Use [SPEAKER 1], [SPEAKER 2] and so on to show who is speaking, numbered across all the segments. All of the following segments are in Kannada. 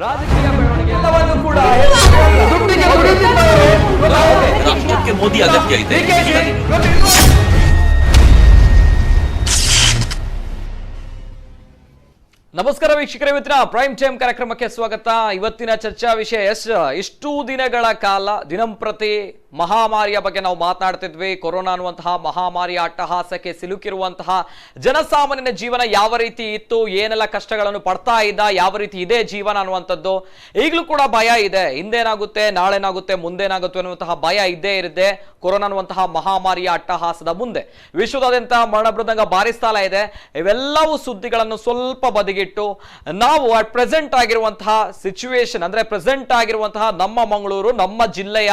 [SPEAKER 1] ರಾಜಕೀಯ ಬೆಳವಣಿಗೆ ಎಲ್ಲವನ್ನು ಕೂಡ
[SPEAKER 2] ರಾಷ್ಟ್ರಕ್ಕೆ ಮೋದಿ ಅಗತ್ಯ ಇದೆ.
[SPEAKER 1] ನಮಸ್ಕಾರ ವೀಕ್ಷಕರೇ, ಇವತ್ತಿನ ಪ್ರೈಮ್ ಟೈಮ್ ಕಾರ್ಯಕ್ರಮಕ್ಕೆ ಸ್ವಾಗತ. ಇವತ್ತಿನ ಚರ್ಚಾ ವಿಷಯ ಇಷ್ಟು ದಿನಗಳ ಕಾಲ ದಿನಂಪ್ರತಿ ಮಹಾಮಾರಿಯ ಬಗ್ಗೆ ನಾವು ಮಾತನಾಡ್ತಿದ್ವಿ. ಕೊರೋನಾ ಅನ್ನುವಂತಹ ಮಹಾಮಾರಿಯ ಅಟ್ಟಹಾಸಕ್ಕೆ ಸಿಲುಕಿರುವಂತಹ ಜನಸಾಮಾನ್ಯನ ಜೀವನ ಯಾವ ರೀತಿ ಇತ್ತು, ಏನೆಲ್ಲ ಕಷ್ಟಗಳನ್ನು ಪಡ್ತಾ ಇದ್ದ, ಯಾವ ರೀತಿ ಇದೆ ಜೀವನ ಅನ್ನುವಂಥದ್ದು. ಈಗಲೂ ಕೂಡ ಭಯ ಇದೆ. ಹಿಂದೇನಾಗುತ್ತೆ, ನಾಳೆನಾಗುತ್ತೆ, ಮುಂದೇನಾಗುತ್ತೆ ಅನ್ನುವಂತಹ ಭಯ ಇದ್ದೇ ಇರುತ್ತೆ. ಕೊರೋನಾ ಅನ್ನುವಂತಹ ಮಹಾಮಾರಿಯ ಅಟ್ಟಹಾಸದ ಮುಂದೆ ವಿಶ್ವದಾದ್ಯಂತ ಮರಣಮೃದಂಗ ಬಾರಿಸ್ತಾಲ ಇದೆ. ಇವೆಲ್ಲವೂ ಸುದ್ದಿಗಳನ್ನು ಸ್ವಲ್ಪ ಬದಿಗಿಟ್ಟು ನಾವು ಅಟ್ ಪ್ರೆಸೆಂಟ್ ಆಗಿರುವಂತಹ ಸಿಚುವೇಶನ್, ಅಂದ್ರೆ ಪ್ರೆಸೆಂಟ್ ಆಗಿರುವಂತಹ ನಮ್ಮ ಮಂಗಳೂರು, ನಮ್ಮ ಜಿಲ್ಲೆಯ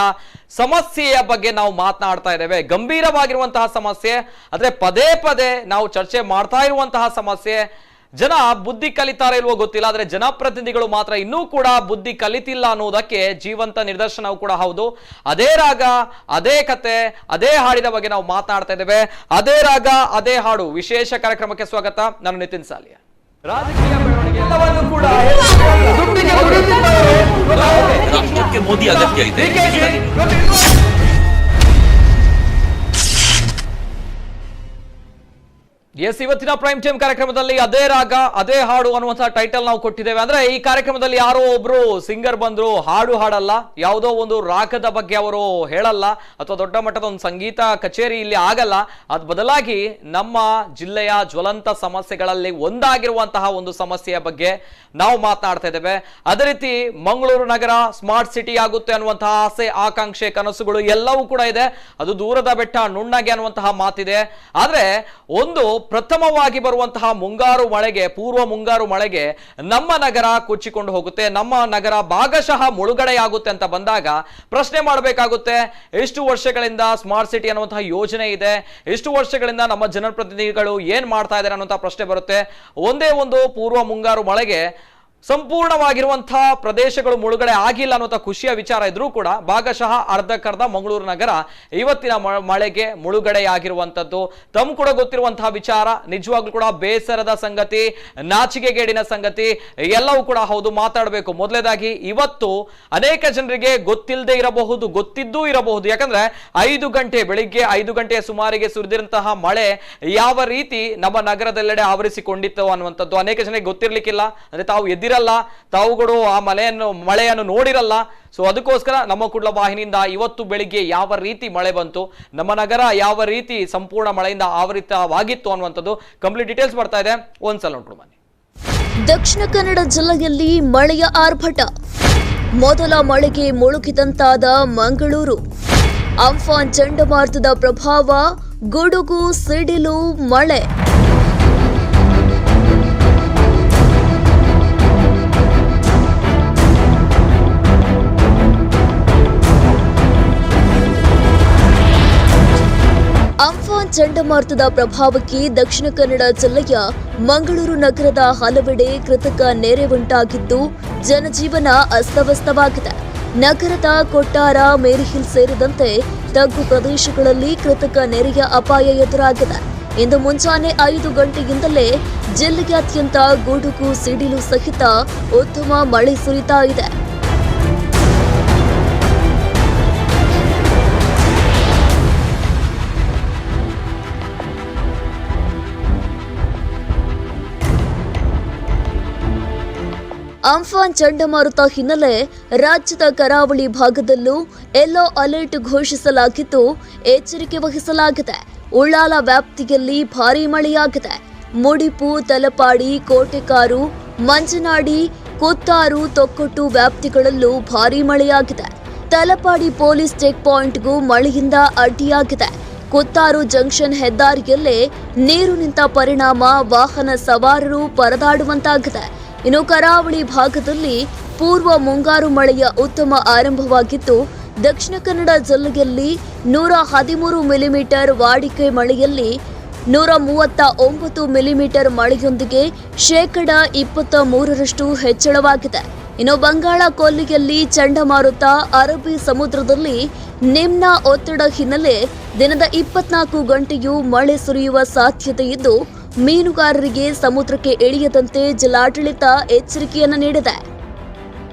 [SPEAKER 1] ಸಮಸ್ಯೆಯ ಬಗ್ಗೆ ನಾವು ಮಾತನಾಡ್ತಾ ಇದ್ದೇವೆ. ಗಂಭೀರವಾಗಿರುವಂತಹ ಸಮಸ್ಯೆ, ಅಂದ್ರೆ ಪದೇ ಪದೇ ನಾವು ಚರ್ಚೆ ಮಾಡ್ತಾ ಇರುವಂತಹ ಸಮಸ್ಯೆ. ಜನ ಬುದ್ಧಿ ಕಲಿತಾರೆ ಇಲ್ವೋ ಗೊತ್ತಿಲ್ಲ, ಆದ್ರೆ ಜನಪ್ರತಿನಿಧಿಗಳು ಮಾತ್ರ ಇನ್ನೂ ಕೂಡ ಬುದ್ಧಿ ಕಲಿತಿಲ್ಲ ಅನ್ನೋದಕ್ಕೆ ಜೀವಂತ ನಿದರ್ಶನವೂ ಕೂಡ ಹೌದು. ಅದೇ ರಾಗ, ಅದೇ ಕತೆ, ಅದೇ ಹಾಡಿನ ಬಗ್ಗೆ ನಾವು ಮಾತನಾಡ್ತಾ ಇದ್ದೇವೆ. ಅದೇ ರಾಗ, ಅದೇ ಹಾಡು ವಿಶೇಷ ಕಾರ್ಯಕ್ರಮಕ್ಕೆ ಸ್ವಾಗತ. ನಾನು ನಿತಿನ್ ಸಾಲಿಯಾ. ರಾಜಕೀಯ ಬೆಳವಣಿಗೆ ಎಲ್ಲವನ್ನು ಕೂಡ
[SPEAKER 2] ರಾಷ್ಟ್ರಕ್ಕೆ ಮೋದಿ ಅಗತ್ಯ ಇದೆ.
[SPEAKER 1] ಎಸ್, ಇವತ್ತಿನ ಪ್ರೈಮ್ ಟೈಮ್ ಕಾರ್ಯಕ್ರಮದಲ್ಲಿ ಅದೇ ರಾಗ ಅದೇ ಹಾಡು ಅನ್ನುವಂತಹ ಟೈಟಲ್ ನಾವು ಕೊಟ್ಟಿದ್ದೇವೆ. ಅಂದ್ರೆ ಈ ಕಾರ್ಯಕ್ರಮದಲ್ಲಿ ಯಾರೋ ಒಬ್ರು ಸಿಂಗರ್ ಬಂದ್ರು, ಹಾಡು ಹಾಡಲ್ಲ, ಯಾವುದೋ ಒಂದು ರಾಗದ ಬಗ್ಗೆ ಅವರು ಹೇಳಲ್ಲ, ಅಥವಾ ದೊಡ್ಡ ಮಟ್ಟದ ಒಂದು ಸಂಗೀತ ಕಚೇರಿ ಇಲ್ಲಿ ಆಗಲ್ಲ. ಅದ್ ಬದಲಾಗಿ ನಮ್ಮ ಜಿಲ್ಲೆಯ ಜ್ವಲಂತ ಸಮಸ್ಯೆಗಳಲ್ಲಿ ಒಂದಾಗಿರುವಂತಹ ಒಂದು ಸಮಸ್ಯೆಯ ಬಗ್ಗೆ ನಾವು ಮಾತನಾಡ್ತಾ ಇದ್ದೇವೆ. ಅದೇ ರೀತಿ ಮಂಗಳೂರು ನಗರ ಸ್ಮಾರ್ಟ್ ಸಿಟಿ ಆಗುತ್ತೆ ಅನ್ನುವಂತಹ ಆಸೆ, ಆಕಾಂಕ್ಷೆ, ಕನಸುಗಳು ಎಲ್ಲವೂ ಕೂಡ ಇದೆ. ಅದು ದೂರದ ಬೆಟ್ಟ ನುಣ್ಣಗೆ ಅನ್ನುವಂತಹ ಮಾತಿದೆ. ಆದ್ರೆ ಒಂದು ಪ್ರಥಮವಾಗಿ ಬರುವಂತಹ ಮುಂಗಾರು ಮಳೆಗೆ, ಪೂರ್ವ ಮುಂಗಾರು ಮಳೆಗೆ ನಮ್ಮ ನಗರ ಕೊಚ್ಚಿಕೊಂಡು ಹೋಗುತ್ತೆ, ನಮ್ಮ ನಗರ ಭಾಗಶಃ ಮುಳುಗಡೆಯಾಗುತ್ತೆ ಅಂತ ಬಂದಾಗ ಪ್ರಶ್ನೆ ಮಾಡಬೇಕಾಗುತ್ತೆ, ಎಷ್ಟು ವರ್ಷಗಳಿಂದ ಸ್ಮಾರ್ಟ್ ಸಿಟಿ ಅನ್ನುವಂತಹ ಯೋಜನೆ ಇದೆ, ಎಷ್ಟು ವರ್ಷಗಳಿಂದ ನಮ್ಮ ಜನಪ್ರತಿನಿಧಿಗಳು ಏನ್ ಮಾಡ್ತಾ ಇದ್ದಾರೆ ಅನ್ನುವಂತಹ ಪ್ರಶ್ನೆ ಬರುತ್ತೆ. ಒಂದೇ ಒಂದು ಪೂರ್ವ ಮುಂಗಾರು ಮಳೆಗೆ ಸಂಪೂರ್ಣವಾಗಿರುವಂತಹ ಪ್ರದೇಶಗಳು ಮುಳುಗಡೆ ಆಗಿಲ್ಲ ಅನ್ನುವಂಥ ಖುಷಿಯ ವಿಚಾರ ಇದ್ರೂ ಕೂಡ ಭಾಗಶಃ ಅರ್ಧಕ್ಕರ್ಧ ಮಂಗಳೂರು ನಗರ ಇವತ್ತಿನ ಮಳೆಗೆ ಮುಳುಗಡೆಯಾಗಿರುವಂಥದ್ದು ತಮ್ಮ ಕೂಡ ಗೊತ್ತಿರುವಂತಹ ವಿಚಾರ. ನಿಜವಾಗ್ಲೂ ಕೂಡ ಬೇಸರದ ಸಂಗತಿ, ನಾಚಿಕೆಗೇಡಿನ ಸಂಗತಿ ಎಲ್ಲವೂ ಕೂಡ ಹೌದು. ಮಾತಾಡಬೇಕು. ಮೊದಲನೇದಾಗಿ ಇವತ್ತು ಅನೇಕ ಜನರಿಗೆ ಗೊತ್ತಿಲ್ಲದೆ ಇರಬಹುದು, ಗೊತ್ತಿದ್ದೂ ಇರಬಹುದು. ಯಾಕಂದ್ರೆ ಬೆಳಿಗ್ಗೆ 5 ಗಂಟೆಯ ಸುಮಾರಿಗೆ ಸುರಿದಿರುವಂತಹ ಮಳೆ ಯಾವ ರೀತಿ ನಮ್ಮ ನಗರದೆಲ್ಲೆಡೆ ಆವರಿಸಿಕೊಂಡಿತ್ತು ಅನ್ನುವಂಥದ್ದು ಅನೇಕ ಜನರಿಗೆ ಗೊತ್ತಿರ್ಲಿಕ್ಕಿಲ್ಲ. ಅಂದ್ರೆ ತಾವು ತಾವುಗಳು ಆ ಮಳೆಯನ್ನು ನೋಡಿರಲ್ಲ. ಸೊ ಅದಕ್ಕೋಸ್ಕರ ನಮ್ಮ ಕುಡ್ಲ ವಾಹಿನಿಯಿಂದ ಇವತ್ತು ಬೆಳಿಗ್ಗೆ ಯಾವ ರೀತಿ ಮಳೆ ಬಂತು, ನಮ್ಮ ನಗರ ಯಾವ ರೀತಿ ಸಂಪೂರ್ಣ ಮಳೆಯಿಂದ ಆವರಿತವಾಗಿತ್ತು ಅನ್ನುವಂಥದ್ದು ಕಂಪ್ಲೀಟ್ ಡೀಟೇಲ್ಸ್ ಬರ್ತಾ ಇದೆ. ಒಂದ್ಸಲ ನೋಡ್ಕೊಂಡು ಬನ್ನಿ.
[SPEAKER 3] ದಕ್ಷಿಣ ಕನ್ನಡ ಜಿಲ್ಲೆಯಲ್ಲಿ ಮಳೆಯ ಆರ್ಭಟ. ಮೊದಲ ಮಳೆಗೆ ಮುಳುಗಿದಂತಾದ ಮಂಗಳೂರು. ಅಂಫಾನ್ ಚಂಡಮಾರುತದ ಪ್ರಭಾವ, ಗುಡುಗು, ಸಿಡಿಲು, ಮಳೆ. ಅಂಫಾನ್ ಚಂಡಮಾರುತದ ಪ್ರಭಾವಕ್ಕೆ ದಕ್ಷಿಣ ಕನ್ನಡ ಜಿಲ್ಲೆಯ ಮಂಗಳೂರು ನಗರದ ಹಲವೆಡೆ ಕೃತಕ ನೆರೆ ಉಂಟಾಗಿದ್ದು ಜನಜೀವನ ಅಸ್ತವ್ಯಸ್ತವಾಗಿದೆ. ನಗರದ ಕೊಟ್ಟಾರ, ಮೇರಿಹಿಲ್ ಸೇರಿದಂತೆ ತಗ್ಗು ಪ್ರದೇಶಗಳಲ್ಲಿ ಕೃತಕ ನೆರೆಯ ಅಪಾಯ ಎದುರಾಗಿದೆ. ಇಂದು ಮುಂಜಾನೆ 5 ಗಂಟೆಯಿಂದಲೇ ಜಿಲ್ಲೆಯಾದ್ಯಂತ ಗುಡುಗು, ಸಿಡಿಲು ಸಹಿತ ಉತ್ತಮ ಮಳೆ ಸುರಿತಾ ಇದೆ. ಅಂಫಾನ್ ಚಂಡಮಾರುತ ಹಿನ್ನೆಲೆ ರಾಜ್ಯದ ಕರಾವಳಿ ಭಾಗದಲ್ಲೂ ಯೆಲ್ಲೋ ಅಲರ್ಟ್ ಘೋಷಿಸಲಾಗಿದ್ದು ಎಚ್ಚರಿಕೆ ವಹಿಸಲಾಗಿದೆ. ಉಳ್ಳಾಲ ವ್ಯಾಪ್ತಿಯಲ್ಲಿ ಭಾರೀ ಮಳೆಯಾಗಿದೆ. ಮುಡಿಪು, ತಲಪಾಡಿ, ಕೋಟೆಕಾರು, ಮಂಜನಾಡಿ, ಕುತ್ತಾರು, ತೊಕ್ಕೊಟ್ಟು ವ್ಯಾಪ್ತಿಗಳಲ್ಲೂ ಭಾರೀ ಮಳೆಯಾಗಿದೆ. ತಲಪಾಡಿ ಪೊಲೀಸ್ ಚೆಕ್ ಪಾಯಿಂಟ್ಗೂ ಮಳೆಯಿಂದ ಅಡ್ಡಿಯಾಗಿದೆ. ಕುತ್ತಾರು ಜಂಕ್ಷನ್ ಹೆದ್ದಾರಿಯಲ್ಲೇ ನೀರು ನಿಂತ ಪರಿಣಾಮ ವಾಹನ ಸವಾರರು ಪರದಾಡುವಂತಾಗಿದೆ. ಇನ್ನು ಕರಾವಳಿ ಭಾಗದಲ್ಲಿ ಪೂರ್ವ ಮುಂಗಾರು ಮಳೆಯ ಉತ್ತಮ ಆರಂಭವಾಗಿದ್ದು ದಕ್ಷಿಣ ಕನ್ನಡ ಜಿಲ್ಲೆಯಲ್ಲಿ 113 ಮಿಲಿಮೀಟರ್, ವಾಡಿಕೆ ಮಳೆಯಲ್ಲಿ 139 ಮಿಲಿಮೀಟರ್ ಮಳೆಯೊಂದಿಗೆ 23% ಹೆಚ್ಚಳವಾಗಿದೆ. ಇನ್ನು ಬಂಗಾಳ ಕೊಲ್ಲಿಯಲ್ಲಿ ಚಂಡಮಾರುತ, ಅರಬ್ಬಿ ಸಮುದ್ರದಲ್ಲಿ ನಿಮ್ನ ಒತ್ತಡ ಹಿನ್ನೆಲೆ ದಿನದ 24 ಗಂಟೆಯೂ ಮಳೆ ಸುರಿಯುವ ಸಾಧ್ಯತೆ ಇದ್ದು ಮೀನುಗಾರರಿಗೆ ಸಮುದ್ರಕ್ಕೆ ಇಳಿಯದಂತೆ ಜಿಲ್ಲಾಡಳಿತ ಎಚ್ಚರಿಕೆಯನ್ನು ನೀಡಿದೆ.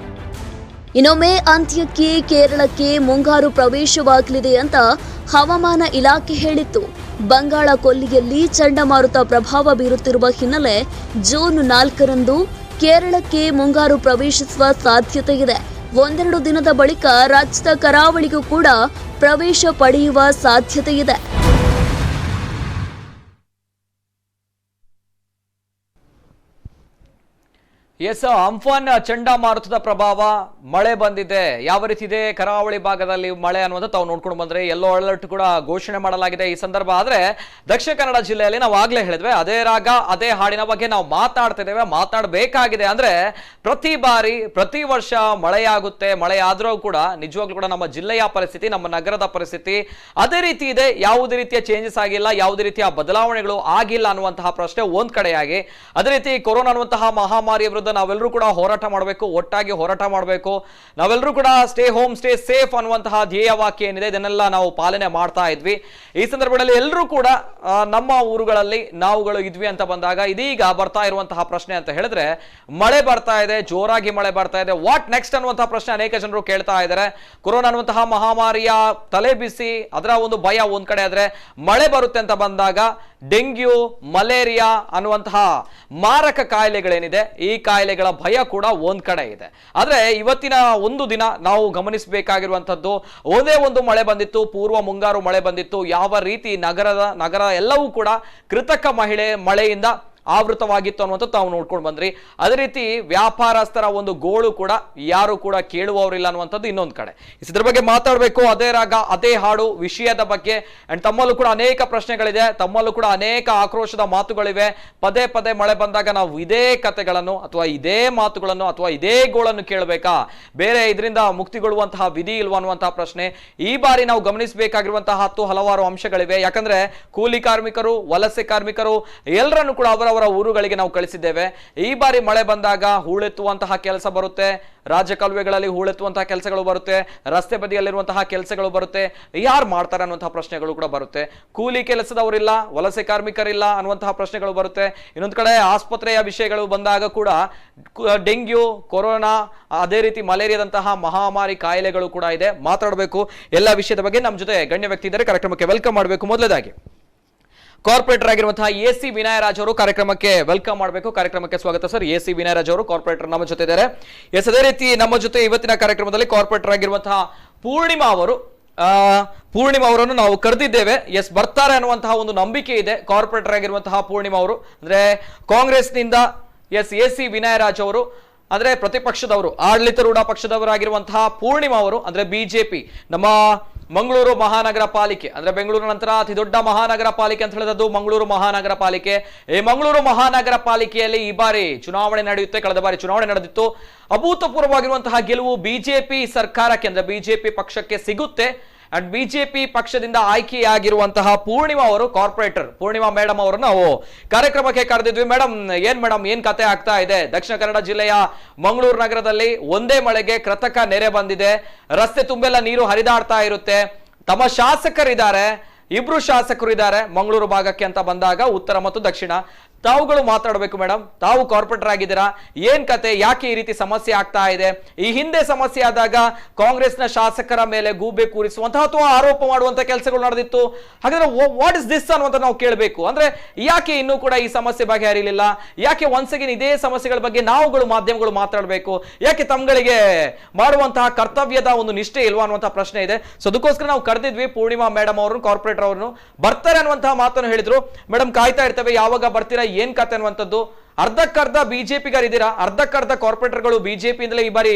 [SPEAKER 3] ಇನ್ನು ಮೇ ಅಂತ್ಯಕ್ಕೆ ಕೇರಳಕ್ಕೆ ಮುಂಗಾರು ಪ್ರವೇಶವಾಗಲಿದೆ ಅಂತ ಹವಾಮಾನ ಇಲಾಖೆ ಹೇಳಿತ್ತು. ಬಂಗಾಳ ಕೊಲ್ಲಿಯಲ್ಲಿ ಚಂಡಮಾರುತ ಪ್ರಭಾವ ಬೀರುತ್ತಿರುವ ಹಿನ್ನೆಲೆ ಜೂನ್ 4ರಂದು ಕೇರಳಕ್ಕೆ ಮುಂಗಾರು ಪ್ರವೇಶಿಸುವ ಸಾಧ್ಯತೆ ಇದೆ. ಒಂದೆರಡು ದಿನದ ಬಳಿಕ ರಾಜ್ಯದ ಕರಾವಳಿಗೂ ಕೂಡ ಪ್ರವೇಶ ಪಡೆಯುವ ಸಾಧ್ಯತೆ ಇದೆ.
[SPEAKER 1] ಎಸ್, ಅಂಫಾನ್ ಚಂಡಮಾರುತದ ಪ್ರಭಾವ ಮಳೆ ಬಂದಿದೆ. ಯಾವ ರೀತಿ ಇದೆ ಕರಾವಳಿ ಭಾಗದಲ್ಲಿ ಮಳೆ ಅನ್ನೋದು ತಾವು ನೋಡ್ಕೊಂಡು ಬಂದ್ರೆ ಯೆಲ್ಲೋ ಅಲರ್ಟ್ ಕೂಡ ಘೋಷಣೆ ಮಾಡಲಾಗಿದೆ ಈ ಸಂದರ್ಭ. ಆದ್ರೆ ದಕ್ಷಿಣ ಕನ್ನಡ ಜಿಲ್ಲೆಯಲ್ಲಿ ನಾವು ಆಗ್ಲೇ ಹೇಳಿದ್ವಿ, ಅದೇ ರಾಗ ಅದೇ ಹಾಡಿನ ಬಗ್ಗೆ ನಾವು ಮಾತಾಡ್ತಿದ್ದೇವೆ, ಮಾತಾಡಬೇಕಾಗಿದೆ. ಅಂದ್ರೆ ಪ್ರತಿ ಬಾರಿ ಪ್ರತಿ ವರ್ಷ ಮಳೆಯಾಗುತ್ತೆ, ಮಳೆ ಆದ್ರೂ ಕೂಡ ನಿಜವಾಗ್ಲೂ ಕೂಡ ನಮ್ಮ ಜಿಲ್ಲೆಯ ಪರಿಸ್ಥಿತಿ, ನಮ್ಮ ನಗರದ ಪರಿಸ್ಥಿತಿ ಅದೇ ರೀತಿ ಇದೆ. ಯಾವುದೇ ರೀತಿಯ ಚೇಂಜಸ್ ಆಗಿಲ್ಲ, ಯಾವುದೇ ರೀತಿಯ ಬದಲಾವಣೆಗಳು ಆಗಿಲ್ಲ ಅನ್ನುವಂತಹ ಪ್ರಶ್ನೆ ಒಂದ್ ಕಡೆಯಾಗಿ, ಅದೇ ರೀತಿ ಕೊರೋನಾ ಅನ್ನುವಂತಹ ಮಹಾಮಾರಿಯ ವಿರುದ್ಧ ನಾವೆಲ್ಲರೂ ಕೂಡ ಹೋರಾಟ ಮಾಡಬೇಕು, ಒಟ್ಟಾಗಿ ಹೋರಾಟ ಮಾಡಬೇಕು. ನಾವೆಲ್ಲರೂ ಕೂಡ ಸ್ಟೇ ಹೋಮ್ ಸ್ಟೇ ಸೇಫ್ ಅನ್ನುವಂತಹ ಧ್ಯೇಯ ವಾಕ್ಯ ಏನಿದೆ ಇದನ್ನೆಲ್ಲ ನಾವು ಪಾಲನೆ ಮಾಡ್ತಾ ಇದ್ವಿ. ಈ ಸಂದರ್ಭದಲ್ಲಿ ಎಲ್ಲರೂ ಕೂಡ ನಮ್ಮ ಊರುಗಳಲ್ಲಿ ನಾವುಗಳು ಇದ್ವಿ ಅಂತ ಬಂದಾಗ ಇದೀಗ ಬರ್ತಾ ಇರುವಂತಹ ಪ್ರಶ್ನೆ ಅಂತ ಹೇಳಿದ್ರೆ ಮಳೆ ಬರ್ತಾ ಇದೆ, ಜೋರಾಗಿ ಮಳೆ ಬರ್ತಾ ಇದೆ. ವಾಟ್ ನೆಕ್ಸ್ಟ್ ಅನ್ನುವಂತಹ ಪ್ರಶ್ನೆ ಅನೇಕ ಜನರು ಕೇಳ್ತಾ ಇದ್ದಾರೆ. ಕೊರೋನಾ ಅನ್ನುವಂತಹ ಮಹಾಮಾರಿಯ ತಲೆ ಬಿಸಿ, ಅದರ ಒಂದು ಭಯ ಒಂದ್ ಕಡೆ ಆದ್ರೆ ಮಳೆ ಬರುತ್ತೆ ಅಂತ ಬಂದಾಗ ಡೆಂಗ್ಯೂ, ಮಲೇರಿಯಾ ಅನ್ನುವಂತಹ ಮಾರಕ ಕಾಯಿಲೆಗಳೇನಿದೆ ಈ ಕಾಯಿಲೆಗಳ ಭಯ ಕೂಡ ಒಂದ್ ಕಡೆ ಇದೆ. ಆದ್ರೆ ಇವತ್ತಿನ ಒಂದು ದಿನ ನಾವು ಗಮನಿಸಬೇಕಾಗಿರುವಂತದ್ದು, ಒಂದೇ ಒಂದು ಮಳೆ ಬಂದಿತ್ತು, ಪೂರ್ವ ಮುಂಗಾರು ಮಳೆ ಬಂದಿತ್ತು. ಯಾವ ರೀತಿ ನಗರ ಎಲ್ಲವೂ ಕೂಡ ಕೃತಕ ಮಳೆಯಿಂದ ಆವೃತವಾಗಿತ್ತು ಅನ್ನುವಂಥದ್ದು ತಾವು ನೋಡ್ಕೊಂಡು ಬಂದ್ರಿ. ಅದೇ ರೀತಿ ವ್ಯಾಪಾರಸ್ಥರ ಒಂದು ಗೋಳು ಕೂಡ ಯಾರು ಕೂಡ ಕೇಳುವವರಿಲ್ಲ ಅನ್ನುವಂಥದ್ದು ಇನ್ನೊಂದು ಕಡೆ. ಇದ್ರ ಬಗ್ಗೆ ಮಾತಾಡಬೇಕು, ಅದೇ ರಾಗ ಅದೇ ಹಾಡು ವಿಷಯದ ಬಗ್ಗೆ. ಅಂಡ್ ತಮ್ಮಲ್ಲೂ ಕೂಡ ಅನೇಕ ಪ್ರಶ್ನೆಗಳಿದೆ, ತಮ್ಮಲ್ಲೂ ಕೂಡ ಅನೇಕ ಆಕ್ರೋಶದ ಮಾತುಗಳಿವೆ. ಪದೇ ಪದೇ ಮಳೆ ಬಂದಾಗ ನಾವು ಇದೇ ಕಥೆಗಳನ್ನು ಅಥವಾ ಇದೇ ಮಾತುಗಳನ್ನು ಅಥವಾ ಇದೇ ಗೋಳನ್ನು ಕೇಳಬೇಕಾ, ಬೇರೆ ಇದರಿಂದ ಮುಕ್ತಿಗೊಳ್ಳುವಂತಹ ವಿಧಿ ಇಲ್ವಾ ಅನ್ನುವಂತಹ ಪ್ರಶ್ನೆ. ಈ ಬಾರಿ ನಾವು ಗಮನಿಸಬೇಕಾಗಿರುವಂತಹ ಹಲವಾರು ಅಂಶಗಳಿವೆ. ಯಾಕಂದ್ರೆ ಕೂಲಿ ಕಾರ್ಮಿಕರು, ವಲಸೆ ಕಾರ್ಮಿಕರು ಎಲ್ಲರನ್ನು ಕೂಡ ಅವರ ಊರುಗಳಿಗೆ ನಾವು ಕಳಿಸಿದ್ದೇವೆ. ಈ ಬಾರಿ ಮಳೆ ಬಂದಾಗ ಹೂಳೆತ್ತುವಂತಹ ಕೆಲಸ ಬರುತ್ತೆ, ರಾಜಕಾಲುವೆಗಳಲ್ಲಿ ಹೂಳೆತ್ತುವಂತಹ ಕೆಲಸಗಳು ಬರುತ್ತೆ, ರಸ್ತೆ ಬದಿಯಲ್ಲಿರುವಂತಹ ಕೆಲಸಗಳು ಬರುತ್ತೆ. ಯಾರು ಮಾಡ್ತಾರೆ ಅನ್ನುವಂತಹ ಪ್ರಶ್ನೆಗಳು ಕೂಡ ಬರುತ್ತೆ. ಕೂಲಿ ಕೆಲಸದವರಿಲ್ಲ, ವಲಸೆ ಕಾರ್ಮಿಕರಿಲ್ಲ ಅನ್ನುವಂತಹ ಪ್ರಶ್ನೆಗಳು ಬರುತ್ತೆ. ಇನ್ನೊಂದು ಕಡೆ ಆಸ್ಪತ್ರೆಯ ವಿಷಯಗಳು ಬಂದಾಗ ಕೂಡ ಡೆಂಗ್ಯೂ, ಕೊರೋನಾ, ಅದೇ ರೀತಿ ಮಲೇರಿಯಾದಂತಹ ಮಹಾಮಾರಿ ಕಾಯಿಲೆಗಳು ಕೂಡ ಇದೆ. ಮಾತಾಡಬೇಕು ಎಲ್ಲ ವಿಷಯದ ಬಗ್ಗೆ. ನಮ್ಮ ಜೊತೆ ಗಣ್ಯ ವ್ಯಕ್ತಿ ಇದ್ದಾರೆ, ಕಾರ್ಯಕ್ರಮಕ್ಕೆ ವೆಲ್ಕಮ್ ಮಾಡಬೇಕು. ಮೊದಲದಾಗಿ ಕಾರ್ಪೊರೇಟರ್ ಆಗಿರುವಂತಹ AC ವಿನಯರಾಜ್ ಅವರು ಕಾರ್ಯಕ್ರಮಕ್ಕೆ ವೆಲ್ಕಮ್ ಮಾಡಬೇಕು. ಕಾರ್ಯಕ್ರಮಕ್ಕೆ ಸ್ವಾಗತ ಸರ್. AC ವಿನಯರಾಜ್ ಅವರು ಕಾರ್ಪೊರೇಟರ್ ನಮ್ಮ ಜೊತೆ ಇದ್ದಾರೆ. ಎಸ್, ಅದೇ ರೀತಿ ನಮ್ಮ ಜೊತೆ ಇವತ್ತಿನ ಕಾರ್ಯಕ್ರಮದಲ್ಲಿ ಕಾರ್ಪೊರೇಟರ್ ಆಗಿರುವಂತಹ ಪೂರ್ಣಿಮಾ ಅವರನ್ನು ನಾವು ಕರೆದಿದ್ದೇವೆ. ಎಸ್, ಬರ್ತಾರೆ ಅನ್ನುವಂತಹ ಒಂದು ನಂಬಿಕೆ ಇದೆ. ಕಾರ್ಪೊರೇಟರ್ ಆಗಿರುವಂತಹ ಪೂರ್ಣಿಮಾ ಅವರು ಅಂದ್ರೆ ಕಾಂಗ್ರೆಸ್ನಿಂದ AC ವಿನಯರಾಜ್ ಅವರು ಅಂದ್ರೆ ಪ್ರತಿಪಕ್ಷದವರು, ಆಡಳಿತಾರೂಢ ಪಕ್ಷದವರಾಗಿರುವಂತಹ ಪೂರ್ಣಿಮಾ ಅವರು ಅಂದ್ರೆ ಬಿಜೆಪಿ, ನಮ್ಮ ಮಂಗಳೂರು ಮಹಾನಗರ ಪಾಲಿಕೆ ಅಂದ್ರೆ ಬೆಂಗಳೂರು ನಂತರ ಅತಿ ದೊಡ್ಡ ಮಹಾನಗರ ಪಾಲಿಕೆ ಅಂತ ಹೇಳಿದ್ದು ಮಂಗಳೂರು ಮಹಾನಗರ ಪಾಲಿಕೆ. ಈ ಮಂಗಳೂರು ಮಹಾನಗರ ಪಾಲಿಕೆಯಲ್ಲಿ ಈ ಬಾರಿ ಚುನಾವಣೆ ನಡೆಯುತ್ತೆ. ಕಳೆದ ಬಾರಿ ಚುನಾವಣೆ ನಡೆದಿತ್ತು. ಅಭೂತಪೂರ್ವವಾಗಿರುವಂತಹ ಗೆಲುವು ಬಿಜೆಪಿ ಸರ್ಕಾರಕ್ಕೆ ಅಂದ್ರೆ ಬಿಜೆಪಿ ಪಕ್ಷಕ್ಕೆ ಸಿಗುತ್ತೆ. ಅಂಡ್ ಬಿಜೆಪಿ ಪಕ್ಷದಿಂದ ಆಯ್ಕೆಯಾಗಿರುವಂತಹ ಪೂರ್ಣಿಮಾ ಅವರು, ಕಾರ್ಪೊರೇಟರ್ ಪೂರ್ಣಿಮಾ ಮೇಡಮ್ ಅವರು ನಾವು ಕಾರ್ಯಕ್ರಮಕ್ಕೆ ಕರೆದಿದ್ವಿ. ಮೇಡಮ್ ಏನ್ ಕತೆ ಆಗ್ತಾ ಇದೆ? ದಕ್ಷಿಣ ಕನ್ನಡ ಜಿಲ್ಲೆಯ ಮಂಗಳೂರು ನಗರದಲ್ಲಿ ಒಂದೇ ಮಳೆಗೆ ಕೃತಕ ನೆರೆ ಬಂದಿದೆ. ರಸ್ತೆ ತುಂಬೆಲ್ಲ ನೀರು ಹರಿದಾಡ್ತಾ ಇರುತ್ತೆ. ತಮ್ಮ ಶಾಸಕರಿದ್ದಾರೆ, ಇಬ್ರು ಶಾಸಕರು ಇದ್ದಾರೆ ಮಂಗಳೂರು ಭಾಗಕ್ಕೆ ಅಂತ ಬಂದಾಗ, ಉತ್ತರ ಮತ್ತು ದಕ್ಷಿಣ. ತಾವುಗಳು ಮಾತಾಡಬೇಕು ಮೇಡಮ್. ತಾವು ಕಾರ್ಪೊರೇಟರ್ ಆಗಿದ್ದೀರಾ, ಏನ್ ಕತೆ, ಯಾಕೆ ಈ ರೀತಿ ಸಮಸ್ಯೆ ಆಗ್ತಾ ಇದೆ? ಈ ಹಿಂದೆ ಸಮಸ್ಯೆ ಆದಾಗ ಕಾಂಗ್ರೆಸ್ನ ಶಾಸಕರ ಮೇಲೆ ಗೂಬೆ ಕೂರಿಸುವಂತಹ ಅಥವಾ ಆರೋಪ ಮಾಡುವಂತಹ ಕೆಲಸಗಳು ನಡೆದಿತ್ತು. ಹಾಗಾದ್ರೆ ವಾಟ್ ಇಸ್ ದಿಸ್ ಅನ್ನುವಂತ ನಾವು ಕೇಳಬೇಕು. ಅಂದ್ರೆ ಯಾಕೆ ಇನ್ನೂ ಕೂಡ ಈ ಸಮಸ್ಯೆ ಬಗೆಹರಿಲಿಲ್ಲ? ಯಾಕೆ ಒನ್ಸ್ ಅಗೇನ್ ಇದೇ ಸಮಸ್ಯೆಗಳ ಬಗ್ಗೆ ನಾವುಗಳು ಮಾಧ್ಯಮಗಳು ಮಾತಾಡಬೇಕು? ಯಾಕೆ ತಮ್ಗಳಿಗೆ ಮಾಡುವಂತಹ ಕರ್ತವ್ಯದ ಒಂದು ನಿಷ್ಠೆ ಇಲ್ವಾ ಅನ್ನುವಂತಹ ಪ್ರಶ್ನೆ ಇದೆ. ಸೊ ಅದಕ್ಕೋಸ್ಕರ ನಾವು ಕರೆದಿದ್ವಿ ಪೂರ್ಣಿಮಾ ಮೇಡಮ್ ಅವ್ರನ್ನು, ಕಾರ್ಪೊರೇಟರ್ ಅವ್ರನ್ನು. ಬರ್ತಾರೆ ಅನ್ನುವಂತಹ ಮಾತನ್ನು ಹೇಳಿದ್ರು. ಮೇಡಮ್ ಕಾಯ್ತಾ ಇರ್ತೇವೆ, ಯಾವಾಗ ಬರ್ತೀರಾ, ಏನ್ ಕತೆ ಅನ್ನುವಂಥದ್ದು. ಅರ್ಧಕ್ಕರ್ಧ ಬಿಜೆಪಿಗರಿದ್ದೀರಾ, ಅರ್ಧಕ್ಕರ್ಧ ಕಾರ್ಪೊರೇಟರ್ಗಳು ಬಿಜೆಪಿಯಿಂದಲೇ ಈ ಬಾರಿ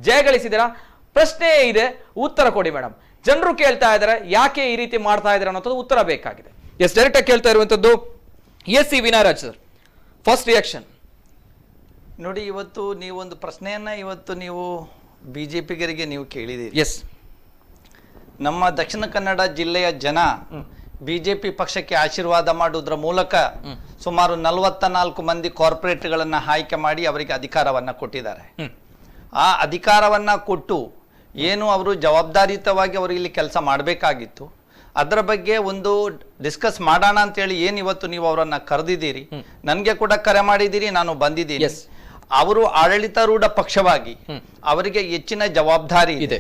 [SPEAKER 1] ಜಯಗಳಿಸಿದ್ದೀರಾ. ಪ್ರಶ್ನೆ ಇದೆ, ಉತ್ತರ ಕೊಡಿ ಮೇಡಮ್. ಜನರು ಕೇಳ್ತಾ ಇದ್ದಾರೆ ಯಾಕೆ ಈ ರೀತಿ ಮಾಡ್ತಾ ಇದ್ದಾರೆ ಅನ್ನೋದು ಉತ್ತರ ಬೇಕಾಗಿದೆ. ಎಸ್, ಡೈರೆಕ್ಟ್ ಆಗಿ ಕೇಳ್ತಾ ಇರುವಂತದ್ದು AC Vinayaraj sir, first reaction
[SPEAKER 4] ನೋಡಿ. ಇವತ್ತು ನೀವೊಂದು ಪ್ರಶ್ನೆಯನ್ನ ನೀವು ಬಿಜೆಪಿಗರಿಗೆ ನೀವು ಕೇಳಿದಿರಿ.
[SPEAKER 1] ಎಸ್,
[SPEAKER 4] ನಮ್ಮ ದಕ್ಷಿಣ ಕನ್ನಡ ಜಿಲ್ಲೆಯ ಜನ ಬಿಜೆಪಿ ಪಕ್ಷಕ್ಕೆ ಆಶೀರ್ವಾದ ಮಾಡುವುದರ ಮೂಲಕ ಸುಮಾರು 44 ಮಂದಿ ಕಾರ್ಪೊರೇಟ್ಗಳನ್ನ ಆಯ್ಕೆ ಮಾಡಿ ಅವರಿಗೆ ಅಧಿಕಾರವನ್ನ ಕೊಟ್ಟಿದ್ದಾರೆ. ಆ ಅಧಿಕಾರವನ್ನ ಕೊಟ್ಟು ಏನು ಅವರು ಜವಾಬ್ದಾರಿಯುತವಾಗಿ ಅವರು ಇಲ್ಲಿ ಕೆಲಸ ಮಾಡಬೇಕಾಗಿತ್ತು, ಅದರ ಬಗ್ಗೆ ಒಂದು ಡಿಸ್ಕಸ್ ಮಾಡೋಣ ಅಂತೇಳಿ ಏನು ಇವತ್ತು ನೀವು ಅವರನ್ನ ಕರೆದಿದ್ದೀರಿ. ನನಗೆ ಕೂಡ ಕರೆ ಮಾಡಿದ್ದೀರಿ, ನಾನು ಬಂದಿದ್ದೀನಿ. ಅವರು ಆಡಳಿತಾರೂಢ ಪಕ್ಷವಾಗಿ ಅವರಿಗೆ ಹೆಚ್ಚಿನ ಜವಾಬ್ದಾರಿ ಇದೆ.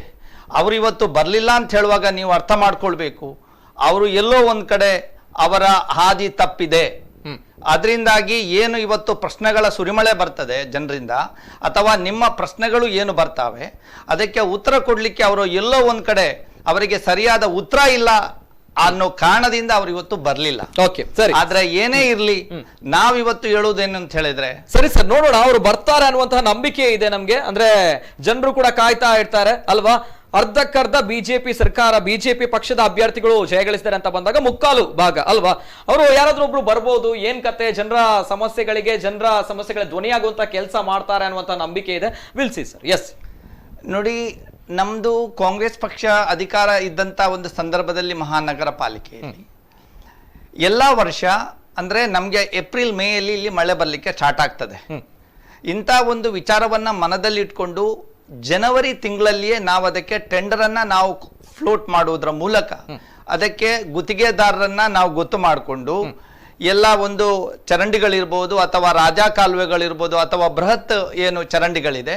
[SPEAKER 4] ಅವರು ಇವತ್ತು ಬರಲಿಲ್ಲ ಅಂತ ಹೇಳುವಾಗ ನೀವು ಅರ್ಥ ಮಾಡ್ಕೊಳ್ಬೇಕು, ಅವರು ಎಲ್ಲೋ ಒಂದ್ ಕಡೆ ಅವರ ಹಾದಿ ತಪ್ಪಿದೆ. ಅದರಿಂದಾಗಿ ಏನು ಇವತ್ತು ಪ್ರಶ್ನೆಗಳ ಸುರಿಮಳೆ ಬರ್ತದೆ ಜನರಿಂದ, ಅಥವಾ ನಿಮ್ಮ ಪ್ರಶ್ನೆಗಳು ಏನು ಬರ್ತಾವೆ ಅದಕ್ಕೆ ಉತ್ತರ ಕೊಡ್ಲಿಕ್ಕೆ ಅವರು ಎಲ್ಲೋ ಒಂದ್ ಕಡೆ ಅವರಿಗೆ ಸರಿಯಾದ ಉತ್ತರ ಇಲ್ಲ ಅನ್ನೋ ಕಾರಣದಿಂದ ಅವ್ರು ಇವತ್ತು ಬರ್ಲಿಲ್ಲ.
[SPEAKER 1] ಓಕೆ, ಸರಿ.
[SPEAKER 4] ಆದ್ರೆ ಏನೇ ಇರ್ಲಿ, ನಾವಿವತ್ತು ಹೇಳುವುದೇನು ಅಂತ ಹೇಳಿದ್ರೆ,
[SPEAKER 1] ಸರಿ ಸರ್, ನೋಡೋಣ ಅವರು ಬರ್ತಾರೆ ಅನ್ನುವಂತಹ ನಂಬಿಕೆ ಇದೆ ನಮ್ಗೆ. ಅಂದ್ರೆ ಜನರು ಕೂಡ ಕಾಯ್ತಾ ಇರ್ತಾರೆ ಅಲ್ವಾ. ಅರ್ಧಕ್ಕರ್ಧ ಬಿಜೆಪಿ ಸರ್ಕಾರ, ಬಿಜೆಪಿ ಪಕ್ಷದ ಅಭ್ಯರ್ಥಿಗಳು ಜಯಗಳಿಸಿದ್ದಾರೆ ಅಂತ ಬಂದಾಗ ಮುಕ್ಕಾಲು ಭಾಗ ಅಲ್ವಾ, ಅವರು ಯಾರಾದ್ರೂ ಒಬ್ರು ಬರ್ಬೋದು, ಏನ್ ಕತೆ, ಜನರ ಸಮಸ್ಯೆಗಳ ಧ್ವನಿಯಾಗುವಂತ ಕೆಲಸ ಮಾಡ್ತಾರೆ ಅನ್ನುವಂತ ನಂಬಿಕೆ ಇದೆ. Will see sir. ಎಸ್,
[SPEAKER 4] ನೋಡಿ, ನಮ್ದು ಕಾಂಗ್ರೆಸ್ ಪಕ್ಷ ಅಧಿಕಾರ ಇದ್ದಂತ ಒಂದು ಸಂದರ್ಭದಲ್ಲಿ ಮಹಾನಗರ ಪಾಲಿಕೆಯಲ್ಲಿ ಎಲ್ಲಾ ವರ್ಷ ಅಂದ್ರೆ ನಮ್ಗೆ ಏಪ್ರಿಲ್ ಮೇಯಲ್ಲಿ ಇಲ್ಲಿ ಮಳೆ ಬರ್ಲಿಕ್ಕೆ ಸ್ಟಾರ್ಟ್ ಆಗ್ತದೆ. ಇಂಥ ಒಂದು ವಿಚಾರವನ್ನ ಮನದಲ್ಲಿಟ್ಕೊಂಡು ಜನವರಿ ತಿಂಗಳಲ್ಲಿಯೇ ನಾವು ಅದಕ್ಕೆ ಟೆಂಡರ್ ಅನ್ನ ನಾವು ಫ್ಲೋಟ್ ಮಾಡುವುದರ ಮೂಲಕ ಅದಕ್ಕೆ ಗುತ್ತಿಗೆದಾರರನ್ನ ನಾವು ಗೊತ್ತು ಮಾಡಿಕೊಂಡು ಎಲ್ಲ ಒಂದು ಚರಂಡಿಗಳಿರ್ಬೋದು ಅಥವಾ ರಾಜಾ ಕಾಲುವೆಗಳಿರ್ಬೋದು ಅಥವಾ ಬೃಹತ್ ಏನು ಚರಂಡಿಗಳಿದೆ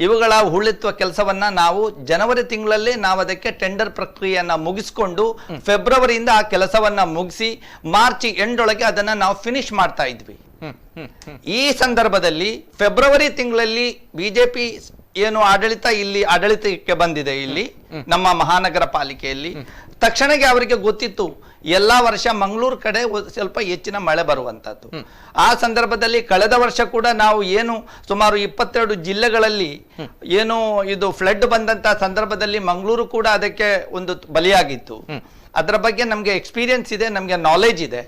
[SPEAKER 4] ಇವುಗಳ ಹೂಳೆತ್ತುವ ಕೆಲಸವನ್ನ ನಾವು ಜನವರಿ ತಿಂಗಳಲ್ಲಿ ನಾವು ಅದಕ್ಕೆ ಟೆಂಡರ್ ಪ್ರಕ್ರಿಯೆಯನ್ನ ಮುಗಿಸ್ಕೊಂಡು ಫೆಬ್ರವರಿಯಿಂದ ಆ ಕೆಲಸವನ್ನ ಮುಗಿಸಿ ಮಾರ್ಚ್ ಎಂಡೊಳಗೆ ಅದನ್ನ ನಾವು ಫಿನಿಶ್ ಮಾಡ್ತಾ ಇದ್ವಿ. ಈ ಸಂದರ್ಭದಲ್ಲಿ ಫೆಬ್ರವರಿ ತಿಂಗಳಲ್ಲಿ ಬಿಜೆಪಿ ಏನು ಆಡಳಿತಕ್ಕೆ ಬಂದಿದೆ ಇಲ್ಲಿ ನಮ್ಮ ಮಹಾನಗರ ಪಾಲಿಕೆಯಲ್ಲಿ, ತಕ್ಷಣಕ್ಕೆ ಅವರಿಗೆ ಗೊತ್ತಿತ್ತು ಎಲ್ಲಾ ವರ್ಷ ಮಂಗಳೂರು ಕಡೆ ಸ್ವಲ್ಪ ಹೆಚ್ಚಿನ ಮಳೆ ಬರುವಂತದ್ದು. ಆ ಸಂದರ್ಭದಲ್ಲಿ ಕಳೆದ ವರ್ಷ ಕೂಡ ನಾವು ಏನು ಸುಮಾರು 22 ಜಿಲ್ಲೆಗಳಲ್ಲಿ ಏನು ಇದು ಫ್ಲಡ್ ಬಂದಂತ ಸಂದರ್ಭದಲ್ಲಿ ಮಂಗಳೂರು ಕೂಡ ಅದಕ್ಕೆ ಒಂದು ಬಲಿಯಾಗಿತ್ತು. ಅದರ ಬಗ್ಗೆ ನಮ್ಗೆ ಎಕ್ಸ್ಪೀರಿಯನ್ಸ್ ಇದೆ, ನಮ್ಗೆ ನಾಲೆಜ್ ಇದೆ.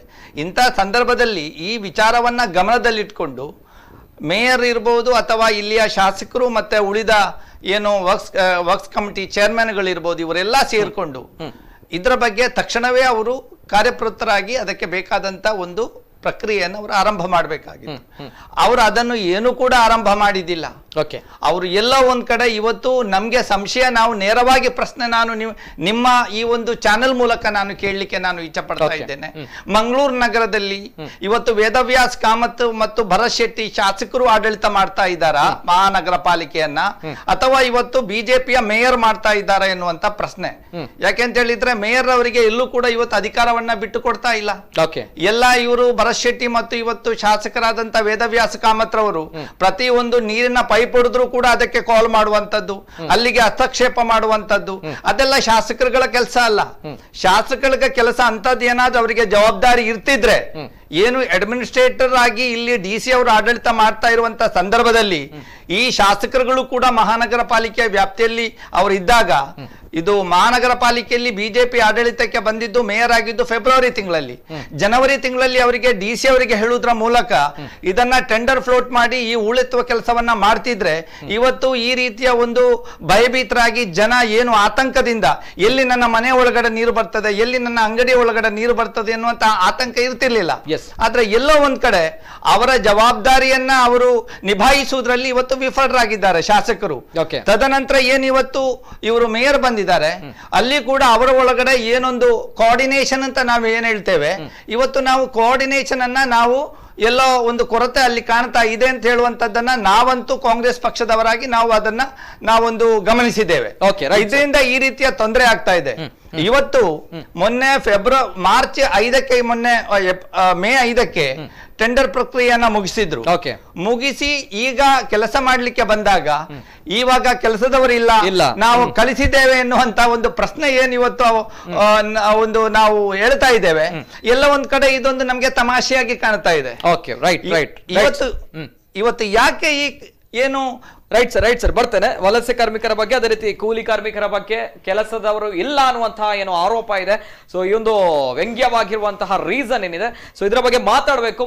[SPEAKER 4] ಇಂಥ ಸಂದರ್ಭದಲ್ಲಿ ಈ ವಿಚಾರವನ್ನ ಗಮನದಲ್ಲಿಟ್ಕೊಂಡು ಮೇಯರ್ ಇರ್ಬೋದು ಅಥವಾ ಇಲ್ಲಿಯ ಶಾಸಕರು ಮತ್ತೆ ಉಳಿದ ಏನು ವರ್ಕ್ಸ್ ಕಮಿಟಿ ಚೇರ್ಮನ್ಗಳಿರ್ಬೋದು, ಇವರೆಲ್ಲ ಸೇರ್ಕೊಂಡು ಇದರ ಬಗ್ಗೆ ತಕ್ಷಣವೇ ಅವರು ಕಾರ್ಯಪ್ರವೃತ್ತರಾಗಿ ಅದಕ್ಕೆ ಬೇಕಾದಂತ ಒಂದು ಪ್ರಕ್ರಿಯೆಯನ್ನು ಅವರು ಆರಂಭ ಮಾಡಬೇಕಾಗಿತ್ತು. ಅವರು ಅದನ್ನು ಏನು ಕೂಡ ಆರಂಭ ಮಾಡಿದ್ದಿಲ್ಲ. ಅವರು ಎಲ್ಲ ಒಂದ್ ಕಡೆ ಇವತ್ತು ನಮ್ಗೆ ಸಂಶಯ, ನಾವು ನೇರವಾಗಿ ಪ್ರಶ್ನೆ ನಾನು ನಿಮ್ಮ ಈ ಒಂದು ಚಾನೆಲ್ ಮೂಲಕ ನಾನು ಕೇಳಲಿಕ್ಕೆ ನಾನು ಇಚ್ಛೆ ಪಡ್ತಾ ಇದ್ದೇನೆ. ಮಂಗಳೂರು ನಗರದಲ್ಲಿ ಇವತ್ತು ವೇದವ್ಯಾಸ್ ಕಾಮತ್ ಮತ್ತು ಭರತ್ ಶೆಟ್ಟಿ ಶಾಸಕರು ಆಡಳಿತ ಮಾಡ್ತಾ ಇದ್ದಾರಾ ಮಹಾನಗರ ಪಾಲಿಕೆಯನ್ನ, ಅಥವಾ ಇವತ್ತು ಬಿಜೆಪಿಯ ಮೇಯರ್ ಮಾಡ್ತಾ ಇದ್ದಾರಾ ಎನ್ನುವಂತ ಪ್ರಶ್ನೆ. ಯಾಕೆಂತ ಹೇಳಿದ್ರೆ ಮೇಯರ್ ಅವರಿಗೆ ಎಲ್ಲೂ ಕೂಡ ಇವತ್ತು ಅಧಿಕಾರವನ್ನ ಬಿಟ್ಟು ಕೊಡ್ತಾ ಇಲ್ಲ. ಎಲ್ಲ ಇವರು ಭರತ್ ಶೆಟ್ಟಿ ಮತ್ತು ಇವತ್ತು ಶಾಸಕರಾದಂತ ವೇದವ್ಯಾಸ ಕಾಮತ್ ರವರು ಪ್ರತಿ ಒಂದು ನೀರಿನ ಪೈಪ್ ಹೊಡೆದ್ರು ಕೂಡ ಅದಕ್ಕೆ ಕಾಲ್ ಮಾಡುವಂತದ್ದು, ಅಲ್ಲಿಗೆ ಹಸ್ತಕ್ಷೇಪ ಮಾಡುವಂತದ್ದು, ಅದೆಲ್ಲ ಶಾಸಕರುಗಳ ಕೆಲಸ ಅಲ್ಲ. ಶಾಸಕರ ಕೆಲಸ ಅಂತದ್ದು ಏನಾದ್ರು ಅವರಿಗೆ ಜವಾಬ್ದಾರಿ ಇರ್ತಿದ್ರೆ, ಏನು ಅಡ್ಮಿನಿಸ್ಟ್ರೇಟರ್ ಆಗಿ ಇಲ್ಲಿ DC ಅವರು ಆಡಳಿತ ಮಾಡ್ತಾ ಇರುವಂತ ಸಂದರ್ಭದಲ್ಲಿ ಈ ಶಾಸಕರುಗಳು ಕೂಡ ಮಹಾನಗರ ಪಾಲಿಕೆಯ ವ್ಯಾಪ್ತಿಯಲ್ಲಿ ಅವರು ಇದ್ದಾಗ, ಇದು ಮಹಾನಗರ ಪಾಲಿಕೆಯಲ್ಲಿ ಬಿಜೆಪಿ ಆಡಳಿತಕ್ಕೆ ಬಂದಿದ್ದು ಮೇಯರ್ ಆಗಿದ್ದು ಫೆಬ್ರವರಿ ತಿಂಗಳಲ್ಲಿ, ಜನವರಿ ತಿಂಗಳಲ್ಲಿ ಅವರಿಗೆ DC ಅವರಿಗೆ ಹೇಳುವುದರ ಮೂಲಕ ಇದನ್ನ ಟೆಂಡರ್ ಫ್ಲೋಟ್ ಮಾಡಿ ಈ ಹೂಳೆತ್ತುವ ಕೆಲಸವನ್ನ ಮಾಡ್ತಿದ್ರೆ ಇವತ್ತು ಈ ರೀತಿಯ ಒಂದು ಭಯಭೀತರಾಗಿ ಜನ ಏನು ಆತಂಕದಿಂದ ಎಲ್ಲಿ ನನ್ನ ಮನೆ ಒಳಗಡೆ ನೀರು ಬರ್ತದೆ, ಎಲ್ಲಿ ನನ್ನ ಅಂಗಡಿ ಒಳಗಡೆ ನೀರು ಬರ್ತದೆ ಎನ್ನುವಂತ ಆತಂಕ ಇರ್ತಿರ್ಲಿಲ್ಲ. ಆದ್ರೆ ಎಲ್ಲೋ ಒಂದ್ ಕಡೆ ಅವರ ಜವಾಬ್ದಾರಿಯನ್ನ ಅವರು ನಿಭಾಯಿಸುವುದರಲ್ಲಿ ಇವತ್ತು ವಿಫಲರಾಗಿದ್ದಾರೆ ಶಾಸಕರು. ತದನಂತರ ಏನ್ ಇವತ್ತು ಇವರು ಮೇಯರ್ ಬಂದಿದ್ದಾರೆ, ಅಲ್ಲಿ ಕೂಡ ಅವರ ಒಳಗಡೆ ಏನೊಂದು ಕೋಆರ್ಡಿನೇಷನ್ ಅಂತ ನಾವು ಏನ್ ಹೇಳ್ತೇವೆ, ಇವತ್ತು ನಾವು ಕೋಆರ್ಡಿನೇಷನ್ ಅನ್ನ ನಾವು ಎಲ್ಲೋ ಒಂದು ಕೊರತೆ ಅಲ್ಲಿ ಕಾಣ್ತಾ ಇದೆ ಅಂತ ಹೇಳುವಂತದ್ದನ್ನ ನಾವಂತೂ ಕಾಂಗ್ರೆಸ್ ಪಕ್ಷದವರಾಗಿ ನಾವು ಅದನ್ನ ನಾವೊಂದು ಗಮನಿಸಿದ್ದೇವೆ. ಇದರಿಂದ ಈ ರೀತಿಯ ತೊಂದರೆ ಆಗ್ತಾ ಇದೆ. ಇವತ್ತು ಮೊನ್ನೆ ಮಾರ್ಚ್ 5ಕ್ಕೆ ಮೊನ್ನೆ ಮೇ 5ಕ್ಕೆ ಟೆಂಡರ್ ಪ್ರಕ್ರಿಯೆಯನ್ನ ಮುಗಿಸಿದ್ರು. ಮುಗಿಸಿ ಈಗ ಕೆಲಸ ಮಾಡ್ಲಿಕ್ಕೆ ಬಂದಾಗ ಇವಾಗ ಕೆಲಸದವರಿಲ್ಲ, ನಾವು ಕಳಿಸಿದ್ದೇವೆ ಎನ್ನುವಂತ ಒಂದು ಪ್ರಶ್ನೆ ಏನ್ ಇವತ್ತು ಒಂದು ನಾವು ಹೇಳ್ತಾ ಇದ್ದೇವೆ. ಎಲ್ಲ ಒಂದ್ ಕಡೆ ಇದೊಂದು ನಮ್ಗೆ ತಮಾಷೆಯಾಗಿ ಕಾಣ್ತಾ ಇದೆ. ಇವತ್ತು ಯಾಕೆ ಈ ಏನು
[SPEAKER 1] ರೈಟ್ ಸರ್ ಬರ್ತೇನೆ. ವಲಸೆ ಕಾರ್ಮಿಕರ ಬಗ್ಗೆ, ಅದೇ ರೀತಿ ಕೂಲಿ ಕಾರ್ಮಿಕರ ಬಗ್ಗೆ ಕೆಲಸದವರು ಇಲ್ಲ ಅನ್ನುವಂತಹ ಏನು ಆರೋಪ ಇದೆ. ಸೊ ಈ ಒಂದು ವ್ಯಂಗ್ಯವಾಗಿರುವಂತಹ ರೀಸನ್ ಏನಿದೆ, ಸೊ ಇದರ ಬಗ್ಗೆ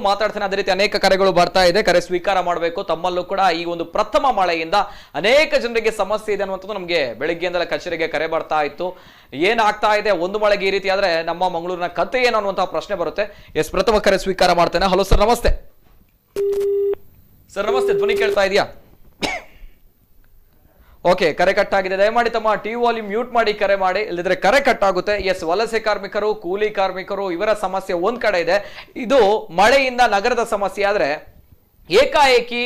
[SPEAKER 1] ಮಾತಾಡ್ತೇನೆ. ಅದೇ ರೀತಿ ಅನೇಕ ಕರೆಗಳು ಬರ್ತಾ ಇದೆ, ಕರೆ ಸ್ವೀಕಾರ ಮಾಡಬೇಕು. ತಮ್ಮಲ್ಲೂ ಕೂಡ ಈ ಒಂದು ಪ್ರಥಮ ಮಳೆಯಿಂದ ಅನೇಕ ಜನರಿಗೆ ಸಮಸ್ಯೆ ಇದೆ ಅನ್ನುವಂಥದ್ದು ನಮಗೆ ಬೆಳಿಗ್ಗೆಯಿಂದಲೇ ಕಚೇರಿಗೆ ಕರೆ ಬರ್ತಾ ಇತ್ತು. ಏನಾಗ್ತಾ ಇದೆ ಒಂದು ಮಳೆಗೆ ಈ ರೀತಿ ಆದ್ರೆ ನಮ್ಮ ಮಂಗಳೂರಿನ ಕತೆ ಏನು ಅನ್ನುವಂತಹ ಪ್ರಶ್ನೆ ಬರುತ್ತೆ. ಪ್ರಥಮ ಕರೆ ಸ್ವೀಕಾರ ಮಾಡ್ತೇನೆ. ಹಲೋ ಸರ್, ನಮಸ್ತೆ. ಸರ್ ನಮಸ್ತೆ, ಧ್ವನಿ ಕೇಳ್ತಾ ಇದೆಯಾ? ಓಕೆ, ಕರೆ ಕಟ್ ಆಗಿದೆ. ದಯಮಾಡಿ ತಮ್ಮ ಟಿವಿ ವಾಲ್ಯೂಮ್ ಮ್ಯೂಟ್ ಮಾಡಿ ಕರೆ ಮಾಡಿ, ಇಲ್ಲದಿದ್ರೆ ಕರೆ ಕಟ್ ಆಗುತ್ತೆ. ವಲಸೆ ಕಾರ್ಮಿಕರು, ಕೂಲಿ ಕಾರ್ಮಿಕರು ಇವರ ಸಮಸ್ಯೆ ಒಂದ್ ಕಡೆ ಇದೆ. ಇದು ಮಳೆಯಿಂದ ನಗರದ ಸಮಸ್ಯೆ ಆದ್ರೆ ಏಕಾಏಕಿ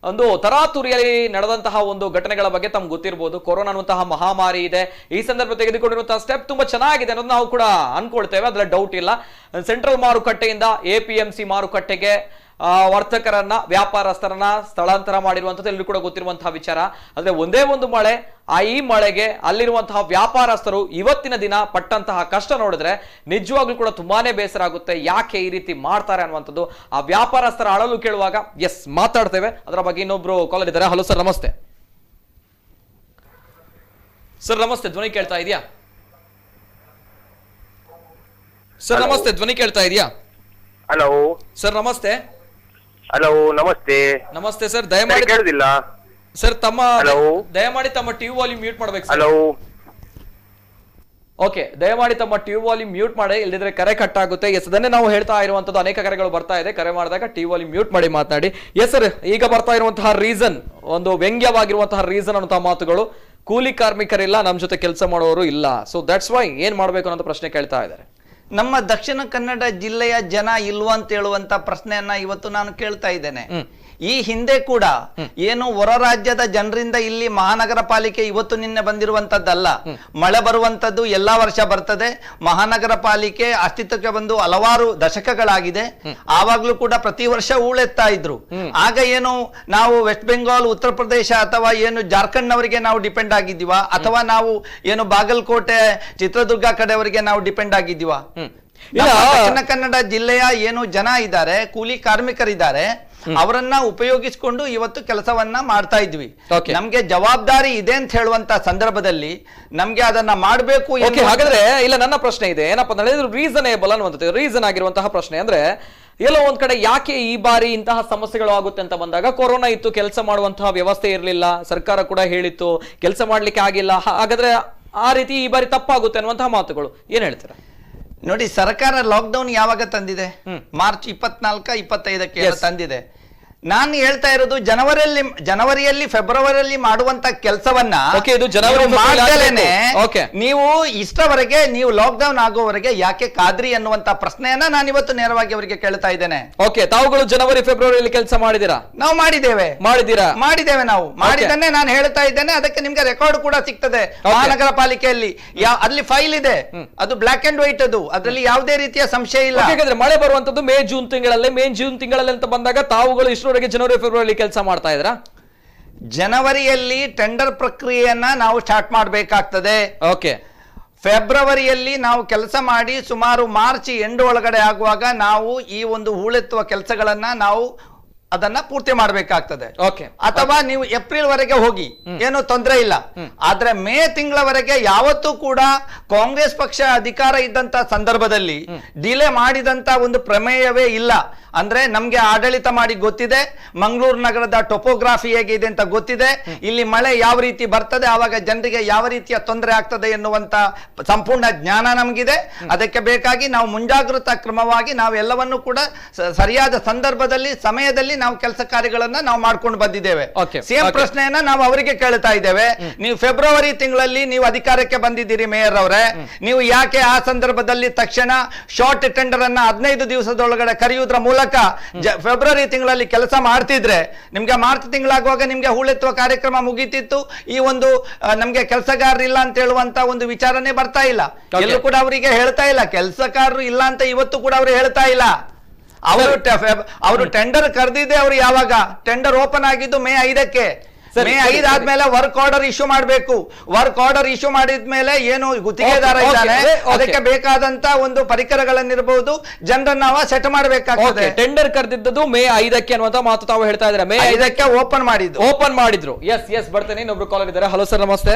[SPEAKER 1] ಒಂದು ತರಾತುರಿಯಲ್ಲಿ ನಡೆದಂತಹ ಒಂದು ಘಟನೆಗಳ ಬಗ್ಗೆ ತಮ್ಗೆ ಗೊತ್ತಿರಬಹುದು. ಕೊರೋನಾ ಅನ್ನುವಂತಹ ಮಹಾಮಾರಿ ಇದೆ. ಈ ಸಂದರ್ಭ ತೆಗೆದುಕೊಂಡಿರುವಂತಹ ಸ್ಟೆಪ್ ತುಂಬಾ ಚೆನ್ನಾಗಿದೆ ಅನ್ನೋದು ನಾವು ಕೂಡ ಅನ್ಕೊಳ್ತೇವೆ, ಅದ್ರಲ್ಲಿ ಡೌಟ್ ಇಲ್ಲ. ಸೆಂಟ್ರಲ್ ಮಾರುಕಟ್ಟೆಯಿಂದ APMC ಮಾರುಕಟ್ಟೆಗೆ ವರ್ತಕರನ್ನ, ವ್ಯಾಪಾರಸ್ಥರನ್ನ ಸ್ಥಳಾಂತರ ಮಾಡಿರುವಂಥದ್ದು ಎಲ್ಲರೂ ಕೂಡ ಗೊತ್ತಿರುವಂತಹ ವಿಚಾರ. ಆದ್ರೆ ಒಂದೇ ಒಂದು ಮಳೆ, ಈ ಮಳೆಗೆ ಅಲ್ಲಿರುವಂತಹ ವ್ಯಾಪಾರಸ್ಥರು ಇವತ್ತಿನ ದಿನ ಪಟ್ಟಂತಹ ಕಷ್ಟ ನೋಡಿದ್ರೆ ನಿಜವಾಗ್ಲೂ ಕೂಡ ತುಂಬಾನೇ ಬೇಸರ ಆಗುತ್ತೆ. ಯಾಕೆ ಈ ರೀತಿ ಮಾಡ್ತಾರೆ ಅನ್ನುವಂಥದ್ದು ಆ ವ್ಯಾಪಾರಸ್ಥರ ಅಳಲು ಕೇಳುವಾಗ ಎಸ್ ಮಾತಾಡ್ತೇವೆ. ಅದರ ಬಗ್ಗೆ ಇನ್ನೊಬ್ರು ಕಾಲರ್ ಇದ್ದಾರೆ. ಹಲೋ ಸರ್, ನಮಸ್ತೆ. ಸರ್ ನಮಸ್ತೆ, ಧ್ವನಿ ಕೇಳ್ತಾ ಇದೆಯಾ? ಸರ್ ನಮಸ್ತೆ, ಧ್ವನಿ ಕೇಳ್ತಾ ಇದೆಯಾ?
[SPEAKER 5] ಹಲೋ
[SPEAKER 1] ಸರ್ ನಮಸ್ತೆ.
[SPEAKER 5] ಹಲೋ ನಮಸ್ತೆ.
[SPEAKER 1] ನಮಸ್ತೆ ಸರ್, ದಯಮಾಡಿ
[SPEAKER 5] ಕೇಳುದಿಲ್ಲ
[SPEAKER 1] ಸರ್, ತಮ್ಮ
[SPEAKER 5] Hello.
[SPEAKER 1] ದಯಮಾಡಿ ತಮ್ಮ ಟಿವಿ ವಾಲ್ಯೂಮ್ ಮ್ಯೂಟ್ ಮಾಡ್ಬೇಕು ಸರ್.
[SPEAKER 5] ಹಲೋ
[SPEAKER 1] ಓಕೆ, ದಯಮಾಡಿ ತಮ್ಮ ಟಿವಿ ವಾಲ್ಯೂಮ್ ಮ್ಯೂಟ್ ಮಾಡಿ, ಇಲ್ಲದಿದ್ರೆ ಕರೆ ಕಟ್ ಆಗುತ್ತೆ. ಎಸ್, ಅದನ್ನೇ ನಾವು ಹೇಳ್ತಾ ಇರುವಂತದ್ದು. ಅನೇಕ ಕರೆಗಳು ಬರ್ತಾ ಇದೆ. ಕರೆ ಮಾಡಿದಾಗ ಟಿವಿ ವಾಲ್ಯೂಮ್ ಮ್ಯೂಟ್ ಮಾಡಿ ಮಾತನಾಡಿ. ಎಸ್ ಸರ್, ಈಗ ಬರ್ತಾ ಇರುವಂತಹ ರೀಸನ್ ಒಂದು ವ್ಯಂಗ್ಯವಾಗಿರುವಂತಹ ರೀಸನ್ ಅನ್ನುವಂತಹ ಮಾತುಗಳು. ಕೂಲಿ ಕಾರ್ಮಿಕರಿಲ್ಲ, ನಮ್ಮ ಜೊತೆ ಕೆಲಸ ಮಾಡೋರು ಇಲ್ಲ. ಸೊ ದಟ್ಸ್ ವೈ ಏನ್ ಮಾಡ್ಬೇಕು ಅನ್ನೋ ಪ್ರಶ್ನೆ ಕೇಳ್ತಾ ಇದ್ದಾರೆ.
[SPEAKER 4] ನಮ್ಮ ದಕ್ಷಿಣ ಕನ್ನಡ ಜಿಲ್ಲೆಯ ಜನ ಇಲ್ವಾ ಅಂತ ಹೇಳುವಂತ ಪ್ರಶ್ನೆಯನ್ನ ಇವತ್ತು ನಾನು ಕೇಳ್ತಾ ಇದ್ದೇನೆ. ಈ ಹಿಂದೆ ಕೂಡ ಏನು ಹೊರ ರಾಜ್ಯದ ಜನರಿಂದ ಇಲ್ಲಿ ಮಹಾನಗರ ಪಾಲಿಕೆ ಇವತ್ತು ನಿನ್ನೆ ಬಂದಿರುವಂತದ್ದಲ್ಲ. ಮಳೆ ಬರುವಂತದ್ದು ಎಲ್ಲಾ ವರ್ಷ ಬರ್ತದೆ. ಮಹಾನಗರ ಪಾಲಿಕೆ ಅಸ್ತಿತ್ವಕ್ಕೆ ಬಂದು ಹಲವಾರು ದಶಕಗಳಾಗಿದೆ. ಆವಾಗ್ಲೂ ಕೂಡ ಪ್ರತಿ ವರ್ಷ ಹೂಳೆತ್ತಾ ಇದ್ರು. ಆಗ ಏನು ನಾವು ವೆಸ್ಟ್ ಬೆಂಗಾಲ್, ಉತ್ತರ ಪ್ರದೇಶ ಅಥವಾ ಏನು ಜಾರ್ಖಂಡ್ನವರಿಗೆ ನಾವು ಡಿಪೆಂಡ್ ಆಗಿದ್ದೀವ, ಅಥವಾ ನಾವು ಏನು ಬಾಗಲಕೋಟೆ, ಚಿತ್ರದುರ್ಗ ಕಡೆಯವರಿಗೆ ನಾವು ಡಿಪೆಂಡ್ ಆಗಿದ್ದೀವ? ದಕ್ಷಿಣ ಕನ್ನಡ ಜಿಲ್ಲೆಯ ಏನು ಜನ ಇದ್ದಾರೆ, ಕೂಲಿ ಕಾರ್ಮಿಕರಿದ್ದಾರೆ, ಅವರನ್ನ ಉಪಯೋಗಿಸಿಕೊಂಡು ಇವತ್ತು ಕೆಲಸವನ್ನ ಮಾಡ್ತಾ ಇದ್ವಿ. ನಮ್ಗೆ ಜವಾಬ್ದಾರಿ ಇದೆ ಅಂತ ಹೇಳುವಂತ ಸಂದರ್ಭದಲ್ಲಿ ನಮ್ಗೆ ಅದನ್ನ ಮಾಡಬೇಕು.
[SPEAKER 1] ಹಾಗಾದ್ರೆ ಇಲ್ಲ, ನನ್ನ ಪ್ರಶ್ನೆ ಇದೆ ಏನಪ್ಪಾ ಅಂದ್ರೆ ರೀಸನೇಬಲ್ ಅನ್ನುವಂಥದ್ದು. ರೀಸನ್ ಆಗಿರುವಂತಹ ಪ್ರಶ್ನೆ ಅಂದ್ರೆ, ಎಲ್ಲೋ ಒಂದ್ ಕಡೆ ಯಾಕೆ ಈ ಬಾರಿ ಇಂತಹ ಸಮಸ್ಯೆಗಳು ಆಗುತ್ತೆ ಅಂತ ಬಂದಾಗ, ಕೊರೋನಾ ಇತ್ತು, ಕೆಲಸ ಮಾಡುವಂತಹ ವ್ಯವಸ್ಥೆ ಇರಲಿಲ್ಲ, ಸರ್ಕಾರ ಕೂಡ ಹೇಳಿತ್ತು ಕೆಲಸ ಮಾಡ್ಲಿಕ್ಕೆ ಆಗಿಲ್ಲ, ಹಾಗಾದ್ರೆ ಆ ರೀತಿ ಈ ಬಾರಿ ತಪ್ಪಾಗುತ್ತೆ ಅನ್ನುವಂತಹ ಮಾತುಗಳು. ಏನ್ ಹೇಳ್ತೀರಾ?
[SPEAKER 4] ನೋಡಿ, ಸರ್ಕಾರ ಲಾಕ್ಡೌನ್ ಯಾವಾಗ ತಂದಿದೆ? ಮಾರ್ಚ್ 24-25 ತಂದಿದೆ. ನಾನು ಹೇಳ್ತಾ ಇರೋದು ಜನವರಿಯಲ್ಲಿ ಫೆಬ್ರವರಿಯಲ್ಲಿ ಮಾಡುವಂತ ಕೆಲಸವನ್ನ ನೀವು ಇಷ್ಟವರೆಗೆ ನೀವು ಲಾಕ್ಡೌನ್ ಆಗೋವರೆಗೆ ಯಾಕೆ ಕಾದ್ರಿ ಅನ್ನುವಂತ ಪ್ರಶ್ನೆಯನ್ನ ನಾನು ಇವತ್ತು ನೇರವಾಗಿ ಅವರಿಗೆ ಕೇಳ್ತಾ ಇದ್ದೇನೆ.
[SPEAKER 1] ಓಕೆ, ತಾವುಗಳು ಜನವರಿ ಫೆಬ್ರವರಿಯಲ್ಲಿ ಕೆಲಸ ಮಾಡಿದಿರಾ?
[SPEAKER 4] ನಾವು ಮಾಡಿದ್ದೇವೆ. ನಾವು ಮಾಡಿದ್ದನ್ನೇ ನಾನು ಹೇಳ್ತಾ ಇದ್ದೇನೆ. ಅದಕ್ಕೆ ನಿಮ್ಗೆ ರೆಕಾರ್ಡ್ ಕೂಡ ಸಿಗ್ತದೆ ಮಹಾನಗರ ಪಾಲಿಕೆಯಲ್ಲಿ. ಅಲ್ಲಿ ಫೈಲ್ ಇದೆ, ಅದು ಬ್ಲಾಕ್ ಅಂಡ್ ವೈಟ್, ಅದು ಅದರಲ್ಲಿ ಯಾವುದೇ ರೀತಿಯ ಸಂಶಯ ಇಲ್ಲ.
[SPEAKER 1] ಯಾಕಂದ್ರೆ ಮಳೆ ಬರುವಂತದ್ದು ಮೇ ಜೂನ್ ತಿಂಗಳಲ್ಲಿ ಅಂತ ಬಂದಾಗ ತಾವುಗಳು ಜನವರಿ ಫೆಬ್ರವರಿ ಕೆಲಸ ಮಾಡ್ತಾ ಇದ್ರಾ?
[SPEAKER 4] ಜನವರಿಯಲ್ಲಿ ಟೆಂಡರ್ ಪ್ರಕ್ರಿಯೆಯನ್ನ ನಾವು ಸ್ಟಾರ್ಟ್ ಮಾಡಬೇಕಾಗ್ತದೆ.
[SPEAKER 1] ಓಕೆ,
[SPEAKER 4] ಫೆಬ್ರವರಿಯಲ್ಲಿ ನಾವು ಕೆಲಸ ಮಾಡಿ ಸುಮಾರು ಮಾರ್ಚ್ ಎಂಡ್ ಒಳಗಡೆ ಆಗುವಾಗ ನಾವು ಈ ಒಂದು ಹೂಳೆತ್ತುವ ಕೆಲಸಗಳನ್ನ ನಾವು ಅದನ್ನ ಪೂರ್ತಿ ಮಾಡಬೇಕಾಗ್ತದೆ. ಅಥವಾ ನೀವು ಏಪ್ರಿಲ್ ವರೆಗೆ ಹೋಗಿ, ಏನೋ ತೊಂದರೆ ಇಲ್ಲ. ಆದ್ರೆ ಮೇ ತಿಂಗಳವರೆಗೆ ಯಾವತ್ತೂ ಕೂಡ ಕಾಂಗ್ರೆಸ್ ಪಕ್ಷ ಅಧಿಕಾರ ಇದ್ದಂತ ಸಂದರ್ಭದಲ್ಲಿ ಡಿಲೇ ಮಾಡಿದಂತ ಒಂದು ಪ್ರಮೇಯವೇ ಇಲ್ಲ. ಅಂದ್ರೆ ನಮ್ಗೆ ಆಡಳಿತ ಮಾಡಿ ಗೊತ್ತಿದೆ, ಮಂಗಳೂರು ನಗರದ ಟೊಪೋಗ್ರಾಫಿ ಹೇಗಿದೆ ಅಂತ ಗೊತ್ತಿದೆ, ಇಲ್ಲಿ ಮಳೆ ಯಾವ ರೀತಿ ಬರ್ತದೆ, ಆವಾಗ ಜನರಿಗೆ ಯಾವ ರೀತಿಯ ತೊಂದರೆ ಆಗ್ತದೆ ಎನ್ನುವಂತ ಸಂಪೂರ್ಣ ಜ್ಞಾನ ನಮಗಿದೆ. ಅದಕ್ಕೆ ಬೇಕಾಗಿ ನಾವು ಮುಂಜಾಗ್ರತಾ ಕ್ರಮವಾಗಿ ನಾವು ಎಲ್ಲವನ್ನು ಕೂಡ ಸರಿಯಾದ ಸಂದರ್ಭದಲ್ಲಿ, ಸಮಯದಲ್ಲಿ ನಾವು ಕೆಲಸ ಕಾರ್ಯಗಳನ್ನ ನಾವು ಮಾಡ್ಕೊಂಡು ಬಂದಿದ್ದೇವೆ. ಸೇಮ್ ಪ್ರಶ್ನೆಯನ್ನ ನಾವು ಅವರಿಗೆ ಕೇಳ್ತಾ ಇದ್ದೇವೆ. ನೀವು ಫೆಬ್ರವರಿ ತಿಂಗಳಲ್ಲಿ ನೀವು ಅಧಿಕಾರಕ್ಕೆ ಬಂದಿದ್ದೀರಿ ಮೇಯರ್ ಅವರೇ, ನೀವು ಯಾಕೆ ಆ ಸಂದರ್ಭದಲ್ಲಿ ತಕ್ಷಣ ಶಾರ್ಟ್ ಟೆಂಡರ್ ಅನ್ನ 15 ದಿವಸದೊಳಗಡೆ ಕರೆಯುವುದರ ಮೂಲಕ ಫೆಬ್ರವರಿ ತಿಂಗಳಲ್ಲಿ ಕೆಲಸ ಮಾಡ್ತಿದ್ರೆ, ನಿಮ್ಗೆ ಮಾರ್ಚ್ ತಿಂಗಳಾಗುವಾಗ ನಿಮ್ಗೆ ಹೂಳೆತ್ತುವ ಕಾರ್ಯಕ್ರಮ ಮುಗೀತಿತ್ತು. ಈ ಒಂದು ನಮ್ಗೆ ಕೆಲಸಗಾರರಿಲ್ಲ ಅಂತ ಹೇಳುವಂತ ಒಂದು ವಿಚಾರನೆ ಬರ್ತಾ ಇಲ್ಲ. ಎಲ್ಲೂ ಕೂಡ ಅವರಿಗೆ ಹೇಳ್ತಾ ಇಲ್ಲ, ಕೆಲಸಗಾರರು ಇಲ್ಲ ಅಂತ ಇವತ್ತು ಕೂಡ ಅವರು ಹೇಳ್ತಾ ಇಲ್ಲ. ಅವರು ಟೆಂಡರ್ ಕರೆದಿದ್ದೆ, ಅವರು ಯಾವಾಗ ಟೆಂಡರ್ ಓಪನ್ ಆಗಿದ್ದು ಮೇ 5ಕ್ಕೆ. ಮೇ 5 ಆದ್ಮೇಲೆ ವರ್ಕ್ ಆರ್ಡರ್ ಇಶ್ಯೂ ಮಾಡಬೇಕು. ವರ್ಕ್ ಆರ್ಡರ್ ಇಶ್ಯೂ ಮಾಡಿದ್ಮೇಲೆ ಏನು ಗುತ್ತಿಗೆದಾರ ಇದ್ದಾನೆ, ಅದಕ್ಕೆ ಬೇಕಾದಂತ ಒಂದು ಪರಿಕರಗಳನ್ನಿರಬಹುದು, ಜನರನ್ನ ನಾವು ಸೆಟ್ ಮಾಡಬೇಕಾಗ್ತದೆ.
[SPEAKER 1] ಟೆಂಡರ್ ಕರೆದಿದ್ದು ಮೇ 5ಕ್ಕೆ ಅನ್ನುವಂತ ಮಾತು ತಾವು ಹೇಳ್ತಾ ಇದ್ದಾರೆ. ಮೇ
[SPEAKER 4] 5ಕ್ಕೆ ಓಪನ್ ಮಾಡಿದ್ರು.
[SPEAKER 1] ಎಸ್ ಬರ್ತೇನೆ. ಇನ್ನೊಬ್ರು ಕಾಲರ್ ಇದ್ದಾರೆ. ಹಲೋ ಸರ್, ನಮಸ್ತೆ.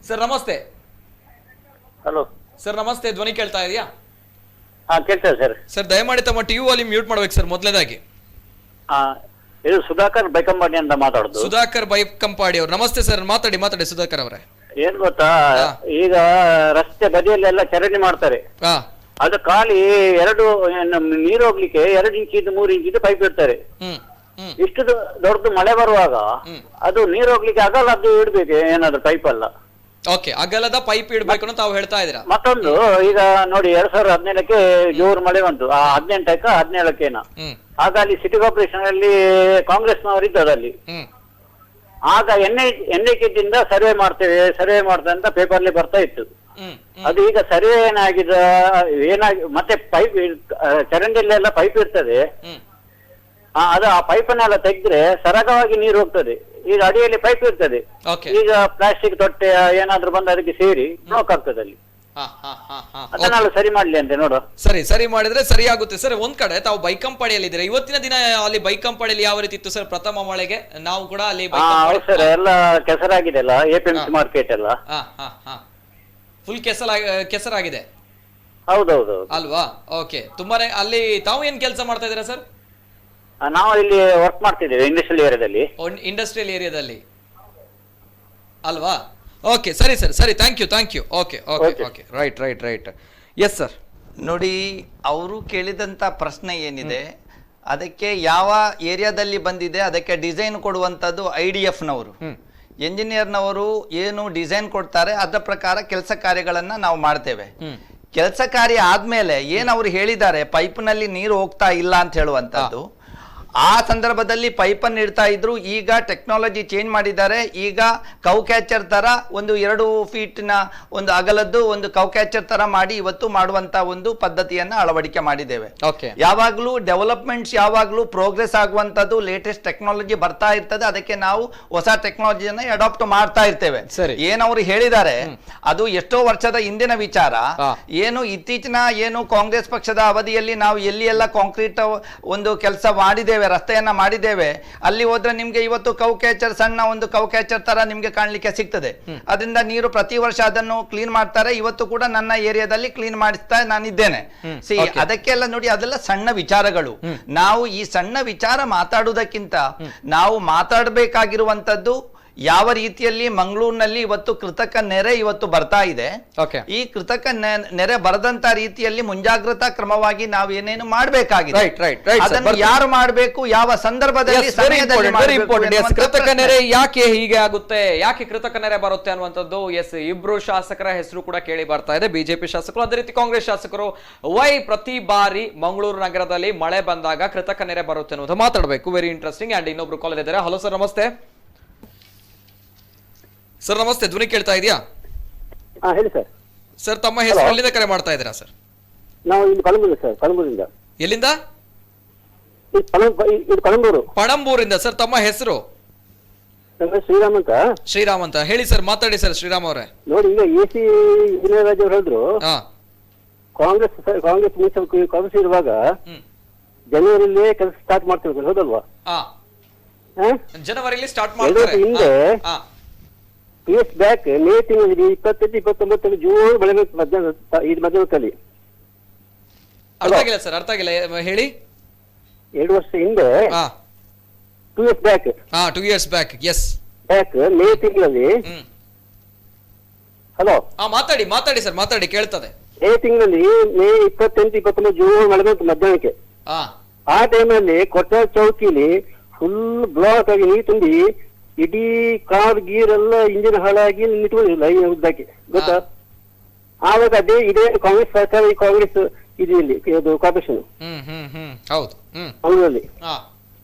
[SPEAKER 1] ಸರ್ ನಮಸ್ತೆ.
[SPEAKER 5] ಹಲೋ
[SPEAKER 1] ಸರ್ ನಮಸ್ತೆ, ಧ್ವನಿ ಕೇಳ್ತಾ ಇದೆಯಾ?
[SPEAKER 5] ಕೇಳ್ತೇವೆ ಸರ್.
[SPEAKER 1] ಸರ್ ದಯಮಾಡಿ ತಮ್ಮ ಟಿವಿ ವಾಲ್ಯೂಮ್ ಮ್ಯೂಟ್ ಮಾಡ್ಬೇಕು ಸರ್. ಮೊದಲನೇದಾಗಿ
[SPEAKER 5] ಇದು ಸುಧಾಕರ್ ಬೈಕಂಪಾಡಿ ಅಂತ ಮಾತಾಡುದು.
[SPEAKER 1] ಸುಧಾಕರ್ ಬೈಕಂಪಾಡಿ ಅವರು, ನಮಸ್ತೆ ಸರ್. ಮಾತಾಡಿ ಸುಧಾಕರ್ ಅವರೇ.
[SPEAKER 5] ಏನ್ ಗೊತ್ತಾ, ಈಗ ರಸ್ತೆ ಬದಿಯಲ್ಲೆಲ್ಲ ಚರಂಡಿ ಮಾಡ್ತಾರೆ. ಅದು ಖಾಲಿ ನೀರು ಹೋಗ್ಲಿಕ್ಕೆ 2 ಇಂಚಿದ್ದು 3 ಇಂಚಿದ್ದು ಪೈಪ್ ಇಡ್ತಾರೆ. ಇಷ್ಟು ದೊಡ್ಡದು ಮಳೆ ಬರುವಾಗ ಅದು ನೀರು ಹೋಗ್ಲಿಕ್ಕೆ ಆಗಲ್ಲ, ಅದು ಇಡ್ಬೇಕು ಏನಾದ್ರು ಪೈಪ್ ಅಲ್ಲ.
[SPEAKER 1] ಓಕೆ, ಅಗಲದ ಪೈಪ್ ಇಡಬೇಕು ಅಂತ ತಾವು ಹೇಳ್ತಾ ಇದ್ದೀರಾ.
[SPEAKER 5] ಮತ್ತೊಂದು ಈಗ ನೋಡಿ 2017ಕ್ಕೆ ಜೋರು ಮಳೆ ಬಂತು, 18ಕ್ಕೆ 17ಕ್ಕೇನ. ಆಗ ಅಲ್ಲಿ ಸಿಟಿ ಕಾರ್ಪೊರೇಷನ್ ಅಲ್ಲಿ ಕಾಂಗ್ರೆಸ್ನವರು ಇದ್ದದ್ದು ಅಲ್ಲಿ. ಆಗ NHದಿಂದ ಸರ್ವೆ ಮಾಡ್ತೇವೆ ಅಂತ ಪೇಪರ್ಲಿ ಬರ್ತಾ ಇತ್ತು. ಅದು ಈಗ ಸರ್ವೆ ಏನಾಗಿ ಮತ್ತೆ ಪೈಪ್ ಚರಂಡಿಲೆಲ್ಲ ಪೈಪ್ ಇರ್ತದೆ, ಅದು ಆ ಪೈಪನ್ನೆಲ್ಲ ತೆಗೆದ್ರೆ ಸರಾಗವಾಗಿ ನೀರು ಹೋಗ್ತದೆ. ಈಗ ಅಡಿಯಲ್ಲಿ ಪೈಪ್ ಇರ್ತದೆ, ಈಗ ಪ್ಲಾಸ್ಟಿಕ್ ತೊಟ್ಟೆ ಏನಾದ್ರೂ ಬಂದು ಅದಕ್ಕೆ ಸೇರಿ ಬ್ಲಾಕ್ ಆಗ್ತದೆ ಅಲ್ಲಿ. ಅದನ್ನೆಲ್ಲ ಸರಿ ಮಾಡ್ಲಿ ಅಂತ ನೋಡುವ.
[SPEAKER 1] ಸರಿ ಮಾಡಿದ್ರೆ ಸರಿ ಆಗುತ್ತೆ ಸರ್. ಒಂದ್ ಕಡೆ ತಾವು ಬೈಕಂಪಾಡಿಯಲ್ಲಿ ಇದ್ದೀರಾ, ಇವತ್ತಿನ ದಿನ ಅಲ್ಲಿ ಬೈಕಂಪಾಡಿಯಲ್ಲಿ ಯಾವ ರೀತಿ ಇತ್ತು ಸರ್? ಪ್ರಥಮ ಮಳೆಗೆ ನಾವು ಕೂಡ ಅಲ್ಲಿ
[SPEAKER 5] ಹೌದು ಸರ್, ಎಲ್ಲ ಕೆಸರಾಗಿದೆ ಅಲ್ಲ, APMC ಮಾರ್ಕೆಟ್ ಎಲ್ಲ
[SPEAKER 1] ಫುಲ್ ಕೆಸರಾಗಿದೆ.
[SPEAKER 5] ಹೌದೌದು
[SPEAKER 1] ಅಲ್ವಾ? ಓಕೆ, ತುಂಬಾನೇ. ಅಲ್ಲಿ ತಾವು ಏನ್ ಕೆಲಸ ಮಾಡ್ತಾ ಇದ್ದೀರಾ ಸರ್?
[SPEAKER 5] ನಾವು ಇಲ್ಲಿ ವರ್ಕ್ ಮಾಡ್ತಿದ್ದೇವೆ ಇಂಡಸ್ಟ್ರಿಯಲ್ ಏರಿಯಾದಲ್ಲಿ
[SPEAKER 1] ಅಲ್ವಾ? ಓಕೆ, ಸರಿ ಸರ್, ಸರಿ, thank you. Okay, right. Yes sir.
[SPEAKER 4] ನೋಡಿ, ಅವರು ಕೇಳಿದಂಥ ಪ್ರಶ್ನೆ ಏನಿದೆ ಅದಕ್ಕೆ ಯಾವ ಏರಿಯಾದಲ್ಲಿ ಬಂದಿದೆ ಅದಕ್ಕೆ ಡಿಸೈನ್ ಕೊಡುವಂಥದ್ದು IDFನವರು. ಎಂಜಿನಿಯರ್ನವರು ಏನು ಡಿಸೈನ್ ಕೊಡ್ತಾರೆ ಅದರ ಪ್ರಕಾರ ಕೆಲಸ ಕಾರ್ಯಗಳನ್ನು ನಾವು ಮಾಡ್ತೇವೆ. ಕೆಲಸ ಕಾರ್ಯ ಆದ್ಮೇಲೆ ಏನು ಅವ್ರು ಹೇಳಿದ್ದಾರೆ ಪೈಪ್ನಲ್ಲಿ ನೀರು ಹೋಗ್ತಾ ಇಲ್ಲ ಅಂತ ಹೇಳುವಂಥದ್ದು, ಆ ಸಂದರ್ಭದಲ್ಲಿ ಪೈಪನ್ನು ಇಡ್ತಾ ಇದ್ರು. ಈಗ ಟೆಕ್ನಾಲಜಿ ಚೇಂಜ್ ಮಾಡಿದ್ದಾರೆ. ಈಗ ಕೌ ಕ್ಯಾಚರ್ ತರ ಒಂದು 2 ಫೀಟ್ನ ಒಂದು ಅಗಲದ್ದು ಒಂದು ಕೌ ಕ್ಯಾಚರ್ ತರ ಮಾಡಿ ಇವತ್ತು ಮಾಡುವಂತ ಒಂದು ಪದ್ಧತಿಯನ್ನ ಅಳವಡಿಕೆ ಮಾಡಿದ್ದೇವೆ. ಯಾವಾಗ್ಲೂ ಡೆವಲಪ್ಮೆಂಟ್ಸ್ ಯಾವಾಗ್ಲೂ ಪ್ರೋಗ್ರೆಸ್ ಆಗುವಂತದ್ದು, ಲೇಟೆಸ್ಟ್ ಟೆಕ್ನಾಲಜಿ ಬರ್ತಾ ಇರ್ತದೆ, ಅದಕ್ಕೆ ನಾವು ಹೊಸ ಟೆಕ್ನಾಲಜಿಯನ್ನ ಅಡಾಪ್ಟ್ ಮಾಡ್ತಾ ಇರ್ತೇವೆ. ಏನವ್ರು ಹೇಳಿದ್ದಾರೆ ಅದು ಎಷ್ಟೋ ವರ್ಷದ ಹಿಂದಿನ ವಿಚಾರ. ಏನು ಇತ್ತೀಚಿನ ಏನು ಕಾಂಗ್ರೆಸ್ ಪಕ್ಷದ ಅವಧಿಯಲ್ಲಿ ನಾವು ಎಲ್ಲಿ ಎಲ್ಲ ಕಾಂಕ್ರೀಟ್ ಒಂದು ಕೆಲಸ ಮಾಡಿದ್ದೇವೆ, ರಸ್ತೆಯನ್ನ ಮಾಡಿದ್ದೇವೆ, ಅಲ್ಲಿ ಹೋದ್ರೆ ನಿಮ್ಗೆ ಇವತ್ತು ಕೌ ಕ್ಯಾಚರ್ ಸಣ್ಣ ಒಂದು ಕೌ ಕ್ಯಾಚರ್ ತರ ನಿಮ್ಗೆ ಕಾಣ್ಲಿಕ್ಕೆ ಸಿಗ್ತದೆ. ಅದರಿಂದ ನೀರು ಪ್ರತಿ ವರ್ಷ ಅದನ್ನು ಕ್ಲೀನ್ ಮಾಡ್ತಾರೆ. ಇವತ್ತು ಕೂಡ ನನ್ನ ಏರಿಯಾದಲ್ಲಿ ಕ್ಲೀನ್ ಮಾಡಿಸ್ತಾ ನಾನಿದ್ದೇನೆ. ಅದಕ್ಕೆಲ್ಲ ನೋಡಿ, ಅದೆಲ್ಲ ಸಣ್ಣ ವಿಚಾರಗಳು. ನಾವು ಈ ಸಣ್ಣ ವಿಚಾರ ಮಾತಾಡುವುದಕ್ಕಿಂತ ನಾವು ಮಾತಾಡಬೇಕಾಗಿರುವಂತದ್ದು ಯಾವ ರೀತಿಯಲ್ಲಿ ಮಂಗಳೂರಿನಲ್ಲಿ ಇವತ್ತು ಕೃತಕ ನೆರೆ ಇವತ್ತು ಬರ್ತಾ ಇದೆ. ಈ ಕೃತಕ ನೆರೆ ಬರದಂತ ರೀತಿಯಲ್ಲಿ ಮುಂಜಾಗ್ರತಾ ಕ್ರಮವಾಗಿ ನಾವು ಏನೇನು ಮಾಡಬೇಕಾಗಿದೆ, ಅದನ್ನು ಯಾರು ಮಾಡಬೇಕು, ಯಾವ ಸಂದರ್ಭದಲ್ಲಿ,
[SPEAKER 1] ಕೃತಕ ನೆರೆ ಯಾಕೆ ಹೀಗೆ ಆಗುತ್ತೆ, ಯಾಕೆ ಕೃತಕ ನೆರೆ ಬರುತ್ತೆ ಅನ್ನುವಂಥದ್ದು. ಎಸ್, ಇಬ್ರು ಶಾಸಕರ ಹೆಸರು ಕೂಡ ಕೇಳಿ ಬರ್ತಾ ಇದೆ, ಬಿಜೆಪಿ ಶಾಸಕರು, ಅದೇ ರೀತಿ ಕಾಂಗ್ರೆಸ್ ಶಾಸಕರು. ವೈ ಪ್ರತಿ ಬಾರಿ ಮಂಗಳೂರು ನಗರದಲ್ಲಿ ಮಳೆ ಬಂದಾಗ ಕೃತಕ ನೆರೆ ಬರುತ್ತೆ ಅನ್ನೋದು ಮಾತಾಡಬೇಕು. Very interesting. ಅಂಡ್ ಇನ್ನೊಬ್ರು ಕಾಲ್ ಇದ್ದಾರೆ. ಹಲೋ ಸರ್, ನಮಸ್ತೆ. ಸರ್ ನಮಸ್ತೆ, ಧ್ವನಿ ಕೇಳ್ತಾ ಇದೆಯಾ?
[SPEAKER 5] ಹೇಳಿ ಸರ್.
[SPEAKER 1] ಸರ್, ತಮ್ಮ ಹೆಸರು ಎಲ್ಲಿಂದ ಕರೆ ಮಾಡ್ತಾ ಇದ್ದೀರಾ ಸರ್?
[SPEAKER 5] ನಾವು ಇಲ್ಲಿ ಕಳಂಬೂರು ಸರ್. ಕಳಂಬೂರಿಂದ.
[SPEAKER 1] ಎಲ್ಲಿಂದ?
[SPEAKER 5] ಪಣಂಬೂರಿಂದ.
[SPEAKER 1] ಸರ್, ತಮ್ಮ ಹೆಸರು?
[SPEAKER 5] ಶ್ರೀರಾಮ್
[SPEAKER 1] ಅಂತ ಹೇಳಿ ಸರ್, ಮಾತಾಡಿ ಸರ್. ಶ್ರೀರಾಮ್ ಅವರೇ,
[SPEAKER 5] ನೋಡಿ, ಈಗ AC ವಿನಯರಾಜ್ ಅವರು ಹೇಳಿದ್ರು ಕಾಂಗ್ರೆಸ್ ಇರುವಾಗ ಜನವರಿಯಲ್ಲಿ ಕೆಲಸ ಸ್ಟಾರ್ಟ್ ಮಾಡ್ತಿರ್ತಾರೆ, ಹೌದಲ್ವಾ?
[SPEAKER 1] ಜನವರಿಯಲ್ಲಿ ಸ್ಟಾರ್ಟ್ ಮಾಡ್ತಾರೆ.
[SPEAKER 5] ಹಿಂದೆ PS ಬ್ಯಾಕ್ ಮೇ ತಿಂಗಳಲ್ಲಿ 28-29 ಜೂನ್ ಬೆಳಗ್ಗೆ ಮಧ್ಯಾಹ್ನದಲ್ಲಿ.
[SPEAKER 1] ಅರ್ಥ ಆಗಿಲ್ಲ ಹೇಳಿ.
[SPEAKER 5] 2 ವರ್ಷ ಹಿಂದೆ 2 years back.
[SPEAKER 1] 2 years back. Yes,
[SPEAKER 5] back May ತಿಂಗಳಲ್ಲಿ. ಹಲೋ,
[SPEAKER 1] ಮಾತಾಡಿ ಸರ್, ಮಾತಾಡಿ, ಕೇಳ್ತದೆ.
[SPEAKER 5] ಮೇ ತಿಂಗಳಲ್ಲಿ ಮೇ 28-29 ಜೂನ್ ಬೆಳಗ್ಗೆ ಮಧ್ಯಾಹ್ನಕ್ಕೆ. ಆ ಟೈಮಲ್ಲಿ ಕೊಟ್ಟ ಚೌಕಿಲಿ ಫುಲ್ ಬ್ಲಾಕ್ ಆಗಿ ನೀರು ತುಂಬಿ ಇಡೀ ಕಾರ್ ಗೀರ್ ಎಲ್ಲ ಇಂಜಿನ್ ಹಾಳಾಗಿ ನಿಂತ್ಕೊಂಡಿಲ್ಲ ಉದ್ದಕ್ಕೆ, ಗೊತ್ತಾ? ಆವಾಗ ಇದೇ ಕಾಂಗ್ರೆಸ್ ಸರ್ಕಾರ, ಈ ಕಾಂಗ್ರೆಸ್ ಇದು ಇಲ್ಲಿ ಇದು ಕಾರ್ಪೊರೇಷನ್ ಮಂಗಳೂರಲ್ಲಿ.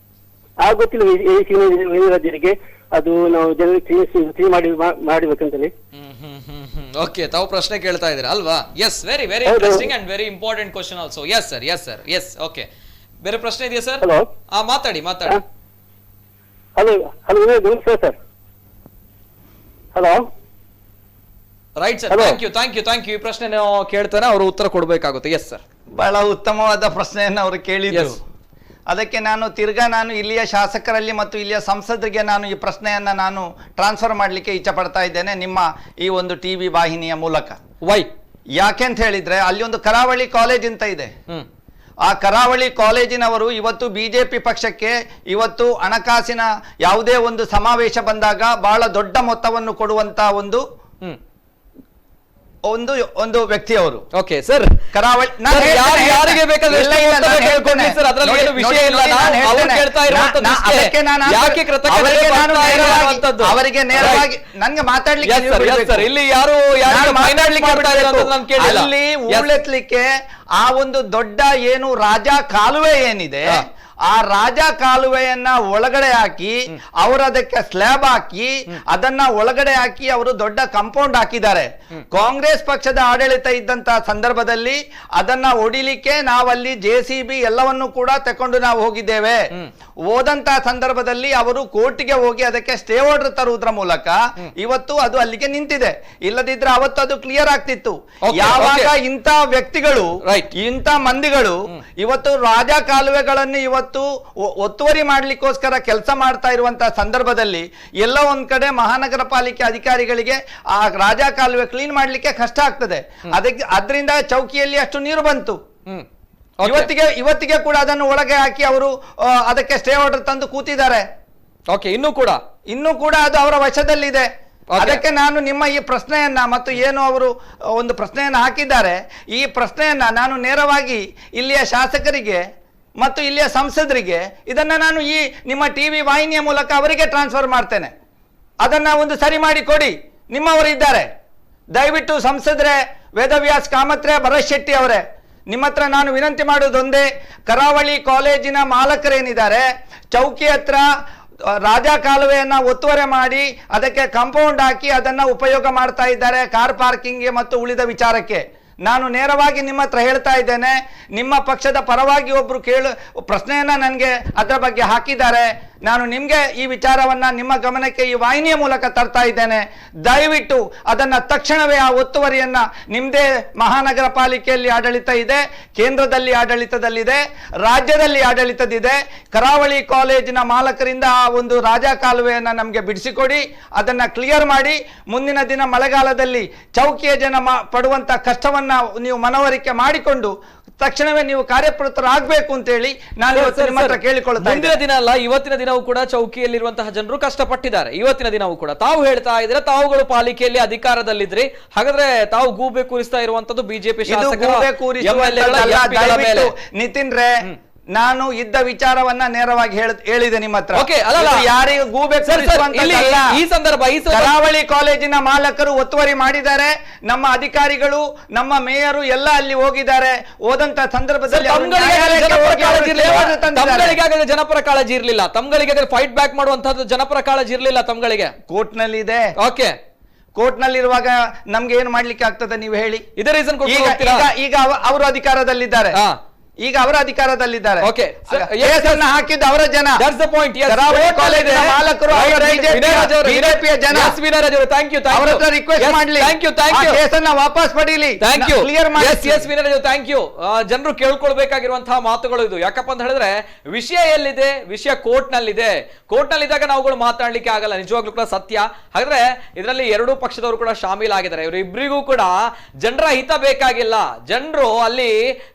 [SPEAKER 5] ಗೊತ್ತಿಲ್ಲ ರಾಜ್ಯರಿಗೆ ಅದು ನಾವು ಜನರಿಗೆ ಕ್ಲೀನ್ ಮಾಡಿಬೇಕಂತೇಳಿ.
[SPEAKER 1] ಓಕೆ, ತಾವು ಪ್ರಶ್ನೆ ಕೇಳ್ತಾ ಇದ್ದೀರಾ ಅಲ್ವಾ? Yes, very very interesting and very important question also. Yes sir. Yes, okay. ಬೇರೆ ಪ್ರಶ್ನೆ ಇದೆಯಾ ಸರ್?
[SPEAKER 5] ಹಲೋ,
[SPEAKER 1] ಮಾತಾಡಿ.
[SPEAKER 5] ಹಲೋ, ನಮಸ್ಕಾರ sir. Hello,
[SPEAKER 1] right sir, thank you. ಈ ಪ್ರಶ್ನೆ ಕೇಳ್ತಾನೆ, ಅವರು ಉತ್ತರ ಕೊಡಬೇಕಾಗುತ್ತೆ. ಎಸ್ ಸರ್,
[SPEAKER 4] ಬಹಳ ಉತ್ತಮವಾದ ಪ್ರಶ್ನೆಯನ್ನು ಅವರು ಕೇಳಿದ್ರು. ಅದಕ್ಕೆ ನಾನು ಇಲ್ಲಿಯ ಶಾಸಕರಲ್ಲಿ ಮತ್ತು ಇಲ್ಲಿಯ ಸಂಸದರಿಗೆ ನಾನು ಈ ಪ್ರಶ್ನೆಯನ್ನ ನಾನು ಟ್ರಾನ್ಸ್ಫರ್ ಮಾಡಲಿಕ್ಕೆ ಇಚ್ಛೆ ಪಡ್ತಾ ಇದ್ದೇನೆ ನಿಮ್ಮ ಈ ಒಂದು TV ವಾಹಿನಿಯ ಮೂಲಕ.
[SPEAKER 1] ವೈ
[SPEAKER 4] ಯಾಕೆಂತ ಹೇಳಿದ್ರೆ ಅಲ್ಲಿ ಒಂದು ಕರಾವಳಿ ಕಾಲೇಜ್ ಅಂತ ಇದೆ. ಆ ಕರಾವಳಿ ಕಾಲೇಜಿನವರು ಇವತ್ತು ಬಿಜೆಪಿ ಪಕ್ಷಕ್ಕೆ ಇವತ್ತು ಹಣಕಾಸಿನ ಯಾವುದೇ ಒಂದು ಸಮಾವೇಶ ಬಂದಾಗ ಬಹಳ ದೊಡ್ಡ ಮೊತ್ತವನ್ನು ಕೊಡುವಂತ ಒಂದು ವ್ಯಕ್ತಿಯವರು.
[SPEAKER 1] ಓಕೆ ಸರ್,
[SPEAKER 4] ಕರಾವಳಿ
[SPEAKER 1] ಯಾರಿಗೆ ಬೇಕಾದ್ರೆ ಹೇಳ್ಕೊಡ್ತೀನಿ ಸರ್, ಅದರಲ್ಲಿ ಏನು ವಿಷಯ ಇಲ್ಲ. ಅವ್ರು ಕೇಳ್ತಾ ಇರುವಂತದ್ದು ಯಾಕೆ
[SPEAKER 4] ಅವರಿಗೆ ನೇರವಾಗಿ ನನ್ಗೆ ಮಾತಾಡ್ಲಿಕ್ಕೆ
[SPEAKER 1] ಇಲ್ಲಿ ಯಾರು
[SPEAKER 4] ಅಲ್ಲಿ ಹೂಳೆತ್ಲಿಕ್ಕೆ ಆ ಒಂದು ದೊಡ್ಡ ಏನು ರಾಜ ಕಾಲುವೆ ಏನಿದೆ, ಆ ರಾಜ ಕಾಲುವೆಯನ್ನ ಒಳಗಡೆ ಹಾಕಿ ಅವರು ಅದಕ್ಕೆ ಸ್ಲ್ಯಾಬ್ ಹಾಕಿ ಅದನ್ನ ಒಳಗಡೆ ಹಾಕಿ ಅವರು ದೊಡ್ಡ ಕಾಂಪೌಂಡ್ ಹಾಕಿದ್ದಾರೆ. ಕಾಂಗ್ರೆಸ್ ಪಕ್ಷದ ಆಡಳಿತ ಇದ್ದಂತಹ ಸಂದರ್ಭದಲ್ಲಿ ಅದನ್ನ ಹೊಡಿಲಿಕ್ಕೆ ನಾವಲ್ಲಿ JCB ಎಲ್ಲವನ್ನು ಕೂಡ ತಕೊಂಡು ನಾವು ಹೋಗಿದ್ದೇವೆ. ಹೋದಂತಹ ಸಂದರ್ಭದಲ್ಲಿ ಅವರು ಕೋರ್ಟ್ಗೆ ಹೋಗಿ ಅದಕ್ಕೆ ಸ್ಟೇ ಆರ್ಡರ್ ತರುವುದರ ಮೂಲಕ ಇವತ್ತು ಅದು ಅಲ್ಲಿಗೆ ನಿಂತಿದೆ. ಇಲ್ಲದಿದ್ರೆ ಅವತ್ತು ಅದು ಕ್ಲಿಯರ್ ಆಗ್ತಿತ್ತು. ಯಾವಾಗ ಇಂಥ ವ್ಯಕ್ತಿಗಳು ಇಂಥ ಮಂದಿಗಳು ಇವತ್ತು ರಾಜ ಕಾಲುವೆಗಳನ್ನು ಇವತ್ತು ಒತ್ತುವರಿ ಮಾಡ್ಲಿಕ್ಕೋಸ್ಕರ ಕೆಲಸ ಮಾಡ್ತಾ ಇರುವಂತಹ ಸಂದರ್ಭದಲ್ಲಿ ಎಲ್ಲೋ ಒಂದ್ ಕಡೆ ಮಹಾನಗರ ಪಾಲಿಕೆ ಅಧಿಕಾರಿಗಳಿಗೆ ಆ ರಾಜ ಕಾಲುವೆ ಕ್ಲೀನ್ ಮಾಡ್ಲಿಕ್ಕೆ ಕಷ್ಟ ಆಗ್ತದೆ. ಅದರಿಂದ ಚೌಕಿಯಲ್ಲಿ ಅಷ್ಟು ನೀರು ಬಂತು. ಇವತ್ತಿಗೆ ಕೂಡ ಅದನ್ನು ಒಳಗೆ ಹಾಕಿ ಅವರು ಅದಕ್ಕೆ ಸ್ಟೇ ಆರ್ಡರ್ ತಂದು ಕೂತಿದ್ದಾರೆ. ಇನ್ನೂ ಕೂಡ ಅದು ಅವರ ವಶದಲ್ಲಿದೆ. ಅದಕ್ಕೆ ನಾನು ನಿಮ್ಮ ಈ ಪ್ರಶ್ನೆಯನ್ನ ಮತ್ತು ಏನು ಅವರು ಒಂದು ಪ್ರಶ್ನೆಯನ್ನ ಹಾಕಿದ್ದಾರೆ, ಈ ಪ್ರಶ್ನೆಯನ್ನ ನಾನು ನೇರವಾಗಿ ಇಲ್ಲಿಯ ಶಾಸಕರಿಗೆ ಮತ್ತು ಇಲ್ಲಿಯ ಸಂಸದರಿಗೆ ಇದನ್ನ ನಾನು ಈ ನಿಮ್ಮ ಟಿವಿ ವಾಹಿನಿಯ ಮೂಲಕ ಅವರಿಗೆ ಟ್ರಾನ್ಸ್ಫರ್ ಮಾಡ್ತೇನೆ. ಅದನ್ನ ಒಂದು ಸರಿ ಮಾಡಿ ಕೊಡಿ. ನಿಮ್ಮವರು ಇದ್ದಾರೆ, ದಯವಿಟ್ಟು ಸಂಸದರೇ, ವೇದವ್ಯಾಸ್ ಕಾಮತ್ರೆ, ಭರತ್ ಶೆಟ್ಟಿ ಅವರೇ, ನಿಮ್ಮ ಹತ್ರ ನಾನು ವಿನಂತಿ ಮಾಡೋದೊಂದೇ, ಕರಾವಳಿ ಕಾಲೇಜಿನ ಮಾಲಕರೇನಿದ್ದಾರೆ ಚೌಕಿ ಹತ್ರ ರಾಜ ಕಾಲುವೆಯನ್ನ ಒತ್ತುವರಿ ಮಾಡಿ ಅದಕ್ಕೆ ಕಾಂಪೌಂಡ್ ಹಾಕಿ ಅದನ್ನ ಉಪಯೋಗ ಮಾಡ್ತಾ ಇದ್ದಾರೆ ಕಾರ್ ಪಾರ್ಕಿಂಗ್ಗೆ ಮತ್ತು ಉಳಿದ ವಿಚಾರಕ್ಕೆ. ನಾನು ನೇರವಾಗಿ ನಿಮ್ಮ ಹತ್ರ ಹೇಳ್ತಾ ಇದ್ದೇನೆ, ನಿಮ್ಮ ಪಕ್ಷದ ಪರವಾಗಿ ಒಬ್ರು ಪ್ರಶ್ನೆಯನ್ನ ನನಗೆ ಅದರ ಬಗ್ಗೆ ಹಾಕಿದ್ದಾರೆ. ನಾನು ನಿಮ್ಗೆ ಈ ವಿಚಾರವನ್ನ ನಿಮ್ಮ ಗಮನಕ್ಕೆ ಈ ವಾಹಿನಿಯ ಮೂಲಕ ತರ್ತಾ ಇದ್ದೇನೆ. ದಯವಿಟ್ಟು ಅದನ್ನ ತಕ್ಷಣವೇ ಆ ಒತ್ತುವರಿಯನ್ನ, ನಿಮ್ದೇ ಮಹಾನಗರ ಪಾಲಿಕೆಯಲ್ಲಿ ಆಡಳಿತ ಇದೆ, ಕೇಂದ್ರದಲ್ಲಿ ಆಡಳಿತದಲ್ಲಿದೆ, ರಾಜ್ಯದಲ್ಲಿ ಆಡಳಿತದಿದೆ. ಕರಾವಳಿ ಕಾಲೇಜಿನ ಮಾಲಕರಿಂದ ಆ ಒಂದು ರಾಜ ಕಾಲುವೆಯನ್ನ ನಮ್ಗೆ ಬಿಡಿಸಿಕೊಡಿ, ಅದನ್ನ ಕ್ಲಿಯರ್ ಮಾಡಿ. ಮುಂದಿನ ದಿನ ಮಳೆಗಾಲದಲ್ಲಿ ಚೌಕಿಯ ಜನ ಪಡುವಂತ ಕಷ್ಟವನ್ನ ನೀವು ಮನವರಿಕೆ ಮಾಡಿಕೊಂಡು ತಕ್ಷಣವೇ ನೀವು ಕಾರ್ಯಪ್ರವೃತ್ತರಾಗಬೇಕು ಅಂತ ಹೇಳಿ ನಾನು ನಿಮ್ಮ ಹತ್ರ ಕೇಳಿಕೊಳ್ಳುತ್ತೇನೆ.
[SPEAKER 1] ಮುಂದಿನ ದಿನ ಅಲ್ಲ, ಇವತ್ತಿನ ದಿನವೂ ಕೂಡ ಚೌಕಿಯಲ್ಲಿರುವಂತಹ ಜನರು ಕಷ್ಟಪಟ್ಟಿದ್ದಾರೆ. ಇವತ್ತಿನ ದಿನವೂ ಕೂಡ ತಾವು ಹೇಳ್ತಾ ಇದ್ರೆ ತಾವುಗಳು ಪಾಲಿಕೆಯಲ್ಲಿ ಅಧಿಕಾರದಲ್ಲಿದ್ರಿ, ಹಾಗಾದ್ರೆ ತಾವು ಗೂಬೆ ಕೂರಿಸ್ತಾ ಇರುವಂತದ್ದು ಬಿಜೆಪಿ ಶಾಸಕರು.
[SPEAKER 4] ನಿತಿನ್ ರೇ, ನಾನು ಇದ್ದ ವಿಚಾರವನ್ನ ನೇರವಾಗಿ ಹೇಳಿದೆ ನಿಮ್ಮ ಹತ್ರ. ಯಾರಿಗೂ ಗೂಬೆ
[SPEAKER 1] ಈ ಸಂದರ್ಭ
[SPEAKER 4] ಕರಾವಳಿ ಕಾಲೇಜಿನ ಮಾಲಕರು ಒತ್ತುವರಿ ಮಾಡಿದ್ದಾರೆ, ನಮ್ಮ ಅಧಿಕಾರಿಗಳು, ನಮ್ಮ ಮೇಯರು ಎಲ್ಲ ಅಲ್ಲಿ ಹೋಗಿದ್ದಾರೆ. ಹೋದಂತ ಸಂದರ್ಭದಲ್ಲಿ
[SPEAKER 1] ಜನಪರ ಕಾಳಜಿ ಇರ್ಲಿಲ್ಲ ತಮ್ಗಳಿಗೆ, ಫೈಟ್ ಬ್ಯಾಕ್ ಮಾಡುವಂತದ್ದು ಜನಪರ ಕಾಳಜಿ ಇರ್ಲಿಲ್ಲ ತಮ್ಗಳಿಗೆ.
[SPEAKER 4] ಕೋರ್ಟ್ ನಲ್ಲಿ ಇದೆ. ಓಕೆ, ಕೋರ್ಟ್ ನಲ್ಲಿ ಇರುವಾಗ ನಮ್ಗೆ ಏನು ಮಾಡ್ಲಿಕ್ಕೆ ಆಗ್ತದೆ ನೀವು ಹೇಳಿ?
[SPEAKER 1] ಇದೇ ರೀಸನ್
[SPEAKER 4] ಈಗ ಅವರು ಅಧಿಕಾರದಲ್ಲಿದ್ದಾರೆ, ಈಗ ಅವರ ಅಧಿಕಾರದಲ್ಲಿದ್ದಾರೆ. ಹಾಕಿದ್ದು ಅವರ ಜನ. ಕಾಲೇಜಿನ ಮಾಲಕರು ಬಿಜೆಪಿಯ ಜನ. ರಿಕ್ವೆಸ್ಟ್ ಮಾಡಲಿ, ಕೇಸನ್ನ ವಾಪಸ್ ಪಡೀಲಿ, ಕ್ಲಿಯರ್ ಮಾಡಿ.
[SPEAKER 1] Thank you. ಜನರು ಕೇಳ್ಕೊಳ್ಬೇಕಾಗಿರುವಂತಹ ಮಾತುಗಳು ಇದು. ಯಾಕಪ್ಪ ಅಂತ ಹೇಳಿದ್ರೆ ವಿಷಯ ಎಲ್ಲಿದೆ? ವಿಷಯ ಕೋರ್ಟ್ ನಲ್ಲಿದೆ. ಕೋರ್ಟ್ ನಲ್ಲಿದ್ದಾಗ ನಾವುಗಳು ಮಾತಾಡ್ಲಿಕ್ಕೆ ಆಗಲ್ಲ, ನಿಜವಾಗ್ಲೂ ಕೂಡ ಸತ್ಯ. ಹಾಗಾದ್ರೆ ಇದರಲ್ಲಿ ಎರಡೂ ಪಕ್ಷದವರು ಕೂಡ ಶಾಮೀಲಾಗಿದ್ದಾರೆ. ಇವರಿಬ್ಬರಿಗೂ ಕೂಡ ಜನರ ಹಿತ ಬೇಕಾಗಿಲ್ಲ, ಜನರು ಅಲ್ಲಿ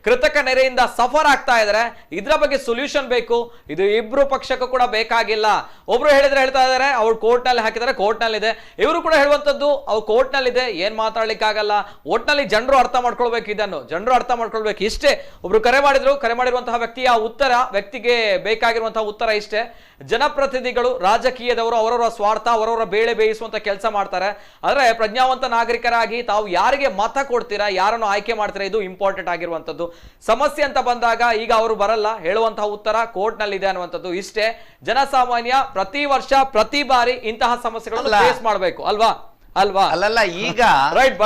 [SPEAKER 1] ಕೃತಕ ನೆರೆಯಿಂದ ಸಫರ್ ಆಗ್ತಾ ಇದಾರೆ. ಇದ್ರ ಬಗ್ಗೆ ಸೊಲ್ಯೂಷನ್ ಬೇಕು. ಇದು ಇಬ್ರು ಪಕ್ಷಕ್ಕೂ ಕೂಡ ಬೇಕಾಗಿಲ್ಲ. ಒಬ್ರು ಹೇಳ್ತಾ ಇದಾರೆ ಅವ್ರು ಕೋರ್ಟ್ ನಲ್ಲಿ ಹಾಕಿದ್ದಾರೆ, ಕೋರ್ಟ್ ನಲ್ಲಿ ಇದೆ. ಇವರು ಕೂಡ ಹೇಳುವಂತದ್ದು ಅವ್ರು ಕೋರ್ಟ್ ನಲ್ಲಿ ಇದೆ, ಏನ್ ಮಾತಾಡ್ಲಿಕ್ಕೆ ಆಗಲ್ಲ. ಒಟ್ನಲ್ಲಿ ಜನರು ಅರ್ಥ ಮಾಡ್ಕೊಳ್ಬೇಕು, ಇದನ್ನು ಜನರು ಅರ್ಥ ಮಾಡ್ಕೊಳ್ಬೇಕು. ಇಷ್ಟೇ. ಒಬ್ರು ಕರೆ ಮಾಡಿರುವಂತಹ ವ್ಯಕ್ತಿಗೆ ಬೇಕಾಗಿರುವಂತಹ ಉತ್ತರ ಇಷ್ಟೇ. ಜನಪ್ರತಿನಿಧಿಗಳು, ರಾಜಕೀಯದವರು ಅವರವರ ಸ್ವಾರ್ಥ, ಅವರವರ ಬೇಳೆ ಬೇಯಿಸುವಂತ ಕೆಲಸ ಮಾಡ್ತಾರೆ. ಆದ್ರೆ ಪ್ರಜ್ಞಾವಂತ ನಾಗರಿಕರಾಗಿ ತಾವು ಯಾರಿಗೆ ಮತ ಕೊಡ್ತೀರಾ, ಯಾರನ್ನು ಆಯ್ಕೆ ಮಾಡ್ತೀರಾ, ಇದು ಇಂಪಾರ್ಟೆಂಟ್ ಆಗಿರುವಂತದ್ದು. ಸಮಸ್ಯೆ ಅಂತ ಬಂದಾಗ ಈಗ ಅವರು ಬರಲ್ಲ, ಹೇಳುವಂತಹ ಉತ್ತರ ಕೋರ್ಟ್ ನಲ್ಲಿ ಇದೆ ಅನ್ನುವಂಥದ್ದು ಇಷ್ಟೇ. ಜನಸಾಮಾನ್ಯ ಪ್ರತಿ ವರ್ಷ ಪ್ರತಿ ಬಾರಿ ಇಂತಹ ಸಮಸ್ಯೆಗಳನ್ನು ಫೇಸ್ ಮಾಡಬೇಕು ಅಲ್ವಾ?
[SPEAKER 4] ಅಲ್ಲಲ್ಲ ಈಗ
[SPEAKER 1] ರೈಟ್.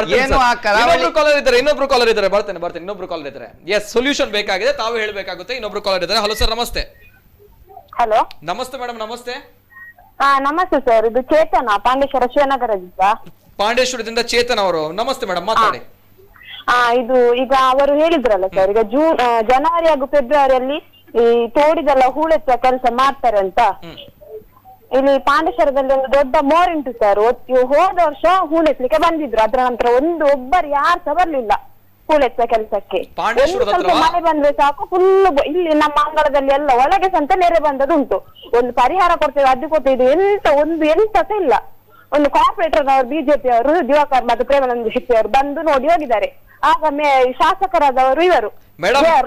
[SPEAKER 1] ಇನ್ನೊಬ್ರು ಕಾಲರ್ ಇದ್ದಾರೆ, ಬರ್ತೇನೆ. ಇನ್ನೊಬ್ರು ಕಾಲರ್ ಇದ್ದಾರೆ. ಎಸ್, ಸೊಲ್ಯೂಷನ್ ಬೇಕಾಗಿದೆ, ತಾವು ಹೇಳಬೇಕಾಗುತ್ತೆ. ಇನ್ನೊಬ್ರು ಕಾಲರ್ ಇದ್ದಾರೆ. ಹಲೋ ಸರ್, ನಮಸ್ತೆ.
[SPEAKER 6] ಹಲೋ,
[SPEAKER 1] ನಮಸ್ತೆ ಮೇಡಮ್. ನಮಸ್ತೆ.
[SPEAKER 6] ನಮಸ್ತೆ ಸರ್, ಇದು ಚೇತನ ಪಾಂಡೇಶ್ವರ ಶಿವನಗರದಿಂದ.
[SPEAKER 1] ಪಾಂಡೇಶ್ವರದಿಂದ ಚೇತನ್ ಅವರು. ನಮಸ್ತೆ ಮೇಡಮ್, ಮಾತಾಡಿ.
[SPEAKER 6] ಇದು ಈಗ ಅವರು ಹೇಳಿದ್ರಲ್ಲ ಸರ್, ಈಗ ಜನವರಿ ಹಾಗೂ ಫೆಬ್ರವರಿಯಲ್ಲಿ ಈ ತೋಡಿದೆಲ್ಲ ಹೂಳೆತ್ತುವ ಕೆಲಸ ಮಾಡ್ತಾರೆ ಅಂತ. ಇಲ್ಲಿ ಪಾಂಡೇಶ್ವರದಲ್ಲಿ ಒಂದು ದೊಡ್ಡ ಮೋರ್ ಉಂಟು ಸರ್. ಹೋದ ವರ್ಷ ಹೂಳೆತ್ತಲಿಕ್ಕೆ ಬಂದಿದ್ರು, ಅದ್ರ ನಂತರ ಒಬ್ಬರು ಯಾರು ಸಹ ಬರ್ಲಿಲ್ಲ ಹೂಳೆತ್ತುವ ಕೆಲಸಕ್ಕೆ. ಸ್ವಲ್ಪ ಮಳೆ ಬಂದ್ರೆ ಸಾಕು, ಫುಲ್ ಇಲ್ಲಿ ನಮ್ಮ ಅಂಗಳದಲ್ಲಿ ಎಲ್ಲ ಒಳಗೆ ಸಂತ ನೆರೆ ಬಂದದುಂಟು. ಒಂದು ಪರಿಹಾರ ಕೊಡ್ತೇವೆ, ಅದು ಕೊಟ್ಟಿದ್ದು ಎಂತ ಸಹ ಇಲ್ಲ. ಒಂದು ಕಾರ್ಪೊರೇಟರ್ ಅವರು ಬಿಜೆಪಿ ಅವರು ದಿವಾಕರ್ ಮತ್ತು ಪ್ರೇಮಾನಂದ ಶೆಟ್ಟಿ ಅವರು ಬಂದು ನೋಡಿ ಹೋಗಿದ್ದಾರೆ. ಆಗ ಶಾಸಕರಾದವರು ಇವರು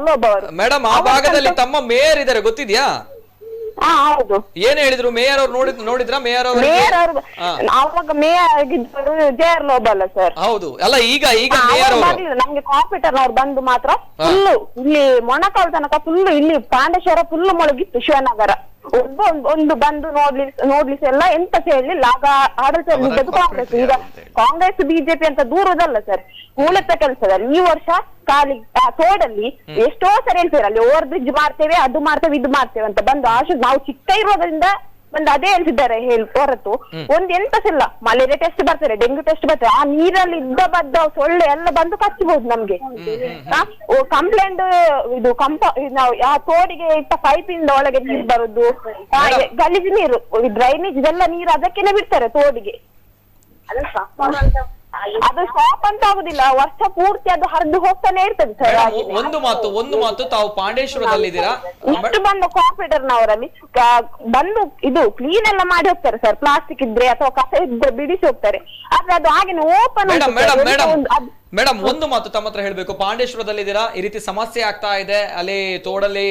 [SPEAKER 6] ಲೋಬ ಅವರು.
[SPEAKER 1] ಮೇಡಮ್, ಆ ಭಾಗದಲ್ಲಿ ತಮ್ಮ ಮೇಯರ್ ಇದ್ದಾರೆ ಗೊತ್ತಿದ್ಯಾ?
[SPEAKER 6] ಹೌದು.
[SPEAKER 1] ಏನ್ ಹೇಳಿದ್ರು ಮೇಯರ್ ಅವ್ರು? ನೋಡಿದ್ರ ಮೇಯರ್ ಅವರು?
[SPEAKER 6] ಅವಾಗ ಮೇಯರ್ ಆಗಿದ್ದರು ಜೆ.ಆರ್. ಲೋಬ ಅಲ್ಲ ಸರ್?
[SPEAKER 1] ಹೌದು. ಅಲ್ಲ, ಈಗ ಮೇಯರ್ ಅವರು
[SPEAKER 6] ನಮ್ಗೆ ಕಾರ್ಪೊರೇಟರ್ ಅವ್ರು ಬಂದು ಮಾತ್ರ ಫುಲ್ಲು ಇಲ್ಲಿ ಮೊಣಕಾಲು ತನಕ ಫುಲ್ಲು ಇಲ್ಲಿ ಪಾಂಡೇಶ್ವರ ಫುಲ್ಲು ಮುಳುಗಿತ್ತು. ಶಿವನಗರ ಒಂದು ಬಂದು ನೋಡ್ಲಿಕ್ಕೆ ಎಲ್ಲ ಎಂತ ಹೇಳಲಿಲ್ಲ. ಆಗ ಆಡಳಿತದಲ್ಲಿದ್ದದ್ದು ಕಾಂಗ್ರೆಸ್. ಈಗ ಕಾಂಗ್ರೆಸ್ ಬಿಜೆಪಿ ಅಂತ ದೂರದಲ್ಲ ಸರ್, ಹೂಳೆತ್ತ ಕೆಲಸದಲ್ಲಿ ಈ ವರ್ಷ ಖಾಲಿ ತೋಡಲ್ಲಿ ಎಷ್ಟೋ ಸರಿ ಹೇಳ್ತೇವೆ, ಅಲ್ಲಿ ಓವರ್ ಬ್ರಿಡ್ಜ್ ಮಾಡ್ತೇವೆ, ಅದು ಮಾಡ್ತೇವೆ, ಇದು ಮಾಡ್ತೇವೆ ಅಂತ ಬಂದು ನಾವು ಚಿಕ್ಕ ಇರೋದ್ರಿಂದ ಬಂದು ಅದೇ ಹೇಳ್ತಿದ್ದಾರೆ ಹೊರತು ಒಂದ್ ಎಂತಸಿಲ್ಲ. ಮಲೇರಿಯಾ ಟೆಸ್ಟ್ ಬರ್ತಾರೆ, ಡೆಂಗ್ಯೂ ಟೆಸ್ಟ್ ಬರ್ತಾರೆ, ಆ ನೀರಲ್ಲಿ ಬದ್ದ ಸೊಳ್ಳೆ ಎಲ್ಲ ಬಂದು ಕಚ್ಚಬಹುದು ನಮ್ಗೆ. ಕಂಪ್ಲೇಂಟ್ ಇದು ನಾವು ಆ ತೋಡಿಗೆ ಇಟ್ಟ ಪೈಪ್ ಇಂದ ಒಳಗೆ ನೀರು ಬರುದು, ಗಲೀಜು ನೀರು, ಡ್ರೈನೇಜ್ ಎಲ್ಲ ನೀರು ಅದಕ್ಕೆನೆ ಬಿಡ್ತಾರೆ ತೋಡಿಗೆ. ಅದು ಸ್ಟಾಪ್ ಅಂತ ಆಗುದಿಲ್ಲ, ವರ್ಷ ಪೂರ್ತಿ ಅದು ಹರಿದು ಹೋಗ್ತಾನೆ ಇರ್ತದೆ ಸರ್.
[SPEAKER 1] ಒಂದು ಮಾತು ತಾವು ಪಾಂಡೇಶ್ವರದಲ್ಲಿದ್ದೀರಾ,
[SPEAKER 6] ಇಷ್ಟು ಬಂದು ಕಾರ್ಪೊರೇಟರ್ನವರಲ್ಲಿ ಬಂದು ಇದು ಕ್ಲೀನ್ ಎಲ್ಲ ಮಾಡಿ ಹೋಗ್ತಾರೆ ಸರ್. ಪ್ಲಾಸ್ಟಿಕ್ ಇದ್ರೆ ಅಥವಾ ಕಸ ಇದ್ರೆ ಬಿಡಿಸಿ ಹೋಗ್ತಾರೆ. ಆದ್ರೆ ಅದು ಹಾಗೆ ಓಪನ್.
[SPEAKER 1] ಮೇಡಮ್, ಒಂದು ಮಾತು ತಮ್ಮ ಹತ್ರ ಹೇಳ್ಬೇಕು. ಪಾಂಡೇಶ್ವರದಲ್ಲಿದ್ದೀರಾ, ಈ ರೀತಿ ಸಮಸ್ಯೆ ಆಗ್ತಾ ಇದೆ, ಅಲ್ಲಿ ತೋಡಲ್ಲಿ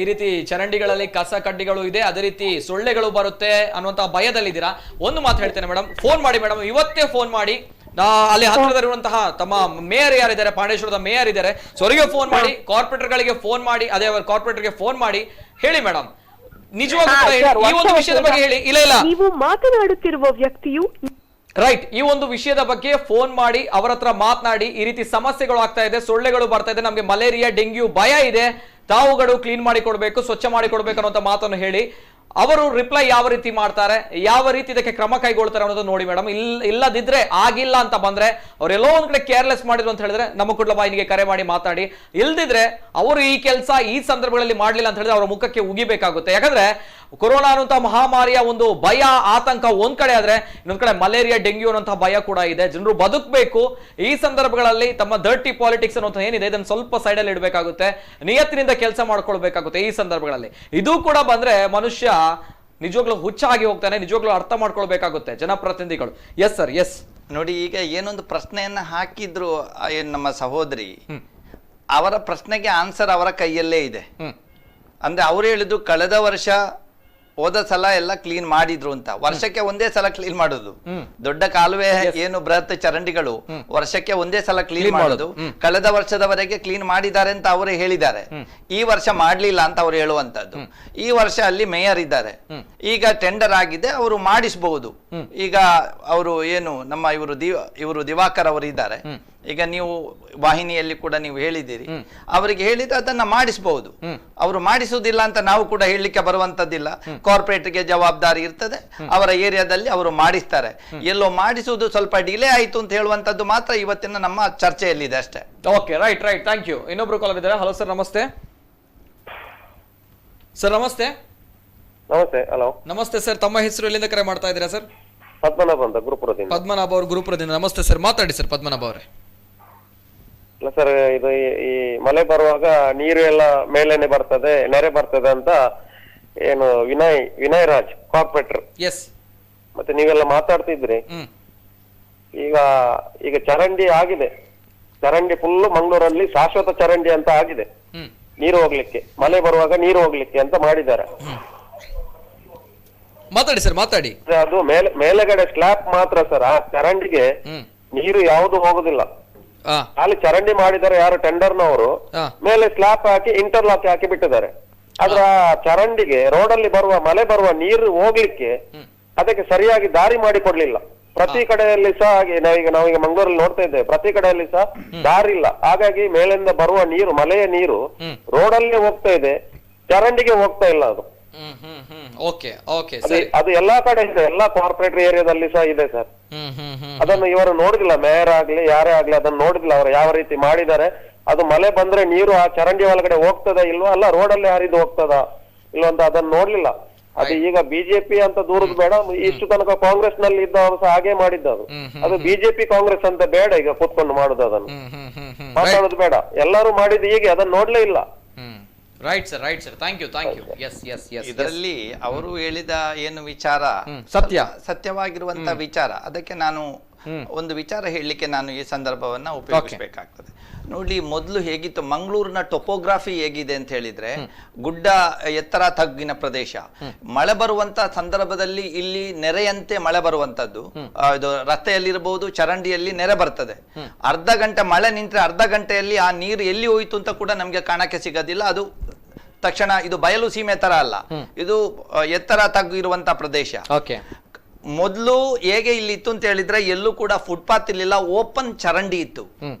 [SPEAKER 1] ಈ ರೀತಿ ಚರಂಡಿಗಳಲ್ಲಿ ಕಸ ಕಡ್ಡಿಗಳು ಇದೆ, ಅದೇ ರೀತಿ ಸೊಳ್ಳೆಗಳು ಬರುತ್ತೆ ಅನ್ನುವಂತ ಭಯದಲ್ಲಿದ್ದೀರಾ. ಒಂದು ಮಾತು ಹೇಳ್ತೇನೆ ಮೇಡಮ್, ಫೋನ್ ಮಾಡಿ ಮೇಡಮ್, ಇವತ್ತೇ ಫೋನ್ ಮಾಡಿ. ಅಲ್ಲಿ ಹತ್ತಿರದಲ್ಲಿರುವಂತಹ ತಮ್ಮ ಮೇಯರ್ ಯಾರಿದ್ದಾರೆ, ಪಾಂಡೇಶ್ವರದ ಮೇಯರ್ ಇದ್ದಾರೆ, ಸೊ ಅವರಿಗೆ ಫೋನ್ ಮಾಡಿ, ಕಾರ್ಪೊರೇಟರ್ ಗಳಿಗೆ ಫೋನ್ ಮಾಡಿ, ಅದೇ ಕಾರ್ಪೊರೇಟರ್ಗೆ ಫೋನ್ ಮಾಡಿ ಹೇಳಿ ಮೇಡಮ್, ನಿಜವಾಗ್ಲೂ ಈ ಒಂದು ವಿಷಯದ ಬಗ್ಗೆ ಹೇಳಿ. ಇಲ್ಲ
[SPEAKER 7] ನೀವು ಮಾತನಾಡುತ್ತಿರುವ ವ್ಯಕ್ತಿಯು
[SPEAKER 1] ರೈಟ್, ಈ ಒಂದು ವಿಷಯದ ಬಗ್ಗೆ ಫೋನ್ ಮಾಡಿ ಅವರ ಹತ್ರ ಮಾತನಾಡಿ, ಈ ರೀತಿ ಸಮಸ್ಯೆಗಳು ಆಗ್ತಾ ಇದೆ, ಸೊಳ್ಳೆಗಳು ಬರ್ತಾ ಇದೆ, ನಮ್ಗೆ ಮಲೇರಿಯಾ ಡೆಂಗ್ಯೂ ಭಯ ಇದೆ, ತಾವುಗಳು ಕ್ಲೀನ್ ಮಾಡಿ ಕೊಡ್ಬೇಕು, ಸ್ವಚ್ಛ ಮಾಡಿ ಕೊಡ್ಬೇಕು ಅನ್ನೋ ಮಾತನ್ನು ಹೇಳಿ. ಅವರು ರಿಪ್ಲೈ ಯಾವ ರೀತಿ ಮಾಡ್ತಾರೆ, ಯಾವ ರೀತಿ ಇದಕ್ಕೆ ಕ್ರಮ ಕೈಗೊಳ್ತಾರೆ ಅನ್ನೋದು ನೋಡಿ ಮೇಡಮ್. ಇಲ್ಲದಿದ್ರೆ ಆಗಿಲ್ಲ ಅಂತ ಬಂದ್ರೆ ಅವರೆಲ್ಲೋ ಒಂದ್ ಕಡೆ ಕೇರ್ಲೆಸ್ ಮಾಡಿದ್ರು ಅಂತ ಹೇಳಿದ್ರೆ ನಮ್ಮ ಕುಡ್ಲಬಾಯಿನಿಗೆ ಕರೆ ಮಾಡಿ ಮಾತಾಡಿ. ಇಲ್ದಿದ್ರೆ ಅವರು ಈ ಕೆಲಸ ಈ ಸಂದರ್ಭಗಳಲ್ಲಿ ಮಾಡ್ಲಿಲ್ಲ ಅಂತ ಹೇಳಿದ್ರೆ ಅವರ ಮುಖಕ್ಕೆ ಉಗಿಬೇಕಾಗುತ್ತೆ. ಯಾಕಂದ್ರೆ ಕೊರೋನಾ ಅನ್ನುವಂತಹ ಮಹಾಮಾರಿಯ ಒಂದು ಭಯ, ಆತಂಕ ಒಂದ್ ಕಡೆ ಆದ್ರೆ ಇನ್ನೊಂದ್ ಕಡೆ ಮಲೇರಿಯಾ ಡೆಂಗ್ಯೂ ಅನ್ನುವಂತಹ ಭಯ ಕೂಡ ಇದೆ. ಜನರು ಬದುಕಬೇಕು. ಈ ಸಂದರ್ಭಗಳಲ್ಲಿ ತಮ್ಮ ಡರ್ಟಿ ಪಾಲಿಟಿಕ್ಸ್ ಅನ್ನುವಂಥ ಏನಿದೆ ಇದನ್ನ ಸ್ವಲ್ಪ ಸೈಡ್ ಅಲ್ಲಿ ಇಡಬೇಕಾಗುತ್ತೆ, ನಿಯತ್ತಿನಿಂದ ಕೆಲಸ ಮಾಡ್ಕೊಳ್ಬೇಕಾಗುತ್ತೆ. ಈ ಸಂದರ್ಭಗಳಲ್ಲಿ ಇದು ಕೂಡ ಬಂದ್ರೆ ಮನುಷ್ಯ ನಿಜವಾಗ್ಲೂ ಹುಚ್ಚಾಗಿ ಹೋಗ್ತಾನೆ, ನಿಜವಾಗ್ಲೂ ಅರ್ಥ ಮಾಡ್ಕೊಳ್ಬೇಕಾಗುತ್ತೆ ಜನಪ್ರತಿನಿಧಿಗಳು. Yes sir, yes.
[SPEAKER 4] ನೋಡಿ, ಈಗ ಏನೊಂದು ಪ್ರಶ್ನೆಯನ್ನ ಹಾಕಿದ್ರು ನಮ್ಮ ಸಹೋದರಿ, ಅವರ ಪ್ರಶ್ನೆಗೆ ಆನ್ಸರ್ ಅವರ ಕೈಯಲ್ಲೇ ಇದೆ. ಅಂದ್ರೆ ಅವ್ರು ಹೇಳಿದ್ರು ಕಳೆದ ವರ್ಷ ಹೋದ ಸಲ ಎಲ್ಲ ಕ್ಲೀನ್ ಮಾಡಿದ್ರು ಅಂತ. ವರ್ಷಕ್ಕೆ ಒಂದೇ ಸಲ ಕ್ಲೀನ್ ಮಾಡೋದು, ದೊಡ್ಡ ಕಾಲುವೆ ಏನು ಬೃಹತ್ ಚರಂಡಿಗಳು ವರ್ಷಕ್ಕೆ ಒಂದೇ ಸಲ ಕ್ಲೀನ್ ಮಾಡೋದು. ಕಳೆದ ವರ್ಷದವರೆಗೆ ಕ್ಲೀನ್ ಮಾಡಿದ್ದಾರೆ ಅಂತ ಅವರೇ ಹೇಳಿದ್ದಾರೆ. ಈ ವರ್ಷ ಮಾಡ್ಲಿಲ್ಲ ಅಂತ ಅವ್ರು ಹೇಳುವಂತದ್ದು. ಈ ವರ್ಷ ಅಲ್ಲಿ ಮೇಯರ್ ಇದ್ದಾರೆ, ಈಗ ಟೆಂಡರ್ ಆಗಿದೆ, ಅವರು ಮಾಡಿಸಬಹುದು. ಈಗ ಅವರು ಏನು ನಮ್ಮ ಇವರು ದಿವಾಕರ್ ಅವರು ಇದ್ದಾರೆ. ಈಗ ನೀವು ವಾಹಿನಿಯಲ್ಲಿ ಕೂಡ ನೀವು ಹೇಳಿದ್ದೀರಿ, ಅವರಿಗೆ ಹೇಳಿದ್ರೆ ಅದನ್ನ ಮಾಡಿಸಬಹುದು. ಅವರು ಮಾಡಿಸುವುದಿಲ್ಲ ಅಂತ ನಾವು ಕೂಡ ಹೇಳಲಿಕ್ಕೆ ಬರುವಂತದ್ದಿಲ್ಲ. ಕಾರ್ಪೊರೇಟ್ಗೆ ಜವಾಬ್ದಾರಿ ಇರ್ತದೆ, ಅವರ ಏರಿಯಾದಲ್ಲಿ ಅವರು ಮಾಡಿಸ್ತಾರೆ. ಎಲ್ಲೋ ಮಾಡಿಸುವುದು ಸ್ವಲ್ಪ ಡಿಲೇ ಆಯ್ತು ಅಂತ ಹೇಳುವಂತದ್ದು ಮಾತ್ರ ಇವತ್ತಿನ ನಮ್ಮ ಚರ್ಚೆಯಲ್ಲಿದೆ ಅಷ್ಟೇ.
[SPEAKER 1] Okay, right, thank you. ಇನ್ನೊಬ್ರು ಕಾಲರ್ ಇದ್ದಾರೆ. ಹಲೋ ಸರ್, ನಮಸ್ತೆ. ಸರ್ ನಮಸ್ತೆ.
[SPEAKER 8] ನಮಸ್ತೆ. ಹಲೋ,
[SPEAKER 1] ನಮಸ್ತೆ ಸರ್. ತಮ್ಮ ಹೆಸರು ಎಲ್ಲಿಂದ ಕರೆ ಮಾಡ್ತಾ ಇದ್ದೀರಾ ಸರ್?
[SPEAKER 8] ಪದ್ಮನಾಭ ಅಂತ, ಗುರುಪುರದಿಂದ.
[SPEAKER 1] ಪದ್ಮನಾಭ ಅವರು ಗುರುಪುರದಿಂದ. ನಮಸ್ತೆ ಸರ್, ಮಾತಾಡಿ ಸರ್ ಪದ್ಮನಾಭ ಅವರೇ.
[SPEAKER 8] ಇಲ್ಲ ಸರ್, ಇದು ಈ ಮಳೆ ಬರುವಾಗ ನೀರು ಎಲ್ಲ ಮೇಲೇನೆ ಬರ್ತದೆ, ನೆರೆ ಬರ್ತದೆ ಅಂತ ಏನು ವಿನಯ್ ರಾಜ್ ಕಾರ್ಪೊರೇಟರ್,
[SPEAKER 1] ಎಸ್,
[SPEAKER 8] ಮತ್ತೆ ನೀವೆಲ್ಲ ಮಾತಾಡ್ತಿದ್ರಿ. ಈಗ ಚರಂಡಿ ಆಗಿದೆ, ಚರಂಡಿ ಫುಲ್ ಮಂಗಳೂರಲ್ಲಿ ಶಾಶ್ವತ ಚರಂಡಿ ಅಂತ ಆಗಿದೆ. ನೀರು ಹೋಗ್ಲಿಕ್ಕೆ, ಮಳೆ ಬರುವಾಗ ನೀರು ಹೋಗ್ಲಿಕ್ಕೆ ಅಂತ ಮಾಡಿದ್ದಾರೆ.
[SPEAKER 1] ಮಾತಾಡಿ ಸರ್, ಮಾತಾಡಿ.
[SPEAKER 8] ಅದು ಮೇಲೆಗಡೆ ಸ್ಲ್ಯಾಬ್ ಮಾತ್ರ ಸರ್, ಆ ಚರಂಡಿಗೆ ನೀರು ಯಾವುದು ಹೋಗುದಿಲ್ಲ. ಅಲ್ಲಿ ಚರಂಡಿ ಮಾಡಿದ್ದಾರೆ ಯಾರು ಟೆಂಡರ್ನವರು, ಮೇಲೆ ಸ್ಲ್ಯಾಬ್ ಹಾಕಿ ಇಂಟರ್ಲಾಕ್ ಹಾಕಿ ಬಿಟ್ಟಿದ್ದಾರೆ. ಆದ್ರ ಚರಂಡಿಗೆ ರೋಡಲ್ಲಿ ಮಳೆ ಬರುವ ನೀರು ಹೋಗ್ಲಿಕ್ಕೆ ಅದಕ್ಕೆ ಸರಿಯಾಗಿ ದಾರಿ ಮಾಡಿ ಕೊಡ್ಲಿಲ್ಲ. ಪ್ರತಿ ಕಡೆಯಲ್ಲಿ ಸಹ ಹಾಗೆ ನಾವೀಗ ಮಂಗಳೂರಲ್ಲಿ ನೋಡ್ತಾ ಇದ್ದೇವೆ, ಪ್ರತಿ ಕಡೆಯಲ್ಲಿ ಸಹ ದಾರಿ ಇಲ್ಲ. ಹಾಗಾಗಿ ಮೇಲಿಂದ ಬರುವ ನೀರು, ಮಳೆಯ ನೀರು ರೋಡಲ್ಲಿ ಹೋಗ್ತಾ ಇದೆ, ಚರಂಡಿಗೆ ಹೋಗ್ತಾ ಇಲ್ಲ. ಅದು ಅದು ಎಲ್ಲಾ ಕಡೆ ಇದೆ, ಎಲ್ಲಾ ಕಾರ್ಪೊರೇಟರ್ ಏರಿಯಾದಲ್ಲಿ ಸಹ ಇದೆ ಸರ್. ಅದನ್ನು ಇವರು ನೋಡಿದಿಲ್ಲ, ಮೇಯರ್ ಆಗ್ಲಿ ಯಾರೇ ಆಗ್ಲಿ ಅದನ್ನು ನೋಡಿದಿಲ್ಲ. ಅವರು ಯಾವ ರೀತಿ ಮಾಡಿದ್ದಾರೆ, ಅದು ಮಳೆ ಬಂದ್ರೆ ನೀರು ಆ ಚರಂಡಿ ಒಳಗಡೆ ಹೋಗ್ತದ ಇಲ್ವಾ, ಅಲ್ಲ ರೋಡಲ್ಲಿ ಹರಿದು ಹೋಗ್ತದ ಇಲ್ವಾ ಅಂತ ಅದನ್ನ ನೋಡ್ಲಿಲ್ಲ. ಅದು ಈಗ ಬಿಜೆಪಿ ಅಂತ ದೂರದ ಬೇಡ, ಇಷ್ಟು ತನಕ ಕಾಂಗ್ರೆಸ್ ನಲ್ಲಿ ಇದ್ದವರು ಸಹ ಹಾಗೆ ಮಾಡಿದ್ದದು. ಅದು ಬಿಜೆಪಿ ಕಾಂಗ್ರೆಸ್ ಅಂತ ಬೇಡ ಈಗ ಕೂತ್ಕೊಂಡು ಮಾಡುದು, ಅದನ್ನು ಮಾತಾಡೋದು ಬೇಡ. ಎಲ್ಲರೂ ಮಾಡಿದ್ದು ಹೀಗೆ, ಅದನ್ನ ನೋಡ್ಲೇ ಇಲ್ಲ.
[SPEAKER 1] Right sir thank you yes yes yes
[SPEAKER 4] ಇದರಲ್ಲಿ ಅವರು ಹೇಳಿದ ಏನು ವಿಚಾರ ಸತ್ಯವಾಗಿರುವಂತ ವಿಚಾರ. ಅದಕ್ಕೆ ನಾನು ಒಂದು ವಿಚಾರ ಹೇಳಲಿಕ್ಕೆ ನಾನು ಈ ಸಂದರ್ಭವನ್ನ ಉಪಯೋಗಿಸಬೇಕಾಗ್ತದೆ. ನೋಡಿ, ಮೊದಲು ಹೇಗಿತ್ತು, ಮಂಗಳೂರಿನ ಟೊಪೋಗ್ರಾಫಿ ಹೇಗಿದೆ ಅಂತ ಹೇಳಿದ್ರೆ ಗುಡ್ಡ, ಎತ್ತರ, ತಗ್ಗಿನ ಪ್ರದೇಶ. ಮಳೆ ಬರುವಂತ ಸಂದರ್ಭದಲ್ಲಿ ಇಲ್ಲಿ ನೆರೆಯಂತೆ ಮಳೆ ಬರುವಂತದ್ದು. ಇದು ರಸ್ತೆಯಲ್ಲಿರಬಹುದು, ಚರಂಡಿಯಲ್ಲಿ ನೆರೆ ಬರ್ತದೆ. ಅರ್ಧ ಗಂಟೆ ಮಳೆ ನಿಂತ್ರೆ ಅರ್ಧ ಗಂಟೆಯಲ್ಲಿ ಆ ನೀರು ಎಲ್ಲಿ ಹೋಯ್ತು ಅಂತ ಕೂಡ ನಮ್ಗೆ ಕಾಣಕ್ಕೆ ಸಿಗೋದಿಲ್ಲ. ಅದು ತಕ್ಷಣ ಇದು ಬಯಲು ಸೀಮೆ ತರ ಅಲ್ಲ, ಇದು ಎತ್ತರ ತಗ್ಗು ಇರುವಂತ ಪ್ರದೇಶ. ಮೊದಲು ಹೇಗೆ ಇಲ್ಲಿ ಇತ್ತು ಅಂತ ಹೇಳಿದ್ರೆ ಎಲ್ಲೂ ಕೂಡ ಫುಟ್ಪಾತ್ ಇರ್ಲಿಲ್ಲ, ಓಪನ್ ಚರಂಡಿ ಇತ್ತು.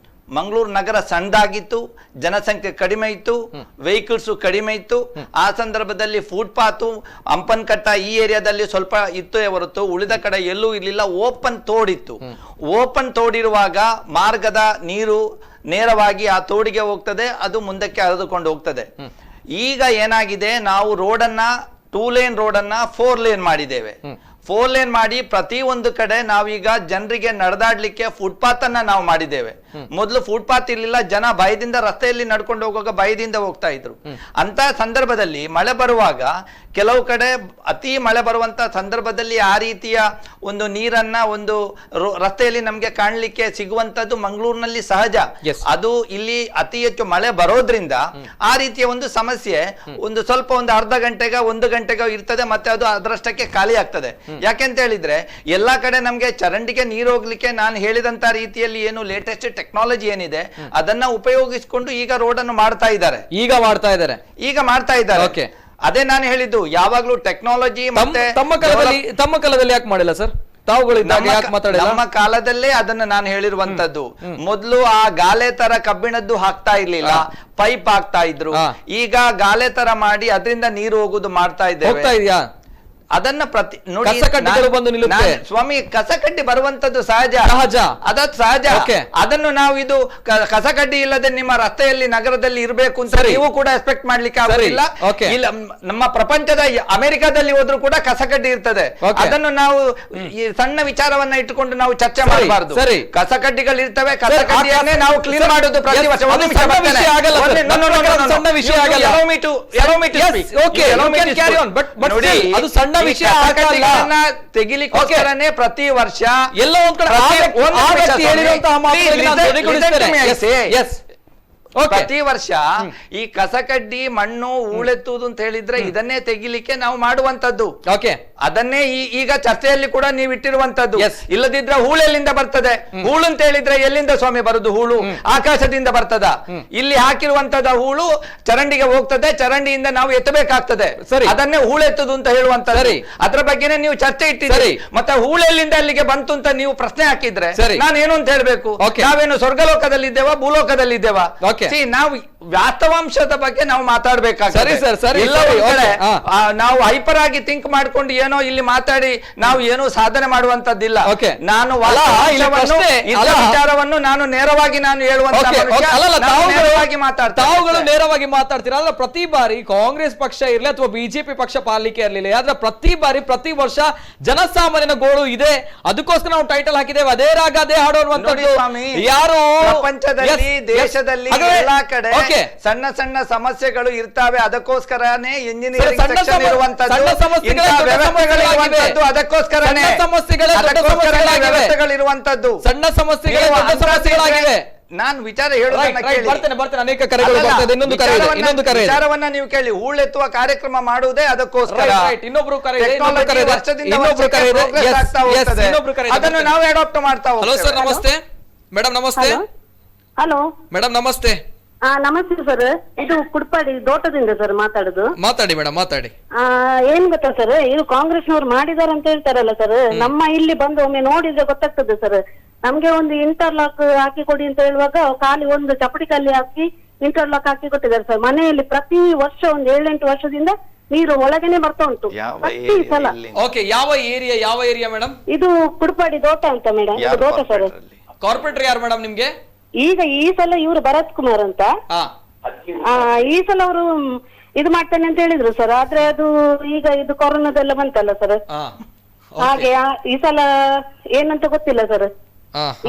[SPEAKER 4] ಮಂಗಳೂರು ನಗರ ಸಣ್ಣದಾಗಿತ್ತು, ಜನಸಂಖ್ಯೆ ಕಡಿಮೆ ಇತ್ತು, ವೆಹಿಕಲ್ಸ್ ಕಡಿಮೆ ಇತ್ತು. ಆ ಸಂದರ್ಭದಲ್ಲಿ ಫುಟ್ಪಾತು, ಅಂಪನ್ಕಟ್ಟ ಈ ಏರಿಯಾದಲ್ಲಿ ಸ್ವಲ್ಪ ಇತ್ತು ಹೊರತು ಉಳಿದ ಕಡೆ ಎಲ್ಲೂ ಇರ್ಲಿಲ್ಲ. ಓಪನ್ ತೋಡಿತ್ತು. ಓಪನ್ ತೋಡಿರುವಾಗ ಮಾರ್ಗದ ನೀರು ನೇರವಾಗಿ ಆ ತೋಡಿಗೆ ಹೋಗ್ತದೆ, ಅದು ಮುಂದಕ್ಕೆ ಹರಿದುಕೊಂಡು ಹೋಗ್ತದೆ. ಈಗ ಏನಾಗಿದೆ, ನಾವು ರೋಡನ್ನ 2 ಲೇನ್ ರೋಡನ್ನ 4 ಲೇನ್ ಮಾಡಿದ್ದೇವೆ. 4 ಲೇನ್ ಮಾಡಿ ಪ್ರತಿ ಒಂದು ಕಡೆ ನಾವೀಗ ಜನರಿಗೆ ನಡೆದಾಡ್ಲಿಕ್ಕೆ ಫುಟ್ಪಾತ್ ಅನ್ನ ನಾವು ಮಾಡಿದ್ದೇವೆ. ಮೊದಲು ಫುಟ್ಪಾತ್ ಇರ್ಲಿಲ್ಲ, ಜನ ಭಯದಿಂದ ರಸ್ತೆಯಲ್ಲಿ ನಡ್ಕೊಂಡು ಹೋಗುವಾಗ ಭಯದಿಂದ ಹೋಗ್ತಾ ಇದ್ರು. ಅಂತ ಸಂದರ್ಭದಲ್ಲಿ ಮಳೆ ಬರುವಾಗ ಕೆಲವು ಕಡೆ ಅತಿ ಮಳೆ ಬರುವಂತ ಸಂದರ್ಭದಲ್ಲಿ ಆ ರೀತಿಯ ಒಂದು ನೀರನ್ನ ಒಂದು ರಸ್ತೆಯಲ್ಲಿ ನಮ್ಗೆ ಕಾಣ್ಲಿಕ್ಕೆ ಸಿಗುವಂತದ್ದು ಮಂಗಳೂರಿನಲ್ಲಿ ಸಹಜ. ಅದು ಇಲ್ಲಿ ಅತಿ ಹೆಚ್ಚು ಮಳೆ ಬರೋದ್ರಿಂದ ಆ ರೀತಿಯ ಒಂದು ಸಮಸ್ಯೆ ಒಂದು ಸ್ವಲ್ಪ ಒಂದು ಅರ್ಧ ಗಂಟೆಗ 1 ಗಂಟೆಗ ಇರ್ತದೆ, ಮತ್ತೆ ಅದು ಅದರಷ್ಟಕ್ಕೆ ಖಾಲಿ ಆಗ್ತದೆ. ಯಾಕೆಂತ ಹೇಳಿದ್ರೆ ಎಲ್ಲಾ ಕಡೆ ನಮ್ಗೆ ಚರಂಡಿಗೆ ನೀರು ಹೋಗ್ಲಿಕ್ಕೆ ನಾನು ಹೇಳಿದಂತ ರೀತಿಯಲ್ಲಿ ಏನು ಲೇಟೆಸ್ಟ್ ಟೆಕ್ನಾಲಜಿ ಏನಿದೆ ಅದನ್ನ ಉಪಯೋಗಿಸಿಕೊಂಡು ಈಗ ರೋಡ್ ಅನ್ನು ಮಾಡ್ತಾ ಇದ್ದಾರೆ. ಈಗ ಮಾಡ್ತಾ ಇದ್ದಾರೆ. ಅದೇ ನಾನು ಹೇಳಿದ್ದು, ಯಾವಾಗ್ಲೂ ಟೆಕ್ನಾಲಜಿ ಮತ್ತೆ
[SPEAKER 1] ತಮ್ಮ ಕಾಲದಲ್ಲಿ ಯಾಕೆ ಮಾಡಿಲ್ಲ ಸರ್?
[SPEAKER 4] ನಮ್ಮ ಕಾಲದಲ್ಲೇ ಅದನ್ನ ನಾನು ಹೇಳಿರುವಂತದ್ದು. ಮೊದಲು ಆ ಗಾಲೆ ತರ ಕಬ್ಬಿಣದ್ದು ಹಾಕ್ತಾ ಇರ್ಲಿಲ್ಲ, ಪೈಪ್ ಹಾಕ್ತಾ ಇದ್ರು. ಈಗ ಗಾಲೆ ತರ ಮಾಡಿ ಅದರಿಂದ ನೀರು ಹೋಗುದು ಮಾಡ್ತಾ ಇದ್ದೇವೆ. ಅದನ್ನ ನೋಡಿ ಸ್ವಾಮಿ, ಕಸಕಡ್ಡಿ ಬರುವಂತದ್ದು ಸಹಜ. ಅದನ್ನು ನಾವು ಇದು ಕಸಕಡ್ಡಿ ಇಲ್ಲದೆ ನಿಮ್ಮ ರಸ್ತೆಯಲ್ಲಿ ನಗರದಲ್ಲಿ ಇರಬೇಕು ಅಂತ ನೀವು ಕೂಡ ಎಕ್ಸ್ಪೆಕ್ಟ್ ಮಾಡ್ಲಿಕ್ಕೆ ಆಗುದಿಲ್ಲ. ಇಲ್ಲ, ನಮ್ಮ ಪ್ರಪಂಚದ ಅಮೆರಿಕಾದಲ್ಲಿ ಹೋದ್ರೂ ಕೂಡ ಕಸಕಡ್ಡಿ ಇರ್ತದೆ. ಅದನ್ನು ನಾವು ಈ ಸಣ್ಣ ವಿಚಾರವನ್ನ ಇಟ್ಟುಕೊಂಡು ನಾವು ಚರ್ಚೆ ಮಾಡಬಾರ್ದು. ಕಸಕಡ್ಡಿಗಳು ಇರ್ತವೆ, ಕಸಕಡ್ಡಿಯನ್ನೇ ನಾವು ಕ್ಲೀನ್ ಮಾಡೋದು ಪ್ರತಿ ವರ್ಷ. ತೆಗಿಲಿಕ್ಕೋಸ್ಕರನೇ ಪ್ರತಿ ವರ್ಷ
[SPEAKER 1] ಎಲ್ಲೋ ಒಂದ್ ಕಡೆ
[SPEAKER 4] ಪ್ರತಿ ವರ್ಷ ಈ ಕಸಕಡ್ಡಿ, ಮಣ್ಣು, ಹೂಳೆತ್ತುವುದು ಅಂತ ಹೇಳಿದ್ರೆ ಇದನ್ನೇ ತೆಗಿಲಿಕ್ಕೆ ನಾವು ಮಾಡುವಂತದ್ದು. ಅದನ್ನೇ ಈಗ ಚರ್ಚೆಯಲ್ಲಿ ಕೂಡ ನೀವು ಇಟ್ಟಿರುವಂತದ್ದು. ಇಲ್ಲದಿದ್ರೆ ಹೂಳೆಲ್ಲಿಂದ ಬರ್ತದೆ? ಹೂಳು ಅಂತ ಹೇಳಿದ್ರೆ ಎಲ್ಲಿಂದ ಸ್ವಾಮಿ ಬರುದು? ಹೂಳು ಆಕಾಶದಿಂದ ಬರ್ತದ? ಇಲ್ಲಿ ಹಾಕಿರುವಂತದ ಹೂಳು ಚರಂಡಿಗೆ ಹೋಗ್ತದೆ, ಚರಂಡಿಯಿಂದ ನಾವು ಎತ್ತಬೇಕಾಗ್ತದೆ. ಅದನ್ನೇ ಹೂಳೆತ್ತುದು ಅಂತ ಹೇಳುವಂತದ್ದು. ಅದ್ರ ಬಗ್ಗೆನೇ ನೀವು ಚರ್ಚೆ ಇಟ್ಟಿದ್ದೀರಿ. ಮತ್ತೆ ಹೂಳೆಲ್ಲಿಂದ ಅಲ್ಲಿಗೆ ಬಂತು ಅಂತ ನೀವು ಪ್ರಶ್ನೆ ಹಾಕಿದ್ರೆ ನಾನು ಏನು ಅಂತ ಹೇಳ್ಬೇಕು? ನಾವೇನು ಸ್ವರ್ಗಲೋಕದಲ್ಲಿದ್ದೇವಾ, ಭೂಲೋಕದಲ್ಲಿದ್ದೇವಾ? ನಾವು ವಾಸ್ತವಾಂಶದ ಬಗ್ಗೆ ನಾವು ಮಾತಾಡ್ಬೇಕಾಗ್ತದೆ. ನಾವು ಹೈಪರ್ ಆಗಿ ಥಿಂಕ್ ಮಾಡ್ಕೊಂಡು ಏನೋ ಇಲ್ಲಿ ಮಾತಾಡಿ ನಾವು ಏನೋ ಸಾಧನೆ ಮಾಡುವಂತದ್ದಿಲ್ಲ. ನಾನು ವಿಚಾರವನ್ನು ನಾನು ನೇರವಾಗಿ ನಾನು
[SPEAKER 1] ನೇರವಾಗಿ ಮಾತಾಡ್ತೀರಾ. ಅಲ್ಲ, ಪ್ರತಿ ಬಾರಿ ಕಾಂಗ್ರೆಸ್ ಪಕ್ಷ ಇರ್ಲಿ ಅಥವಾ ಬಿಜೆಪಿ ಪಕ್ಷ ಪಾಲಿಕೆ ಇರ್ಲಿಲ್ಲ, ಆದ್ರೆ ಪ್ರತಿ ಬಾರಿ ಪ್ರತಿ ವರ್ಷ ಜನಸಾಮಾನ್ಯನ ಗೋಳು ಇದೆ. ಅದಕ್ಕೋಸ್ಕರ ನಾವು ಟೈಟಲ್ ಹಾಕಿದ್ದೇವೆ ಅದೇ ರಾಗ ಅದೇ ಹಾಡು ಅನ್ನುವಂಥದ್ದು. ಯಾರು
[SPEAKER 4] ಪ್ರಪಂಚದಲ್ಲಿ, ದೇಶದಲ್ಲಿ ಎಲ್ಲಾ ಕಡೆ ಸಣ್ಣ ಸಣ್ಣ ಸಮಸ್ಯೆಗಳು ಇರ್ತಾವೆ. ಅದಕ್ಕೋಸ್ಕರನೇ ಇಂಜಿನಿಯರಿಂಗ್ ಸೆಕ್ಷನ್ ಇರುವಂತದ್ದು, ಅದಕ್ಕೋಸ್ಕರನೇ ವ್ಯವಸ್ಥೆಗಳಿರುವಂತದ್ದು.
[SPEAKER 1] ಸಣ್ಣ ಸಮಸ್ಯೆಗಳಾಗಿವೆ.
[SPEAKER 4] ನಾನು ವಿಚಾರ ಹೇಳೋದನ್ನ ವಿಚಾರವನ್ನ ನೀವು ಕೇಳಿ. ಹೂಳೆತ್ತುವ ಕಾರ್ಯಕ್ರಮ ಮಾಡುವುದೇ ಅದಕ್ಕೋಸ್ಕರ.
[SPEAKER 1] ಇನ್ನೊಬ್ರು
[SPEAKER 4] ಅದನ್ನು ನಾವು ಅಡಾಪ್ಟ್ ಮಾಡ್ತಾ ಹೋಗ್ತೇವೆ.
[SPEAKER 1] ಸರ್ ನಮಸ್ತೆ ಮೇಡಮ್. ನಮಸ್ತೆ
[SPEAKER 6] ಹಲೋ
[SPEAKER 1] ಮೇಡಮ್. ನಮಸ್ತೆ.
[SPEAKER 6] ನಮಸ್ತೆ ಸರ್, ಇದು ಕುಡ್ಪಾಡಿ ತೋಟದಿಂದ ಸರ್ ಮಾತಾಡುದು.
[SPEAKER 1] ಮಾತಾಡಿ ಮೇಡಮ್, ಮಾತಾಡಿ.
[SPEAKER 6] ಏನ್ ಗೊತ್ತಾ ಸರ್, ಇದು ಕಾಂಗ್ರೆಸ್ನವ್ರು ಮಾಡಿದಾರೆ ಅಂತ ಹೇಳ್ತಾರಲ್ಲ ಸರ್, ನಮ್ಮ ಇಲ್ಲಿ ಬಂದು ಒಮ್ಮೆ ನೋಡಿದ್ರೆ ಗೊತ್ತಾಗ್ತದೆ ಸರ್. ನಮ್ಗೆ ಒಂದು ಇಂಟರ್ಲಾಕ್ ಹಾಕಿ ಕೊಡಿ ಅಂತ ಹೇಳುವಾಗ ಖಾಲಿ ಒಂದು ಚಪಡಿ ಕಲ್ಲಿ ಹಾಕಿ ಇಂಟರ್ಲಾಕ್ ಹಾಕಿ ಕೊಟ್ಟಿದ್ದಾರೆ ಸರ್. ಮನೆಯಲ್ಲಿ ಪ್ರತಿ ವರ್ಷ ಒಂದು 7-8 ವರ್ಷದಿಂದ ನೀರು ಒಳಗನೆ ಬರ್ತಾ ಉಂಟು ಪ್ರತಿ ಸಲ.
[SPEAKER 1] ಯಾವ ಏರಿಯಾ ಮೇಡಮ್?
[SPEAKER 6] ಇದು ಕುಡ್ಪಾಡಿ ತೋಟ ಅಂತ ಮೇಡಮ್, ತೋಟ ಸರ್.
[SPEAKER 1] ಕಾರ್ಪೊರೇಟರ್ ಯಾರು ಮೇಡಮ್ ನಿಮ್ಗೆ?
[SPEAKER 6] ಈಗ ಈ ಸಲ ಇವರು ಭರತ್ ಕುಮಾರ್ ಅಂತ, ಈ ಸಲ ಅವರು ಇದು ಮಾಡ್ತಾನೆ ಅಂತ ಹೇಳಿದ್ರು ಸರ್. ಆದ್ರೆ ಅದು ಈಗ ಇದು ಕೊರೋನಾದೆಲ್ಲ ಬಂತಲ್ಲ ಸರ್, ಹಾಗೆ ಈ ಸಲ ಏನಂತ ಗೊತ್ತಿಲ್ಲ ಸರ್.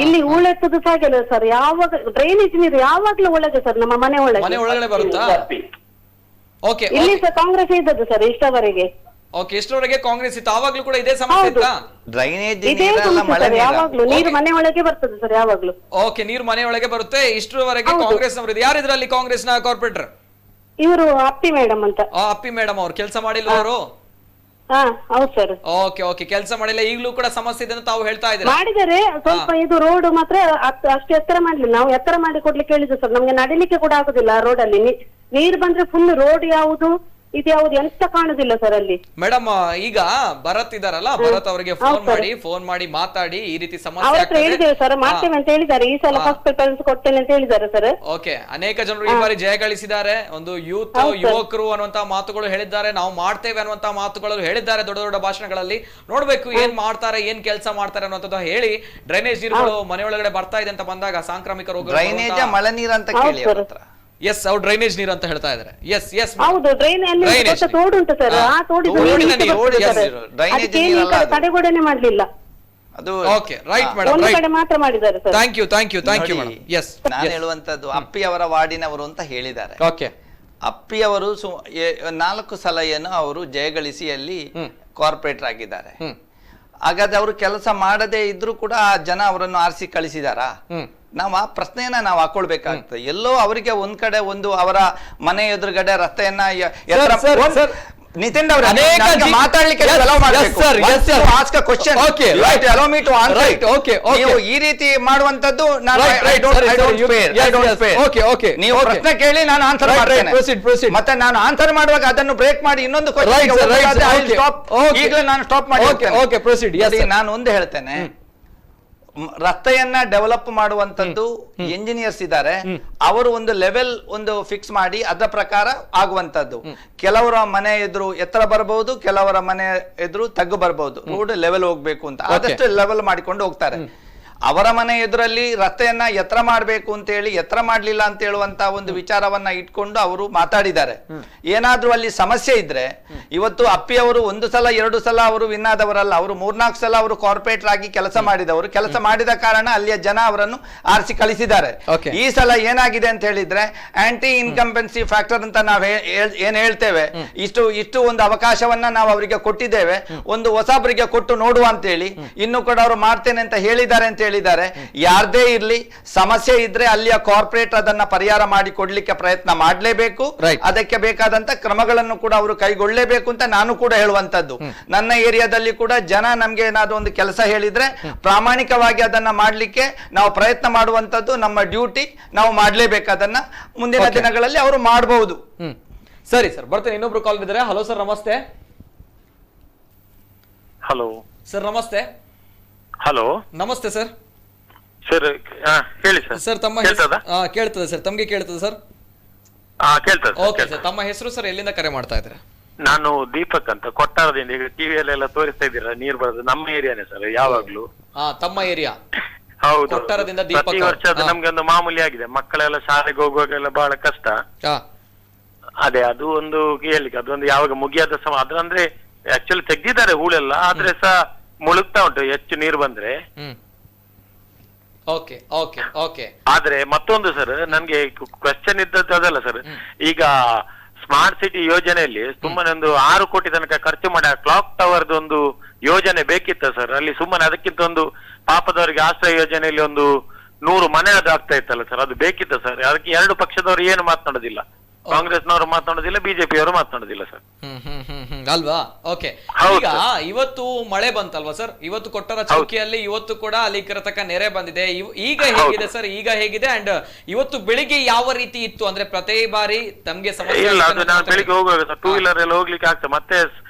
[SPEAKER 6] ಇಲ್ಲಿ ಹೂಳೆತ್ತದು ಸಾಗಿಲ್ಲ ಸರ್. ಯಾವಾಗ ಡ್ರೈನೇಜ್ ನೀರು ಯಾವಾಗ್ಲೂ ಒಳಗೆ ಸರ್, ನಮ್ಮ ಮನೆ ಒಳಗೆ
[SPEAKER 1] ಬರುತ್ತಾ? ಓಕೆ
[SPEAKER 6] ಇಲ್ಲಿ ಸಹ ಕಾಂಗ್ರೆಸ್ ಇದ್ದದ್ದು ಸರ್ ಇಷ್ಟವರೆಗೆ.
[SPEAKER 1] ಓಕೆ, ಇಷ್ಟರವರೆಗೆ ಕಾಂಗ್ರೆಸ್ ಇತ್ತು, ಆವಾಗ್ಲೂ ಕೂಡ ಇದೇ ಸಮಸ್ಯೆ ಇತ್ತಾ?
[SPEAKER 4] ಡ್ರೈನೇಜ್
[SPEAKER 6] ಇದೇ ಸಮಸ್ಯೆ ಸರ್, ಯಾವಾಗ್ಲೂ ನೀರು ಮನೆ ಒಳಗೆ ಬರ್ತದೆ ಸರ್ ಯಾವಾಗ್ಲೂ.
[SPEAKER 1] ಓಕೆ, ನೀರು ಮನೆ ಒಳಗೆ ಬರುತ್ತೆ. ಇಷ್ಟರವರೆಗೆ ಕಾಂಗ್ರೆಸ್ ನವರು ಯಾರಿದ್ರಲ್ಲಿ ಕಾಂಗ್ರೆಸ್ ನ ಕಾರ್ಪೊರೇಟರ್?
[SPEAKER 6] ಇವರು ಅಪ್ಪಿ ಮೇಡಮ್ ಅಂತ.
[SPEAKER 1] ಅಪ್ಪಿ ಮೇಡಮ್ ಅವ್ರು ಕೆಲಸ ಮಾಡಿಲ್ಲ ಅವರು?
[SPEAKER 6] ಹಾ ಹೌದು ಸರ್.
[SPEAKER 1] ಓಕೆ ಓಕೆ, ಕೆಲಸ ಮಾಡಿಲ್ಲ, ಈಗಲೂ ಕೂಡ ಸಮಸ್ಯೆ ಇದೆ ಅಂತ ತಾವು ಹೇಳ್ತಾ ಇದ್ದೀರಾ?
[SPEAKER 6] ಮಾಡಿದರೆ ಸ್ವಲ್ಪ ಇದು ರೋಡ್ ಮಾತ್ರ ಅಷ್ಟು ಎತ್ತರ ಮಾಡ್ಲಿಲ್ಲ. ನಾವು ಎತ್ತರ ಮಾಡಿ ಕೊಡ್ಲಿಕ್ಕೆ ಹೇಳಿದ್ವಿ ಸರ್, ನಮ್ಗೆ ನಡಿಲಿಕ್ಕೆ ಕೂಡ ಆಗುದಿಲ್ಲ ರೋಡ್ ಅಲ್ಲಿ. ನೀರು ಬಂದ್ರೆ ಫುಲ್ ರೋಡ್ ಯಾವುದು ಇದು ಯಾವ್ದು ಎಂತ ಕಾಣುದಿಲ್ಲ ಸರ್ ಅಲ್ಲಿ.
[SPEAKER 1] ಮೇಡಮ್ ಈಗ ಭರತ್ ಇದಾರಲ್ಲ, ಭರತ್ ಅವರಿಗೆ ಫೋನ್ ಮಾಡಿ ಮಾತಾಡಿ ಈ ರೀತಿ ಸಮಸ್ಯೆ
[SPEAKER 6] ಅವ್ರ ಹತ್ರ ಹೇಳಿದ್ದೇವೆ ಸರ್, ಮಾಡ್ತೇವೆ ಅಂತ ಹೇಳಿದ್ದಾರೆ. ಈ ಸಲ ಫಸ್ಟ್ ಪ್ರಿಫರೆನ್ಸ್ ಕೊಡ್ತೇನೆ ಅಂತ ಹೇಳಿದ್ದಾರೆ ಸರ್.
[SPEAKER 1] ಓಕೆ, ಅನೇಕ ಜನರು ಈ ಬಾರಿ ಜಯ ಗಳಿಸಿದ್ದಾರೆ. ಒಂದು ಯುವಕರು ಅನ್ನುವಂತ ಮಾತುಗಳು ಹೇಳಿದ್ದಾರೆ, ನಾವು ಮಾಡ್ತೇವೆ ಅನ್ನುವಂತ ಮಾತುಗಳು ಹೇಳಿದ್ದಾರೆ ದೊಡ್ಡ ದೊಡ್ಡ ಭಾಷಣಗಳಲ್ಲಿ. ನೋಡ್ಬೇಕು ಏನ್ ಮಾಡ್ತಾರೆ, ಏನ್ ಕೆಲಸ ಮಾಡ್ತಾರೆ ಅನ್ನುವಂಥದ್ದು ಹೇಳಿ. ಡ್ರೈನೇಜ್ ನೀರುಗಳು ಮನೆ ಒಳಗಡೆ ಬರ್ತಾ ಇದೆ ಅಂತ ಬಂದಾಗ ಸಾಂಕ್ರಾಮಿಕ ರೋಗ,
[SPEAKER 4] ಡ್ರೈನೇಜ್ ಮಳೆ ನೀರು ಅಂತ ಕೇಳಿ ಅವ್ರ ಹತ್ರ.
[SPEAKER 1] ಎಸ್, ಅವ್ರು ಡ್ರೈನೇಜ್ ನೀರು ಅಂತ ಹೇಳ್ತಾ ಇದ್ದಾರೆ. ಎಸ್ ಎಸ್,
[SPEAKER 6] ಹೌದು, ಡ್ರೈನೇಜ್ ತೋಡು ಉಂಟು ಸರ್, ಆ ತಡೆಗೋಡೆನೆ ಮಾಡ್ಲಿಲ್ಲ.
[SPEAKER 4] ಅದು
[SPEAKER 1] ಓಕೆ, ರೈಟ್ ಮೇಡಮ್,
[SPEAKER 6] ಒಂದು ಕಡೆ ಮಾತ್ರ ಮಾಡಿದ್ದಾರೆ sir.
[SPEAKER 1] Thank you madam. Yes,
[SPEAKER 4] ನಾನು ಹೇಳುವಂತದ್ದು ಅಪ್ಪಿ ಅವರ ವಾರ್ಡಿನವರು ಅಂತ ಹೇಳಿದ್ದಾರೆ.
[SPEAKER 1] ಓಕೆ,
[SPEAKER 4] ಅಪ್ಪಿ ಅವರು 4 ಸಲ ಏನು ಅವರು ಜಯಗಳಿಸಿ ಅಲ್ಲಿ ಕಾರ್ಪೊರೇಟರ್ ಆಗಿದ್ದಾರೆ. ಹಾಗಾದ್ರೆ ಅವರು ಕೆಲಸ ಮಾಡದೇ ಇದ್ರು ಕೂಡ ಆ ಜನ ಅವರನ್ನು ಆರಿಸಿ ಕಳಿಸಿದಾರಾ? ನಾವು ಆ ಪ್ರಶ್ನೆಯನ್ನ ನಾವು ಹಾಕೊಳ್ಬೇಕಾಗ್ತದೆ. ಎಲ್ಲೋ ಅವರಿಗೆ ಒಂದ್ ಕಡೆ ಒಂದು ಅವರ ಮನೆ ಎದುರುಗಡೆ ರಸ್ತೆಯನ್ನ ನಿತಿನ್ ಅವರೇ ಮಾತಾಡ್ಲಿಕ್ಕೆ ನೀವು ಈ ರೀತಿ ಮಾಡುವಂತದ್ದು ನೀವು ಪ್ರಶ್ನೆ ಕೇಳಿ ನಾನು ಆನ್ಸರ್ ಮಾಡ್ತೇನೆ. ಮತ್ತೆ ನಾನು ಆನ್ಸರ್ ಮಾಡುವಾಗ ಅದನ್ನು ಬ್ರೇಕ್ ಮಾಡಿ ಇನ್ನೊಂದು ಈಗಲೇ ನಾನು ಸ್ಟಾಪ್ ಮಾಡಿ ನಾನು ಒಂದು ಹೇಳ್ತೇನೆ. ರಸ್ತೆಯನ್ನ ಡೆವಲಪ್ ಮಾಡುವಂತದ್ದು ಎಂಜಿನಿಯರ್ಸ್ ಇದ್ದಾರೆ, ಅವರು ಒಂದು ಲೆವೆಲ್ ಒಂದು ಫಿಕ್ಸ್ ಮಾಡಿ ಅದರ ಪ್ರಕಾರ ಆಗುವಂತದ್ದು. ಕೆಲವರ ಮನೆ ಎದುರು ಎತ್ತರ ಬರಬಹುದು, ಕೆಲವರ ಮನೆ ಎದುರು ತಗ್ಗು ಬರಬಹುದು. ರೋಡ್ ಲೆವೆಲ್ ಹೋಗ್ಬೇಕು ಅಂತ ಆದಷ್ಟು ಲೆವೆಲ್ ಮಾಡಿಕೊಂಡು ಹೋಗ್ತಾರೆ. ಅವರ ಮನೆ ಎದುರಲ್ಲಿ ರಸ್ತೆಯನ್ನ ಎತ್ತರ ಮಾಡಬೇಕು ಅಂತ ಹೇಳಿ ಎತ್ತರ ಮಾಡ್ಲಿಲ್ಲ ಅಂತ ಹೇಳುವಂತ ಒಂದು ವಿಚಾರವನ್ನ ಇಟ್ಕೊಂಡು ಅವರು ಮಾತಾಡಿದ್ದಾರೆ. ಏನಾದ್ರೂ ಅಲ್ಲಿ ಸಮಸ್ಯೆ ಇದ್ರೆ, ಇವತ್ತು ಅಪ್ಪಿ ಅವರು 1 ಸಲ 2 ಸಲ ಅವರು ವಿನ್ ಆದವರಲ್ಲ, ಅವರು 3-4 ಸಲ ಅವರು ಕಾರ್ಪೊರೇಟರ್ ಆಗಿ ಕೆಲಸ ಮಾಡಿದವರು. ಕೆಲಸ ಮಾಡಿದ ಕಾರಣ ಅಲ್ಲಿಯ ಜನ ಅವರನ್ನು ಆರಿಸಿ ಕಳಿಸಿದ್ದಾರೆ. ಈ ಸಲ ಏನಾಗಿದೆ ಅಂತ ಹೇಳಿದ್ರೆ ಆಂಟಿ ಇನ್ಕಂಬೆನ್ಸಿ ಫ್ಯಾಕ್ಟರ್ ಅಂತ ನಾವು ಏನ್ ಹೇಳ್ತೇವೆ, ಇಷ್ಟು ಒಂದು ಅವಕಾಶವನ್ನ ನಾವು ಅವರಿಗೆ ಕೊಟ್ಟಿದ್ದೇವೆ, ಒಂದು ಹೊಸಬರಿಗೆ ಕೊಟ್ಟು ನೋಡುವ ಅಂತ ಹೇಳಿ. ಇನ್ನು ಕೂಡ ಅವರು ಮಾಡ್ತೇನೆ ಅಂತ ಹೇಳಿದ್ದಾರೆ ಅಂತ ಹೇಳಿದ್ದಾರೆ. ಯಾರದೇ ಇರ್ಲಿ, ಸಮಸ್ಯೆ ಇದ್ರೆ ಅಲ್ಲಿಯ ಕಾರ್ಪೊರೇಟ್ ಅದನ್ನ ಪರಿಹಾರ ಮಾಡಿ ಕೊಡ್ಲಿಕ್ಕೆ ಪ್ರಯತ್ನ ಮಾಡಲೇಬೇಕು. ಅದಕ್ಕೆ ಬೇಕಾದಂತ ಕ್ರಮಗಳನ್ನು ಕೂಡ ಅವರು ಕೈಗೊಳ್ಳಲೇಬೇಕು ಅಂತ ನಾನು ಕೂಡ ಹೇಳುವಂತದ್ದು. ನನ್ನ ಏರಿಯಾದಲ್ಲಿ ಕೂಡ ಜನ ನಮ್ಗೆ ಏನಾದ್ರು ಒಂದು ಕೆಲಸ ಹೇಳಿದ್ರೆ ಪ್ರಾಮಾಣಿಕವಾಗಿ ಅದನ್ನ ಮಾಡ್ಲಿಕ್ಕೆ ನಾವು ಪ್ರಯತ್ನ ಮಾಡುವಂತದ್ದು ನಮ್ಮ ಡ್ಯೂಟಿ. ನಾವು ಮಾಡ್ಲೇಬೇಕು ಅದನ್ನ. ಮುಂದಿನ ದಿನಗಳಲ್ಲಿ ಅವರು ಮಾಡಬಹುದು.
[SPEAKER 1] ಸರಿ ಸರ್, ಬರ್ತೇನೆ. ಇನ್ನೊಬ್ರು ಕಾಲ್ ಇದ್ದಾರೆ. ಹಲೋ ಸರ್, ನಮಸ್ತೆ.
[SPEAKER 9] ಹಲೋ
[SPEAKER 1] ಸರ್, ನಮಸ್ತೆ.
[SPEAKER 9] ಹಲೋ
[SPEAKER 1] ನಮಸ್ತೆ ಸರ್.
[SPEAKER 9] ಸರ್ ಹೇಳಿ ಸರ್.
[SPEAKER 1] ಸರ್ ತಮ್ಮ ಕೇಳ್ತದೆ ಸರ್, ತಮ್ಗೆ ಕೇಳ್ತದೆ ಸರ್?
[SPEAKER 9] ಕೇಳ್ತದೆ.
[SPEAKER 1] ಓಕೆ ಸರ್, ತಮ್ಮ ಹೆಸರು ಸರ್, ಎಲ್ಲಿಂದ ಕರೆ ಮಾಡ್ತಾ ಇದ್ದಾರೆ?
[SPEAKER 9] ನಾನು ದೀಪಕ್ ಅಂತ, ಕೊಟ್ಟಾರದಿಂದ. ಈಗ ಟಿವಿಯಲ್ಲೆಲ್ಲ ತೋರಿಸ್ತಾ ಇದ್ದೀರಾ ನೀರ್ ಬರೋದು, ನಮ್ಮ ಏರಿಯಾನೇ ಸರ್ ಯಾವಾಗ್ಲೂ.
[SPEAKER 1] ತಮ್ಮ ಏರಿಯಾ?
[SPEAKER 9] ಹೌದು,
[SPEAKER 1] ಕೊಟ್ಟಾರದಿಂದ
[SPEAKER 9] ಪ್ರತಿ ವರ್ಷ ಅದು ನಮ್ಗೆ ಒಂದು ಮಾಮೂಲಿ ಆಗಿದೆ. ಮಕ್ಕಳೆಲ್ಲ ಶಾಲೆಗೆ ಹೋಗುವಾಗೆಲ್ಲ ಬಹಳ ಕಷ್ಟ. ಅದೇ ಅದು ಒಂದು ಕೇಳಿಕ್ಕೆ, ಅದೊಂದು ಯಾವಾಗ ಮುಗಿಯಾದ ಅದಂದ್ರೆ ಆಕ್ಚುಲಿ ತೆಗ್ದಿದ್ದಾರೆ ಹೂಳೆಲ್ಲ, ಆದ್ರೆ ಸಹ ಮುಳುಗ್ತಾ ಉಂಟು ಹೆಚ್ಚು ನೀರು ಬಂದ್ರೆ. ಆದ್ರೆ ಮತ್ತೊಂದು ಸರ್, ನನ್ಗೆ ಕ್ವೆಶ್ಚನ್ ಇದ್ದದ್ದು ಅದಲ್ಲ ಸರ್. ಈಗ ಸ್ಮಾರ್ಟ್ ಸಿಟಿ ಯೋಜನೆಯಲ್ಲಿ ಸುಮ್ಮನೆ ಒಂದು 6 ಕೋಟಿ ತನಕ ಖರ್ಚು ಮಾಡಿ ಕ್ಲಾಕ್ ಟವರ್ದು ಒಂದು ಯೋಜನೆ ಬೇಕಿತ್ತ ಸರ್. ಅಲ್ಲಿ ಸುಮ್ಮನೆ ಅದಕ್ಕಿಂತ ಒಂದು ಪಾಪದವರಿಗೆ ಆಶ್ರಯ ಯೋಜನೆಯಲ್ಲಿ ಒಂದು 100 ಮನೆ ಅದು ಆಗ್ತಾ ಇತ್ತಲ್ಲ ಸರ್, ಅದು ಬೇಕಿತ್ತ ಸರ್. ಅದಕ್ಕೆ 2 ಪಕ್ಷದವರು ಏನು ಮಾತನಾಡೋದಿಲ್ಲ, ಕಾಂಗ್ರೆಸ್ನವರು ಮಾತನಾಡೋದಿಲ್ಲ, ಬಿಜೆಪಿ ಅವರು ಮಾತನಾಡೋದಿಲ್ಲ ಸರ್.
[SPEAKER 1] ಅಲ್ವಾ? ಓಕೆ, ಈಗ ಇವತ್ತು ಮಳೆ ಬಂತಲ್ವಾ ಸರ್? ಇವತ್ತು ಕೊಟ್ಟರ ಚೌಕಿಯಲ್ಲಿ ಇವತ್ತು ಕೂಡ ಅಲ್ಲಿ ಕರತಕ್ಕ ನೆರೆ ಬಂದಿದೆ. ಈಗ ಹೇಗಿದೆ ಸರ್? ಈಗ ಹೇಗಿದೆ? ಅಂಡ್ ಇವತ್ತು ಬೆಳಿಗ್ಗೆ ಯಾವ ರೀತಿ ಇತ್ತು ಅಂದ್ರೆ ಪ್ರತಿ ಬಾರಿ ತಮ್ಗೆ ಸಮಸ್ಯೆ
[SPEAKER 9] ಇಲ್ಲ? ಅದು ನಾನು ಬೆಳಿಗ್ಗೆ ಹೋಗುವಾಗ ಸರ್ 2 ವೀಲರ್ ಎಲ್ಲ ಹೋಗ್ಲಿಕ್ಕೆ ಆಗ್ತದೆ. ಮತ್ತೆ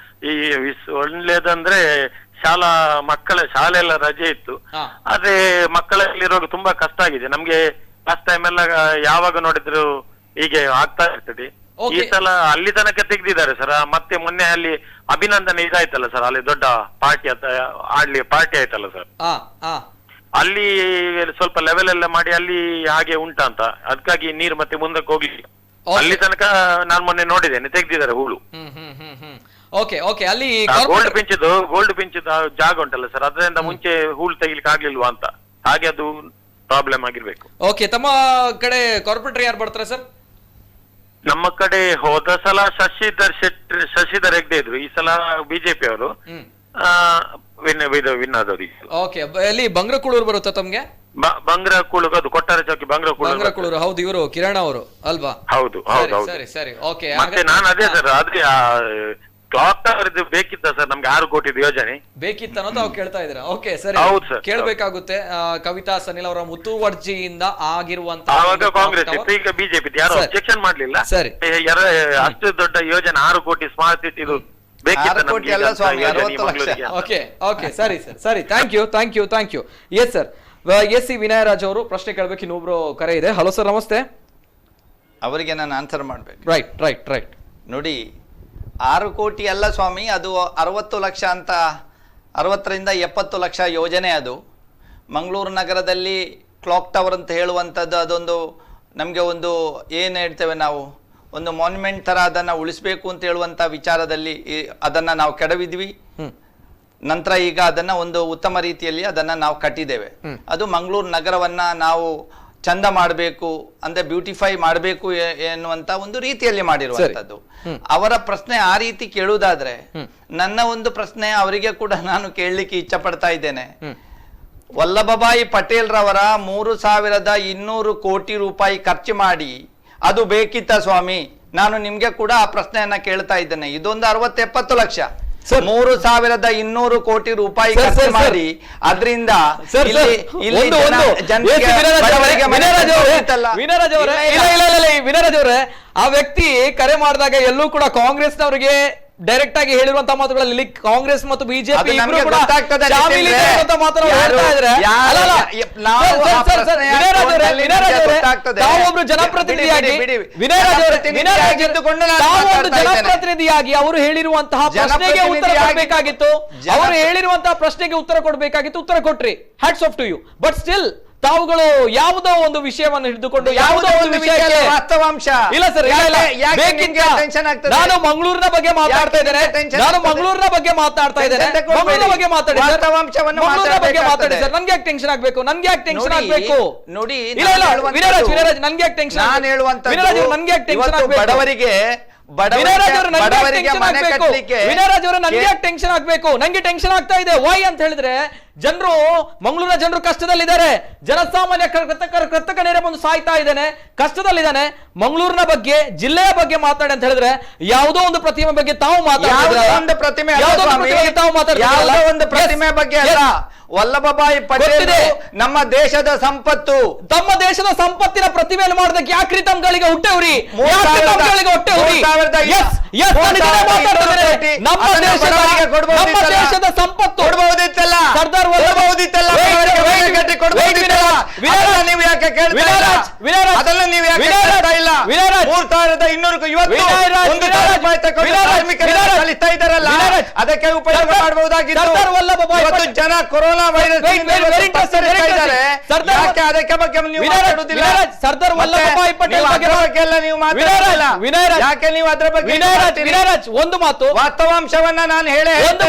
[SPEAKER 9] ಈ ಒಳ್ಳೆದಂದ್ರೆ ಮಕ್ಕಳ ಶಾಲೆ ಎಲ್ಲ ರಜೆ ಇತ್ತು, ಆದ್ರೆ ಮಕ್ಕಳಲ್ಲಿರುವಾಗ ತುಂಬಾ ಕಷ್ಟ ಆಗಿದೆ ನಮ್ಗೆ. ಲಾಸ್ಟ್ ಟೈಮ್ ಎಲ್ಲ ಯಾವಾಗ ನೋಡಿದ್ರು ಹೀಗೆ ಆಗ್ತಾ ಇರ್ತದೆ. ಈ ಸಲ ಅಲ್ಲಿ ತನಕ ತೆಗ್ದಿದ್ದಾರೆ ಸರ್. ಮತ್ತೆ ಮೊನ್ನೆ ಅಲ್ಲಿ ಅಭಿನಂದನೆ ಇದಾಯ್ತಲ್ಲ ಸರ್, ಅಲ್ಲಿ ದೊಡ್ಡ ಪಾರ್ಟಿ ಪಾರ್ಟಿ ಆಯ್ತಲ್ಲ ಸರ್, ಅಲ್ಲಿ ಸ್ವಲ್ಪ ಲೆವೆಲ್ ಎಲ್ಲ ಮಾಡಿ ಅಲ್ಲಿ ಹಾಗೆ ಉಂಟಂತ, ಅದಕ್ಕಾಗಿ ನೀರು ಮತ್ತೆ ಮುಂದಕ್ಕೆ ಹೋಗ್ಲಿ. ಅಲ್ಲಿ ತನಕ ನಾನು ಮೊನ್ನೆ ನೋಡಿದ್ದೇನೆ, ತೆಗ್ದಿದ್ದಾರೆ ಹೂಳು.
[SPEAKER 1] ಅಲ್ಲಿ
[SPEAKER 9] ಗೋಲ್ಡ್ ಪಿಂಚದ ಜಾಗ ಉಂಟಲ್ಲ ಸರ್, ಅದರಿಂದ ಮುಂಚೆ ಹೂಳು ತೆಗಿಲಿಕ್ಕೆ ಆಗ್ಲಿಲ್ವಾ ಅಂತ, ಹಾಗೆ ಅದು ಪ್ರಾಬ್ಲಮ್ ಆಗಿರ್ಬೇಕು.
[SPEAKER 1] ಓಕೆ, ತಮ್ಮ ಕಡೆ ಕಾರ್ಪೊರೇಟರ್ ಯಾರು ಬರ್ತಾರೆ ಸರ್?
[SPEAKER 9] ನಮ್ಮ ಕಡೆ ಹೋದ ಸಲ ಶಶಿಧರ್ ಹೆಗ್ಡೆ ಇದ್ರು, ಈ ಸಲ ಬಿಜೆಪಿ ಅವರು ವಿನ್ ಆದವರು.
[SPEAKER 1] ಓಕೆ, ಎಲ್ಲಿ ಬಂಗ್ರಕೂಳೂರು ಬರುತ್ತಾ ತಮ್ಗೆ?
[SPEAKER 9] ಬಂಗ್ರಕೂಳು, ಅದು ಕೊಟ್ಟಾರ ಚೌಕಿ
[SPEAKER 1] ಬಂಗ್ರಕೂಳೂರು. ಹೌದು, ಇವರು ಕಿರಣ್ ಅವರು ಅಲ್ವಾ?
[SPEAKER 9] ಹೌದು.
[SPEAKER 1] ಸರಿ ಸರಿ, ಓಕೆ.
[SPEAKER 9] ಮತ್ತೆ ನಾನು ಅದೇ ಸರ್, ಅದೇ ಕ್ಲಾಕ್ ಟವರ್ ಬೇಕಿತ್ತ ಸರ್ ನಮ್ಗೆ 6 ಕೋಟಿ ಯೋಜನೆ
[SPEAKER 1] ಬೇಕಿತ್ತ ಅನ್ನೋದು ತಾವು ಕೇಳ್ತಾ ಇದ್ದೀರಾ? ಓಕೆ ಸರಿ, ಕೇಳ್ಬೇಕಾಗುತ್ತೆ. ಕವಿತಾ ಸನಿಲ್ ಅವರ ಮುತುವರ್ಜಿಯಿಂದ ಆಗಿರುವಂತ
[SPEAKER 9] ಕಾಂಗ್ರೆಸ್ ಈಗ ಬಿಜೆಪಿ ಯಾರು ಅಬ್ಜೆಕ್ಷನ್ ಮಾಡ್ಲಿಲ್ಲ.
[SPEAKER 1] ಸರಿ,
[SPEAKER 9] ಅಷ್ಟು ದೊಡ್ಡ ಯೋಜನೆ 6 ಕೋಟಿ ಸ್ಮಾರ್ಟ್ ಸಿಟಿ ಇದು ಬೇಕಿತ್ತ.
[SPEAKER 1] ಓಕೆ ಓಕೆ, ಸರಿ ಸರ್, ಸರಿ, thank you. Yes sir, S C Vinayraj ಅವರು ಪ್ರಶ್ನೆ ಕೇಳಬೇಕು. ಇನ್ನೊಬ್ರು ಕರೆ ಇದೆ. ಹಲೋ ಸರ್, ನಮಸ್ತೆ.
[SPEAKER 4] ಅವರಿಗೆ ನಾನು ಆನ್ಸರ್ ಮಾಡ್ಬೇಕು.
[SPEAKER 1] ರೈಟ್.
[SPEAKER 4] ನೋಡಿ, 6 ಕೋಟಿ ಅಲ್ಲ ಸ್ವಾಮಿ, ಅದು 60 ಲಕ್ಷ ಅಂತ, 60ರಿಂದ 70 ಲಕ್ಷ ಯೋಜನೆ. ಅದು ಮಂಗಳೂರು ನಗರದಲ್ಲಿ ಕ್ಲಾಕ್ ಟವರ್ ಅಂತ ಹೇಳುವಂಥದ್ದು, ಅದೊಂದು ನಮಗೆ ಒಂದು ಏನು ಹೇಳ್ತೇವೆ ನಾವು, ಒಂದು ಮಾನ್ಯುಮೆಂಟ್ ಥರ ಅದನ್ನು ಉಳಿಸ್ಬೇಕು ಅಂತ ಹೇಳುವಂಥ ವಿಚಾರದಲ್ಲಿ ಅದನ್ನು ನಾವು ಕೆಡವಿದ್ವಿ. ನಂತರ ಈಗ ಅದನ್ನು ಒಂದು ಉತ್ತಮ ರೀತಿಯಲ್ಲಿ ಅದನ್ನು ನಾವು ಕಟ್ಟಿದ್ದೇವೆ. ಅದು ಮಂಗಳೂರು ನಗರವನ್ನು ನಾವು ಚಂದ ಮಾಡಬೇಕು ಅಂದ್ರೆ ಬ್ಯೂಟಿಫೈ ಮಾಡಬೇಕು ಎನ್ನುವಂತ ಒಂದು ರೀತಿಯಲ್ಲಿ ಮಾಡಿರುವಂತದ್ದು. ಅವರ ಪ್ರಶ್ನೆ ಆ ರೀತಿ ಕೇಳುವುದಾದ್ರೆ ನನ್ನ ಒಂದು ಪ್ರಶ್ನೆ ಅವರಿಗೆ ಕೂಡ ನಾನು ಕೇಳಲಿಕ್ಕೆ ಇಚ್ಛೆ ಪಡ್ತಾ ಇದ್ದೇನೆ. ವಲ್ಲಭಭಾಯಿ ಪಟೇಲ್ ರವರ 3200 ಕೋಟಿ ರೂಪಾಯಿ ಖರ್ಚು ಮಾಡಿ ಅದು ಬೇಕಿತ್ತ ಸ್ವಾಮಿ? ನಾನು ನಿಮ್ಗೆ ಕೂಡ ಆ ಪ್ರಶ್ನೆಯನ್ನ ಕೇಳ್ತಾ ಇದ್ದೇನೆ. ಇದೊಂದು 60-70 ಲಕ್ಷ, 3200 ಕೋಟಿ ರೂಪಾಯಿ ಖರ್ಚು ಮಾಡಿ ಅದರಿಂದ
[SPEAKER 1] ವಿನಯರಾಜ್ ಅವರೇ, ಆ ವ್ಯಕ್ತಿ ಕರೆ ಮಾಡಿದಾಗ ಎಲ್ಲೂ ಕೂಡ ಕಾಂಗ್ರೆಸ್ನವರಿಗೆ ಡೈರೆಕ್ಟ್ ಆಗಿ ಹೇಳಿರುವಂತಹ ಮಾತುಗಳಲ್ಲಿ ಕಾಂಗ್ರೆಸ್ ಮತ್ತು ಬಿಜೆಪಿ ತಾವೊಬ್ರು ಜನಪ್ರತಿನಿಧಿಯಾಗಿ ಅವರು ಹೇಳಿರುವಂತಹ ಪ್ರಶ್ನೆಗೆ ಉತ್ತರ ಕೊಡಬೇಕಾಗಿತ್ತು. ಅವರು ಹೇಳಿರುವಂತಹ ಪ್ರಶ್ನೆಗೆ ಉತ್ತರ ಕೊಡಬೇಕಾಗಿತ್ತು, ಉತ್ತರ ಕೊಟ್ರಿ. Hats off to you. But still ತಾವುಗಳು ಯಾವುದೋ ಒಂದು ವಿಷಯವನ್ನು ಹಿಡಿದುಕೊಂಡು ಯಾವುದೋ ಒಂದು ವಿಷಯಕ್ಕೆ ವಾಸ್ತವಾಂಶ ಇಲ್ಲ ಸರ್, ನಾನು ಮಂಗಳೂರಿನ ಬಗ್ಗೆ ಮಾತಾಡ್ತಾ ಇದ್ದೇನೆ. ನನ್ಗೆ ಯಾಕೆ ಟೆನ್ಷನ್ ಆಗ್ಬೇಕು?
[SPEAKER 4] ನೋಡಿ,
[SPEAKER 1] ವಿನಯರಾಜ್ ನನ್ಗೆ ಯಾಕೆ ಟೆನ್ಷನ್? ನನ್ಗೆ ಯಾಕೆ ಟೆನ್ಷನ್ ಆಗ್ಬೇಕು? ಟೆನ್ಷನ್ ಆಗ್ಬೇಕು? ನಂಗೆ ಟೆನ್ಷನ್ ಆಗ್ತಾ ಇದೆ. ವೈ ಅಂತ ಹೇಳಿದ್ರೆ, ಜನರು, ಮಂಗಳೂರಿನ ಜನರು ಕಷ್ಟದಲ್ಲಿದ್ದಾರೆ. ಜನಸಾಮಾನ್ಯ ಕರ್ತಕ ನೇರ ಬಂದು ಸಾಯ್ತಾ ಇದ್ದಾನೆ, ಕಷ್ಟದಲ್ಲಿದ್ದಾನೆ. ಮಂಗಳೂರಿನ ಬಗ್ಗೆ, ಜಿಲ್ಲೆಯ ಬಗ್ಗೆ ಮಾತಾಡಿ ಅಂತ ಹೇಳಿದ್ರೆ ಯಾವುದೋ ಒಂದು ಪ್ರತಿಮೆ ಬಗ್ಗೆ ತಾವು
[SPEAKER 4] ಪ್ರತಿಮೆ ಬಗ್ಗೆ ಅಲ್ಲ. ವಲ್ಲಭಭಾಯಿ ಪಟೇಲ್ ನಮ್ಮ ದೇಶದ ಸಂಪತ್ತು.
[SPEAKER 1] ತಮ್ಮ ದೇಶದ ಸಂಪತ್ತಿನ ಪ್ರತಿಮೆಯನ್ನು ಮಾಡೋದಕ್ಕೆ ಯಾಕ್ರಿ ತಮ್ಗಳಿಗೆ ಹೊಟ್ಟೆವ್ರಿ? ನಮ್ಮ ದೇಶದ ಸಂಪತ್ತು
[SPEAKER 4] ಕೊಡಬಹುದಿತ್ತಲ್ಲ,
[SPEAKER 1] ಸರ್ದಾರ್
[SPEAKER 4] ಕೊಡಬಹುದಿತ್ತಲ್ಲ, ನೀವು ಯಾಕೆ ಕೇಳ್ತಾ ಅದನ್ನ ನೀವು ಯಾಕೆ ಕೇಳ್ತಾ ಇಲ್ಲ? 3250 ಕಲಿಸ್ತಾ ಇದ್ದಾರಲ್ಲ, ಅದಕ್ಕೆ ಉಪಯೋಗ ಮಾಡಬಹುದಾಗಿತ್ತು. ಜನ ಕೊರೋನಾ ವೈರಸ್ ಅದಕ್ಕೆ ಬಗ್ಗೆ ನೀವು ಮಾತಾಡುವುದಿಲ್ಲ.
[SPEAKER 1] ಸರ್ದಾರ್ ವಲ್ಲಭಭಾಯಿ ಪಟೇಲ್ ಬಗ್ಗೆ
[SPEAKER 4] ನೀವು ಮಾತಾಡಲ್ಲ. ಯಾಕೆ ನೀವು ಅದರ ಬಗ್ಗೆ?
[SPEAKER 1] ಒಂದು ಮಾತು,
[SPEAKER 4] ವಾಸ್ತವಾಂಶವನ್ನ ನಾನು ಹೇಳಿ
[SPEAKER 1] ಒಂದು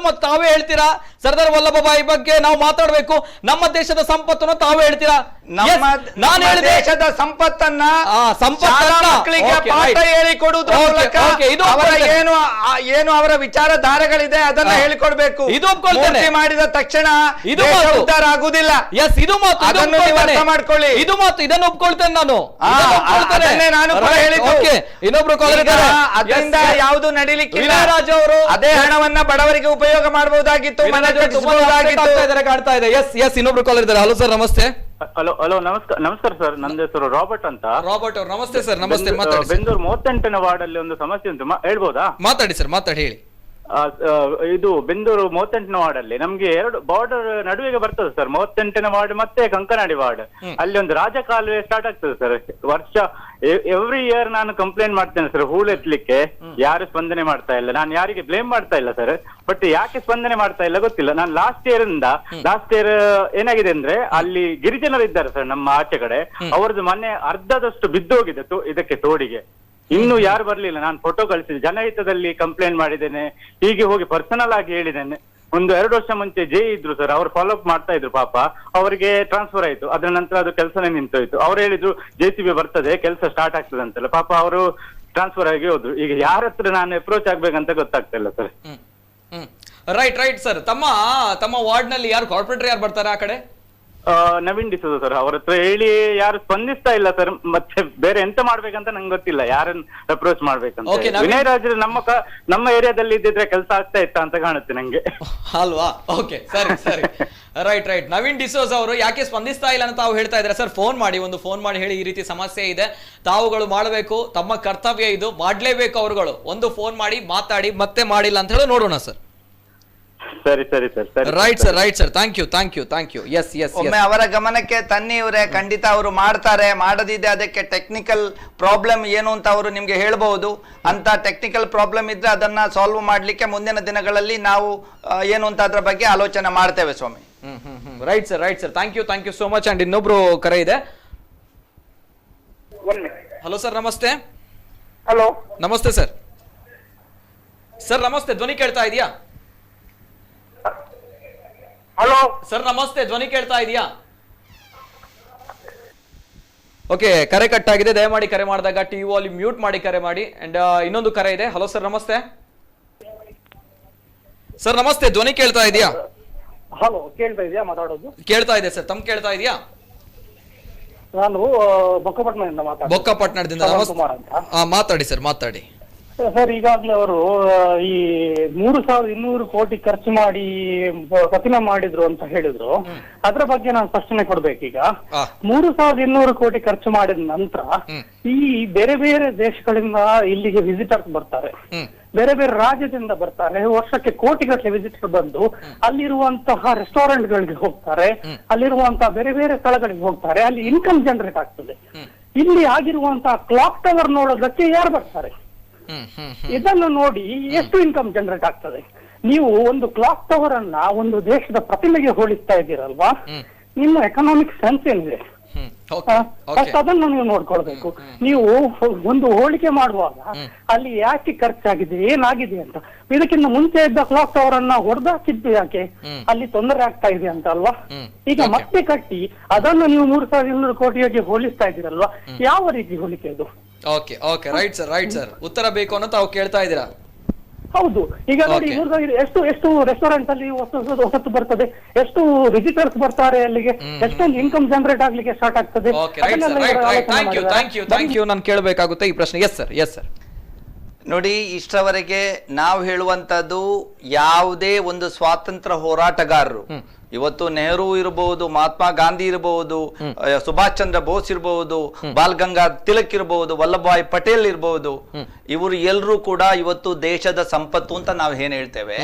[SPEAKER 1] ಮಾತು ತಾವೇ ಹೇಳ್ತೀರಾ. ಸರ್ದಾರ್ ವಲ್ಲಭಭಾಯಿ ಬಗ್ಗೆ ನಾವು ಮಾತಾಡಬೇಕು, ನಮ್ಮ ದೇಶದ ಸಂಪತ್ತನ್ನು ತಾವೇ ಹೇಳ್ತೀರಾ.
[SPEAKER 4] ನಾನು ಹೇಳಿದ ದೇಶದ ಸಂಪತ್ತನ್ನ ಮಕ್ಕಳಿಗೆ ಪಾಠ ಹೇಳಿಕೊಡುವುದರ ಮೂಲಕ ಏನು ಅವರ ವಿಚಾರಧಾರೆಗಳಿದೆ ಅದನ್ನ ಹೇಳಿಕೊಡ್ಬೇಕು.
[SPEAKER 1] ಇದು ಒಪ್ಕೊಳ್ತೇನೆ.
[SPEAKER 4] ಮಾಡಿದ ತಕ್ಷಣ
[SPEAKER 1] ಇದು
[SPEAKER 4] ಉದ್ಧಾರ ಆಗುದಿಲ್ಲ.
[SPEAKER 1] ಇದು ಮಾತು,
[SPEAKER 4] ಅದನ್ನು ಅರ್ಥ ಮಾಡ್ಕೊಳ್ಳಿ.
[SPEAKER 1] ಇದು ಮಾತು, ಇದನ್ನು ಒಪ್ಕೊಳ್ತೇನೆ ನಾನು.
[SPEAKER 4] ನಾನು ಕೂಡ ಹೇಳಿದ್ದು.
[SPEAKER 1] ಇನ್ನೊಬ್ರು
[SPEAKER 4] ಅದರಿಂದ ಯಾವುದು ನಡೀಲಿಕ್ಕಿಲ್ಲ.
[SPEAKER 1] ವಿನಯರಾಜ್ ಅವರು
[SPEAKER 4] ಅದೇ ಹಣವನ್ನ ಬಡವರಿಗೆ ಉಪಯೋಗ ಮಾಡಬಹುದಾಗಿತ್ತು,
[SPEAKER 1] ಕಾಣ್ತಾ ಇದೆ. ಎಸ್ ಇನ್ನೊಬ್ರು ಕಾಲರ್ ಇದ್ದಾರೆ. ಹಲೋ ಸರ್, ನಮಸ್ತೆ.
[SPEAKER 10] ಹಲೋ ನಮಸ್ಕಾರ ಸರ್, ನನ್ನ ಹೆಸರು ರಾಬರ್ಟ್ ಅಂತ.
[SPEAKER 1] ರಾಬರ್ಟ್ ಅವರು ನಮಸ್ತೆ ಸರ್. ನಮಸ್ತೆ.
[SPEAKER 10] ಬೆಂದೂರು 38ನೇ ವಾರ್ಡ್ ಅಲ್ಲಿ ಒಂದು ಸಮಸ್ಯೆ ಉಂಟು, ಹೇಳ್ಬೋದಾ?
[SPEAKER 1] ಮಾತಾಡಿ ಸರ್, ಮಾತಾಡಿ, ಹೇಳಿ.
[SPEAKER 10] ಇದು ಬೆಂದೂರು 38ನೇ ವಾರ್ಡ್ ಅಲ್ಲಿ ನಮ್ಗೆ 2 ಬಾರ್ಡರ್ ನಡುವೆಗೆ ಬರ್ತದೆ ಸರ್, 38ನೇ ವಾರ್ಡ್ ಮತ್ತೆ ಕಂಕನಾಡಿ ವಾರ್ಡ್. ಅಲ್ಲಿ ಒಂದು ರಾಜಕಾಲುವೆ ಸ್ಟಾರ್ಟ್ ಆಗ್ತದೆ ಸರ್. ವರ್ಷ ಎವ್ರಿ ಇಯರ್ ನಾನು ಕಂಪ್ಲೇಂಟ್ ಮಾಡ್ತೇನೆ ಸರ್, ಹೂಳೆತ್ಲಿಕ್ಕೆ ಯಾರು ಸ್ಪಂದನೆ ಮಾಡ್ತಾ ಇಲ್ಲ. ನಾನು ಯಾರಿಗೆ ಬ್ಲೇಮ್ ಮಾಡ್ತಾ ಇಲ್ಲ ಸರ್, ಬಟ್ ಯಾಕೆ ಸ್ಪಂದನೆ ಮಾಡ್ತಾ ಇಲ್ಲ ಗೊತ್ತಿಲ್ಲ. ನಾನು ಲಾಸ್ಟ್ ಇಯರ್ ಏನಾಗಿದೆ ಅಂದ್ರೆ, ಅಲ್ಲಿ ಗಿರಿಜನರು ಇದ್ದಾರೆ ಸರ್ ನಮ್ಮ ಆಚೆ ಕಡೆ, ಅವ್ರದ್ದು ಮನೆ ಅರ್ಧದಷ್ಟು ಬಿದ್ದೋಗಿದೆ ಇದಕ್ಕೆ ತೋಡಿಗೆ. ಇನ್ನು ಯಾರು ಬರ್ಲಿಲ್ಲ. ನಾನು ಫೋಟೋ ಕಳಿಸಿದೆ, ಜನಹಿತದಲ್ಲಿ ಕಂಪ್ಲೇಂಟ್ ಮಾಡಿದ್ದೇನೆ, ಹೀಗೆ ಹೋಗಿ ಪರ್ಸನಲ್ ಆಗಿ ಹೇಳಿದ್ದೇನೆ. ಒಂದು 2 ವರ್ಷ ಮುಂಚೆ ಜೆ ಇದ್ರು ಸರ್, ಅವ್ರು ಫಾಲೋ ಅಪ್ ಮಾಡ್ತಾ ಇದ್ರು. ಪಾಪ ಅವರಿಗೆ ಟ್ರಾನ್ಸ್ಫರ್ ಆಯ್ತು, ಅದರ ನಂತರ ಅದು ಕೆಲಸನೇ ನಿಂತೋಯ್ತು. ಅವ್ರು ಹೇಳಿದ್ರು JCB ಬರ್ತದೆ, ಕೆಲಸ ಸ್ಟಾರ್ಟ್ ಆಗ್ತದೆ ಅಂತೆಲ್ಲ. ಪಾಪ ಅವರು ಟ್ರಾನ್ಸ್ಫರ್ ಆಗಿ ಹೋದ್ರು. ಈಗ ಯಾರ ಹತ್ರ ನಾನು ಅಪ್ರೋಚ್ ಆಗ್ಬೇಕಂತ ಗೊತ್ತಾಗ್ತಾ ಇಲ್ಲ ಸರ್.
[SPEAKER 1] Right sir. ತಮ್ಮ ವಾರ್ಡ್ ನಲ್ಲಿ ಯಾರು ಕಾರ್ಪೊರೇಟರ್ ಯಾರು ಬರ್ತಾರೆ ಆ ಕಡೆ?
[SPEAKER 10] ನವೀನ್ ಡಿಸೋಜ ಸರ್. ಅವ್ರ ಹತ್ರ ಹೇಳಿ ಯಾರು ಸ್ಪಂದಿಸ್ತಾ ಇಲ್ಲ ಸರ್. ಮತ್ತೆ ಬೇರೆ ಎಂತ ಮಾಡ್ಬೇಕಂತ ನಂಗೆ ಗೊತ್ತಿಲ್ಲ, ಯಾರನ್ನ ಅಪ್ರೋಚ್ ಮಾಡ್ಬೇಕಂತ. ವಿನಯ್ ರಾಜ್ ನಮ್ಮ ಏರಿಯಾದಲ್ಲಿ ಇದ್ದಿದ್ರೆ ಕೆಲಸ ಆಗ್ತಾ ಇತ್ತ ಅಂತ ಕಾಣುತ್ತೆ ನಂಗೆ,
[SPEAKER 1] ಅಲ್ವಾ? ಓಕೆ, ಸರಿ. ರೈಟ್. ನವೀನ್ ಡಿಸೋಜ್ ಅವರು ಯಾಕೆ ಸ್ಪಂದಿಸ್ತಾ ಇಲ್ಲ ಅಂತ ತಾವು ಹೇಳ್ತಾ ಇದ್ದಾರೆ ಸರ್. ಫೋನ್ ಮಾಡಿ ಹೇಳಿ, ಈ ರೀತಿ ಸಮಸ್ಯೆ ಇದೆ, ತಾವುಗಳು ಮಾಡಬೇಕು, ತಮ್ಮ ಕರ್ತವ್ಯ ಇದು, ಮಾಡ್ಲೇಬೇಕು ಅವರುಗಳು. ಒಂದು ಫೋನ್ ಮಾಡಿ ಮಾತಾಡಿ, ಮತ್ತೆ ಮಾಡಿಲ್ಲ ಅಂತ ಹೇಳಿ ನೋಡೋಣ ಸರ್.
[SPEAKER 10] ಸರಿ sir.
[SPEAKER 1] Right sir. Thank you. Yes.
[SPEAKER 4] ಒಮ್ಮೆ ಅವರ ಗಮನಕ್ಕೆ ತನ್ನಿ ಇವರೇ. ಖಂಡಿತ ಅವರು ಮಾಡ್ತಾರೆ. ಮಾಡದಿದೆ ಅದಕ್ಕೆ ಟೆಕ್ನಿಕಲ್ ಪ್ರಾಬ್ಲಮ್ ಏನು ಅಂತ ಅವರು ನಿಮ್ಗೆ ಹೇಳ್ಬಹುದು. ಅಂತ ಟೆಕ್ನಿಕಲ್ ಪ್ರಾಬ್ಲಮ್ ಇದ್ರೆ ಅದನ್ನ ಸಾಲ್ವ್ ಮಾಡ್ಲಿಕ್ಕೆ ಮುಂದಿನ ದಿನಗಳಲ್ಲಿ ನಾವು ಏನು ಅಂತ ಅದ್ರ ಬಗ್ಗೆ ಆಲೋಚನೆ ಮಾಡ್ತೇವೆ ಸ್ವಾಮಿ.
[SPEAKER 1] Right sir. Thank you so much. And ಇನ್ನೊಬ್ರು ಕರೆ ಇದೆ. ಹಲೋ ಸರ್, ನಮಸ್ತೆ.
[SPEAKER 11] ಹಲೋ,
[SPEAKER 1] ನಮಸ್ತೆ ಸರ್. ನಮಸ್ತೆ, ಧ್ವನಿ ಕೇಳ್ತಾ ಇದೆಯಾ?
[SPEAKER 11] ಹಲೋ
[SPEAKER 1] ಸರ್ ನಮಸ್ತೆ, ಧ್ವನಿ ಕೇಳ್ತಾ ಇದೆಯಾ? ಓಕೆ, ಕರೆ ಕಟ್ ಆಗಿದೆ. ದಯಮಾಡಿ ಕರೆ ಮಾಡಿದಾಗ ಟಿವಿ ವಾಲ್ಯೂಮ್ ಮ್ಯೂಟ್ ಮಾಡಿ ಕರೆ ಮಾಡಿ. ಅಂಡ್ ಇನ್ನೊಂದು ಕರೆ ಇದೆ. ಹಲೋ ಸರ್, ನಮಸ್ತೆ. ಸರ್ ನಮಸ್ತೆ, ಧ್ವನಿ ಕೇಳ್ತಾ ಇದೆಯಾ?
[SPEAKER 11] ಹಲೋ, ಕೇಳ್ತಾ ಇದೆಯಾ ಮಾತಾಡೋದು?
[SPEAKER 1] ಕೇಳ್ತಾ ಇದೆ ಸರ್. ತಮ್ ಕೇಳ್ತಾ ಇದೆಯಾ?
[SPEAKER 11] ನಾನು ಬೊಕ್ಕಪಟ್ಟಣದಿಂದ
[SPEAKER 1] ಬೊಕ್ಕಪಟ್ಟಣದಿಂದ. ಮಾತಾಡಿ ಸರ್, ಮಾತಾಡಿ
[SPEAKER 11] ಸರ್. ಈಗಾಗಲೇ ಅವರು ಈ 3,200 ಕೋಟಿ ಖರ್ಚು ಮಾಡಿ ಪ್ರತಿಮೆ ಮಾಡಿದ್ರು ಅಂತ ಹೇಳಿದ್ರು. ಅದ್ರ ಬಗ್ಗೆ ನಾನು ಸ್ಪಷ್ಟನೆ ಕೊಡ್ಬೇಕೀಗ. 3,200 ಕೋಟಿ ಖರ್ಚು ಮಾಡಿದ ನಂತರ ಈ ಬೇರೆ ಬೇರೆ ದೇಶಗಳಿಂದ ಇಲ್ಲಿಗೆ ವಿಸಿಟರ್ಸ್ ಬರ್ತಾರೆ, ಬೇರೆ ಬೇರೆ ರಾಜ್ಯದಿಂದ ಬರ್ತಾರೆ. ವರ್ಷಕ್ಕೆ ಕೋಟಿಗಟ್ಟಲೆ ವಿಸಿಟರ್ ಬಂದು ಅಲ್ಲಿರುವಂತಹ ರೆಸ್ಟೋರೆಂಟ್ ಗಳಿಗೆ ಹೋಗ್ತಾರೆ, ಅಲ್ಲಿರುವಂತಹ ಬೇರೆ ಬೇರೆ ಸ್ಥಳಗಳಿಗೆ ಹೋಗ್ತಾರೆ. ಅಲ್ಲಿ ಇನ್ಕಮ್ ಜನರೇಟ್ ಆಗ್ತದೆ. ಇಲ್ಲಿ ಆಗಿರುವಂತಹ ಕ್ಲಾಕ್ ಟವರ್ ನೋಡೋದಕ್ಕೆ ಯಾರು ಬರ್ತಾರೆ? ಇದನ್ನು ನೋಡಿ ಎಷ್ಟು ಇನ್ಕಮ್ ಜನರೇಟ್ ಆಗ್ತದೆ. ನೀವು ಒಂದು ಕ್ಲಾಕ್ ಟವರ್ ಅನ್ನ ಒಂದು ದೇಶದ ಪ್ರತಿಮೆಗೆ ಹೋಲಿಸ್ತಾ ಇದ್ದೀರಲ್ವಾ? ನಿಮ್ಮ ಎಕನಾಮಿಕ್ ಸೆನ್ಸ್ ಏನಿದೆ ಅದನ್ನು ನೀವು ನೋಡ್ಕೊಳ್ಬೇಕು. ನೀವು ಒಂದು ಹೋಲಿಕೆ ಮಾಡುವಾಗ ಅಲ್ಲಿ ಯಾಕೆ ಖರ್ಚಾಗಿದೆ, ಏನಾಗಿದೆ ಅಂತ. ಇದಕ್ಕಿಂತ ಮುಂಚೆ ಇದ್ದ ಕ್ಲಾಕ್ ಟವರ್ ಅನ್ನ ಹೊಡೆದಾಕಿದ್ದು ಯಾಕೆ? ಅಲ್ಲಿ ತೊಂದರೆ ಆಗ್ತಾ ಇದೆ ಅಂತ ಅಲ್ವಾ? ಈಗ ಮತ್ತೆ ಕಟ್ಟಿ ಅದನ್ನು ನೀವು 3,200 ಕೋಟಿಗೆ ಹೋಲಿಸ್ತಾ ಇದ್ದೀರಲ್ವಾ? ಯಾವ ರೀತಿ ಹೋಲಿಕೆ ಅದು?
[SPEAKER 1] Okay, right sir. ಉತ್ತರ ಬೇಕು ಅನ್ನೋ ತಾವು ಕೇಳ್ತಾ ಇದ್ದೀರಾ?
[SPEAKER 11] ಹೌದು. ಈಗ ನೋಡಿ, ಎಷ್ಟು ರೆಸ್ಟೋರೆಂಟ್ ಅಲ್ಲಿ ಹೊಸತ್ತು ಬರ್ತದೆ, ಎಷ್ಟು ವಿಸಿಟರ್ಸ್ ಬರ್ತಾರೆ ಅಲ್ಲಿಗೆ, ಎಷ್ಟೊಂದು ಇನ್ಕಮ್ ಜನರೇಟ್ ಆಗ್ಲಿಕ್ಕೆ ಸ್ಟಾರ್ಟ್ ಆಗ್ತದೆ.
[SPEAKER 1] Thank you. ನಾನು ಕೇಳಬೇಕಾಗುತ್ತೆ ಈ ಪ್ರಶ್ನೆ. Yes sir.
[SPEAKER 4] ನೋಡಿ, ಇಷ್ಟರವರೆಗೆ ನಾವು ಹೇಳುವಂತದ್ದು ಯಾವುದೇ ಒಂದು ಸ್ವಾತಂತ್ರ್ಯ ಹೋರಾಟಗಾರರು, ಇವತ್ತು ನೆಹರು ಇರಬಹುದು, ಮಹಾತ್ಮ ಗಾಂಧಿ ಇರಬಹುದು, ಸುಭಾಷ್ ಚಂದ್ರ ಬೋಸ್ ಇರಬಹುದು, ಬಾಲ್ ಗಂಗಾಧರ್ ತಿಲಕ್ ಇರಬಹುದು, ವಲ್ಲಭಭಾಯಿ ಪಟೇಲ್ ಇರಬಹುದು, ಇವರು ಎಲ್ಲರೂ ಕೂಡ ಇವತ್ತು ದೇಶದ ಸಂಪತ್ತು ಅಂತ ನಾವು ಏನ್ ಹೇಳ್ತೇವೆ.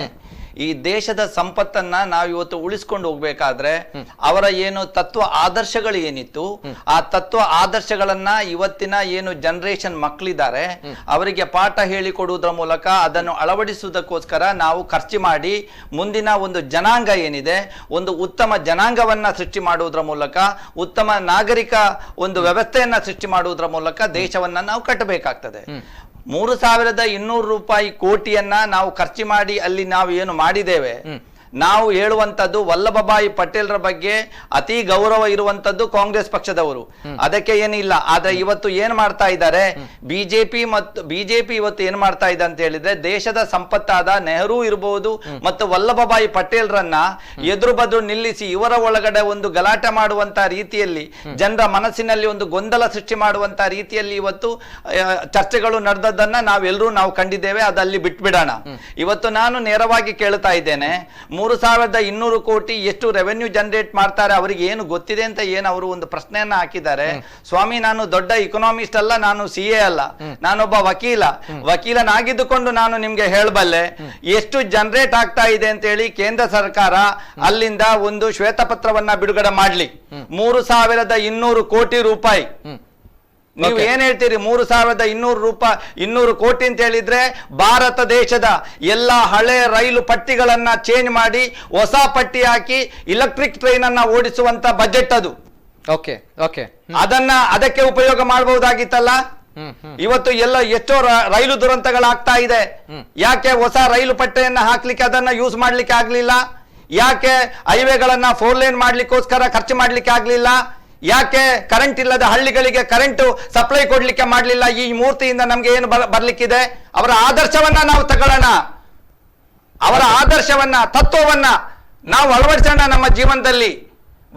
[SPEAKER 4] ಈ ದೇಶದ ಸಂಪತ್ತನ್ನ ನಾವು ಇವತ್ತು ಉಳಿಸ್ಕೊಂಡು ಹೋಗ್ಬೇಕಾದ್ರೆ ಅವರ ಏನು ತತ್ವ ಆದರ್ಶಗಳು ಏನಿತ್ತು, ಆ ತತ್ವ ಆದರ್ಶಗಳನ್ನ ಇವತ್ತಿನ ಏನು ಜನರೇಷನ್ ಮಕ್ಕಳಿದ್ದಾರೆ ಅವರಿಗೆ ಪಾಠ ಹೇಳಿಕೊಡುವುದರ ಮೂಲಕ ಅದನ್ನು ಅಳವಡಿಸುವುದಕ್ಕೋಸ್ಕರ ನಾವು ಖರ್ಚು ಮಾಡಿ ಮುಂದಿನ ಒಂದು ಜನಾಂಗ ಏನಿದೆ, ಒಂದು ಉತ್ತಮ ಜನಾಂಗವನ್ನ ಸೃಷ್ಟಿ ಮಾಡುವುದರ ಮೂಲಕ, ಉತ್ತಮ ನಾಗರಿಕ ಒಂದು ವ್ಯವಸ್ಥೆಯನ್ನ ಸೃಷ್ಟಿ ಮಾಡುವುದರ ಮೂಲಕ ದೇಶವನ್ನ ನಾವು ಕಟ್ಟಬೇಕಾಗ್ತದೆ. 3,200 ಕೋಟಿಯನ್ನ ನಾವು ಖರ್ಚು ಮಾಡಿ ಅಲ್ಲಿ ನಾವು ಏನು ಮಾಡಿದ್ದೇವೆ, ನಾವು ಹೇಳುವಂತದ್ದು ವಲ್ಲಭಭಾಯಿ ಪಟೇಲ್ರ ಬಗ್ಗೆ ಅತಿ ಗೌರವ ಇರುವಂತದ್ದು ಕಾಂಗ್ರೆಸ್ ಪಕ್ಷದವರು, ಅದಕ್ಕೆ ಏನಿಲ್ಲ. ಆದ್ರೆ ಇವತ್ತು ಏನ್ ಮಾಡ್ತಾ ಇದ್ದಾರೆ ಬಿಜೆಪಿ ಇವತ್ತು ಏನ್ ಮಾಡ್ತಾ ಇದೆ ಅಂತ ಹೇಳಿದ್ರೆ, ದೇಶದ ಸಂಪತ್ತಾದ ನೆಹರು ಇರಬಹುದು ಮತ್ತು ವಲ್ಲಭಭಾಯಿ ಪಟೇಲ್ರನ್ನ ಎದುರು ಬದುರು ನಿಲ್ಲಿಸಿ ಇವರ ಒಳಗಡೆ ಒಂದು ಗಲಾಟೆ ಮಾಡುವಂತ ರೀತಿಯಲ್ಲಿ, ಜನರ ಮನಸ್ಸಿನಲ್ಲಿ ಒಂದು ಗೊಂದಲ ಸೃಷ್ಟಿ ಮಾಡುವಂತ ರೀತಿಯಲ್ಲಿ ಇವತ್ತು ಚರ್ಚೆಗಳು ನಡೆದದ್ದನ್ನ ನಾವು ಕಂಡಿದ್ದೇವೆ. ಅದಲ್ಲಿ ಬಿಟ್ಬಿಡೋಣ. ಇವತ್ತು ನಾನು ನೇರವಾಗಿ ಕೇಳ್ತಾ ಇದ್ದೇನೆ, 3,200 ಕೋಟಿ ಎಷ್ಟು ರೆವೆನ್ಯೂ ಜನರೇಟ್ ಮಾಡ್ತಾರೆ, ಅವರಿಗೆ ಏನು ಗೊತ್ತಿದೆ ಅಂತ ಏನು ಅವರು ಒಂದು ಪ್ರಶ್ನೆಯನ್ನ ಹಾಕಿದ್ದಾರೆ. ಸ್ವಾಮಿ, ನಾನು ದೊಡ್ಡ ಇಕನಾಮಿಸ್ಟ್ ಅಲ್ಲ, ನಾನು CA ಅಲ್ಲ, ನಾನೊಬ್ಬ ವಕೀಲನಾಗಿದ್ದುಕೊಂಡು ನಾನು ನಿಮ್ಗೆ ಹೇಳಬಲ್ಲೆ ಎಷ್ಟು ಜನರೇಟ್ ಆಗ್ತಾ ಇದೆ ಅಂತ ಹೇಳಿ. ಕೇಂದ್ರ ಸರ್ಕಾರ ಅಲ್ಲಿಂದ ಒಂದು ಶ್ವೇತಪತ್ರವನ್ನ ಬಿಡುಗಡೆ ಮಾಡ್ಲಿ, 3,200 ಕೋಟಿ ರೂಪಾಯಿ. ನೀವು ಏನ್ ಹೇಳ್ತೀರಿ? 3,200 ಕೋಟಿ ಅಂತ ಹೇಳಿದ್ರೆ ಭಾರತ ದೇಶದ ಎಲ್ಲ ಹಳೆ ರೈಲು ಪಟ್ಟಿಗಳನ್ನ ಚೇಂಜ್ ಮಾಡಿ ಹೊಸ ಪಟ್ಟಿ ಹಾಕಿ ಇಲೆಕ್ಟ್ರಿಕ್ ಟ್ರೈನ್ ಅನ್ನ ಓಡಿಸುವಂತ ಬಜೆಟ್ ಅದು.
[SPEAKER 1] ಓಕೆ
[SPEAKER 4] ಅದಕ್ಕೆ ಉಪಯೋಗ ಮಾಡಬಹುದಾಗಿತ್ತಲ್ಲ. ಇವತ್ತು ಎಲ್ಲ ಎಷ್ಟೋ ರೈಲು ದುರಂತಗಳಾಗ್ತಾ ಇದೆ. ಯಾಕೆ ಹೊಸ ರೈಲು ಪಟ್ಟೆಯನ್ನ ಹಾಕ್ಲಿಕ್ಕೆ ಅದನ್ನ ಯೂಸ್ ಮಾಡ್ಲಿಕ್ಕೆ ಆಗ್ಲಿಲ್ಲ? ಯಾಕೆ ಹೈವೇಗಳನ್ನ 4 ಲೇನ್ ಮಾಡ್ಲಿಕ್ಕೋಸ್ಕರ ಖರ್ಚು ಮಾಡ್ಲಿಕ್ಕೆ ಆಗ್ಲಿಲ್ಲ? ಯಾಕೆ ಕರೆಂಟ್ ಇಲ್ಲದ ಹಳ್ಳಿಗಳಿಗೆ ಕರೆಂಟ್ ಸಪ್ಲೈ ಕೊಡ್ಲಿಕ್ಕೆ ಮಾಡ್ಲಿಲ್ಲ? ಈ ಮೂರ್ತಿಯಿಂದ ನಮ್ಗೆ ಏನು ಬರ್ಲಿಕ್ಕಿದೆ? ಅವರ ಆದರ್ಶವನ್ನ ನಾವು ತಗೊಳ್ಳೋಣ, ಅವರ ಆದರ್ಶವನ್ನ ತತ್ವವನ್ನ ನಾವು ಅಳವಡಿಸೋಣ ನಮ್ಮ ಜೀವನದಲ್ಲಿ.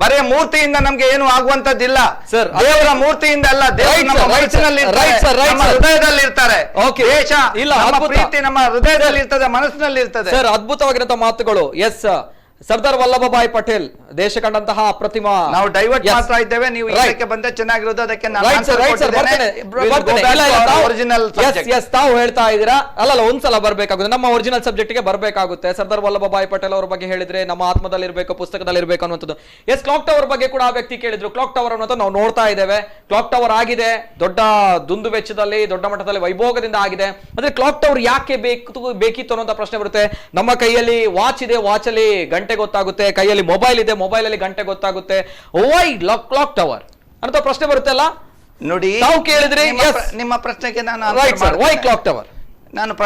[SPEAKER 4] ಬರೇ ಮೂರ್ತಿಯಿಂದ ನಮ್ಗೆ ಏನು ಆಗುವಂತದ್ದಿಲ್ಲ. ದೇವರ ಮೂರ್ತಿಯಿಂದ ಅಲ್ಲ, ದೇವರು ನಮ್ಮ ಮನಸ್ಸಿನಲ್ಲಿ ಹೃದಯದಲ್ಲಿ ಇರ್ತಾರೆ. ದೇಶ ನಮ್ಮ ಪ್ರೀತಿ ನಮ್ಮ ಹೃದಯದಲ್ಲಿ ಇರ್ತದೆ, ಮನಸ್ಸಿನಲ್ಲಿ ಇರ್ತದೆ.
[SPEAKER 1] ಸರ್, ಅದ್ಭುತವಾಗಿರುವಂತಹ ಮಾತುಗಳು. ಎಸ್, ಸರ್ದಾರ್ ವಲ್ಲಭಭಾಯಿ ಪಟೇಲ್ ದೇಶ ಕಂಡಂತಹ ಅಪ್ರತಿಮ.
[SPEAKER 4] ನಾವು ಡೈವರ್ಟ್ ಮಾಡ್ತಾ ಇದ್ದೇವೆ, ನೀವು ಇದಕ್ಕೆ ಬಂದ್ರೆ ಚೆನ್ನಾಗಿರೋದು. ಅದಕ್ಕೆ
[SPEAKER 1] ತಾವು ಹೇಳ್ತಾ ಇದ್ದೀರಾ ಅಲ್ಲಲ್ಲ, ಒಂದ್ಸಲ ಬರ್ಬೇಕಾಗುತ್ತೆ, ನಮ್ಮ ಒರಿಜಿನಲ್ ಸಬ್ಜೆಕ್ಟ್ ಗೆ ಬರ್ಬೇಕಾಗುತ್ತೆ. ಸರ್ದಾರ್ ವಲ್ಲಭಭಾಯಿ ಪಟೇಲ್ ಅವ್ರ ಬಗ್ಗೆ ಹೇಳಿದ್ರೆ ನಮ್ಮ ಆತ್ಮದಲ್ಲಿ ಇರಬೇಕು, ಪುಸ್ತಕದಲ್ಲಿ ಇರಬೇಕು ಅನ್ನುವಂಥದ್ದು. ಎಸ್, ಕ್ಲಾಕ್ ಟವರ್ ಬಗ್ಗೆ ಕೂಡ ಆ ವ್ಯಕ್ತಿ ಕೇಳಿದ್ರು. ಕ್ಲಾಕ್ ಟವರ್ ಅನ್ನೋದು ನಾವು ನೋಡ್ತಾ ಇದ್ದೇವೆ. ಕ್ಲಾಕ್ ಟವರ್ ಆಗಿದೆ, ದೊಡ್ಡ ದುಂದು ವೆಚ್ಚದಲ್ಲಿ, ದೊಡ್ಡ ಮಟ್ಟದಲ್ಲಿ ವೈಭೋಗದಿಂದ ಆಗಿದೆ. ಅಂದ್ರೆ ಕ್ಲಾಕ್ ಟವರ್ ಯಾಕೆ ಬೇಕಿತ್ತು ಅನ್ನೋಂಥ ಪ್ರಶ್ನೆ ಬರುತ್ತೆ. ನಮ್ಮ ಕೈಯಲ್ಲಿ ವಾಚ್ ಇದೆ, ವಾಚ್ ಅಲ್ಲಿ ಗಂಟೆ ಗೊತ್ತಾಗುತ್ತೆ, ಕೈಯಲ್ಲಿ ಮೊಬೈಲ್ ಇದೆ, ಮೊಬೈಲ್ ಅಲ್ಲಿ ಗಂಟೆ ಗೊತ್ತಾಗುತ್ತೆ. ವೈ ಕ್ಲಾಕ್ ಟವರ್ ಅಂತ ಪ್ರಶ್ನೆ ಬರುತ್ತೆ ಅಲ್ಲ?
[SPEAKER 4] ನೋಡಿ,
[SPEAKER 1] ತಾವು ಕೇಳಿದ್ರಿ
[SPEAKER 4] ನಿಮ್ಮ ಪ್ರಶ್ನೆಗೆ ನಾನು
[SPEAKER 1] ವೈ ಕ್ಲಾಕ್ ಟವರ್.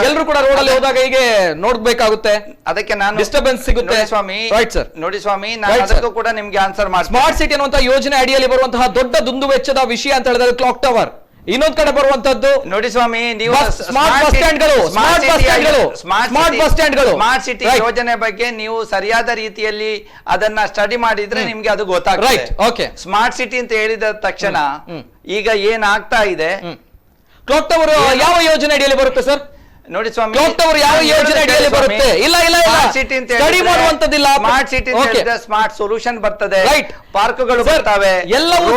[SPEAKER 1] ಎಲ್ಲರೂ ಕೂಡ ರೋಡ್ ಅಲ್ಲಿ ಹೋದಾಗ ಹೀಗೆ ನೋಡ್ಬೇಕಾಗುತ್ತೆ, ಅದಕ್ಕೆ ನಾನು ಡಿಸ್ಟರ್ಬೆನ್ಸ್ ಸಿಗುತ್ತೆ
[SPEAKER 4] ಸ್ವಾಮಿ.
[SPEAKER 1] ರೈಟ್ ಸರ್,
[SPEAKER 4] ನೋಡಿ ಸ್ವಾಮಿ, ನಾನು ಅದಕ್ಕೂ ಕೂಡ ನಿಮ್ಗೆ ಆನ್ಸರ್ ಮಾಡಿ.
[SPEAKER 1] ಸ್ಮಾರ್ಟ್ ಸಿಟಿ ಅನ್ನುವಂತಹ ಯೋಜನೆ ಅಡಿಯಲ್ಲಿ ಬರುವಂತಹ ದೊಡ್ಡ ದುಂದು ವೆಚ್ಚದ ವಿಷಯ ಅಂತ ಹೇಳಿದ್ರೆ ಕ್ಲಾಕ್ ಟವರ್. ಇನ್ನೊಂದ್ ಕಡೆ ಬರುವಂತದ್ದು
[SPEAKER 4] ನೋಡಿ ಸ್ವಾಮಿ, ನೀವು
[SPEAKER 1] ಸ್ಮಾರ್ಟ್ ಬಸ್ ಸ್ಟ್ಯಾಂಡ್ಗಳು,
[SPEAKER 4] ಸ್ಮಾರ್ಟ್ ಸಿಟಿ ಯೋಜನೆ ಬಗ್ಗೆ ನೀವು ಸರಿಯಾದ ರೀತಿಯಲ್ಲಿ ಅದನ್ನ ಸ್ಟಡಿ ಮಾಡಿದ್ರೆ ನಿಮ್ಗೆ ಅದು ಗೊತ್ತಾಗುತ್ತೆ. ಸ್ಮಾರ್ಟ್ ಸಿಟಿ ಅಂತ ಹೇಳಿದ ತಕ್ಷಣ ಈಗ ಏನಾಗ್ತಾ ಇದೆ,
[SPEAKER 1] ಕ್ಲಾಕ್ ಟವರ್ ಯಾವ ಯೋಜನೆ ಅಡಿಯಲ್ಲಿ ಬರುತ್ತೆ ಸರ್?
[SPEAKER 4] ನೋಡಿ ಸ್ವಾಮಿ,
[SPEAKER 1] ಕ್ಲಾಕ್ ಟವರ್ ಯಾವ ಯೋಜನೆ ಅಡಿಯಲ್ಲಿ ಬರುತ್ತೆ? ಇಲ್ಲ ಇಲ್ಲ ಇಲ್ಲ,
[SPEAKER 4] ಸಿಟಿ ಅಂತ
[SPEAKER 1] ಸ್ಟಡಿ ಮಾಡುವಂತದ್ದಿಲ್ಲ.
[SPEAKER 4] ಸ್ಮಾರ್ಟ್ ಸಿಟಿ ಸ್ಮಾರ್ಟ್ ಸೊಲ್ಯೂಷನ್ ಬರ್ತದೆ, ಪಾರ್ಕ್ಗಳು ಬರ್ತವೆ,
[SPEAKER 1] ಎಲ್ಲವೂ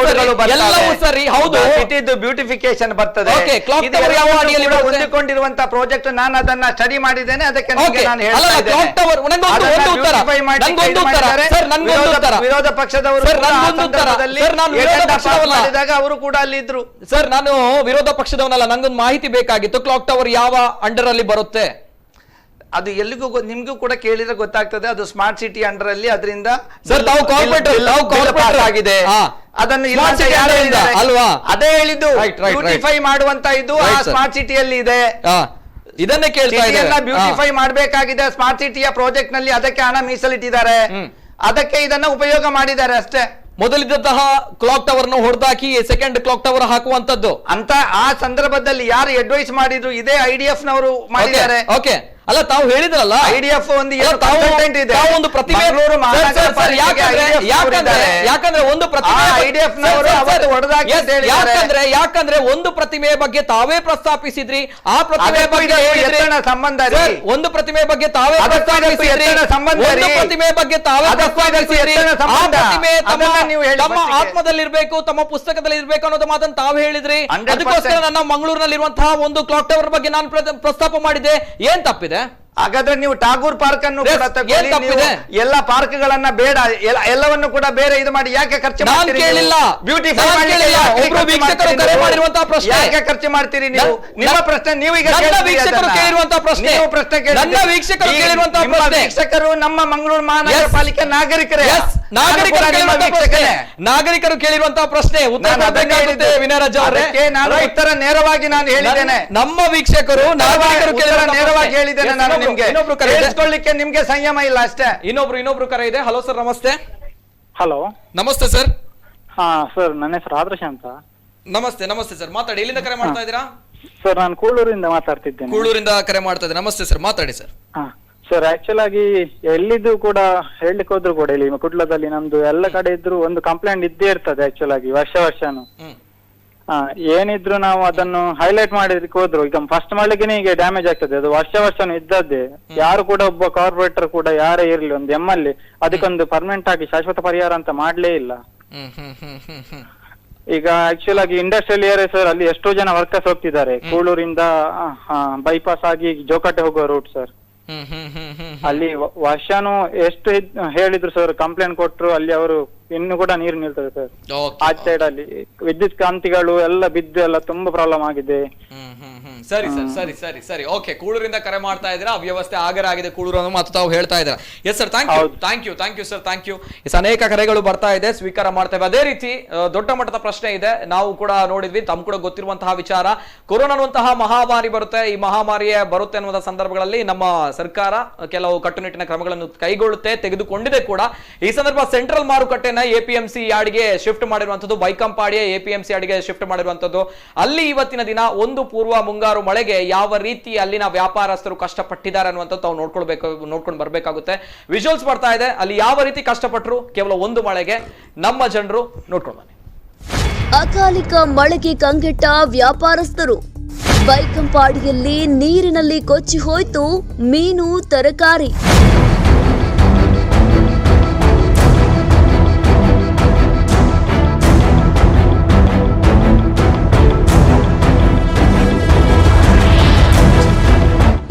[SPEAKER 1] ಸರಿ, ಹೌದು,
[SPEAKER 4] ಸಿಟಿದು ಬ್ಯೂಟಿಫಿಕೇಶನ್ ಬರ್ತದೆ.
[SPEAKER 1] ಕ್ಲಾಕ್ ಟವರ್ ಯಾವ ಅಡಿಯಲ್ಲಿ
[SPEAKER 4] ಹೊಂದಿಕೊಂಡಿರುವಂತಹ ಪ್ರಾಜೆಕ್ಟ್ ನಾನು ಅದನ್ನ ಸ್ಟಡಿ ಮಾಡಿದ್ದೇನೆ, ಅದಕ್ಕೆ ನಾನು ವಿರೋಧ ಪಕ್ಷದವರು ಅವರು ಕೂಡ ಅಲ್ಲಿ ಇದ್ರು.
[SPEAKER 1] ಸರ್, ನಾನು ವಿರೋಧ ಪಕ್ಷದವನಲ್ಲ, ನಂಗೊಂದು ಮಾಹಿತಿ ಬೇಕಾಗಿತ್ತು. ಕ್ಲಾಕ್ ಟವರ್ ಯಾವ ಅಂಡರ್ ಅಲ್ಲಿ ಬರುತ್ತೆ?
[SPEAKER 4] ಅದು ಎಲ್ಲಿಗೂ ನಿಮ್ಗೂ ಕೂಡ ಕೇಳಿದ್ರೆ ಗೊತ್ತಾಗ್ತದೆ. ಅದು ಸ್ಮಾರ್ಟ್ ಸಿಟಿ ಅಂಡರ್ ಅಲ್ಲಿ, ಅದರಿಂದ
[SPEAKER 1] ಸರ್ ತಾವು ಕಾರ್ಪೊರೇಟರ್ ಆಗಿದೆ,
[SPEAKER 4] ಅದನ್ನು ಅಲ್ವಾ? ಅದೇ ಹೇಳಿದ್ದು, ಬ್ಯೂಟಿಫೈ ಮಾಡುವಂತ ಇದು ಸ್ಮಾರ್ಟ್ ಸಿಟಿಯಲ್ಲಿ ಇದೆ.
[SPEAKER 1] ಇದನ್ನೇ ಕೇಳ್ತಾ ಇದ್ದಾರೆ.
[SPEAKER 4] ಬ್ಯೂಟಿಫೈ ಮಾಡಬೇಕಾಗಿದೆ ಸ್ಮಾರ್ಟ್ ಸಿಟಿಯ ಪ್ರಾಜೆಕ್ಟ್ ನಲ್ಲಿ, ಅದಕ್ಕೆ ಹಣ ಮೀಸಲಿಟ್ಟಿದ್ದಾರೆ, ಅದಕ್ಕೆ ಇದನ್ನ ಉಪಯೋಗ ಮಾಡಿದ್ದಾರೆ ಅಷ್ಟೇ.
[SPEAKER 1] ಮೊದಲಿದ್ದಂತಹ ಕ್ಲಾಕ್ ಟವರ್ ನ ಹೊಡೆದಾಕಿ ಸೆಕೆಂಡ್ ಕ್ಲಾಕ್ ಟವರ್ ಹಾಕುವಂತದ್ದು
[SPEAKER 4] ಅಂತ ಆ ಸಂದರ್ಭದಲ್ಲಿ ಯಾರು ಅಡ್ವೈಸ್ ಮಾಡಿದ್ರು? ಇದೇ IDF ನವರು ಮಾಡಿದ್ದಾರೆ.
[SPEAKER 1] ಓಕೆ, ಅಲ್ಲ ತಾವು ಹೇಳಿದ್ರಲ್ಲ,
[SPEAKER 4] IDF ಒಂದು
[SPEAKER 1] ಪ್ರತಿಮೆ. ಯಾಕಂದ್ರೆ ಒಂದು ಪ್ರತಿಮೆ, ಯಾಕಂದ್ರೆ ಒಂದು ಪ್ರತಿಮೆಯ ಬಗ್ಗೆ ತಾವೇ ಪ್ರಸ್ತಾಪಿಸಿದ್ರಿ. ಆ ಪ್ರತಿಮೆ ಬಗ್ಗೆ
[SPEAKER 4] ಸಂಬಂಧ,
[SPEAKER 1] ಒಂದು ಪ್ರತಿಮೆ ಬಗ್ಗೆ ತಾವೇ ಪ್ರಸ್ತಾಪಿಸಿದ್ರಿ, ಒಂದು ಪ್ರತಿಮೆ ಬಗ್ಗೆ ತಾವೇ ಪ್ರಸ್ತಾಪಿಸಿದ್ರಿ. ಆ ಪ್ರತಿಮೆ ತಮ್ಮ ಆತ್ಮದಲ್ಲಿರ್ಬೇಕು, ತಮ್ಮ ಪುಸ್ತಕದಲ್ಲಿ ಇರ್ಬೇಕು ಅನ್ನೋದು ಮಾತನ್ನು ತಾವು ಹೇಳಿದ್ರಿ. ಅದಕ್ಕೋಸ್ಕರ ನನ್ನ ಮಂಗಳೂರಿನಲ್ಲಿರುವಂತಹ ಒಂದು ಕ್ಲಾಕ್ ಟವರ್ ಬಗ್ಗೆ ನಾನು ಪ್ರಸ್ತಾಪ ಮಾಡಿದ್ದೆ. ಏನ್ ತಪ್ಪಿದೆ?
[SPEAKER 4] ಹಾಗಾದ್ರೆ ನೀವು ಟಾಗೂರ್ ಪಾರ್ಕ್ ಅನ್ನು ಎಲ್ಲ ಪಾರ್ಕ್ ಗಳನ್ನ ಬೇಡ, ಎಲ್ಲವನ್ನು ಕೂಡ ಬೇರೆ ಇದು ಮಾಡಿ ಯಾಕೆ ಖರ್ಚು ಮಾಡ್ತೀರಿ? ಬ್ಯೂಟಿಫೈ ಯಾಕೆ ಖರ್ಚು ಮಾಡ್ತೀರಿ ನೀವು? ನಿಮ್ಮ ಪ್ರಶ್ನೆ ನೀವೀಗ ವೀಕ್ಷಕರು ನಮ್ಮ ಮಂಗಳೂರು ಮಹಾನಗರ ಪಾಲಿಕೆ ನಾಗರಿಕರೇ,
[SPEAKER 1] ನಾಗರಿಕರು ಕೇಳಿರುವಂತಹ ಪ್ರಶ್ನೆ ಉತ್ತರ ವಿನಯರಾಜ್ ಅವರೇ,
[SPEAKER 4] ನಾನು ಉತ್ತರ ನೇರವಾಗಿ ನಾನು ಹೇಳಿದ್ದೇನೆ.
[SPEAKER 1] ನಮ್ಮ ವೀಕ್ಷಕರು ನಾಗರಿಕರು
[SPEAKER 4] ನೇರವಾಗಿ ಹೇಳಿದ್ದೇನೆ ನಾನು. ಕೇಳಿಸ್ಕೊಳ್ಳಿಕ್ಕೆ ನಿಮ್ಗೆ ಸಂಯಮ ಇಲ್ಲ ಅಷ್ಟೇ.
[SPEAKER 1] ಇನ್ನೊಬ್ರು ಕರೆ ಇದೆ. ಹಲೋ ಸರ್, ನಮಸ್ತೆ.
[SPEAKER 10] ಹಲೋ,
[SPEAKER 1] ನಮಸ್ತೆ ಸರ್.
[SPEAKER 10] ಹಾ ಸರ್, ನನ್ನ ಹೆಸರು ಆದರ್ಶ ಅಂತ.
[SPEAKER 1] ನಮಸ್ತೆ ಸರ್, ಮಾತಾಡಿ. ಎಲ್ಲಿಂದ ಕರೆ ಮಾಡ್ತಾ ಇದ್ದೀರಾ?
[SPEAKER 10] ಸರ್, ನಾನು ಕೂಳೂರಿಂದ ಮಾತಾಡ್ತಿದ್ದೇನೆ.
[SPEAKER 1] ಕೂಳೂರಿಂದ ಕರೆ ಮಾಡ್ತಾ ಇದ್ದೀನಿ. ನಮಸ್ತೆ ಸರ್, ಮಾತಾಡಿ ಸರ್.
[SPEAKER 10] ಸರ್, ಆಕ್ಚುಲ್ ಆಗಿ ಎಲ್ಲಿದ್ದು ಕೂಡ ಹೇಳಲಿಕ್ಕೆ ಹೋದ್ರು ಕೂಡ ಇಲ್ಲಿ ಕುಟ್ಲದಲ್ಲಿ ನಮ್ದು ಎಲ್ಲ ಕಡೆ ಇದ್ರು ಒಂದು ಕಂಪ್ಲೇಂಟ್ ಇದ್ದೇ ಇರ್ತದೆ. ಆಕ್ಚುಲ್ ಆಗಿ ವರ್ಷನು ಏನಿದ್ರು ನಾವು ಅದನ್ನು ಹೈಲೈಟ್ ಮಾಡಿದಕ್ಕೆ ಹೋದ್ರು. ಈಗ ಫಸ್ಟ್ ಮಾಡ್ಲಿಕ್ಕೆ ಈಗ ಡ್ಯಾಮೇಜ್ ಆಗ್ತದೆ, ಅದು ವರ್ಷನು ಇದ್ದದ್ದೇ. ಯಾರು ಕೂಡ ಒಬ್ಬ ಕಾರ್ಪೊರೇಟರ್ ಕೂಡ ಯಾರೇ ಇರ್ಲಿ, ಒಂದು MLA ಅದಕ್ಕೊಂದು ಪರ್ಮನೆಂಟ್ ಆಗಿ ಶಾಶ್ವತ ಪರಿಹಾರ ಅಂತ ಮಾಡ್ಲೇ ಇಲ್ಲ. ಈಗ ಆಕ್ಚುಲ್ ಆಗಿ ಇಂಡಸ್ಟ್ರಿಯಲ್ ಏರಿಯಾ ಸರ್, ಅಲ್ಲಿ ಎಷ್ಟೋ ಜನ ವರ್ಕರ್ಸ್ ಹೋಗ್ತಿದ್ದಾರೆ. ಕೂಳೂರಿಂದ ಬೈಪಾಸ್ ಆಗಿ ಜೋಕಾಟೆ ಹೋಗುವ ರೂಟ್ ಸರ್. ಅಲ್ಲಿ ವರ್ಷನು ಎಷ್ಟು ಹೇಳಿದ್ರು ಸರ್, ಕಂಪ್ಲೇಂಟ್ ಕೊಟ್ರು. ಅಲ್ಲಿ ಅವರು ಇನ್ನು ಕೂಡ ನೀರು ನಿಲ್ತದೆ ಸರ್. ಆ ಸೈಡ್ ಅಲ್ಲಿ ವಿದ್ಯುತ್ ಕಾಂತಿಗಳು ಎಲ್ಲ ಬಿದ್ದು ಎಲ್ಲ ತುಂಬಾ ಪ್ರಾಬ್ಲಮ್ ಆಗಿದೆ.
[SPEAKER 1] ಸರಿ ಸರ್, ಸರಿ ಸರಿ ಸರಿ, ಓಕೆ. ಕೂಳೂರಿಂದ ಕರೆ ಮಾಡ್ತಾ ಇದ್ದೀರಾ, ಅವ್ಯವಸ್ಥೆ ಆಗರ ಆಗಿದೆ ಕೂಳೂರು ಅನ್ನೋ ಮಾತು ತಾವು ಹೇಳ್ತಾ ಇದ್ದೀರಾ. Yes sir, thank you sir, thank you. ಅನೇಕ ಕರೆಗಳು ಬರ್ತಾ ಇದೆ, ಸ್ವೀಕಾರ ಮಾಡ್ತೇವೆ. ಅದೇ ರೀತಿ ದೊಡ್ಡ ಮಟ್ಟದ ಪ್ರಶ್ನೆ ಇದೆ, ನಾವು ಕೂಡ ನೋಡಿದ್ವಿ, ತಮ್ ಕೂಡ ಗೊತ್ತಿರುವಂತಹ ವಿಚಾರ. ಕೊರೋನಾ ಅನ್ನುವಂತಹ ಮಹಾಮಾರಿ ಬರುತ್ತೆ, ಈ ಮಹಾಮಾರಿಯೇ ಬರುತ್ತೆ ಅನ್ನುವಂತಹ ಸಂದರ್ಭಗಳಲ್ಲಿ ನಮ್ಮ ಸರ್ಕಾರ ಕೆಲವು ಕಟ್ಟುನಿಟ್ಟಿನ ಕ್ರಮಗಳನ್ನು ತೆಗೆದುಕೊಂಡಿದೆ ಕೂಡ. ಈ ಸಂದರ್ಭ ಸೆಂಟ್ರಲ್ ಮಾರುಕಟ್ಟೆನ APMC ಯಾರ್ಡ್ಗೆ ಶಿಫ್ಟ್ ಮಾಡಿರುವಂತದ್ದು, ಬೈಕಂಪಾಡಿಯ APMC ಯಾರ್ಡ್ಗೆ ಶಿಫ್ಟ್ ಮಾಡಿರುವಂತದ್ದು. ಅಲ್ಲಿ ಇವತ್ತಿನ ದಿನ ಒಂದು ಪೂರ್ವ ಮುಂಗಾರು ಮಳೆಗೆ ಯಾವ ರೀತಿ ಅಲ್ಲಿನ ವ್ಯಾಪಾರಸ್ಥರು ಕಷ್ಟಪಟ್ಟಿದ್ದಾರೆ ಅನ್ನುವಂಥದ್ದು ತಾವು ನೋಡ್ಕೊಂಡು ಬರ್ಬೇಕಾಗುತ್ತೆ. ವಿಜುವಲ್ಸ್ ಬರ್ತಾ ಇದೆ, ಅಲ್ಲಿ ಯಾವ ರೀತಿ ಕಷ್ಟಪಟ್ಟರು ಕೇವಲ ಒಂದು ಮಳೆಗೆ. ನಮ್ಮ ಜನರು ನೋಡ್ಕೊಂಡು ಬನ್ನಿ.
[SPEAKER 3] ಅಕಾಲಿಕ ಮಳೆಗೆ ಕಂಗೆಟ್ಟ ವ್ಯಾಪಾರಸ್ಥರು. ಬೈಕಂಪಾಡಿಯಲ್ಲಿ ನೀರಿನಲ್ಲಿ ಕೊಚ್ಚಿ ಹೋಯ್ತು ಮೀನು, ತರಕಾರಿ.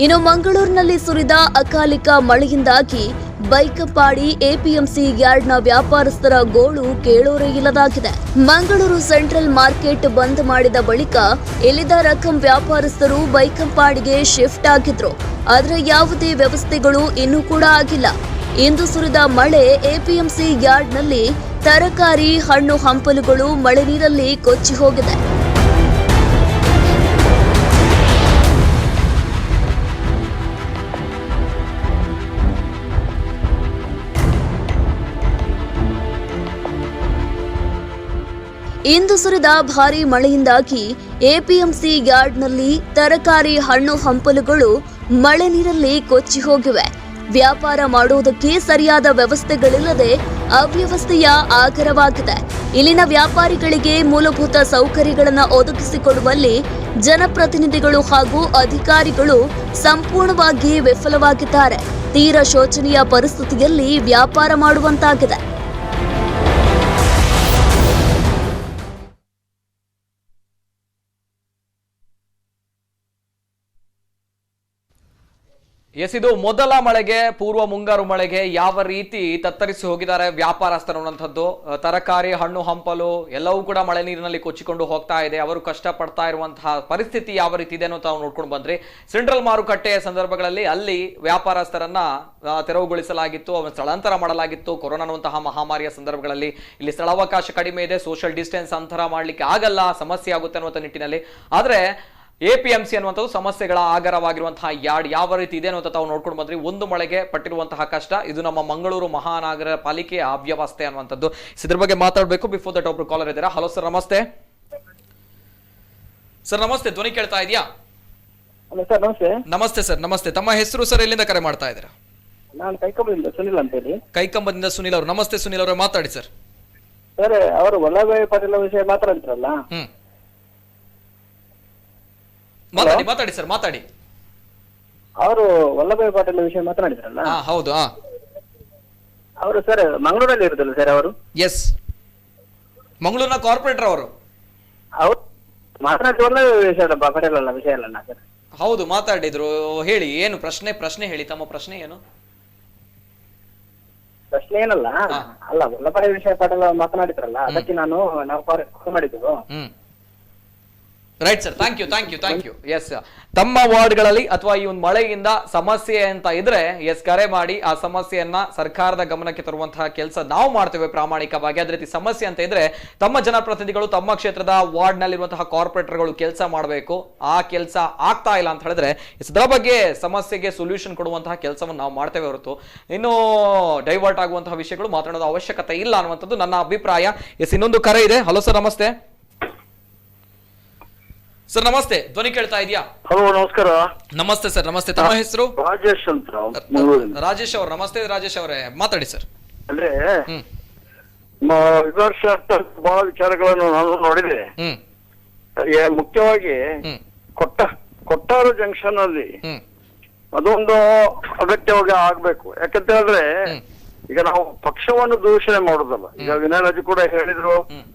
[SPEAKER 3] ಇನ್ನು ಮಂಗಳೂರಿನಲ್ಲಿ ಸುರಿದ ಅಕಾಲಿಕ ಮಳೆಯಿಂದಾಗಿ ಬೈಕಂಪಾಡಿ APMC ಯಾರ್ಡ್ನ ವ್ಯಾಪಾರಸ್ಥರ ಗೋಳು ಕೇಳೋರೇ ಇಲ್ಲದಾಗಿದೆ. ಮಂಗಳೂರು ಸೆಂಟ್ರಲ್ ಮಾರ್ಕೆಟ್ ಬಂದ್ ಮಾಡಿದ ಬಳಿಕ ಇಲ್ಲಿದ್ದ ರಕಂ ವ್ಯಾಪಾರಸ್ಥರು ಬೈಕಂಪಾಡಿಗೆ ಶಿಫ್ಟ್ ಆಗಿದ್ರು. ಆದರೆ ಯಾವುದೇ ವ್ಯವಸ್ಥೆಗಳು ಇನ್ನೂ ಕೂಡ ಆಗಿಲ್ಲ. ಇಂದು ಸುರಿದ ಮಳೆ APMC ಯಾರ್ಡ್ನಲ್ಲಿ ತರಕಾರಿ, ಹಣ್ಣು ಹಂಪಲುಗಳು ಮಳೆ ನೀರಲ್ಲಿ ಕೊಚ್ಚಿ ಹೋಗಿದೆ. ಇಂದು ಸುರಿದ ಭಾರೀ ಮಳೆಯಿಂದಾಗಿ APMC ಯಾರ್ಡ್ನಲ್ಲಿ ತರಕಾರಿ, ಹಣ್ಣು ಹಂಪಲುಗಳು ಮಳೆ ನೀರಲ್ಲಿ ಕೊಚ್ಚಿ ಹೋಗಿವೆ. ವ್ಯಾಪಾರ ಮಾಡುವುದಕ್ಕೆ ಸರಿಯಾದ ವ್ಯವಸ್ಥೆಗಳಿಲ್ಲದೆ ಅವ್ಯವಸ್ಥೆಯ ಆಗರವಾಗಿದೆ. ಇಲ್ಲಿನ ವ್ಯಾಪಾರಿಗಳಿಗೆ ಮೂಲಭೂತ ಸೌಕರ್ಯಗಳನ್ನು ಒದಗಿಸಿಕೊಡುವಲ್ಲಿ ಜನಪ್ರತಿನಿಧಿಗಳು ಹಾಗೂ ಅಧಿಕಾರಿಗಳು ಸಂಪೂರ್ಣವಾಗಿ ವಿಫಲವಾಗಿದ್ದಾರೆ. ತೀರಾ ಶೋಚನೀಯ ಪರಿಸ್ಥಿತಿಯಲ್ಲಿ ವ್ಯಾಪಾರ ಮಾಡುವಂತಾಗಿದೆ.
[SPEAKER 1] ಇದು ಮೊದಲ ಮಳೆಗೆ, ಪೂರ್ವ ಮುಂಗಾರು ಮಳೆಗೆ ಯಾವ ರೀತಿ ತತ್ತರಿಸಿ ಹೋಗಿದ್ದಾರೆ ವ್ಯಾಪಾರಸ್ಥರು ಅನ್ನುವಂಥದ್ದು. ತರಕಾರಿ, ಹಣ್ಣು ಹಂಪಲು ಎಲ್ಲವೂ ಕೂಡ ಮಳೆ ನೀರಿನಲ್ಲಿ ಕೊಚ್ಚಿಕೊಂಡು ಹೋಗ್ತಾ ಇದೆ. ಅವರು ಕಷ್ಟ ಪಡ್ತಾ ಇರುವಂತಹ ಪರಿಸ್ಥಿತಿ ಯಾವ ರೀತಿ ಇದೆ ಅನ್ನೋ ತಾವು ನೋಡ್ಕೊಂಡು ಬಂದ್ರಿ. ಸೆಂಟ್ರಲ್ ಮಾರುಕಟ್ಟೆಯ ಸಂದರ್ಭಗಳಲ್ಲಿ ಅಲ್ಲಿ ವ್ಯಾಪಾರಸ್ಥರನ್ನ ತೆರವುಗೊಳಿಸಲಾಗಿತ್ತು, ಸ್ಥಳಾಂತರ ಮಾಡಲಾಗಿತ್ತು. ಕೊರೋನಾ ಅನ್ನುವಂತಹ ಮಹಾಮಾರಿಯ ಸಂದರ್ಭಗಳಲ್ಲಿ ಇಲ್ಲಿ ಸ್ಥಳಾವಕಾಶ ಕಡಿಮೆ ಇದೆ, ಸೋಷಿಯಲ್ ಡಿಸ್ಟೆನ್ಸ್ ಅಂತರ ಮಾಡ್ಲಿಕ್ಕೆ ಆಗಲ್ಲ, ಸಮಸ್ಯೆ ಆಗುತ್ತೆ ಅನ್ನುವಂಥ ನಿಟ್ಟಿನಲ್ಲಿ. ಆದ್ರೆ APMC ಅನ್ನುವಂಥದ್ದು ಸಮಸ್ಯೆಗಳ ಆಗರವಾಗಿರುವಂತಹ ಯಾರ್ಡ್ ಯಾವ ರೀತಿ ಇದೆ ಅನ್ನುವಂಥ ತಾವು ನೋಡ್ಕೊಂಡು ಬಂದ್ರಿ. ಒಂದು ಮಳೆಗೆ ಪಟ್ಟಿರುವಂತಹ ಕಷ್ಟ, ಇದು ನಮ್ಮ ಮಂಗಳೂರು ಮಹಾನಗರ ಪಾಲಿಕೆಯ ಅವ್ಯವಸ್ಥೆ ಅನ್ನುವಂಥದ್ದು. ಇದ್ರ ಬಗ್ಗೆ ಮಾತಾಡಬೇಕು. ಬಿಫೋರ್ ದಟ್ ಒಬ್ರು ಕಾಲರ್ ಇದ್ದಾರೆ. ಹಲೋ ಸರ್, ನಮಸ್ತೆ. ಸರ್ ನಮಸ್ತೆ, ಧ್ವನಿ ಕೇಳ್ತಾ ಇದೆಯಾ? ನಮಸ್ತೆ ಸರ್, ನಮಸ್ತೆ. ತಮ್ಮ ಹೆಸರು ಸರ್, ಎಲ್ಲಿಂದ ಕರೆ ಮಾಡ್ತಾ ಇದ್ದೀರಾ?
[SPEAKER 12] ನಾನು ಕೈಕಂಬದಿಂದ ಸುನಿಲ್ ಅಂತ ಹೇಳಿ.
[SPEAKER 1] ಕೈಕಂಬದಿಂದ ಸುನಿಲ್ ಅವರು. ನಮಸ್ತೆ ಸುನಿಲ್ ಅವರೇ, ಮಾತಾಡಿ ಸರ್.
[SPEAKER 12] ಸರ್, ಅವರು ವಲ್ಲಭಾಯಿ ಪಾಟೀಲ್ ವಿಷಯ ಮಾತಾಡ್ತಾರಲ್ಲ,
[SPEAKER 1] ಮಾತಾಡಿ ಸರ್, ಮಾತಾಡಿ.
[SPEAKER 12] ಅವರು ವಲ್ಲಭಾಯಿ ಪಾಟೀಲ್ ವಿಷಯ ಮಾತನಾಡಿದ್ರಲ್ಲ?
[SPEAKER 1] ಹೌದು.
[SPEAKER 12] ಅವರು ಸರ್ ಮಂಗಳೂರಲ್ಲಿ ಇರುದಲ್ಲ ಸರ್ ಅವರು?
[SPEAKER 1] ಎಸ್, ಮಂಗಳೂರಿನ ಕಾರ್ಪೊರೇಟರ್ ಅವರು.
[SPEAKER 12] ಅವ್ರು ಮಾತನಾಡಿದ ಒಳ್ಳೆ ವಿಷಯ ಪಾಟೀಲ್ ಅಲ್ಲ, ವಿಷಯ ಅಲ್ಲ ಸರ್.
[SPEAKER 1] ಹೌದು, ಮಾತಾಡಿದ್ರು. ಹೇಳಿ, ಏನು ಪ್ರಶ್ನೆ ಹೇಳಿ, ತಮ್ಮ ಪ್ರಶ್ನೆ ಏನು?
[SPEAKER 12] ಪ್ರಶ್ನೆ ಏನಲ್ಲ, ಅಲ್ಲ ವಲ್ಲಭಾಯಿ ವಿಷಯ ಪಾಟೀಲ್ ಮಾತನಾಡಿದ್ರಲ್ಲ, ಅದಕ್ಕೆ ನಾವು ಕಾಲ್ ಮಾಡಿದ್ದು.
[SPEAKER 1] Right sir, thank you. Yes, ತಮ್ಮ ವಾರ್ಡ್ಗಳಲ್ಲಿ ಅಥವಾ ಈ ಒಂದು ಮಳೆಯಿಂದ ಸಮಸ್ಯೆ ಅಂತ ಇದ್ರೆ ಕರೆ ಮಾಡಿ ಆ ಸಮಸ್ಯೆಯನ್ನ ಸರ್ಕಾರದ ಗಮನಕ್ಕೆ ತರುವಂತಹ ಕೆಲಸ ನಾವು ಮಾಡ್ತೇವೆ ಪ್ರಾಮಾಣಿಕವಾಗಿ. ಅದೇ ರೀತಿ ಸಮಸ್ಯೆ ಅಂತ ಇದ್ರೆ ತಮ್ಮ ಜನಪ್ರತಿನಿಧಿಗಳು, ತಮ್ಮ ಕ್ಷೇತ್ರದ ವಾರ್ಡ್ ನಲ್ಲಿರುವಂತಹ ಕಾರ್ಪೊರೇಟರ್ಗಳು ಕೆಲಸ ಮಾಡಬೇಕು. ಆ ಕೆಲಸ ಆಗ್ತಾ ಇಲ್ಲ ಅಂತ ಹೇಳಿದ್ರೆ ಇದರ ಬಗ್ಗೆ ಸಮಸ್ಯೆಗೆ ಸೊಲ್ಯೂಷನ್ ಕೊಡುವಂತಹ ಕೆಲಸವನ್ನು ನಾವು ಮಾಡ್ತೇವೆ ಹೊರತು ಇನ್ನು ಡೈವರ್ಟ್ ಆಗುವಂತಹ ವಿಷಯಗಳು ಮಾತನಾಡೋದು ಅವಶ್ಯಕತೆ ಇಲ್ಲ ಅನ್ನುವಂಥದ್ದು ನನ್ನ ಅಭಿಪ್ರಾಯ. ಇನ್ನೊಂದು ಕರೆ ಇದೆ. ಹಲೋ ಸರ್, ನಮಸ್ತೆ. ಸರ್ ನಮಸ್ತೆ, ಧ್ವನಿ ಕೇಳ್ತಾ ಇದೆಯಾ?
[SPEAKER 13] ಹಲೋ, ನಮಸ್ಕಾರ.
[SPEAKER 1] ನಮಸ್ತೆ ಸರ್, ನಮಸ್ತೆ. ತಮ್ಮ ಹೆಸರು?
[SPEAKER 13] ರಾಜೇಶ್ ಅಂತ.
[SPEAKER 1] ರಾಜೇಶ್ ಅವರು, ನಮಸ್ತೆ ರಾಜೇಶ್ ಅವರೇ, ಮಾತಾಡಿ ಸರ್.
[SPEAKER 13] ಅಂದ್ರೆ ವಿಮರ್ಶ ಬಹಳ ವಿಚಾರಗಳನ್ನು ನಾನು ನೋಡಿದೆ. ಮುಖ್ಯವಾಗಿ ಕೊಟ್ಟಾರು ಜಂಕ್ಷನ್ ಅಲ್ಲಿ ಅದೊಂದು ಅಗತ್ಯವಾಗಿ ಆಗ್ಬೇಕು. ಯಾಕಂತ ಹೇಳಿದ್ರೆ ಈಗ ನಾವು ಪಕ್ಷವನ್ನು ದೂಷಣೆ ಮಾಡುದಲ್ಲ. ಈಗ ವಿನಯರಾಜು ಕೂಡ ಹೇಳಿದ್ರು,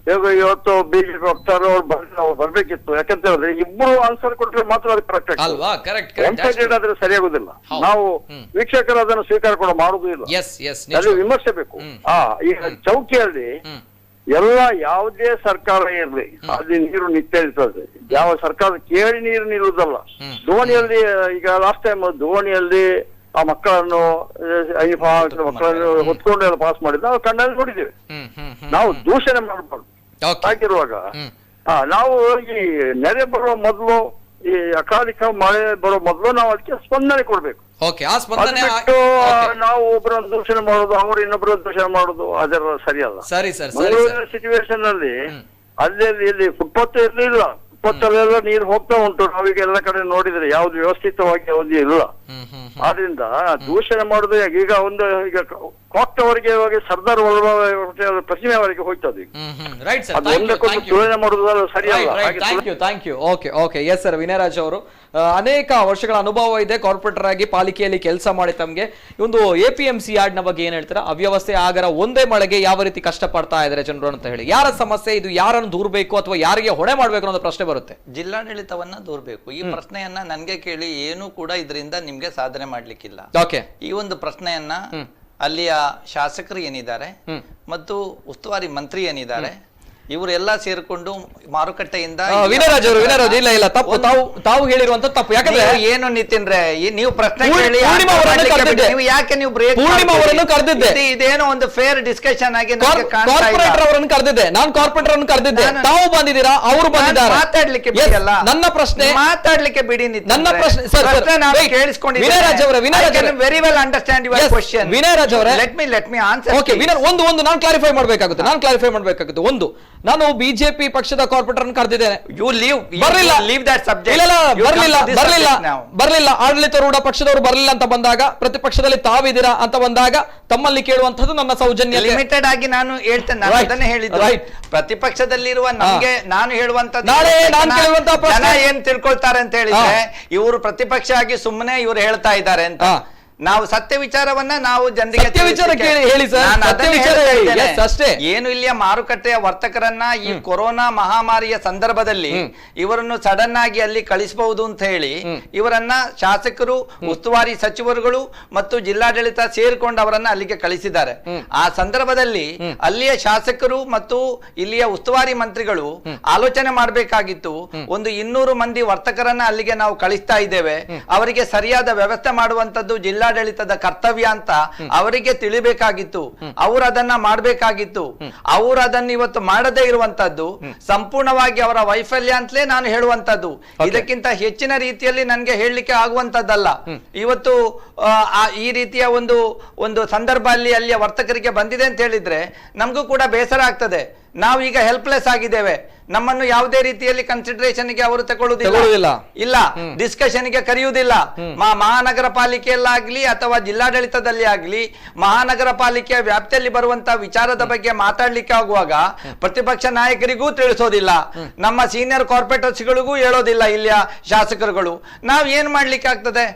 [SPEAKER 13] ಇವತ್ತು ಬಿಜೆಪಿ ವಕ್ತಾರರು ಅವ್ರು ಬರ್ಬೇಕಿತ್ತು. ಯಾಕಂತ ಹೇಳಿದ್ರೆ ಇಬ್ಬರು ಆನ್ಸರ್ ಕೊಟ್ಟರೆ ಮಾತ್ರ ಅದು ಕರೆಕ್ಟ್ ಆಗ್ತದೆ. ಆದ್ರೆ ಸರಿಯಾಗುದಿಲ್ಲ. ನಾವು ವೀಕ್ಷಕರು ಅದನ್ನು ಸ್ವೀಕಾರ ಕೂಡ ಮಾಡುದು ಇಲ್ಲ, ಅಲ್ಲಿ ವಿಮರ್ಶೆ ಬೇಕು. ಈಗ ಚೌಕಿಯಲ್ಲಿ ಎಲ್ಲ ಯಾವುದೇ ಸರ್ಕಾರ ಇರ್ಲಿ ಅಲ್ಲಿ ನೀರು ನಿತ್ಯ ಇರ್ತದೆ. ಯಾವ ಸರ್ಕಾರ ಕೇಳಿ ನೀರು ನಿಲ್ಲುವುದಲ್ಲ. ದೋಣಿಯಲ್ಲಿ ಈಗ ಲಾಸ್ಟ್ ಟೈಮ್ ದೋಣಿಯಲ್ಲಿ ಆ ಮಕ್ಕಳನ್ನು ಮಕ್ಕಳನ್ನು ಹೊತ್ಕೊಂಡು ಎಲ್ಲ ಪಾಸ್ ಮಾಡಿದ್ದು ನಾವು ಕಣ್ಣಲ್ಲಿ ನೋಡಿದ್ದೇವೆ. ನಾವು ದೂಷಣೆ ಮಾಡಬಾರ್ದು. ಹಾಗಿರುವಾಗ ನಾವು ಈ ನೆರೆ ಬರುವ ಮೊದಲು, ಈ ಅಕಾಲಿಕ ಮಳೆ ಬರೋ ಮೊದಲು ನಾವು ಅದಕ್ಕೆ ಸ್ಪಂದನೆ ಕೊಡ್ಬೇಕು. ನಾವು ಒಬ್ಬರನ್ನು ದೂಷಣೆ ಮಾಡೋದು, ಅವರು ಇನ್ನೊಬ್ಬರನ್ನು ದೂಷಣೆ ಮಾಡೋದು ಅದರ ಸರಿಯಲ್ಲ. ಮಂಗಳೂರಿನ ಸಿಚುವೇಶನ್ ಅಲ್ಲಿ ಅಲ್ಲಿ ಇಲ್ಲಿ ಫುಟ್ಪಾತ್ ಇರಲಿಲ್ಲ, ಫುಟ್ಪಾತ್ ಅಲ್ಲೆಲ್ಲ ನೀರು ಹೋಗ್ತಾ ಉಂಟು. ನಾವೀಗ ಎಲ್ಲ ಕಡೆ ನೋಡಿದ್ರೆ ಯಾವ್ದು ವ್ಯವಸ್ಥಿತವಾಗಿ ಯಾವ್ದು ಇಲ್ಲ. ಆದ್ರಿಂದ ದೂಷಣೆ ಮಾಡುದು ಈಗ ಒಂದು ಈಗ ಕಾಕ್ಟವರೆಗೆ ಹೋಗಿ ಸರ್ದಾರ್ ವಲ್ಲಭಾಯ್ ಪ್ರತಿಮೆವರೆಗೆ ಹೋಗ್ತದೆ. ತುಲನೆ ಮಾಡುದು ಸರಿಯಲ್ಲ.
[SPEAKER 1] Thank you. Okay yes sir. Vinayraj ಅವರು ಅನೇಕ ವರ್ಷಗಳ ಅನುಭವ ಇದೆ, ಕಾರ್ಪೊರೇಟರ್ ಆಗಿ ಪಾಲಿಕೆಯಲ್ಲಿ ಕೆಲಸ ಮಾಡಿ. ತಮಗೆ ಒಂದು APMC ಯಾರ್ಡ್ ನ ಬಗ್ಗೆ ಏನ್ ಹೇಳ್ತೀರಾ? ಅವ್ಯವಸ್ಥೆ ಆಗರ ಒಂದೇ ಮಳೆಗೆ ಯಾವ ರೀತಿ ಕಷ್ಟ ಪಡ್ತಾ ಇದ್ದಾರೆ ಜನರು ಅಂತ ಹೇಳಿ. ಯಾರ ಸಮಸ್ಯೆ ಇದು? ಯಾರನ್ನು ದೂರಬೇಕು ಅಥವಾ ಯಾರಿಗೆ ಹೊಣೆ ಮಾಡ್ಬೇಕು ಅನ್ನೋ ಪ್ರಶ್ನೆ ಬರುತ್ತೆ.
[SPEAKER 4] ಜಿಲ್ಲಾಡಳಿತವನ್ನ ದೂರಬೇಕು. ಈ ಪ್ರಶ್ನೆಯನ್ನ ನನ್ಗೆ ಕೇಳಿ ಏನು ಕೂಡ ಇದರಿಂದ ನಿಮ್ಗೆ ಸಾಧನೆ ಮಾಡ್ಲಿಕ್ಕಿಲ್ಲ. ಈ ಒಂದು ಪ್ರಶ್ನೆಯನ್ನ ಅಲ್ಲಿಯ ಶಾಸಕರು ಏನಿದ್ದಾರೆ ಮತ್ತು ಉಸ್ತುವಾರಿ ಮಂತ್ರಿ ಏನಿದ್ದಾರೆ ಇವರೆಲ್ಲ ಸೇರ್ಕೊಂಡು ಮಾರುಕಟ್ಟೆಯಿಂದ
[SPEAKER 1] ವಿನಯರಾಜ್ ಇಲ್ಲ ತಪ್ಪು, ತಾವು ಹೇಳಿರುವಂತ ತಪ್ಪು. ಯಾಕಂದ್ರೆ
[SPEAKER 4] ಏನು ನಿತಿನ್ ರೇ, ನೀವು ಪ್ರಶ್ನೆ
[SPEAKER 1] ನೀವು
[SPEAKER 4] ಯಾಕೆ ನೀವು ಬ್ರೇಕ್
[SPEAKER 1] ಅವರನ್ನು ಕರೆದಿದ್ದೆ?
[SPEAKER 4] ಇದೇನೋ ಒಂದು ಫೇರ್ ಡಿಸ್ಕಷನ್ ಆಗಿ
[SPEAKER 1] ಕಾರ್ಪೊರೇಟರ್ ಅವರನ್ನು ಕರೆದಿದ್ದೆ, ನಾನು ಕಾರ್ಪೊರೇಟರ್ ಅನ್ನು ಕರೆದಿದ್ದೆ. ತಾವು ಬಂದಿದ್ದೀರಾ, ಅವರು ಬಂದಿದ್ದಾರೆ.
[SPEAKER 4] ಮಾತಾಡ್ಲಿಕ್ಕೆ ಬಿಡಲ್ಲ.
[SPEAKER 1] ನನ್ನ ಪ್ರಶ್ನೆ
[SPEAKER 4] ಮಾತಾಡ್ಲಿಕ್ಕೆ ಬಿಡಿ.
[SPEAKER 1] ನನ್ನ ಪ್ರಶ್ನೆ
[SPEAKER 4] ಕೇಳಿಸ್ಕೊಂಡಿದ್ದೀನಿ. Very well understand your question.
[SPEAKER 1] Vinayraj ಅವರೇ,
[SPEAKER 4] ಲೆಟ್ ಮಿ ಆನ್ಸರ್.
[SPEAKER 1] ಓಕೆ ಒಂದು ನಾನು ಕ್ಲಾರಿಫೈ ಮಾಡಬೇಕಾಗುತ್ತೆ. ಒಂದು, ನಾನು ಬಿಜೆಪಿ ಪಕ್ಷದ ಕಾರ್ಪೊರೇಟರ್ ಅನ್ನು ಕರೆದಿದ್ದೇನೆ. ಬರಲಿಲ್ಲ. ಆಡಳಿತಾರೂಢ ಪಕ್ಷದವರು ಬರಲಿಲ್ಲ ಅಂತ ಬಂದಾಗ, ಪ್ರತಿಪಕ್ಷದಲ್ಲಿ ತಾವಿದ್ದೀರಾ ಅಂತ ಬಂದಾಗ ತಮ್ಮಲ್ಲಿ ಕೇಳುವಂತದ್ದು ನನ್ನ ಸೌಜನ್ಯ.
[SPEAKER 4] ಲಿಮಿಟೆಡ್ ಆಗಿ ನಾನು ಹೇಳ್ತೇನೆ. ನಾನು ಅದನ್ನೇ ಹೇಳಿದ್ದು. ಪ್ರತಿಪಕ್ಷದಲ್ಲಿರುವ ನಮಗೆ ನಾನು ಹೇಳುವಂತದ್ದು ಜನ ಏನ್ ತಿಳ್ಕೊಳ್ತಾರೆ ಅಂತ ಹೇಳಿದ್ರೆ, ಇವರು ಪ್ರತಿಪಕ್ಷ ಆಗಿ ಸುಮ್ಮನೆ ಇವರು ಹೇಳ್ತಾ ಇದ್ದಾರೆ ಅಂತ. ನಾವು ಸತ್ಯ ವಿಚಾರವನ್ನ ನಾವು ಜನರಿಗೆ ಏನು ಇಲ್ಲಿಯ ಮಾರುಕಟ್ಟೆಯ ವರ್ತಕರನ್ನ ಈ ಕೊರೋನಾ ಮಹಾಮಾರಿಯ ಸಂದರ್ಭದಲ್ಲಿ ಇವರನ್ನು ಸಡನ್ ಆಗಿ ಅಲ್ಲಿ ಕಳಿಸಬಹುದು ಅಂತ ಹೇಳಿ ಇವರನ್ನ ಶಾಸಕರು, ಉಸ್ತುವಾರಿ ಸಚಿವರುಗಳು ಮತ್ತು ಜಿಲ್ಲಾಡಳಿತ ಸೇರಿಕೊಂಡು ಅವರನ್ನ ಅಲ್ಲಿಗೆ ಕಳಿಸಿದ್ದಾರೆ. ಆ ಸಂದರ್ಭದಲ್ಲಿ ಅಲ್ಲಿಯ ಶಾಸಕರು ಮತ್ತು ಇಲ್ಲಿಯ ಉಸ್ತುವಾರಿ ಮಂತ್ರಿಗಳು ಆಲೋಚನೆ ಮಾಡಬೇಕಾಗಿತ್ತು. ಒಂದು 200 ಮಂದಿ ವರ್ತಕರನ್ನ ಅಲ್ಲಿಗೆ ನಾವು ಕಳಿಸ್ತಾ ಇದ್ದೇವೆ, ಅವರಿಗೆ ಸರಿಯಾದ ವ್ಯವಸ್ಥೆ ಮಾಡುವಂತದ್ದು ಜಿಲ್ಲಾಡಳಿತದ ಕರ್ತವ್ಯ ಅಂತ ಅವರಿಗೆ ತಿಳಿಬೇಕಾಗಿತ್ತು. ಅವರು ಅದನ್ನ ಮಾಡಬೇಕಾಗಿತ್ತು. ಅವರು ಅದನ್ನು ಇವತ್ತು ಮಾಡದೇ ಇರುವಂತದ್ದು ಸಂಪೂರ್ಣವಾಗಿ ಅವರ ವೈಫಲ್ಯ ಅಂತಲೇ ನಾನು ಹೇಳುವಂತದ್ದು. ಇದಕ್ಕಿಂತ ಹೆಚ್ಚಿನ ರೀತಿಯಲ್ಲಿ ನನಗೆ ಹೇಳಲಿಕ್ಕೆ ಆಗುವಂತದ್ದಲ್ಲ. ಇವತ್ತು ಈ ರೀತಿಯ ಒಂದು ಸಂದರ್ಭ ಅಲ್ಲಿಯ ವರ್ತಕರಿಗೆ ಬಂದಿದೆ ಅಂತ ಹೇಳಿದ್ರೆ ನಮಗೂ ಕೂಡ ಬೇಸರ ಆಗ್ತದೆ. ನಾವೀಗ ಹೆಲ್ಪ್ಲೆಸ್ ಆಗಿದ್ದೇವೆ. ನಮ್ಮನ್ನು ಯಾವುದೇ ರೀತಿಯಲ್ಲಿ ಕನ್ಸಿಡರೇಷನ್ಗೆ ಅವರು ತಗೊಳ್ಳುವುದಿಲ್ಲ, ಇಲ್ಲ ಡಿಸ್ಕಷನ್ಗೆ ಕರೆಯುವುದಿಲ್ಲ. ಮಹಾನಗರ ಪಾಲಿಕೆಯಲ್ಲಾಗ್ಲಿ ಅಥವಾ ಜಿಲ್ಲಾಡಳಿತದಲ್ಲಿ ಆಗ್ಲಿ ಮಹಾನಗರ ಪಾಲಿಕೆಯ ವ್ಯಾಪ್ತಿಯಲ್ಲಿ ಬರುವಂತಹ ವಿಚಾರದ ಬಗ್ಗೆ ಮಾತಾಡ್ಲಿಕ್ಕೆ ಆಗುವಾಗ ಪ್ರತಿಪಕ್ಷ ನಾಯಕರಿಗೂ ತಿಳಿಸೋದಿಲ್ಲ, ನಮ್ಮ ಸೀನಿಯರ್ ಕಾರ್ಪೊರೇಟರ್ಸ್ಗಳಿಗೂ ಹೇಳೋದಿಲ್ಲ ಇಲ್ಲಿಯ ಶಾಸಕರುಗಳು. ನಾವ್ ಏನ್ ಮಾಡ್ಲಿಕ್ಕೆ ಆಗ್ತದೆ?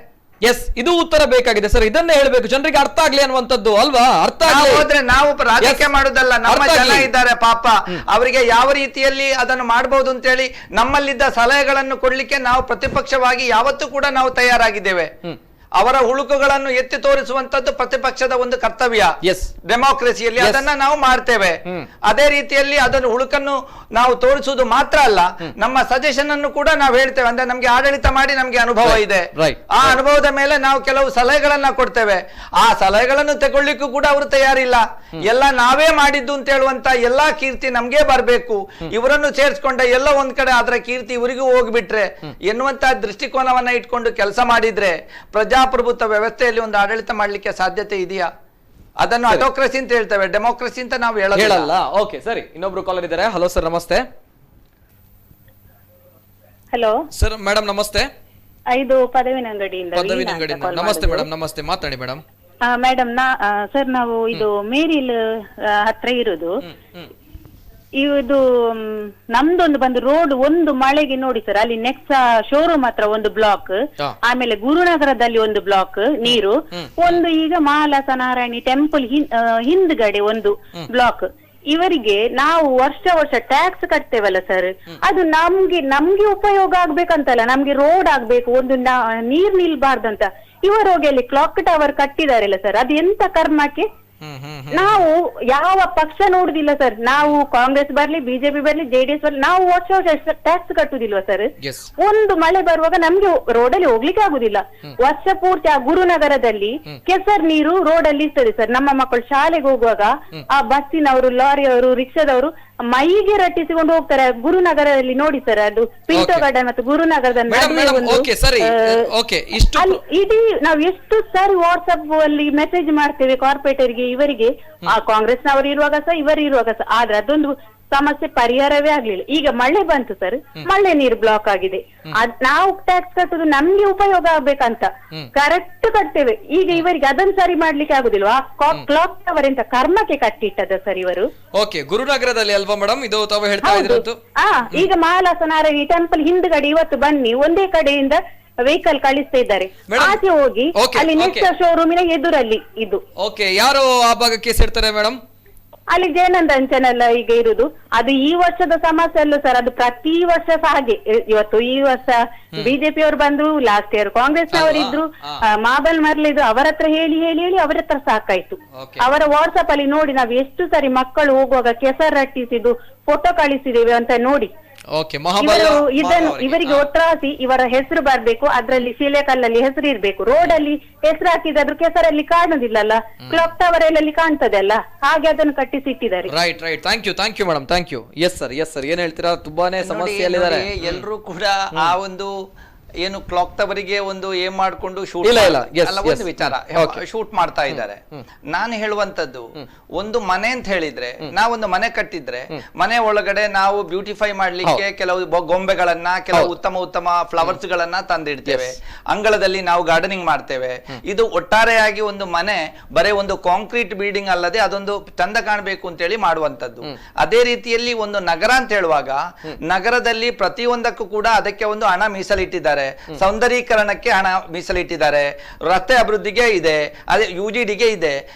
[SPEAKER 1] ಎಸ್, ಇದು ಉತ್ತರ ಬೇಕಾಗಿದೆ ಸರ್. ಇದನ್ನೇ ಹೇಳ್ಬೇಕು, ಜನರಿಗೆ ಅರ್ಥ ಆಗ್ಲಿ ಅನ್ನುವಂಥದ್ದು ಅಲ್ವಾ? ಅರ್ಥ
[SPEAKER 4] ಹೋದ್ರೆ ನಾವು ರಾಜಕೀಯ ಮಾಡುದಲ್ಲ. ನಮ್ಮ ಜನ ಇದ್ದಾರೆ ಪಾಪ, ಅವರಿಗೆ ಯಾವ ರೀತಿಯಲ್ಲಿ ಅದನ್ನು ಮಾಡಬಹುದು ಅಂತ ಹೇಳಿ ನಮ್ಮಲ್ಲಿದ್ದ ಸಲಹೆಗಳನ್ನು ಕೊಡ್ಲಿಕ್ಕೆ ನಾವು ಪ್ರತಿಪಕ್ಷವಾಗಿ ಯಾವತ್ತೂ ಕೂಡ ನಾವು ತಯಾರಾಗಿದ್ದೇವೆ. ಅವರ ಹುಳುಕುಗಳನ್ನು ಎತ್ತಿ ತೋರಿಸುವಂತದ್ದು ಪ್ರತಿಪಕ್ಷದ ಒಂದು ಕರ್ತವ್ಯ. ಡೆಮೋಕ್ರಸಿಯಲ್ಲಿ ಅದನ್ನ ನಾವು ಮಾಡ್ತೇವೆ. ಅದೇ ರೀತಿಯಲ್ಲಿ ಅದನ್ನು ಹುಳುಕನ್ನು ನಾವು ತೋರಿಸುವುದು ಮಾತ್ರ ಅಲ್ಲ, ನಮ್ಮ ಸಜೆಷನ್ ಅನ್ನು ಕೂಡ ನಾವು ಹೇಳ್ತೇವೆ. ಅಂದ್ರೆ ನಮ್ಗೆ ಆಡಳಿತ ಮಾಡಿ ನಮ್ಗೆ ಅನುಭವ ಇದೆ, ಆ ಅನುಭವದ ಮೇಲೆ ನಾವು ಕೆಲವು ಸಲಹೆಗಳನ್ನ ಕೊಡ್ತೇವೆ. ಆ ಸಲಹೆಗಳನ್ನು ತಗೊಳ್ಳಿಕ್ಕೂ ಕೂಡ ಅವರು ತಯಾರಿಲ್ಲ. ಎಲ್ಲ ನಾವೇ ಮಾಡಿದ್ದು ಅಂತ ಹೇಳುವಂತ ಎಲ್ಲಾ ಕೀರ್ತಿ ನಮ್ಗೆ ಬರ್ಬೇಕು, ಇವರನ್ನು ಸೇರಿಸ್ಕೊಂಡ ಎಲ್ಲ ಒಂದ್ ಕಡೆ ಅದರ ಕೀರ್ತಿ ಇವರಿಗೂ ಹೋಗ್ಬಿಟ್ರೆ ಎನ್ನುವಂತ ದೃಷ್ಟಿಕೋನವನ್ನ ಇಟ್ಕೊಂಡು ಕೆಲಸ ಮಾಡಿದ್ರೆ ಪ್ರಜಾಪ್ರಭುತ್ವ ವ್ಯವಸ್ಥೆಯಲ್ಲಿ ಒಂದು ಆಡಳಿತ ಮಾಡ್ಲಿಕ್ಕೆ ಸಾಧ್ಯತೆ ಇದೆಯಾ? ಅದನ್ನು ಅಟೋಕ್ರಸಿ ಅಂತ ಹೇಳ್ತೇವೆ, ಡೆಮೋಕ್ರಸಿ ಅಂತ ನಾವು ಹೇಳಲ್ಲ.
[SPEAKER 1] ಓಕೆ, ಸರಿ. ಇನ್ನೊಬ್ರು ಕಾಲರ್ ಇದ್ದಾರೆ. ಹಲೋ ಸರ್, ನಮಸ್ತೆ.
[SPEAKER 14] ಹಲೋ
[SPEAKER 1] ಸರ್, ಮೇಡಮ್ ನಮಸ್ತೆ.
[SPEAKER 14] ಇದು ಪದವಿನಂಗಡಿಯಿಂದ.
[SPEAKER 1] ನಮಸ್ತೆ ಮೇಡಮ್, ನಮಸ್ತೆ, ಮಾತಾಡಿ ಮೇಡಮ್.
[SPEAKER 14] ಮೇಡಮ್ ಸರ್, ನಾವು ಇದು ಮೇರಿಲ್ ಹತ್ರ ಇರುದು. ಇದು ನಮ್ದೊಂದು ಬಂದು ರೋಡ್ ಒಂದು ಮಳೆಗೆ ನೋಡಿ ಸರ್, ಅಲ್ಲಿ ನೆಕ್ಸ್ಟ್ ಶೋರೂಮ್ ಹತ್ರ ಒಂದು ಬ್ಲಾಕ್, ಆಮೇಲೆ ಗುರುನಗರದಲ್ಲಿ ಒಂದು ಬ್ಲಾಕ್ ನೀರು, ಒಂದು ಈಗ ಮಹಾಲಾಸ ನಾರಾಯಣಿ ಟೆಂಪಲ್ ಹಿಂದ್ಗಡೆ ಒಂದು ಬ್ಲಾಕ್. ಇವರಿಗೆ ನಾವು ವರ್ಷ ಟ್ಯಾಕ್ಸ್ ಕಟ್ತೇವಲ್ಲ ಸರ್, ಅದು ನಮ್ಗೆ ಉಪಯೋಗ ಆಗ್ಬೇಕಂತಲ್ಲ, ನಮ್ಗೆ ರೋಡ್ ಆಗ್ಬೇಕು, ಒಂದು ನೀರ್ ನಿಲ್ಬಾರ್ದಂತ. ಇವರು ಹೋಗಿ ಅಲ್ಲಿ ಕ್ಲಾಕ್ ಟವರ್ ಕಟ್ಟಿದಾರಲ್ಲ ಸರ್, ಅದು ಎಂತ ಕರ್ಮಕ್ಕೆ? ನಾವು ಯಾವ ಪಕ್ಷ ನೋಡುದಿಲ್ಲ ಸರ್, ನಾವು ಕಾಂಗ್ರೆಸ್ ಬರ್ಲಿ ಬಿಜೆಪಿ ಬರ್ಲಿ ಜೆಡಿಎಸ್ ಬರ್ಲಿ, ನಾವು ವರ್ಷ ಟ್ಯಾಕ್ಸ್ ಕಟ್ಟುದಿಲ್ವಾ ಸರ್? ಒಂದು ಮಳೆ ಬರುವಾಗ ನಮ್ಗೆ ರೋಡಲ್ಲಿ ಹೋಗ್ಲಿಕ್ಕೆ ಆಗುದಿಲ್ಲ. ವರ್ಷ ಪೂರ್ತಿ ಆ ಗುರುನಗರದಲ್ಲಿ ಕೆಸರ್ ನೀರು ರೋಡಲ್ಲಿ ಇರ್ತದೆ ಸರ್. ನಮ್ಮ ಮಕ್ಕಳು ಶಾಲೆಗೆ ಹೋಗುವಾಗ ಆ ಬಸ್ಸಿನವರು, ಲಾರಿಯವರು, ರಿಕ್ಷಾದವರು ಮೈಗೆ ರಟ್ಟಿಸಿಕೊಂಡು ಹೋಗ್ತಾರೆ. ಗುರುನಗರದಲ್ಲಿ ನೋಡಿ ಸರ್, ಅದು ಪಿಂಟೋ ಗಾರ್ಡನ್ ಮತ್ತು ಗುರುನಗರದ ಇಡೀ ನಾವು ಎಷ್ಟು ಸಾರಿ ವಾಟ್ಸ್ಆಪ್ ಅಲ್ಲಿ ಮೆಸೇಜ್ ಮಾಡ್ತೇವೆ ಕಾರ್ಪೊರೇಟರ್ಗೆ, ಇವರಿಗೆ, ಆ ಕಾಂಗ್ರೆಸ್ನವರು ಇರುವಾಗ ಸಹ ಇವರು ಇರುವಾಗ ಸಹ, ಆದ್ರೆ ಅದೊಂದು ಸಮಸ್ಯೆ ಪರಿಹಾರವೇ ಆಗ್ಲಿಲ್ಲ. ಈಗ ಮಳೆ ಬಂತು ಸರ್, ಮಳೆ ನೀರು ಬ್ಲಾಕ್ ಆಗಿದೆ. ನಾವು ಟ್ಯಾಕ್ಸ್ ಕಟ್ಟುದು ನಮ್ಗೆ ಉಪಯೋಗ ಆಗ್ಬೇಕಂತ ಕರೆಕ್ಟ್ ಕಟ್ತೇವೆ. ಈಗ ಇವರಿಗೆ ಅದನ್ನ ಸರಿ ಮಾಡ್ಲಿಕ್ಕೆ ಆಗುದಿಲ್ವಾ? ಕ್ಲಾಕ್ ಟವರ್ ಅಂತ ಕರ್ಮಕ್ಕೆ ಕಟ್ಟಿಟ್ಟದ ಸರ್ ಇವರು.
[SPEAKER 1] ಓಕೆ, ಗುರುನಗರದಲ್ಲಿ ಅಲ್ವಾ ಮೇಡಮ್ ಇದು ತಾವು ಹೇಳ್ತಾ ಇದ್ರದ್ದು?
[SPEAKER 14] ಈಗ ಮಹಾಲಾಸ ನಾರಾಯಣಿ ಟೆಂಪಲ್ ಹಿಂದ್ಗಡೆ ಇವತ್ತು ಬನ್ನಿ, ಒಂದೇ ಕಡೆಯಿಂದ ವೆಹಿಕಲ್ ಕಳಿಸ್ತಾ ಇದ್ದಾರೆ, ಆಚೆ ಹೋಗಿ ಅಲ್ಲಿ ನೆಕ್ಸ್ಟ್ ಶೋರೂಮಿನ ಎದುರಲ್ಲಿ ಇದು.
[SPEAKER 1] ಓಕೆ, ಯಾರು ಆ ಭಾಗಕ್ಕೆ ಸೇರ್ತಾರೆ ಮೇಡಮ್?
[SPEAKER 14] ಅಲ್ಲಿ ಜಯನಂದ ಅಂಚನೆಲ್ಲ ಈಗ ಇರುದು. ಅದು ಈ ವರ್ಷದ ಸಮಸ್ಯೆ ಅಲ್ಲ ಸರ್, ಅದು ಪ್ರತಿ ವರ್ಷ ಸಹ ಹಾಗೆ. ಇವತ್ತು ಈ ವರ್ಷ ಬಿಜೆಪಿ ಅವರು ಬಂದ್ರು, ಲಾಸ್ಟ್ ಇಯರ್ ಕಾಂಗ್ರೆಸ್ನವರು ಇದ್ರು, ಮಾಬಲ್ ಮರ್ಲಿದ್ರು, ಅವರ ಹತ್ರ ಹೇಳಿ ಅವರ ಹತ್ರ ಸಾಕಾಯ್ತು. ಅವರ ವಾಟ್ಸ್ಆಪ್ ಅಲ್ಲಿ ನೋಡಿ ನಾವು ಎಷ್ಟು ಸರಿ ಮಕ್ಕಳು ಹೋಗುವಾಗ ಕೆಸರು ರಟ್ಟಿಸಿದ್ದು ಫೋಟೋ ಕಳಿಸಿದ್ದೇವೆ ಅಂತ ನೋಡಿ. ಇವರಿಗೆ ಒಟ್ರಾಸಿ ಇವರ ಹೆಸರು ಬರ್ಬೇಕು, ಅದ್ರಲ್ಲಿ ಶಿಲೆಕಲ್ಲಲ್ಲಿ ಹೆಸರು ಇರ್ಬೇಕು, ರೋಡ್ ಅಲ್ಲಿ ಹೆಸರು ಹಾಕಿದ್ರು ಕೆಸರಲ್ಲಿ ಕಾಣುದಿಲ್ಲಲ್ಲ, ಕ್ಲಾಕ್ ಟವರ್ ಅಲ್ಲಿ ಕಾಣ್ತದೆ ಅಲ್ಲ, ಹಾಗೆ ಅದನ್ನು ಕಟ್ಟಿಸಿಟ್ಟಿದ್ದಾರೆ.
[SPEAKER 1] Right, thank you madam, thank you. Yes sir ಏನ್ ಹೇಳ್ತೀರಾ? ತುಂಬಾನೇ ಸಮಸ್ಯೆಯಲ್ಲಿದ್ದಾರೆ
[SPEAKER 4] ಎಲ್ಲರೂ ಕೂಡ. ಆ ಒಂದು ಏನು ಕ್ಲಾಕ್ ಟವರಿಗೆ ಒಂದು ಏನ್ ಮಾಡ್ಕೊಂಡು ಶೂಟ್ ಒಂದು ವಿಚಾರ ಶೂಟ್ ಮಾಡ್ತಾ ಇದ್ದಾರೆ. ನಾನು ಹೇಳುವಂತದ್ದು, ಒಂದು ಮನೆ ಅಂತ ಹೇಳಿದ್ರೆ, ನಾವೊಂದು ಮನೆ ಕಟ್ಟಿದ್ರೆ ಮನೆ ಒಳಗಡೆ ನಾವು ಬ್ಯೂಟಿಫೈ ಮಾಡ್ಲಿಕ್ಕೆ ಕೆಲವು ಗೊಂಬೆಗಳನ್ನ, ಕೆಲವು ಉತ್ತಮ ಫ್ಲವರ್ಸ್ ಗಳನ್ನ ತಂದಿಡ್ತೇವೆ, ಅಂಗಳದಲ್ಲಿ ನಾವು ಗಾರ್ಡನಿಂಗ್ ಮಾಡ್ತೇವೆ. ಇದು ಒಟ್ಟಾರೆಯಾಗಿ ಒಂದು ಮನೆ ಬರೇ ಒಂದು ಕಾಂಕ್ರೀಟ್ ಬಿಲ್ಡಿಂಗ್ ಅಲ್ಲದೆ ಅದೊಂದು ಚಂದ ಕಾಣಬೇಕು ಅಂತ ಹೇಳಿ ಮಾಡುವಂತದ್ದು. ಅದೇ ರೀತಿಯಲ್ಲಿ ಒಂದು ನಗರ ಅಂತ ಹೇಳುವಾಗ, ನಗರದಲ್ಲಿ ಪ್ರತಿಯೊಂದಕ್ಕೂ ಕೂಡ ಅದಕ್ಕೆ ಒಂದು ಹಣ ಮೀಸಲಿಟ್ಟಿದ್ದಾರೆ, ಸೌಂದರೀಕರಣಕ್ಕೆ ಹಣ ಮೀಸಲಿಟ್ಟಿದ್ದಾರೆ, ರಸ್ತೆ ಅಭಿವೃದ್ಧಿಗೆ ಇದೆ, ಅದೇ ಯುಜಿಡಿಗೆ ಇದೆ,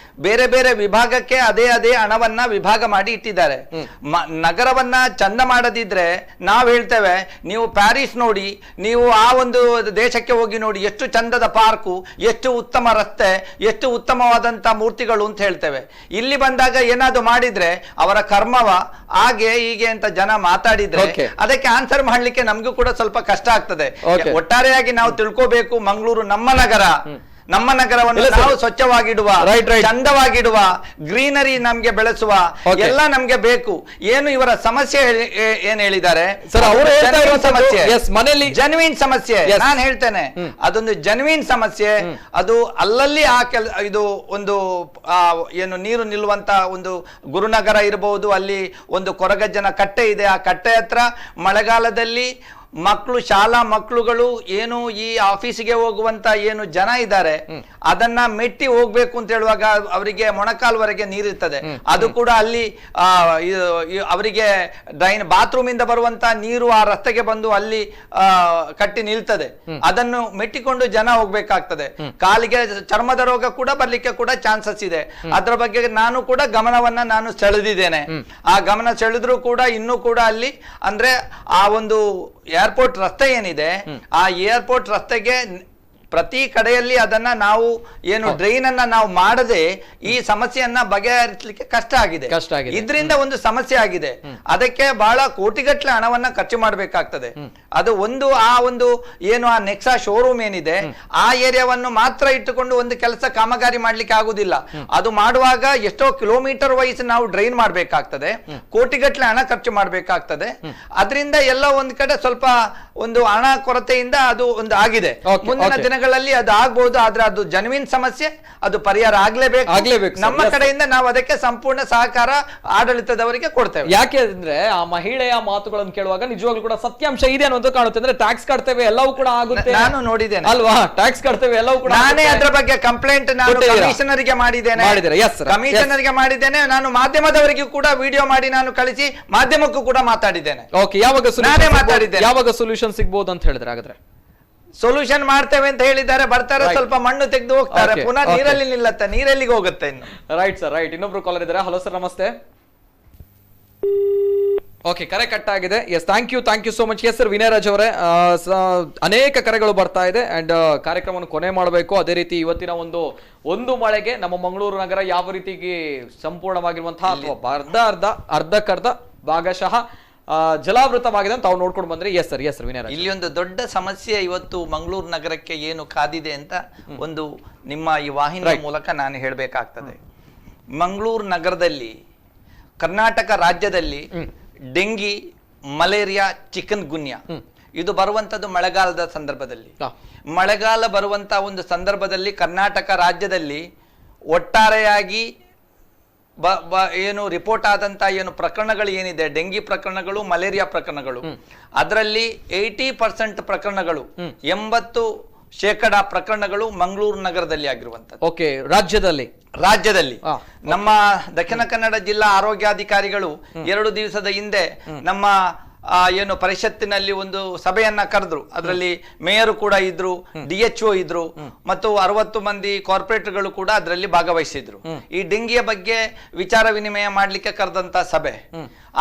[SPEAKER 4] ಬೇರೆ ಬೇರೆ ವಿಭಾಗಕ್ಕೆ ಅದೇ ಹಣವನ್ನ ವಿಭಾಗ ಮಾಡಿ ಇಟ್ಟಿದ್ದಾರೆ. ನಗರವನ್ನ ಚಂದ ಮಾಡದಿದ್ರೆ ನಾವು ಹೇಳ್ತೇವೆ, ನೀವು ಪ್ಯಾರಿಸ್ ನೋಡಿ, ನೀವು ಆ ಒಂದು ದೇಶಕ್ಕೆ ಹೋಗಿ ನೋಡಿ, ಎಷ್ಟು ಚಂದದ ಪಾರ್ಕು, ಎಷ್ಟು ಉತ್ತಮ ರಸ್ತೆ, ಎಷ್ಟು ಉತ್ತಮವಾದಂತ ಮೂರ್ತಿಗಳು ಅಂತ ಹೇಳ್ತೇವೆ. ಇಲ್ಲಿ ಬಂದಾಗ ಏನಾದ್ರು ಮಾಡಿದ್ರೆ ಅವರ ಕರ್ಮವ ಹಾಗೆ ಹೀಗೆ ಅಂತ ಜನ ಮಾತಾಡಿದ್ರೆ ಅದಕ್ಕೆ ಆನ್ಸರ್ ಮಾಡ್ಲಿಕ್ಕೆ ನಮಗೂ ಕೂಡ ಸ್ವಲ್ಪ ಕಷ್ಟ ಆಗ್ತದೆ. ಒಟ್ಟಾರೆಯಾಗಿ ನಾವು ತಿಳ್ಕೋಬೇಕು, ಮಂಗಳೂರು ನಮ್ಮ ನಗರ, ನಮ್ಮ ನಗರವನ್ನು ನಾವು ಸ್ವಚ್ಛವಾಗಿಡುವ, ಚಂದವಾಗಿಡುವ, ಗ್ರೀನರಿ ನಮ್ಗೆ ಬೆಳೆಸುವ ಎಲ್ಲ ನಮ್ಗೆ ಬೇಕು. ಏನು ಇವರ ಸಮಸ್ಯೆ ಏನ್ ಹೇಳಿದ್ದಾರೆ
[SPEAKER 1] ಸರ್, ಅವರು
[SPEAKER 4] ಸಮಸ್ಯೆ ಜೆನ್ಯೂನ್ ಸಮಸ್ಯೆ. ನಾನು ಹೇಳ್ತೇನೆ, ಅದೊಂದು ಜೆನ್ಯೂನ್ ಸಮಸ್ಯೆ. ಅದು ಅಲ್ಲಲ್ಲಿ ಇದು ಒಂದು ಏನು ನೀರು ನಿಲ್ಲುವಂತ ಒಂದು ಗುರುನಗರ ಇರಬಹುದು, ಅಲ್ಲಿ ಒಂದು ಕೊರಗಜ್ಜನ ಕಟ್ಟೆ ಇದೆ. ಆ ಕಟ್ಟೆ ಹತ್ರ ಮಳೆಗಾಲದಲ್ಲಿ ಮಕ್ಕಳು, ಶಾಲಾ ಮಕ್ಕಳುಗಳು ಏನು ಈ ಆಫೀಸಿಗೆ ಹೋಗುವಂತ ಏನು ಜನ ಇದ್ದಾರೆ, ಅದನ್ನ ಮೆಟ್ಟಿ ಹೋಗ್ಬೇಕು ಅಂತ ಹೇಳುವಾಗ ಅವರಿಗೆ ಮೊಣಕಾಲ್ವರೆಗೆ ನೀರಿರ್ತದೆ. ಅದು ಕೂಡ ಅಲ್ಲಿ ಅವರಿಗೆ ಬಾತ್ರೂಮ್ ಇಂದ ಬರುವಂತ ನೀರು ಆ ರಸ್ತೆಗೆ ಬಂದು ಅಲ್ಲಿ ಕಟ್ಟಿ ನಿಲ್ತದೆ. ಅದನ್ನು ಮೆಟ್ಟಿಕೊಂಡು ಜನ ಹೋಗ್ಬೇಕಾಗ್ತದೆ. ಕಾಲಿಗೆ ಚರ್ಮದ ರೋಗ ಕೂಡ ಬರ್ಲಿಕ್ಕೆ ಕೂಡ ಚಾನ್ಸಸ್ ಇದೆ. ಅದರ ಬಗ್ಗೆ ನಾನು ಕೂಡ ಗಮನವನ್ನ ನಾನು ಸೆಳೆದಿದ್ದೇನೆ. ಆ ಗಮನ ಸೆಳೆದ್ರು ಕೂಡ ಇನ್ನೂ ಕೂಡ ಅಲ್ಲಿ ಅಂದ್ರೆ ಆ ಒಂದು ಏರ್ಪೋರ್ಟ್ ರಸ್ತೆ ಏನಿದೆ, ಆ ಏರ್ಪೋರ್ಟ್ ರಸ್ತೆಗೆ ಪ್ರತಿ ಕಡೆಯಲ್ಲಿ ಅದನ್ನ ನಾವು ಏನು ಡ್ರೈನ್ ಅನ್ನ ನಾವು ಮಾಡದೆ ಈ ಸಮಸ್ಯೆಯನ್ನ ಬಗೆಹರಿಸಲಿಕ್ಕೆ ಕಷ್ಟ ಆಗಿದೆ. ಇದರಿಂದ ಒಂದು ಸಮಸ್ಯೆ ಆಗಿದೆ. ಅದಕ್ಕೆ ಬಹಳ ಕೋಟಿಗಟ್ಟಲೆ ಹಣವನ್ನ ಖರ್ಚು ಮಾಡಬೇಕಾಗ್ತದೆ. ಅದು ಒಂದು ಆ ಒಂದು ಏನು ಆ ನೆಕ್ಸಾ ಶೋರೂಮ್ ಏನಿದೆ, ಆ ಏರಿಯಾವನ್ನು ಮಾತ್ರ ಇಟ್ಟುಕೊಂಡು ಒಂದು ಕೆಲಸ ಕಾಮಗಾರಿ ಮಾಡ್ಲಿಕ್ಕೆ ಆಗುದಿಲ್ಲ. ಅದು ಮಾಡುವಾಗ ಎಷ್ಟೋ ಕಿಲೋಮೀಟರ್ ವೈಸ್ ನಾವು ಡ್ರೈನ್ ಮಾಡ್ಬೇಕಾಗ್ತದೆ, ಕೋಟಿಗಟ್ಟಲೆ ಹಣ ಖರ್ಚು ಮಾಡ್ಬೇಕಾಗ್ತದೆ. ಅದರಿಂದ ಎಲ್ಲ ಒಂದ್ ಕಡೆ ಸ್ವಲ್ಪ ಒಂದು ಹಣ ಕೊರತೆಯಿಂದ ಅದು ಒಂದು ಆಗಿದೆ. ಮುಂದಿನ ದಿನ ದಿನಗಳಲ್ಲಿ ಅದು ಆಗ್ಬಹುದು, ಆದ್ರೆ ಅದು ಜನ್ವಿನ್ ಸಮಸ್ಯೆ, ಅದು ಪರಿಹಾರ ಆಗ್ಲೇಬೇಕು. ನಮ್ಮ ಕಡೆಯಿಂದ ನಾವು ಅದಕ್ಕೆ ಸಂಪೂರ್ಣ ಸಹಕಾರ ಆಡಳಿತದವರಿಗೆ ಕೊಡ್ತೇವೆ.
[SPEAKER 1] ಯಾಕೆ ಅಂದ್ರೆ ಆ ಮಹಿಳೆಯ ಮಾತುಗಳನ್ನು ಕೇಳುವಾಗ ನಿಜವಾಗ್ಲೂ ಕೂಡ ಸತ್ಯಾಂಶ ಇದೆ ಅನ್ನೋದು ಕಾಣುತ್ತೆ. ಅಂದ್ರೆ ಟ್ಯಾಕ್ಸ್ ಕಟ್ತೇವೆ ಎಲ್ಲವೂ ಕೂಡ ಆಗುತ್ತೆ,
[SPEAKER 4] ನಾನು ನೋಡಿದ್ದೇನೆ
[SPEAKER 1] ಅಲ್ವಾ? ಟ್ಯಾಕ್ಸ್ ಕಟ್ತೇವೆ ಎಲ್ಲವೂ ಕೂಡ.
[SPEAKER 4] ನಾನೇ ಅದ್ರ ಬಗ್ಗೆ ಕಂಪ್ಲೇಂಟ್ ನಾನು ಕಮಿಷನರ್ಗೆ ಮಾಡಿದ್ದೇನೆ, ಕಮಿಷನರ್ಗೆ ಮಾಡಿದ್ದೇನೆ. ನಾನು ಮಾಧ್ಯಮದವರಿಗೂ ಕೂಡ ವಿಡಿಯೋ ಮಾಡಿ ನಾನು ಕಳಿಸಿ ಮಾಧ್ಯಮಕ್ಕೂ ಕೂಡ ಮಾತಾಡಿದ್ದೇನೆ.
[SPEAKER 1] ಯಾವಾಗ ಸೊಲ್ಯೂಷನ್ ಸಿಗ್ಬಹುದು ಅಂತ ಹೇಳಿದ್ರೆ? ಹಾಗಾದ್ರೆ
[SPEAKER 4] ಸೊಲ್ಯೂಷನ್ ಮಾಡ್ತೇವೆ ಅಂತ ಹೇಳಿದ್ದಾರೆ, ಬರ್ತಾರೆ, ಸ್ವಲ್ಪ ಮಣ್ಣು ತೆಗೆದು ಹೋಗ್ತಾರೆ, ಪುನಃ ನೀರಲ್ಲಿ ನಿಲ್ಲತ್ತೆ, ನೀರೆಲ್ಲಿಗೆ ಹೋಗುತ್ತೆ ಇನ್ನು.
[SPEAKER 1] Right sir, right. ಇನ್ನೊಬ್ರು ಕಾಲರ್ ಇದ್ದಾರೆ. ಹಲೋ ಸರ್, ನಮಸ್ತೆ. ಓಕೆ, ಕರೆ ಕಟ್ ಆಗಿದೆ. Yes, thank you so much. Yes sir, Vinay Raj ಅವರೇ, ಅನೇಕ ಕರೆಗಳು ಬರ್ತಾ ಇದೆ ಅಂಡ್ ಕಾರ್ಯಕ್ರಮವನ್ನು ಕೊನೆ ಮಾಡಬೇಕು. ಅದೇ ರೀತಿ ಇವತ್ತಿನ ಒಂದು ಮಳೆಗೆ ನಮ್ಮ ಮಂಗಳೂರು ನಗರ ಯಾವ ರೀತಿಗೆ ಸಂಪೂರ್ಣವಾಗಿರುವಂತಹ ಅಥವಾ ಅರ್ಧಕ್ಕರ್ಧ ಭಾಗಶಃ ಜಲಾವೃತವಾಗಿದೆ ಅಂತ ತಾವು ನೋಡ್ಕೊಂಡು ಬಂದ್ರೆ. ಎಸ್ ಸರ್, ವಿನಯ್ ರಾಜ್,
[SPEAKER 4] ಇಲ್ಲಿ ಒಂದು ದೊಡ್ಡ ಸಮಸ್ಯೆ ಇವತ್ತು ಮಂಗಳೂರು ನಗರಕ್ಕೆ ಏನು ಕಾದಿದೆ ಅಂತ ಒಂದು ನಿಮ್ಮ ಈ ವಾಹಿನಿ ಮೂಲಕ ನಾನು ಹೇಳಬೇಕಾಗ್ತದೆ. ಮಂಗಳೂರು ನಗರದಲ್ಲಿ, ಕರ್ನಾಟಕ ರಾಜ್ಯದಲ್ಲಿ ಡೆಂಗಿ, ಮಲೇರಿಯಾ, ಚಿಕನ್ ಗುನ್ಯಾ ಇದು ಬರುವಂತದ್ದು ಮಳೆಗಾಲದ ಸಂದರ್ಭದಲ್ಲಿ. ಮಳೆಗಾಲ ಬರುವಂತ ಒಂದು ಸಂದರ್ಭದಲ್ಲಿ ಕರ್ನಾಟಕ ರಾಜ್ಯದಲ್ಲಿ ಒಟ್ಟಾರೆಯಾಗಿ ಏನು ರಿಪೋರ್ಟ್ ಆದಂತ ಏನು ಪ್ರಕರಣಗಳು ಏನಿದೆ, ಡೆಂಗಿ ಪ್ರಕರಣಗಳು, ಮಲೇರಿಯಾ ಪ್ರಕರಣಗಳು, ಅದರಲ್ಲಿ 80% ಪ್ರಕರಣಗಳು, 80% ಪ್ರಕರಣಗಳು ಮಂಗಳೂರು ನಗರದಲ್ಲಿ ಆಗಿರುವಂತದ್ದು.
[SPEAKER 1] ಓಕೆ, ರಾಜ್ಯದಲ್ಲಿ
[SPEAKER 4] ನಮ್ಮ ದಕ್ಷಿಣ ಕನ್ನಡ ಜಿಲ್ಲಾ ಆರೋಗ್ಯಾಧಿಕಾರಿಗಳು 2 ದಿವಸದ ಹಿಂದೆ ನಮ್ಮ ಏನು ಪರಿಷತ್ತಿನಲ್ಲಿ ಒಂದು ಸಭೆಯನ್ನ ಕರೆದ್ರು. ಅದರಲ್ಲಿ ಮೇಯರ್ ಕೂಡ ಇದ್ರು, DHO ಇದ್ರು, ಮತ್ತು 60 ಮಂದಿ ಕಾರ್ಪೊರೇಟರ್ಗಳು ಕೂಡ ಅದರಲ್ಲಿ ಭಾಗವಹಿಸಿದ್ರು. ಈ ಡೆಂಗಿಯ ಬಗ್ಗೆ ವಿಚಾರ ವಿನಿಮಯ ಮಾಡ್ಲಿಕ್ಕೆ ಕರೆದಂತ ಸಭೆ.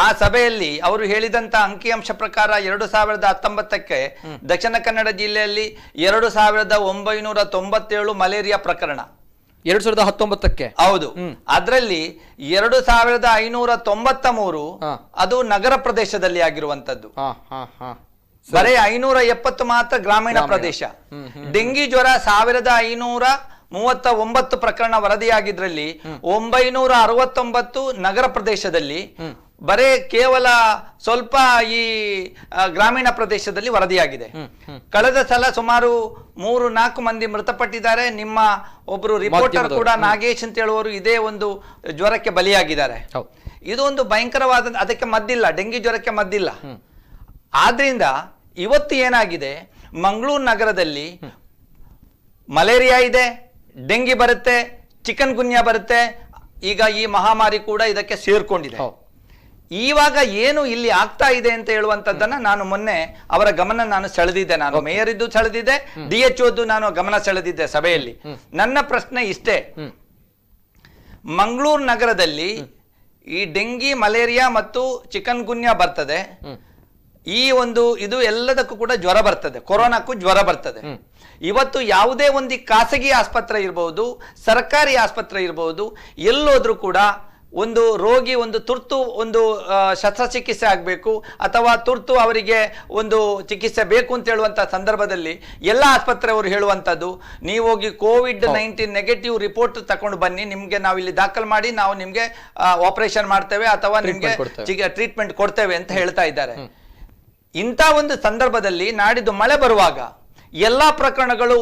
[SPEAKER 4] ಆ ಸಭೆಯಲ್ಲಿ ಅವರು ಹೇಳಿದಂತ ಅಂಕಿಅಂಶ ಪ್ರಕಾರ 2019ಕ್ಕೆ ದಕ್ಷಿಣ ಕನ್ನಡ ಜಿಲ್ಲೆಯಲ್ಲಿ 2997 ಮಲೇರಿಯಾ ಪ್ರಕರಣ
[SPEAKER 1] 2019ಕ್ಕೆ.
[SPEAKER 4] ಹೌದು. ಅದರಲ್ಲಿ 2593 ಅದು ನಗರ ಪ್ರದೇಶದಲ್ಲಿ ಆಗಿರುವಂತದ್ದು. ಬರೀ 570 ಮಾತ್ರ ಗ್ರಾಮೀಣ ಪ್ರದೇಶ. ಡೆಂಗಿ ಜ್ವರ 1539 ಪ್ರಕರಣ ವರದಿಯಾಗಿದ್ರಲ್ಲಿ 969 ನಗರ ಪ್ರದೇಶದಲ್ಲಿ, ಬರೇ ಕೇವಲ ಸ್ವಲ್ಪ ಈ ಗ್ರಾಮೀಣ ಪ್ರದೇಶದಲ್ಲಿ ವರದಿಯಾಗಿದೆ. ಕಳೆದ ಸಲ ಸುಮಾರು 3-4 ಮಂದಿ ಮೃತಪಟ್ಟಿದ್ದಾರೆ. ನಿಮ್ಮ ಒಬ್ರು ರಿಪೋರ್ಟರ್ ಕೂಡ ನಾಗೇಶ್ ಅಂತ ಹೇಳುವವರು ಇದೇ ಒಂದು ಜ್ವರಕ್ಕೆ ಬಲಿಯಾಗಿದ್ದಾರೆ. ಇದು ಒಂದು ಭಯಂಕರವಾದ, ಅದಕ್ಕೆ ಮದ್ದಿಲ್ಲ, ಡೆಂಗಿ ಜ್ವರಕ್ಕೆ ಮದ್ದಿಲ್ಲ. ಆದ್ರಿಂದ ಇವತ್ತು ಏನಾಗಿದೆ, ಮಂಗಳೂರು ನಗರದಲ್ಲಿ ಮಲೇರಿಯಾ ಇದೆ, ಡೆಂಗಿ ಬರುತ್ತೆ, ಚಿಕನ್ ಗುನ್ಯಾ ಬರುತ್ತೆ, ಈಗ ಈ ಮಹಾಮಾರಿ ಕೂಡ ಇದಕ್ಕೆ ಸೇರ್ಕೊಂಡಿದೆ. ಇವಾಗ ಏನು ಇಲ್ಲಿ ಆಗ್ತಾ ಇದೆ ಅಂತ ಹೇಳುವಂತದ್ದನ್ನ ನಾನು ಮೊನ್ನೆ ಅವರ ಗಮನ ನಾನು ಸೆಳೆದಿದ್ದೆ. ನಾನು ಮೇಯರ್ ಇದ್ದು ಸೆಳೆದಿದ್ದೆ, DHOದ್ದು ನಾನು ಗಮನ ಸೆಳೆದಿದ್ದೆ ಸಭೆಯಲ್ಲಿ. ನನ್ನ ಪ್ರಶ್ನೆ ಇಷ್ಟೇ, ಮಂಗಳೂರು ನಗರದಲ್ಲಿ ಈ ಡೆಂಗಿ, ಮಲೇರಿಯಾ ಮತ್ತು ಚಿಕನ್ ಗುನ್ಯಾ ಬರ್ತದೆ. ಈ ಇದು ಎಲ್ಲದಕ್ಕೂ ಕೂಡ ಜ್ವರ ಬರ್ತದೆ, ಕೊರೋನಾಕ್ಕೂ ಜ್ವರ ಬರ್ತದೆ. ಇವತ್ತು ಯಾವುದೇ ಒಂದು ಖಾಸಗಿ ಆಸ್ಪತ್ರೆ ಇರಬಹುದು, ಸರ್ಕಾರಿ ಆಸ್ಪತ್ರೆ ಇರಬಹುದು, ಎಲ್ಲೋದ್ರೂ ಕೂಡ ಒಂದು ರೋಗಿ ಒಂದು ತುರ್ತು ಒಂದು ಶಸ್ತ್ರಚಿಕಿತ್ಸೆ ಆಗಬೇಕು ಅಥವಾ ತುರ್ತು ಅವರಿಗೆ ಒಂದು ಚಿಕಿತ್ಸೆ ಬೇಕು ಅಂತ ಹೇಳುವಂತ ಸಂದರ್ಭದಲ್ಲಿ ಎಲ್ಲ ಆಸ್ಪತ್ರೆಯವರು ಹೇಳುವಂತದ್ದು, ನೀವು ಹೋಗಿ COVID-19 ನೆಗೆಟಿವ್ ರಿಪೋರ್ಟ್ ತಕೊಂಡು ಬನ್ನಿ, ನಿಮ್ಗೆ ನಾವು ಇಲ್ಲಿ ದಾಖಲು ಮಾಡಿ ನಾವು ನಿಮ್ಗೆ ಆಪರೇಷನ್ ಮಾಡ್ತೇವೆ ಅಥವಾ ನಿಮ್ಗೆ ಟ್ರೀಟ್ಮೆಂಟ್ ಕೊಡ್ತೇವೆ ಅಂತ ಹೇಳ್ತಾ ಇದ್ದಾರೆ. ಇಂಥ ಒಂದು ಸಂದರ್ಭದಲ್ಲಿ ನಾಡಿದ್ದು ಮಳೆ ಬರುವಾಗ ಎಲ್ಲಾ ಪ್ರಕರಣಗಳು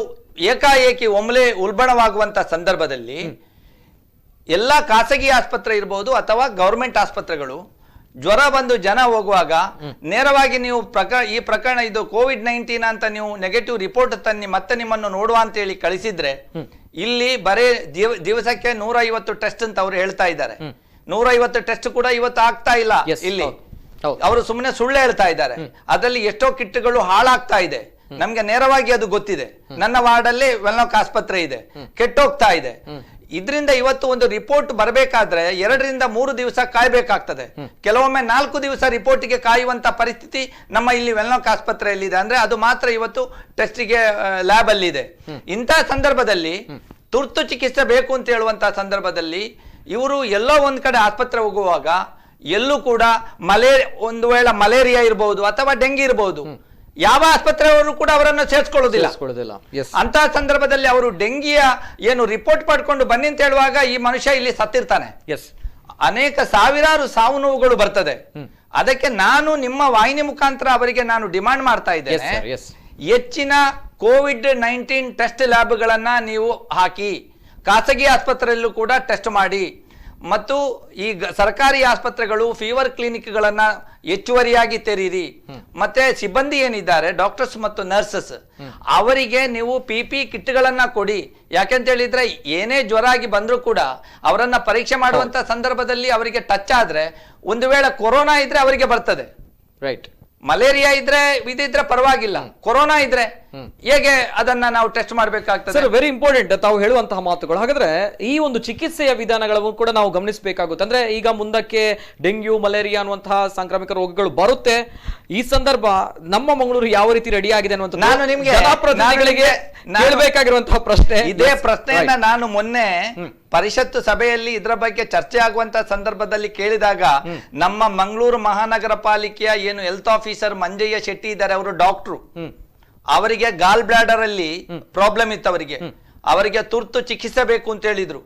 [SPEAKER 4] ಏಕಾಏಕಿ ಒಮ್ಮೆಲೆ ಉಲ್ಬಣವಾಗುವಂತ ಸಂದರ್ಭದಲ್ಲಿ ಎಲ್ಲ ಖಾಸಗಿ ಆಸ್ಪತ್ರೆ ಇರಬಹುದು ಅಥವಾ ಗವರ್ಮೆಂಟ್ ಆಸ್ಪತ್ರೆಗಳು ಜ್ವರ ಬಂದು ಜನ ಹೋಗುವಾಗ ನೇರವಾಗಿ ನೀವು ಈ ಪ್ರಕರಣ ಇದು COVID-19 ಅಂತ ನೀವು ನೆಗೆಟಿವ್ ರಿಪೋರ್ಟ್ ತನ್ನಿ ಮತ್ತೆ ನಿಮ್ಮನ್ನು ನೋಡುವ ಅಂತ ಹೇಳಿ ಕಳಿಸಿದ್ರೆ, ಇಲ್ಲಿ ಬರೇ ದಿವಸಕ್ಕೆ 150 ಟೆಸ್ಟ್ ಅಂತ ಅವರು ಹೇಳ್ತಾ ಇದ್ದಾರೆ. 150 ಟೆಸ್ಟ್ ಕೂಡ ಇವತ್ತು ಆಗ್ತಾ ಇಲ್ಲ ಇಲ್ಲಿ. ಅವರು ಸುಮ್ಮನೆ ಸುಳ್ಳು ಹೇಳ್ತಾ ಇದ್ದಾರೆ. ಅದರಲ್ಲಿ ಎಷ್ಟೋ ಕಿಟ್ಗಳು ಹಾಳಾಗ್ತಾ ಇದೆ, ನಮ್ಗೆ ನೇರವಾಗಿ ಅದು ಗೊತ್ತಿದೆ. ನನ್ನ ವಾರ್ಡಲ್ಲಿ ವೆಲ್ಲಾಕ್ ಆಸ್ಪತ್ರೆ ಇದೆ, ಕೆಟ್ಟೋಗ್ತಾ ಇದೆ. ಇದರಿಂದ ಇವತ್ತು ಒಂದು ರಿಪೋರ್ಟ್ ಬರಬೇಕಾದ್ರೆ 2-3 ದಿವಸ ಕಾಯ್ಬೇಕಾಗ್ತದೆ. ಕೆಲವೊಮ್ಮೆ 4 ದಿವಸ ರಿಪೋರ್ಟ್ಗೆ ಕಾಯುವಂತ ಪರಿಸ್ಥಿತಿ ನಮ್ಮ ಇಲ್ಲಿ ವೆಲ್ಲಾಕ್ ಆಸ್ಪತ್ರೆಯಲ್ಲಿ ಇದೆ. ಅಂದ್ರೆ ಅದು ಮಾತ್ರ ಇವತ್ತು ಟೆಸ್ಟಿಗೆ ಲ್ಯಾಬ್ ಅಲ್ಲಿ ಇದೆ. ಇಂಥ ಸಂದರ್ಭದಲ್ಲಿ ತುರ್ತು ಚಿಕಿತ್ಸೆ ಬೇಕು ಅಂತ ಹೇಳುವಂತ ಸಂದರ್ಭದಲ್ಲಿ ಇವರು ಎಲ್ಲೋ ಒಂದ್ ಕಡೆ ಆಸ್ಪತ್ರೆ ಹೋಗುವಾಗ ಎಲ್ಲೂ ಕೂಡ ಒಂದು ವೇಳೆ ಮಲೇರಿಯಾ ಇರಬಹುದು ಅಥವಾ ಡೆಂಗಿ ಇರಬಹುದು, ಯಾವ ಆಸ್ಪತ್ರೆಯವರು ಕೂಡ ಅವರನ್ನು ಸೇರಿಸ್ಕೊಳ್ಳೋದಿಲ್ಲ. ಅಂತ ಸಂದರ್ಭದಲ್ಲಿ ಅವರು ಡೆಂಗಿಯ ಏನು ರಿಪೋರ್ಟ್ ಪಡ್ಕೊಂಡು ಬನ್ನಿ ಅಂತ ಹೇಳುವಾಗ ಈ ಮನುಷ್ಯ ಇಲ್ಲಿ ಸತ್ತಿರ್ತಾನೆ. ಅನೇಕ ಸಾವಿರಾರು ಸಾವು ನೋವುಗಳು ಬರ್ತದೆ. ಅದಕ್ಕೆ ನಾನು ನಿಮ್ಮ ವಾಹಿನಿ ಮುಖಾಂತರ ಅವರಿಗೆ ನಾನು ಡಿಮಾಂಡ್ ಮಾಡ್ತಾ ಇದ್ದೇನೆ, ಹೆಚ್ಚಿನ COVID-19 ಟೆಸ್ಟ್ ಲ್ಯಾಬ್ಗಳನ್ನ ನೀವು ಹಾಕಿ, ಖಾಸಗಿ ಆಸ್ಪತ್ರೆಯಲ್ಲೂ ಕೂಡ ಟೆಸ್ಟ್ ಮಾಡಿ, ಮತ್ತು ಈ ಸರ್ಕಾರಿ ಆಸ್ಪತ್ರೆಗಳು ಫೀವರ್ ಕ್ಲಿನಿಕ್ಗಳನ್ನ ಹೆಚ್ಚುವರಿಯಾಗಿ ತೆರೀರಿ. ಮತ್ತೆ ಸಿಬ್ಬಂದಿ ಏನಿದ್ದಾರೆ ಡಾಕ್ಟರ್ಸ್ ಮತ್ತು ನರ್ಸಸ್, ಅವರಿಗೆ ನೀವು PPE ಕಿಟ್ಗಳನ್ನ ಕೊಡಿ. ಯಾಕೆಂತ ಹೇಳಿದ್ರೆ ಏನೇ ಜ್ವರ ಆಗಿ ಬಂದ್ರೂ ಕೂಡ ಅವರನ್ನ ಪರೀಕ್ಷೆ ಮಾಡುವಂತ ಸಂದರ್ಭದಲ್ಲಿ ಅವರಿಗೆ ಟಚ್ ಆದ್ರೆ ಒಂದು ವೇಳೆ ಕೊರೋನಾ ಇದ್ರೆ ಅವರಿಗೆ ಬರ್ತದೆ, ರೈಟ್? ಮಲೇರಿಯಾ ಇದ್ರೆ ಇದಿದ್ರೆ ಪರವಾಗಿಲ್ಲ, ಕೊರೋನಾ ಇದ್ರೆ ಹೇಗೆ ಅದನ್ನ ನಾವು ಟೆಸ್ಟ್ ಮಾಡಬೇಕಾಗ್ತದೆ?
[SPEAKER 1] ಸರ್, ವೆರಿ ಇಂಪಾರ್ಟೆಂಟ್ ತಾವು ಹೇಳುವಂತಹ ಮಾತುಗಳು. ಹಾಗಾದ್ರೆ ಈ ಒಂದು ಚಿಕಿತ್ಸೆಯ ವಿಧಾನಗಳನ್ನು ಕೂಡ ನಾವು ಗಮನಿಸಬೇಕಾಗುತ್ತೆ. ಅಂದ್ರೆ ಈಗ ಮುಂದಕ್ಕೆ ಡೆಂಗ್ಯೂ, ಮಲೇರಿಯಾ ಅನ್ನುವಂತಹ ಸಾಂಕ್ರಾಮಿಕ ರೋಗಗಳು ಬರುತ್ತೆ. ಈ ಸಂದರ್ಭ ನಮ್ಮ ಮಂಗಳೂರು ಯಾವ ರೀತಿ ರೆಡಿ ಆಗಿದೆ ಅನ್ನುವಂಥದ್ದು
[SPEAKER 4] ನಾನು ನಿಮ್ಗೆ
[SPEAKER 1] ಜನಪ್ರತಿನಿಧಿಗಳಿಗೆ ಕೇಳಬೇಕಾಗಿರುವಂತಹ ಪ್ರಶ್ನೆ.
[SPEAKER 4] ಇದೇ ಪ್ರಶ್ನೆಯನ್ನ ನಾನು ಮೊನ್ನೆ ಪರಿಷತ್ತು ಸಭೆಯಲ್ಲಿ ಇದರ ಬಗ್ಗೆ ಚರ್ಚೆ ಆಗುವಂತ ಸಂದರ್ಭದಲ್ಲಿ ಕೇಳಿದಾಗ ನಮ್ಮ ಮಂಗಳೂರು ಮಹಾನಗರ ಪಾಲಿಕೆಯ ಏನು ಹೆಲ್ತ್ ಆಫೀಸರ್ ಮಂಜಯ್ಯ ಶೆಟ್ಟಿ ಇದ್ದಾರೆ, ಅವರು ಡಾಕ್ಟ್ರು, ಅವರಿಗೆ ಗಾಲ್ ಬ್ಲಾಡರ್ ಅಲ್ಲಿ ಪ್ರಾಬ್ಲಮ್ ಇತ್ತು, ಅವರಿಗೆ ತುರ್ತು ಚಿಕಿತ್ಸೆ ಬೇಕು ಅಂತ ಹೇಳಿದ್ರು.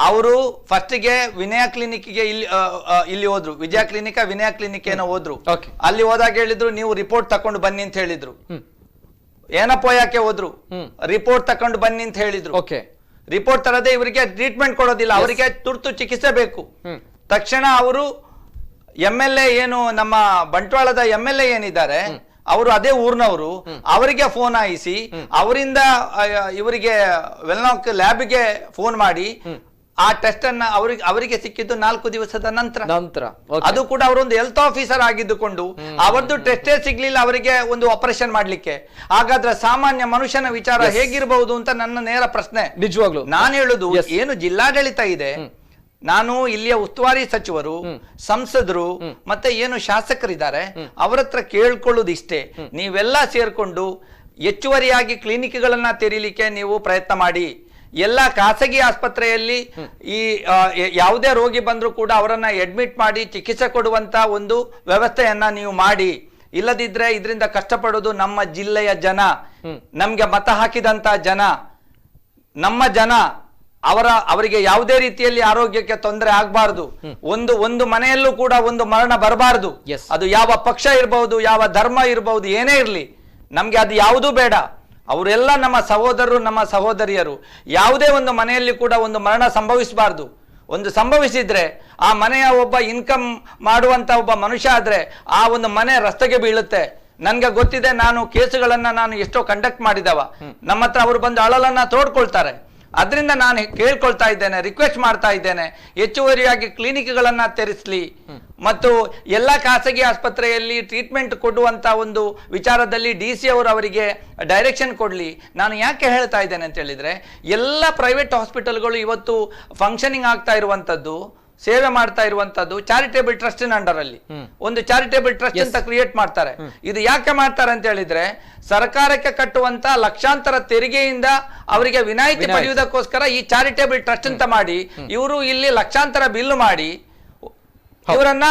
[SPEAKER 4] ಅವರು ಫಸ್ಟ್ಗೆ ವಿನಯ ಕ್ಲಿನಿಕ್ಗೆ ಇಲ್ಲಿ ಹೋದ್ರು, ವಿಜಯ ಕ್ಲಿನಿಕ್ ವಿನಯ ಕ್ಲಿನಿಕ್ ಏನೋ ಹೋದ್ರು. ಅಲ್ಲಿ ಹೋದಾಗ ಹೇಳಿದ್ರು ನೀವು ರಿಪೋರ್ಟ್ ತಕೊಂಡು ಬನ್ನಿ ಅಂತ ಹೇಳಿದ್ರು. ಏನಪ್ಪೋ ಯಾಕೆ ಹೋದ್ರು, ರಿಪೋರ್ಟ್ ತಕೊಂಡು ಬನ್ನಿ ಅಂತ ಹೇಳಿದ್ರು. ರಿಪೋರ್ಟ್ ತರದೆ ಇವರಿಗೆ ಟ್ರೀಟ್ಮೆಂಟ್ ಕೊಡೋದಿಲ್ಲ, ಅವರಿಗೆ ತುರ್ತು ಚಿಕಿತ್ಸೆ ಬೇಕು. ತಕ್ಷಣ ಅವರು MLA ಏನು ನಮ್ಮ ಬಂಟ್ವಾಳದ MLA ಏನಿದ್ದಾರೆ ಅವರು ಅದೇ ಊರಿನವರು, ಅವರಿಗೆ ಫೋನ್ ಹಾಯಿಸಿ ಅವರಿಂದ ಇವರಿಗೆ ವೆಲ್ನಾಕ್ ಲ್ಯಾಬ್ಗೆ ಫೋನ್ ಮಾಡಿ ಆ ಟೆಸ್ಟ್ ಅನ್ನ ಅವರಿಗೆ ಸಿಕ್ಕಿದ್ದು 4 ದಿವಸದ ನಂತರ. ಅದು ಕೂಡ ಅವರೊಂದು ಹೆಲ್ತ್ ಆಫೀಸರ್ ಆಗಿದ್ದುಕೊಂಡು ಅವರದ್ದು ಟೆಸ್ಟೇ ಸಿಗ್ಲಿಲ್ಲ ಅವರಿಗೆ ಒಂದು ಆಪರೇಷನ್ ಮಾಡ್ಲಿಕ್ಕೆ. ಹಾಗಾದ್ರೆ ಸಾಮಾನ್ಯ ಮನುಷ್ಯನ ವಿಚಾರ ಹೇಗಿರಬಹುದು ಅಂತ ನನ್ನ ನೇರ ಪ್ರಶ್ನೆ.
[SPEAKER 1] ನಿಜವಾಗ್ಲು
[SPEAKER 4] ನಾನು ಹೇಳುದು ಏನು ಜಿಲ್ಲಾಡಳಿತ ಇದೆ, ನಾನು ಇಲ್ಲಿಯ ಉಸ್ತುವಾರಿ ಸಚಿವರು, ಸಂಸದರು ಮತ್ತೆ ಏನು ಶಾಸಕರಿದ್ದಾರೆ ಅವರ ಹತ್ರ ಕೇಳ್ಕೊಳ್ಳೋದು ಇಷ್ಟೇ, ನೀವೆಲ್ಲ ಸೇರ್ಕೊಂಡು ಹೆಚ್ಚುವರಿಯಾಗಿ ಕ್ಲಿನಿಕ್ಗಳನ್ನ ತೆರೀಲಿಕ್ಕೆ ನೀವು ಪ್ರಯತ್ನ ಮಾಡಿ. ಎಲ್ಲ ಖಾಸಗಿ ಆಸ್ಪತ್ರೆಯಲ್ಲಿ ಈ ಯಾವುದೇ ರೋಗಿ ಬಂದರೂ ಕೂಡ ಅವರನ್ನ ಅಡ್ಮಿಟ್ ಮಾಡಿ ಚಿಕಿತ್ಸೆ ಕೊಡುವಂತ ಒಂದು ವ್ಯವಸ್ಥೆಯನ್ನ ನೀವು ಮಾಡಿ. ಇಲ್ಲದಿದ್ರೆ ಇದರಿಂದ ಕಷ್ಟಪಡೋದು ನಮ್ಮ ಜಿಲ್ಲೆಯ ಜನ, ನಮ್ಗೆ ಮತ ಹಾಕಿದಂತ ಜನ, ನಮ್ಮ ಜನ. ಅವರಿಗೆ ಯಾವುದೇ ರೀತಿಯಲ್ಲಿ ಆರೋಗ್ಯಕ್ಕೆ ತೊಂದರೆ ಆಗಬಾರದು. ಒಂದು ಮನೆಯಲ್ಲೂ ಕೂಡ ಒಂದು ಮರಣ ಬರಬಾರದು. ಅದು ಯಾವ ಪಕ್ಷ ಇರಬಹುದು, ಯಾವ ಧರ್ಮ ಇರಬಹುದು, ಏನೇ ಇರಲಿ, ನಮ್ಗೆ ಅದು ಯಾವುದೂ ಬೇಡ. ಅವರೆಲ್ಲ ನಮ್ಮ ಸಹೋದರರು, ನಮ್ಮ ಸಹೋದರಿಯರು. ಯಾವುದೇ ಒಂದು ಮನೆಯಲ್ಲಿ ಕೂಡ ಒಂದು ಮರಣ ಸಂಭವಿಸಬಾರ್ದು. ಒಂದು ಸಂಭವಿಸಿದ್ರೆ ಆ ಮನೆಯ ಒಬ್ಬ ಇನ್ಕಮ್ ಮಾಡುವಂತ ಒಬ್ಬ ಮನುಷ್ಯ ಆದ್ರೆ ಆ ಒಂದು ಮನೆ ರಸ್ತೆಗೆ ಬೀಳುತ್ತೆ. ನನ್ಗೆ ಗೊತ್ತಿದೆ, ನಾನು ಕೇಸುಗಳನ್ನ ನಾನು ಎಷ್ಟೋ ಕಂಡಕ್ಟ್ ಮಾಡಿದವ, ನಮ್ಮ ಹತ್ರ ಅವರು ಬಂದು ಅಳಲನ್ನ ತೋಡ್ಕೊಳ್ತಾರೆ. ಅದರಿಂದ ನಾನು ಕೇಳ್ಕೊಳ್ತಾ ಇದ್ದೇನೆ, ರಿಕ್ವೆಸ್ಟ್ ಮಾಡ್ತಾ ಇದ್ದೇನೆ, ಹೆಚ್ಚುವರಿಯಾಗಿ ಕ್ಲಿನಿಕ್ಗಳನ್ನ ತೆರೆಸಲಿ ಮತ್ತು ಎಲ್ಲ ಖಾಸಗಿ ಆಸ್ಪತ್ರೆಯಲ್ಲಿ ಟ್ರೀಟ್ಮೆಂಟ್ ಕೊಡುವಂತ ಒಂದು ವಿಚಾರದಲ್ಲಿ DC ಅವರು ಅವರಿಗೆ ಡೈರೆಕ್ಷನ್ ಕೊಡ್ಲಿ. ನಾನು ಯಾಕೆ ಹೇಳ್ತಾ ಇದ್ದೇನೆ ಅಂತ ಹೇಳಿದ್ರೆ, ಎಲ್ಲ ಪ್ರೈವೇಟ್ ಹಾಸ್ಪಿಟಲ್ಗಳು ಇವತ್ತು ಫಂಕ್ಷನಿಂಗ್ ಆಗ್ತಾ ಇರುವಂತದ್ದು, ಸೇವೆ ಮಾಡ್ತಾ ಇರುವಂತದ್ದು ಚಾರಿಟೇಬಲ್ ಟ್ರಸ್ಟ್ ಅಂಡರ್ ಅಲ್ಲಿ ಒಂದು ಚಾರಿಟೇಬಲ್ ಟ್ರಸ್ಟ್ ಅಂತ ಕ್ರಿಯೇಟ್ ಮಾಡ್ತಾರೆ. ಇದು ಯಾಕೆ ಮಾಡ್ತಾರೆ ಅಂತ ಹೇಳಿದ್ರೆ, ಸರ್ಕಾರಕ್ಕೆ ಕಟ್ಟುವಂತ ಲಕ್ಷಾಂತರ ತೆರಿಗೆಯಿಂದ ಅವರಿಗೆ ವಿನಾಯಿತಿ ಪಡೆಯುವುದಕ್ಕೋಸ್ಕರ ಈ ಚಾರಿಟೇಬಲ್ ಟ್ರಸ್ಟ್ ಅಂತ ಮಾಡಿ ಇವರು ಇಲ್ಲಿ ಲಕ್ಷಾಂತರ ಬಿಲ್ ಮಾಡಿ ಇವರನ್ನ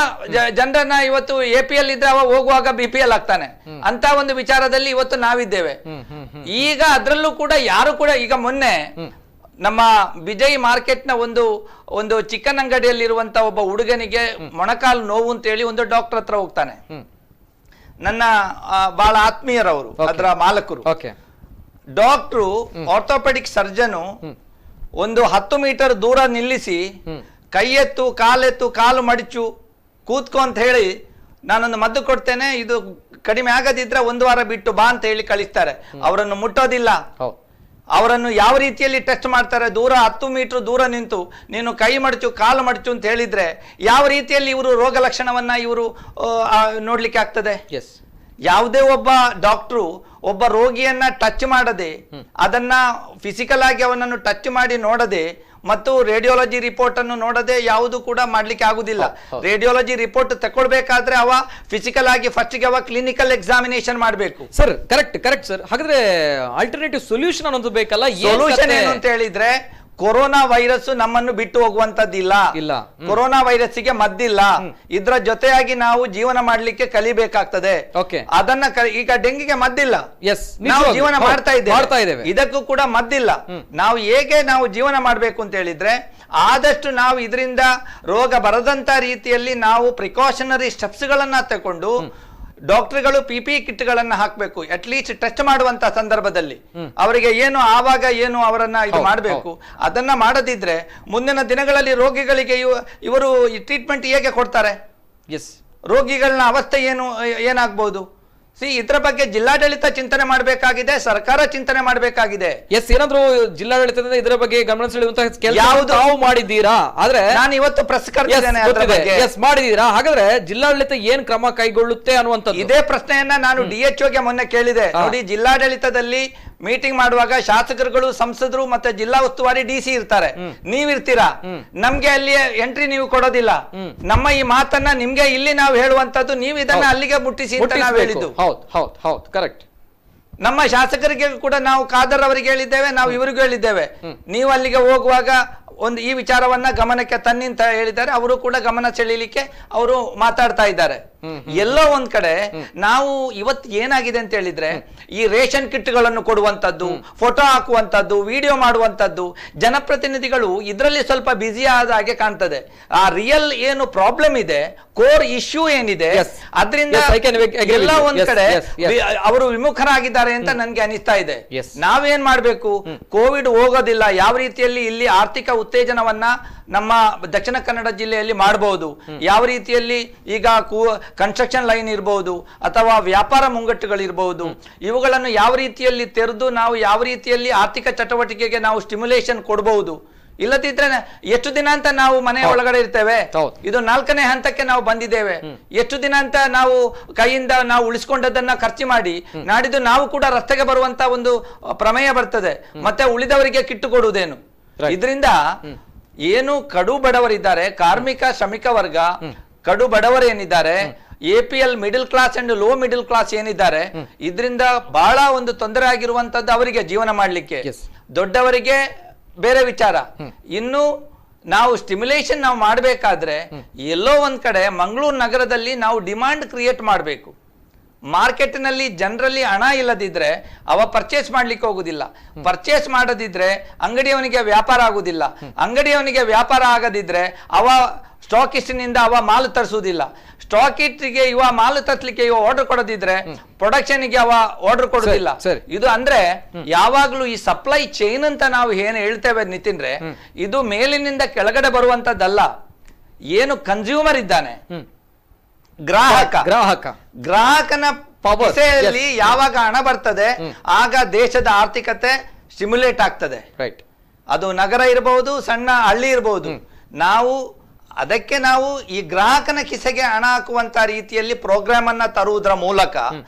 [SPEAKER 4] ಜನರನ್ನ ಇವತ್ತು APL ಇದ್ರೆ ಅವ ಹೋಗುವಾಗ BPL ಆಗ್ತಾನೆ ಅಂತ ಒಂದು ವಿಚಾರದಲ್ಲಿ ಇವತ್ತು ನಾವಿದ್ದೇವೆ. ಈಗ ಅದರಲ್ಲೂ ಕೂಡ ಯಾರು ಕೂಡ ಈಗ ಮೊನ್ನೆ ನಮ್ಮ ವಿಜಯ್ ಮಾರ್ಕೆಟ್ ನ ಒಂದು ಚಿಕನ್ ಅಂಗಡಿಯಲ್ಲಿರುವಂತ ಒಬ್ಬ ಹುಡುಗನಿಗೆ ಮೊಣಕಾಲು ನೋವು ಅಂತ ಹೇಳಿ ಒಂದು ಡಾಕ್ಟರ್ ಹತ್ರ ಹೋಗ್ತಾನೆ. ನನ್ನ ಬಹಳ ಆತ್ಮೀಯರವರು, ಅದರ ಮಾಲಕರು. ಡಾಕ್ಟ್ರು ಆರ್ಥೋಪೆಡಿಕ್ ಸರ್ಜನು ಒಂದು 10 ಮೀಟರ್ ದೂರ ನಿಲ್ಲಿಸಿ ಕೈ ಎತ್ತು, ಕಾಲೆತ್ತು, ಕಾಲು ಮಡಿಚು, ಕೂತ್ಕೊ ಅಂತ ಹೇಳಿ ನಾನೊಂದು ಮದ್ದು ಕೊಡ್ತೇನೆ, ಇದು ಕಡಿಮೆ ಆಗದಿದ್ರೆ 1 ವಾರ ಬಿಟ್ಟು ಬಾ ಅಂತ ಹೇಳಿ ಕಳಿಸ್ತಾರೆ. ಅವರನ್ನು ಮುಟ್ಟೋದಿಲ್ಲ. ಅವರನ್ನು ಯಾವ ರೀತಿಯಲ್ಲಿ ಟೆಸ್ಟ್ ಮಾಡ್ತಾರೆ, ದೂರ 10 ಮೀಟರ್ ದೂರ ನಿಂತು ನೀನು ಕೈ ಮಡಚು, ಕಾಲು ಮಡಚು ಅಂತ ಹೇಳಿದ್ರೆ ಯಾವ ರೀತಿಯಲ್ಲಿ ಇವರು ರೋಗ ಲಕ್ಷಣವನ್ನ ಇವರು ನೋಡ್ಲಿಕ್ಕೆ ಆಗ್ತದೆ? ಯಾವುದೇ ಒಬ್ಬ ಡಾಕ್ಟ್ರು ಒಬ್ಬ ರೋಗಿಯನ್ನ ಟಚ್ ಮಾಡದೆ, ಅದನ್ನ ಫಿಸಿಕಲ್ ಆಗಿ ಅವನನ್ನು ಟಚ್ ಮಾಡಿ ನೋಡದೆ ಮತ್ತು ರೇಡಿಯಾಲಜಿ ರಿಪೋರ್ಟ್ ಅನ್ನು ನೋಡದೆ ಯಾವುದು ಕೂಡ ಮಾಡ್ಲಿಕ್ಕೆ ಆಗುದಿಲ್ಲ. ರೇಡಿಯಾಲಜಿ ರಿಪೋರ್ಟ್ ತಗೊಳ್ಬೇಕಾದ್ರೆ ಅವ ಫಿಸಿಕಲ್ ಆಗಿ ಫಸ್ಟ್ ಗೆ ಅವ ಕ್ಲಿನಿಕಲ್ ಎಕ್ಸಾಮಿನೇಷನ್ ಮಾಡಬೇಕು.
[SPEAKER 1] Sir, correct sir. ಹಾಗಾದ್ರೆ ಆಲ್ಟರ್ನೇಟಿವ್ ಸೊಲ್ಯೂಷನ್ ಅನ್ನೋದು ಬೇಕಲ್ಲ.
[SPEAKER 4] ಸೊಲ್ಯೂಷನ್ ಏನು ಅಂತ ಹೇಳಿದ್ರೆ, ಕೊರೋನಾ ವೈರಸ್ ನಮ್ಮನ್ನು ಬಿಟ್ಟು ಹೋಗುವಂತದ್ದಿಲ್ಲ. ಕೊರೋನಾ ವೈರಸ್ಗೆ ಮದ್ದಿಲ್ಲ. ಇದ್ರ ಜೊತೆಯಾಗಿ ನಾವು ಜೀವನ ಮಾಡ್ಲಿಕ್ಕೆ ಕಲಿಬೇಕಾಗ್ತದೆ. ಅದನ್ನ ಈಗ ಡೆಂಗಿಗೆ ಮದ್ದಿಲ್ಲ, ನಾವು ಜೀವನ ಮಾಡ್ತಾ ಇದ್ದೇವೆ. ಇದಕ್ಕೂ ಕೂಡ ಮದ್ದಿಲ್ಲ. ನಾವು ಹೇಗೆ ನಾವು ಜೀವನ ಮಾಡ್ಬೇಕು ಅಂತ ಹೇಳಿದ್ರೆ, ಆದಷ್ಟು ನಾವು ಇದರಿಂದ ರೋಗ ಬರದಂತ ರೀತಿಯಲ್ಲಿ ನಾವು ಪ್ರಿಕಾಷನರಿ ಸ್ಟೆಪ್ಸ್ ಗಳನ್ನ ತಕೊಂಡು ಡಾಕ್ಟರ್ಗಳು PPE ಕಿಟ್ಗಳನ್ನ ಹಾಕ್ಬೇಕು, ಅಟ್ಲೀಸ್ಟ್ ಟೆಸ್ಟ್ ಮಾಡುವಂತ ಸಂದರ್ಭದಲ್ಲಿ ಅವರಿಗೆ ಏನು ಆವಾಗ ಏನು ಅವರನ್ನ ಇದು ಮಾಡಬೇಕು. ಅದನ್ನ ಮಾಡದಿದ್ರೆ ಮುಂದಿನ ದಿನಗಳಲ್ಲಿ ರೋಗಿಗಳಿಗೆ ಇವರು ಟ್ರೀಟ್ಮೆಂಟ್ ಹೇಗೆ ಕೊಡ್ತಾರೆ? ರೋಗಿಗಳನ್ನ ಅವಸ್ಥೆ ಏನಾಗ್ಬಹುದು? ಇದ್ರ ಬಗ್ಗೆ ಜಿಲ್ಲಾಡಳಿತ ಚಿಂತನೆ ಮಾಡಬೇಕಾಗಿದೆ, ಸರ್ಕಾರ ಚಿಂತನೆ ಮಾಡಬೇಕಾಗಿದೆ.
[SPEAKER 1] ಏನಾದ್ರು ಜಿಲ್ಲಾಡಳಿತದಿಂದ ಇದರ ಬಗ್ಗೆ ಗಮನ ಸೆಳೆಯುವಂತಹ ಯಾವುದು ತಾವು ಮಾಡಿದ್ದೀರಾ? ಆದ್ರೆ
[SPEAKER 4] ನಾನು ಇವತ್ತು ಪ್ರೆಸ್ ಕರೆದಿದ್ದೇನೆ,
[SPEAKER 1] ಮಾಡಿದೀರಾ? ಹಾಗಾದ್ರೆ ಜಿಲ್ಲಾಡಳಿತ ಏನ್ ಕ್ರಮ ಕೈಗೊಳ್ಳುತ್ತೆ ಅನ್ನುವಂಥದ್ದು
[SPEAKER 4] ಇದೇ ಪ್ರಶ್ನೆಯನ್ನ ನಾನು DHOಗೆ ಮೊನ್ನೆ ಕೇಳಿದೆ. ನೋಡಿ, ಜಿಲ್ಲಾಡಳಿತದಲ್ಲಿ ಮೀಟಿಂಗ್ ಮಾಡುವಾಗ ಶಾಸಕರುಗಳು, ಸಂಸದರು ಮತ್ತೆ ಜಿಲ್ಲಾ ಉಸ್ತುವಾರಿ DC ಇರ್ತಾರೆ, ನೀವಿರ್ತೀರಾ. ನಮ್ಗೆ ಅಲ್ಲಿ ಎಂಟ್ರಿ ನೀವು ಕೊಡೋದಿಲ್ಲ. ನಮ್ಮ ಈ ಮಾತನ್ನ ನಿಮ್ಗೆ ಇಲ್ಲಿ ನಾವು ಹೇಳುವಂತದ್ದು, ನೀವು ಇದನ್ನ ಅಲ್ಲಿಗೆ ಮುಟ್ಟಿಸಿ ಅಂತ ನಾವು ಹೇಳಿದ್ದು.
[SPEAKER 1] ಹೌದು ಕರೆಕ್ಟ್.
[SPEAKER 4] ನಮ್ಮ ಶಾಸಕರಿಗೆ ಕೂಡ ನಾವು ಖಾದರ್ ಅವರಿಗೆ ಹೇಳಿದ್ದೇವೆ, ನಾವು ಇವರಿಗೂ ಹೇಳಿದ್ದೇವೆ, ನೀವು ಅಲ್ಲಿಗೆ ಹೋಗುವಾಗ ಒಂದು ಈ ವಿಚಾರವನ್ನ ಗಮನಕ್ಕೆ ತನ್ನಿ ಅಂತ ಹೇಳಿದ್ದಾರೆ. ಅವರು ಕೂಡ ಗಮನ ಸೆಳೀಲಿಕ್ಕೆ ಅವರು ಮಾತಾಡ್ತಾ ಇದ್ದಾರೆ. ಎಲ್ಲೋ ಒಂದ್ ಕಡೆ ನಾವು ಇವತ್ತು ಏನಾಗಿದೆ ಅಂತ ಹೇಳಿದ್ರೆ, ಈ ರೇಷನ್ ಕಿಟ್ಗಳನ್ನು ಕೊಡುವಂತದ್ದು, ಫೋಟೋ ಹಾಕುವಂತದ್ದು, ವಿಡಿಯೋ ಮಾಡುವಂತದ್ದು, ಜನಪ್ರತಿನಿಧಿಗಳು ಇದರಲ್ಲಿ ಸ್ವಲ್ಪ ಬ್ಯುಸಿ ಆದ ಹಾಗೆ ಕಾಣ್ತದೆ. ಆ ರಿಯಲ್ ಏನು ಪ್ರಾಬ್ಲಮ್ ಇದೆ, ಕೋರ್ ಇಶ್ಯೂ ಏನಿದೆ, ಅದರಿಂದ ಎಲ್ಲ ಒಂದ್ ಕಡೆ ಅವರು ವಿಮುಖರಾಗಿದ್ದಾರೆ ಅಂತ ನನ್ಗೆ ಅನಿಸ್ತಾ ಇದೆ. ನಾವೇನ್ ಮಾಡ್ಬೇಕು? ಕೋವಿಡ್ ಹೋಗೋದಿಲ್ಲ, ಯಾವ ರೀತಿಯಲ್ಲಿ ಇಲ್ಲಿ ಆರ್ಥಿಕ ಉತ್ತೇಜನವನ್ನ ನಮ್ಮ ದಕ್ಷಿಣ ಕನ್ನಡ ಜಿಲ್ಲೆಯಲ್ಲಿ ಮಾಡಬಹುದು, ಯಾವ ರೀತಿಯಲ್ಲಿ ಈಗ ಕನ್ಸ್ಟ್ರಕ್ಷನ್ ಲೈನ್ ಇರಬಹುದು ಅಥವಾ ವ್ಯಾಪಾರ ಮುಂಗಟ್ಟುಗಳಿರಬಹುದು, ಇವುಗಳನ್ನು ಯಾವ ರೀತಿಯಲ್ಲಿ ತೆರೆದು ನಾವು ಯಾವ ರೀತಿಯಲ್ಲಿ ಆರ್ಥಿಕ ಚಟುವಟಿಕೆಗೆ ನಾವು ಸ್ಟಿಮ್ಯುಲೇಷನ್ ಕೊಡಬಹುದು. ಇಲ್ಲದಿದ್ರೆ ಎಷ್ಟು ದಿನ ಅಂತ ನಾವು ಮನೆ ಒಳಗಡೆ ಇರ್ತೇವೆ? ಇದು 4ನೇ ಹಂತಕ್ಕೆ ನಾವು ಬಂದಿದ್ದೇವೆ. ಎಷ್ಟು ದಿನ ಅಂತ ನಾವು ಕೈಯಿಂದ ನಾವು ಉಳಿಸ್ಕೊಂಡದನ್ನ ಖರ್ಚು ಮಾಡಿ ನಾಡಿದ್ದು ನಾವು ಕೂಡ ರಸ್ತೆಗೆ ಬರುವಂತ ಒಂದು ಪ್ರಮೇಯ ಬರ್ತದೆ. ಮತ್ತೆ ಉಳಿದವರಿಗೆ ಕಿಟ್ಟು ಕೊಡುವುದೇನು? ಇದರಿಂದ ಏನು ಕಡು ಬಡವರಿದ್ದಾರೆ, ಕಾರ್ಮಿಕ ಶ್ರಮಿಕ ವರ್ಗ, ಕಡು ಬಡವರೇನಿದ್ದಾರೆ, APL middle class and low middle class ಏನಿದ್ದಾರೆ, ಇದರಿಂದ ಬಹಳ ಒಂದು ತೊಂದರೆ ಆಗಿರುವಂತದ್ದು ಅವರಿಗೆ ಜೀವನ ಮಾಡ್ಲಿಕ್ಕೆ. ದೊಡ್ಡವರಿಗೆ ಬೇರೆ ವಿಚಾರ. ಇನ್ನು ನಾವು ಸ್ಟಿಮ್ಯುಲೇಷನ್ ನಾವು ಮಾಡಬೇಕಾದ್ರೆ ಎಲ್ಲೋ ಒಂದ್ ಕಡೆ ಮಂಗಳೂರು ನಗರದಲ್ಲಿ ನಾವು ಡಿಮಾಂಡ್ ಕ್ರಿಯೇಟ್ ಮಾಡಬೇಕು. ಮಾರ್ಕೆಟ್ನಲ್ಲಿ ಜನರಲ್ಲಿ ಹಣ ಇಲ್ಲದಿದ್ರೆ ಅವ ಪರ್ಚೇಸ್ ಮಾಡ್ಲಿಕ್ಕೆ ಹೋಗುದಿಲ್ಲ, ಪರ್ಚೇಸ್ ಮಾಡದಿದ್ರೆ ಅಂಗಡಿಯವನಿಗೆ ವ್ಯಾಪಾರ ಆಗುದಿಲ್ಲ, ಅಂಗಡಿಯವನಿಗೆ ವ್ಯಾಪಾರ ಆಗದಿದ್ರೆ ಅವ ಸ್ಟಾಕಿಸ್ಟ್ನಿಂದ ಅವ ಮಾಲು ತರಿಸುವುದಿಲ್ಲ, ಸ್ಟಾಕಿಸ್ಟ್ಗೆ ಇವ ಮಾಲು ತರಿಸಲಿಕ್ಕೆ ಇವ ಆರ್ಡರ್ ಕೊಡದಿದ್ರೆ ಪ್ರೊಡಕ್ಷನ್ಗೆ ಅವ ಆರ್ಡರ್ ಕೊಡೋದಿಲ್ಲ. ಇದು ಅಂದ್ರೆ ಯಾವಾಗ್ಲೂ ಈ ಸಪ್ಲೈ ಚೈನ್ ಅಂತ ನಾವು ಏನು ಹೇಳ್ತೇವೆ ನಿತಿನ್ರೆ, ಇದು ಮೇಲಿನಿಂದ ಕೆಳಗಡೆ ಬರುವಂತದ್ದಲ್ಲ. ಏನು ಕನ್ಸ್ಯೂಮರ್ ಇದ್ದಾನೆ, ಗ್ರಾಹಕನ ಪೊಸೆಯಲ್ಲಿ ಯಾವಾಗ ಹಣ ಬರ್ತದೆ ಆಗ ದೇಶದ ಆರ್ಥಿಕತೆ ಸ್ಟಿಮ್ಯುಲೇಟ್ ಆಗ್ತದೆ. ಅದು ನಗರ ಇರಬಹುದು, ಸಣ್ಣ ಹಳ್ಳಿ ಇರಬಹುದು. ಅದಕ್ಕೆ ನಾವು ಈ ಗ್ರಾಹಕನ ಕಿಸೆಗೆ ಹಣ ಹಾಕುವಂತ ರೀತಿಯಲ್ಲಿ ಪ್ರೋಗ್ರಾಮ್ ಅನ್ನ ತರುವುದರ ಮೂಲಕ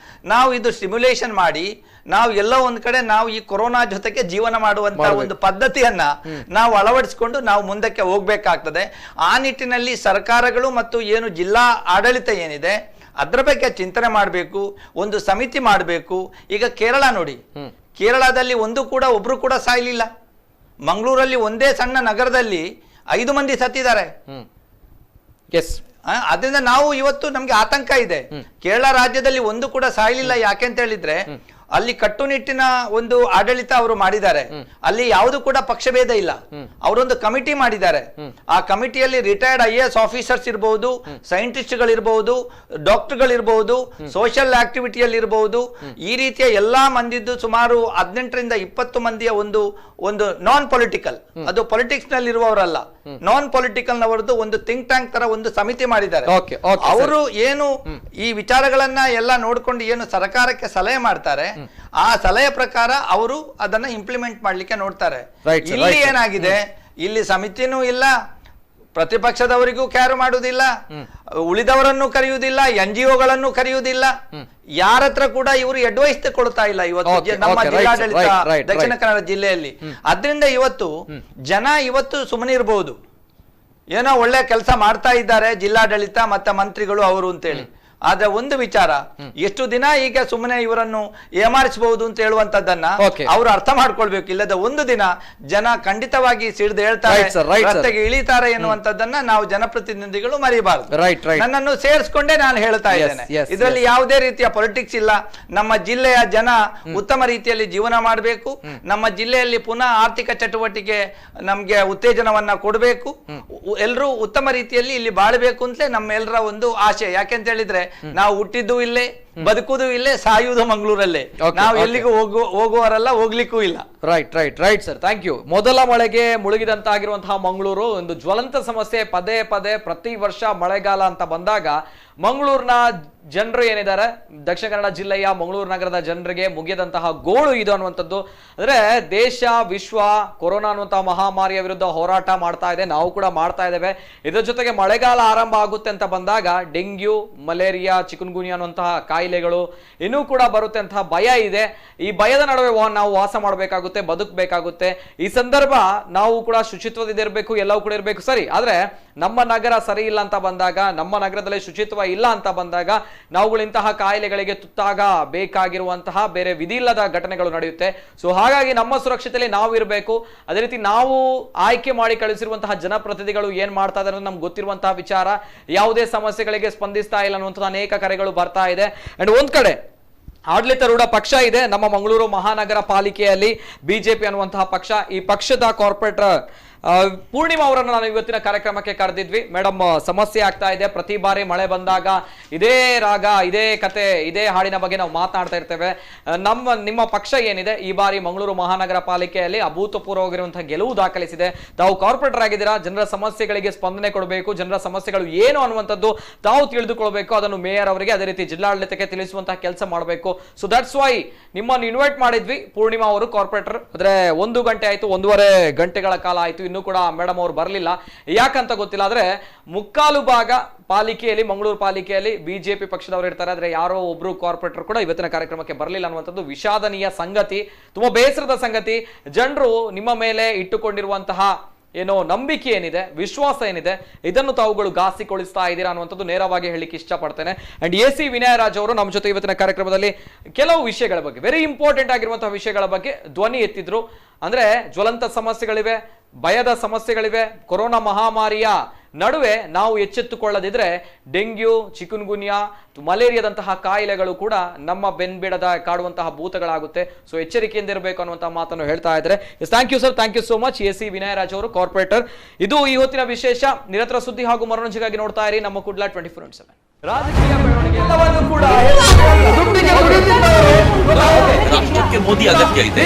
[SPEAKER 4] ನಾವು ಇದು ಸ್ಟಿಮ್ಯುಲೇಷನ್ ಮಾಡಿ ನಾವು ಎಲ್ಲೋ ಒಂದ್ ಕಡೆ ನಾವು ಈ ಕೊರೋನಾ ಜೊತೆಗೆ ಜೀವನ ಮಾಡುವಂತ ಒಂದು ಪದ್ಧತಿಯನ್ನ ನಾವು ಅಳವಡಿಸಿಕೊಂಡು ನಾವು ಮುಂದಕ್ಕೆ ಹೋಗ್ಬೇಕಾಗ್ತದೆ. ಆ ನಿಟ್ಟಿನಲ್ಲಿ ಸರ್ಕಾರಗಳು ಮತ್ತು ಏನು ಜಿಲ್ಲಾ ಆಡಳಿತ ಏನಿದೆ ಅದ್ರ ಬಗ್ಗೆ ಚಿಂತನೆ ಮಾಡಬೇಕು, ಒಂದು ಸಮಿತಿ ಮಾಡಬೇಕು. ಈಗ ಕೇರಳ ನೋಡಿ, ಕೇರಳದಲ್ಲಿ ಒಬ್ರು ಕೂಡ ಸಾಯ್ಲಿಲ್ಲ. ಮಂಗಳೂರಲ್ಲಿ ಒಂದೇ ಸಣ್ಣ ನಗರದಲ್ಲಿ 5 ಮಂದಿ ಸತ್ತಿದ್ದಾರೆ. ಅದರಿಂದ ನಾವು ಇವತ್ತು ನಮ್ಗೆ ಆತಂಕ ಇದೆ. ಕೇರಳ ರಾಜ್ಯದಲ್ಲಿ ಒಂದು ಕೂಡ ಸಾಯ್ಲಿಲ್ಲ. ಯಾಕೆ ಅಂತ ಹೇಳಿದ್ರೆ ಅಲ್ಲಿ ಕಟ್ಟುನಿಟ್ಟಿನ ಒಂದು ಆಡಳಿತ ಅವರು ಮಾಡಿದ್ದಾರೆ. ಅಲ್ಲಿ ಯಾವುದು ಕೂಡ ಪಕ್ಷಭೇದ ಇಲ್ಲ. ಅವರೊಂದು ಕಮಿಟಿ ಮಾಡಿದ್ದಾರೆ. ಆ ಕಮಿಟಿಯಲ್ಲಿ ರಿಟೈರ್ಡ್ IAS ಆಫೀಸರ್ಸ್ ಇರಬಹುದು, ಸೈಂಟಿಸ್ಟ್ಗಳಿರ್ಬಹುದು, ಡಾಕ್ಟರ್ಗಳಿರ್ಬಹುದು, ಸೋಷಿಯಲ್ ಆಕ್ಟಿವಿಟಿಯಲ್ಲಿ ಇರಬಹುದು. ಈ ರೀತಿಯ ಎಲ್ಲಾ ಮಂದಿದ್ದು ಸುಮಾರು 18ರಿಂದ 20 ಮಂದಿಯ ಒಂದು ನಾನ್ ಪೊಲಿಟಿಕಲ್, ಅದು ಪೊಲಿಟಿಕ್ಸ್ ನಲ್ಲಿ ಇರುವವರಲ್ಲ, ನಾನ್ ಪೊಲಿಟಿಕಲ್ ನವರದ್ದು ಒಂದು ಥಿಂಕ್ ಟ್ಯಾಂಕ್ ತರ ಒಂದು ಸಮಿತಿ ಮಾಡಿದ್ದಾರೆ. ಅವರು ಏನು ಈ ವಿಚಾರಗಳನ್ನ ಎಲ್ಲ ನೋಡ್ಕೊಂಡು ಏನು ಸರ್ಕಾರಕ್ಕೆ ಸಲಹೆ ಮಾಡ್ತಾರೆ, ಆ ಸಲಹೆ ಪ್ರಕಾರ ಅವರು ಅದನ್ನ ಇಂಪ್ಲಿಮೆಂಟ್ ಮಾಡ್ಲಿಕ್ಕೆ ನೋಡ್ತಾರೆ. ಇಲ್ಲಿ ಏನಾಗಿದೆ, ಇಲ್ಲಿ ಸಮಿತಿನೂ ಇಲ್ಲ, ಪ್ರತಿಪಕ್ಷದವರಿಗೂ ಕ್ಯಾರು ಮಾಡುವುದಿಲ್ಲ, ಉಳಿದವರನ್ನು ಕರೆಯುವುದಿಲ್ಲ, NGOಗಳನ್ನು ಕರೆಯುವುದಿಲ್ಲ, ಯಾರ ಹತ್ರ ಕೂಡ ಇವರು ಅಡ್ವೈಸ್ ಕೊಡ್ತಾ ಇಲ್ಲ ಇವತ್ತು ನಮ್ಮ ಜಿಲ್ಲಾಡಳಿತ ದಕ್ಷಿಣ ಕನ್ನಡ ಜಿಲ್ಲೆಯಲ್ಲಿ. ಅದರಿಂದ ಇವತ್ತು ಸುಮ್ಮನೆ ಇರಬಹುದು, ಏನೋ ಒಳ್ಳೆ ಕೆಲಸ ಮಾಡ್ತಾ ಇದ್ದಾರೆ ಜಿಲ್ಲಾಡಳಿತ ಮತ್ತೆ ಮಂತ್ರಿಗಳು ಅವರು ಅಂತೇಳಿ. ಆದ್ರೆ ಒಂದು ವಿಚಾರ, ಎಷ್ಟು ದಿನ ಈಗ ಸುಮ್ಮನೆ ಇವರನ್ನು ಏಮಾರಿಸಬಹುದು ಅಂತ ಹೇಳುವಂತದ್ದನ್ನ ಅವರು ಅರ್ಥ ಮಾಡ್ಕೊಳ್ಬೇಕು. ಇಲ್ಲದ ಒಂದು ದಿನ ಜನ ಖಂಡಿತವಾಗಿ ಸಿಡಿದು ಹೇಳ್ತಾರೆ, ರಸ್ತೆಗೆ ಇಳಿತಾರೆ ಎನ್ನುವಂತದ್ದನ್ನ ನಾವು ಜನಪ್ರತಿನಿಧಿಗಳು ಮರಿಬಾರದು. ನನ್ನನ್ನು ಸೇರಿಸ್ಕೊಂಡೇ ನಾನು ಹೇಳ್ತಾ ಇದ್ದೇನೆ, ಇದರಲ್ಲಿ ಯಾವುದೇ ರೀತಿಯ ಪೊಲಿಟಿಕ್ಸ್ ಇಲ್ಲ. ನಮ್ಮ ಜಿಲ್ಲೆಯ ಜನ ಉತ್ತಮ ರೀತಿಯಲ್ಲಿ ಜೀವನ ಮಾಡಬೇಕು, ನಮ್ಮ ಜಿಲ್ಲೆಯಲ್ಲಿ ಪುನಃ ಆರ್ಥಿಕ ಚಟುವಟಿಕೆ ನಮ್ಗೆ ಉತ್ತೇಜನವನ್ನ ಕೊಡಬೇಕು, ಎಲ್ಲರೂ ಉತ್ತಮ ರೀತಿಯಲ್ಲಿ ಇಲ್ಲಿ ಬಾಳಬೇಕು ಅಂತಲೇ ನಮ್ಮೆಲ್ಲರ ಒಂದು ಆಶೆ. ಯಾಕೆಂತ ಹೇಳಿದ್ರೆ ನಾವು ಹುಟ್ಟಿದ್ದು ಇಲ್ಲೇ, ಬದುಕುದು ಇಲ್ಲೇ, ಸಾಯುವುದು ಮಂಗಳೂರಲ್ಲೇ. ನಾವು ಎಲ್ಲಿಗೂ ಹೋಗುವವರಲ್ಲ, ಹೋಗ್ಲಿಕ್ಕೂ ಇಲ್ಲ.
[SPEAKER 1] Right sir, thank you. ಮೊದಲ ಮಳೆಗೆ ಮುಳುಗಿದಂತಾಗಿರುವಂತಹ ಮಂಗಳೂರು ಒಂದು ಜ್ವಲಂತ ಸಮಸ್ಯೆ. ಪದೇ ಪದೇ ಪ್ರತಿ ವರ್ಷ ಮಳೆಗಾಲ ಅಂತ ಬಂದಾಗ ಮಂಗಳೂರಿನ ಜನರು ಏನಿದ್ದಾರೆ, ದಕ್ಷಿಣ ಕನ್ನಡ ಜಿಲ್ಲೆಯ ಮಂಗಳೂರು ನಗರದ ಜನರಿಗೆ ಮುಗಿಯದಂತಹ ಗೋಳು ಇದು ಅನ್ನುವಂಥದ್ದು. ಅಂದ್ರೆ ದೇಶ ವಿಶ್ವ ಕೊರೋನಾ ಅನ್ನುವಂತಹ ಮಹಾಮಾರಿಯ ವಿರುದ್ಧ ಹೋರಾಟ ಮಾಡ್ತಾ ಇದೆ, ನಾವು ಕೂಡ ಮಾಡ್ತಾ ಇದ್ದೇವೆ. ಇದರ ಜೊತೆಗೆ ಮಳೆಗಾಲ ಆರಂಭ ಆಗುತ್ತೆ ಅಂತ ಬಂದಾಗ ಡೆಂಗ್ಯೂ, ಮಲೇರಿಯಾ, ಚಿಕನ್ಗುನ್ಯಾ ಅನ್ನುವಂತಹ ಕಾಯಿಲೆಗಳು ಇನ್ನೂ ಕೂಡ ಬರುತ್ತೆ ಅಂತ ಭಯ ಇದೆ. ಈ ಭಯದ ನಡುವೆ ನಾವು ವಾಸ ಮಾಡಬೇಕಾಗುತ್ತೆ, ಬದುಕಬೇಕಾಗುತ್ತೆ. ಈ ಸಂದರ್ಭ ನಾವು ಕೂಡ ಶುಚಿತ್ವದಿರಬೇಕು, ಎಲ್ಲವೂ ಕೂಡ ಇರಬೇಕು ಸರಿ. ಆದ್ರೆ ನಮ್ಮ ನಗರ ಸರಿ ಇಲ್ಲ ಅಂತ ಬಂದಾಗ, ನಮ್ಮ ನಗರದಲ್ಲಿ ಶುಚಿತ್ವ ಇಲ್ಲ ಅಂತ ಬಂದಾಗ ನಾವುಗಳು ಇಂತಹ ಕಾಯಿಲೆಗಳಿಗೆ ತುತ್ತಾಗ ಬೇಕಾಗಿರುವಂತಹ ಬೇರೆ ವಿಧಿ ಇಲ್ಲದ ಘಟನೆಗಳು ನಡೆಯುತ್ತೆ. ಸೊ ಹಾಗಾಗಿ ನಮ್ಮ ಸುರಕ್ಷತೆಯಲ್ಲಿ ನಾವು ಇರಬೇಕು. ಅದೇ ರೀತಿ ನಾವು ಆಯ್ಕೆ ಮಾಡಿ ಕಳಿಸಿರುವಂತಹ ಜನಪ್ರತಿನಿಧಿಗಳು ಏನ್ ಮಾಡ್ತಾ ಇದ್ದಾರೆ ನಮ್ಗೆ ಗೊತ್ತಿರುವಂತಹ ವಿಚಾರ. ಯಾವುದೇ ಸಮಸ್ಯೆಗಳಿಗೆ ಸ್ಪಂದಿಸ್ತಾ ಇಲ್ಲ ಅನ್ನುವಂತಹ ಅನೇಕ ಕರೆಗಳು ಬರ್ತಾ ಇದೆ. ಅಂಡ್ ಒಂದ್ ಕಡೆ ಆಡಳಿತಾರೂಢ ಪಕ್ಷ ಇದೆ ನಮ್ಮ ಮಂಗಳೂರು ಮಹಾನಗರ ಪಾಲಿಕೆಯಲ್ಲಿ, ಬಿಜೆಪಿ ಅನ್ನುವಂತಹ ಪಕ್ಷ. ಈ ಪಕ್ಷದ ಕಾರ್ಪೊರೇಟರ್ ಪೂರ್ಣಿಮಾ ಅವರನ್ನು ನಾನು ಇವತ್ತಿನ ಕಾರ್ಯಕ್ರಮಕ್ಕೆ ಕರೆದಿದ್ವಿ. ಮೇಡಮ್, ಸಮಸ್ಯೆ ಆಗ್ತಾ ಇದೆ, ಪ್ರತಿ ಬಾರಿ ಮಳೆ ಬಂದಾಗ ಇದೇ ರಾಗ, ಇದೇ ಕತೆ, ಇದೇ ಹಾಡಿನ ಬಗ್ಗೆ ನಾವು ಮಾತನಾಡ್ತಾ ಇರ್ತೇವೆ. ನಿಮ್ಮ ಪಕ್ಷ ಏನಿದೆ ಈ ಬಾರಿ ಮಂಗಳೂರು ಮಹಾನಗರ ಪಾಲಿಕೆಯಲ್ಲಿ ಅಭೂತಪೂರ್ವವಾಗಿರುವಂತಹ ಗೆಲುವು ದಾಖಲಿಸಿದೆ. ತಾವು ಕಾರ್ಪೊರೇಟರ್ ಆಗಿದ್ದೀರಾ, ಜನರ ಸಮಸ್ಯೆಗಳಿಗೆ ಸ್ಪಂದನೆ ಕೊಡಬೇಕು, ಜನರ ಸಮಸ್ಯೆಗಳು ಏನು ಅನ್ನುವಂಥದ್ದು ತಾವು ತಿಳಿದುಕೊಳ್ಬೇಕು, ಅದನ್ನು ಮೇಯರ್ ಅವರಿಗೆ ಅದೇ ರೀತಿ ಜಿಲ್ಲಾಡಳಿತಕ್ಕೆ ತಿಳಿಸುವಂತಹ ಕೆಲಸ ಮಾಡಬೇಕು. ಸೊ ದಟ್ಸ್ ವೈ ನಿಮ್ಮನ್ನು ಇನ್ವೈಟ್ ಮಾಡಿದ್ವಿ. ಪೂರ್ಣಿಮಾ ಅವರು ಕಾರ್ಪೊರೇಟರ್, ಆದ್ರೆ 1 ಗಂಟೆ ಆಯ್ತು, 1.5 ಗಂಟೆಗಳ ಕಾಲ ಆಯ್ತು, ಇನ್ನೂ ಕೂಡ ಮೇಡಮ್ ಅವರು ಬರಲಿಲ್ಲ. ಯಾಕಂತ ಗೊತ್ತಿಲ್ಲ. ಆದ್ರೆ ಮುಕ್ಕಾಲು ಭಾಗ ಪಾಲಿಕೆಯಲ್ಲಿ, ಮಂಗಳೂರು ಪಾಲಿಕೆಯಲ್ಲಿ ಬಿಜೆಪಿ ಪಕ್ಷದವರು ಇರ್ತಾರೆ, ಆದ್ರೆ ಯಾರೋ ಒಬ್ರು ಕಾರ್ಪೊರೇಟರ್ ಕೂಡ ಇವತ್ತಿನ ಕಾರ್ಯಕ್ರಮಕ್ಕೆ ಬರಲಿಲ್ಲ ಅನ್ನುವಂಥದ್ದು ವಿಷಾದನೀಯ ಸಂಗತಿ, ತುಂಬಾ ಬೇಸರದ ಸಂಗತಿ. ಜನರು ನಿಮ್ಮ ಮೇಲೆ ಇಟ್ಟುಕೊಂಡಿರುವಂತಹ ಏನೋ ನಂಬಿಕೆ ಏನಿದೆ, ವಿಶ್ವಾಸ ಏನಿದೆ, ಇದನ್ನು ತಾವುಗಳು ಘಾಸಿಗೊಳಿಸ್ತಾ ಇದ್ದೀರಾ ಅನ್ನುವಂಥದ್ದು ನೇರವಾಗಿ ಹೇಳಲಿಕ್ಕೆ ಇಷ್ಟಪಡ್ತೇನೆ. ಅಂಡ್ AC ವಿನಯರಾಜ್ ಅವರು ನಮ್ಮ ಜೊತೆ ಇವತ್ತಿನ ಕಾರ್ಯಕ್ರಮದಲ್ಲಿ ಕೆಲವು ವಿಷಯಗಳ ಬಗ್ಗೆ, ವೆರಿ ಇಂಪಾರ್ಟೆಂಟ್ ಆಗಿರುವಂತಹ ವಿಷಯಗಳ ಬಗ್ಗೆ ಧ್ವನಿ ಎತ್ತಿದ್ರು. ಅಂದ್ರೆ ಜ್ವಲಂತ ಸಮಸ್ಯೆಗಳಿವೆ, ಭಯದ ಸಮಸ್ಯೆಗಳಿವೆ. ಕೊರೋನಾ ಮಹಾಮಾರಿಯ ನಡುವೆ ನಾವು ಎಚ್ಚೆತ್ತುಕೊಳ್ಳದಿದ್ರೆ ಡೆಂಗ್ಯೂ, ಚಿಕನ್ಗುನ್ಯಾ, ಮಲೇರಿಯಾದಂತಹ ಕಾಯಿಲೆಗಳು ಕೂಡ ನಮ್ಮ ಬೆನ್ಬಿಡದ ಕಾಡುವಂತಹ ಭೂತಗಳಾಗುತ್ತೆ. ಸೊ ಎಚ್ಚರಿಕೆಯಿಂದ ಇರಬೇಕು ಅನ್ನುವಂತಹ ಮಾತನ್ನು ಹೇಳ್ತಾ ಇದ್ದಾರೆ. Thank you sir, thank you so much. AC Vinayraj ಅವರು ಕಾರ್ಪೊರೇಟರ್. ಇದು ಈ ಹೊತ್ತಿನ ವಿಶೇಷ. ನಿರಂತರ ಸುದ್ದಿ ಹಾಗೂ ಮನೋರಂಜನೆಗಾಗಿ ನೋಡ್ತಾ ಇರಿ ನಮ್ಮ ಕುಡ್ಲ 24/7. ರಾಜಕೀಯ ಬೆಳವಣಿಗೆ ಎಲ್ಲವನ್ನೂ ಕೂಡ
[SPEAKER 2] ರಾಷ್ಟ್ರಕ್ಕೆ ಮೋದಿ ಅಗತ್ಯ ಇದೆ.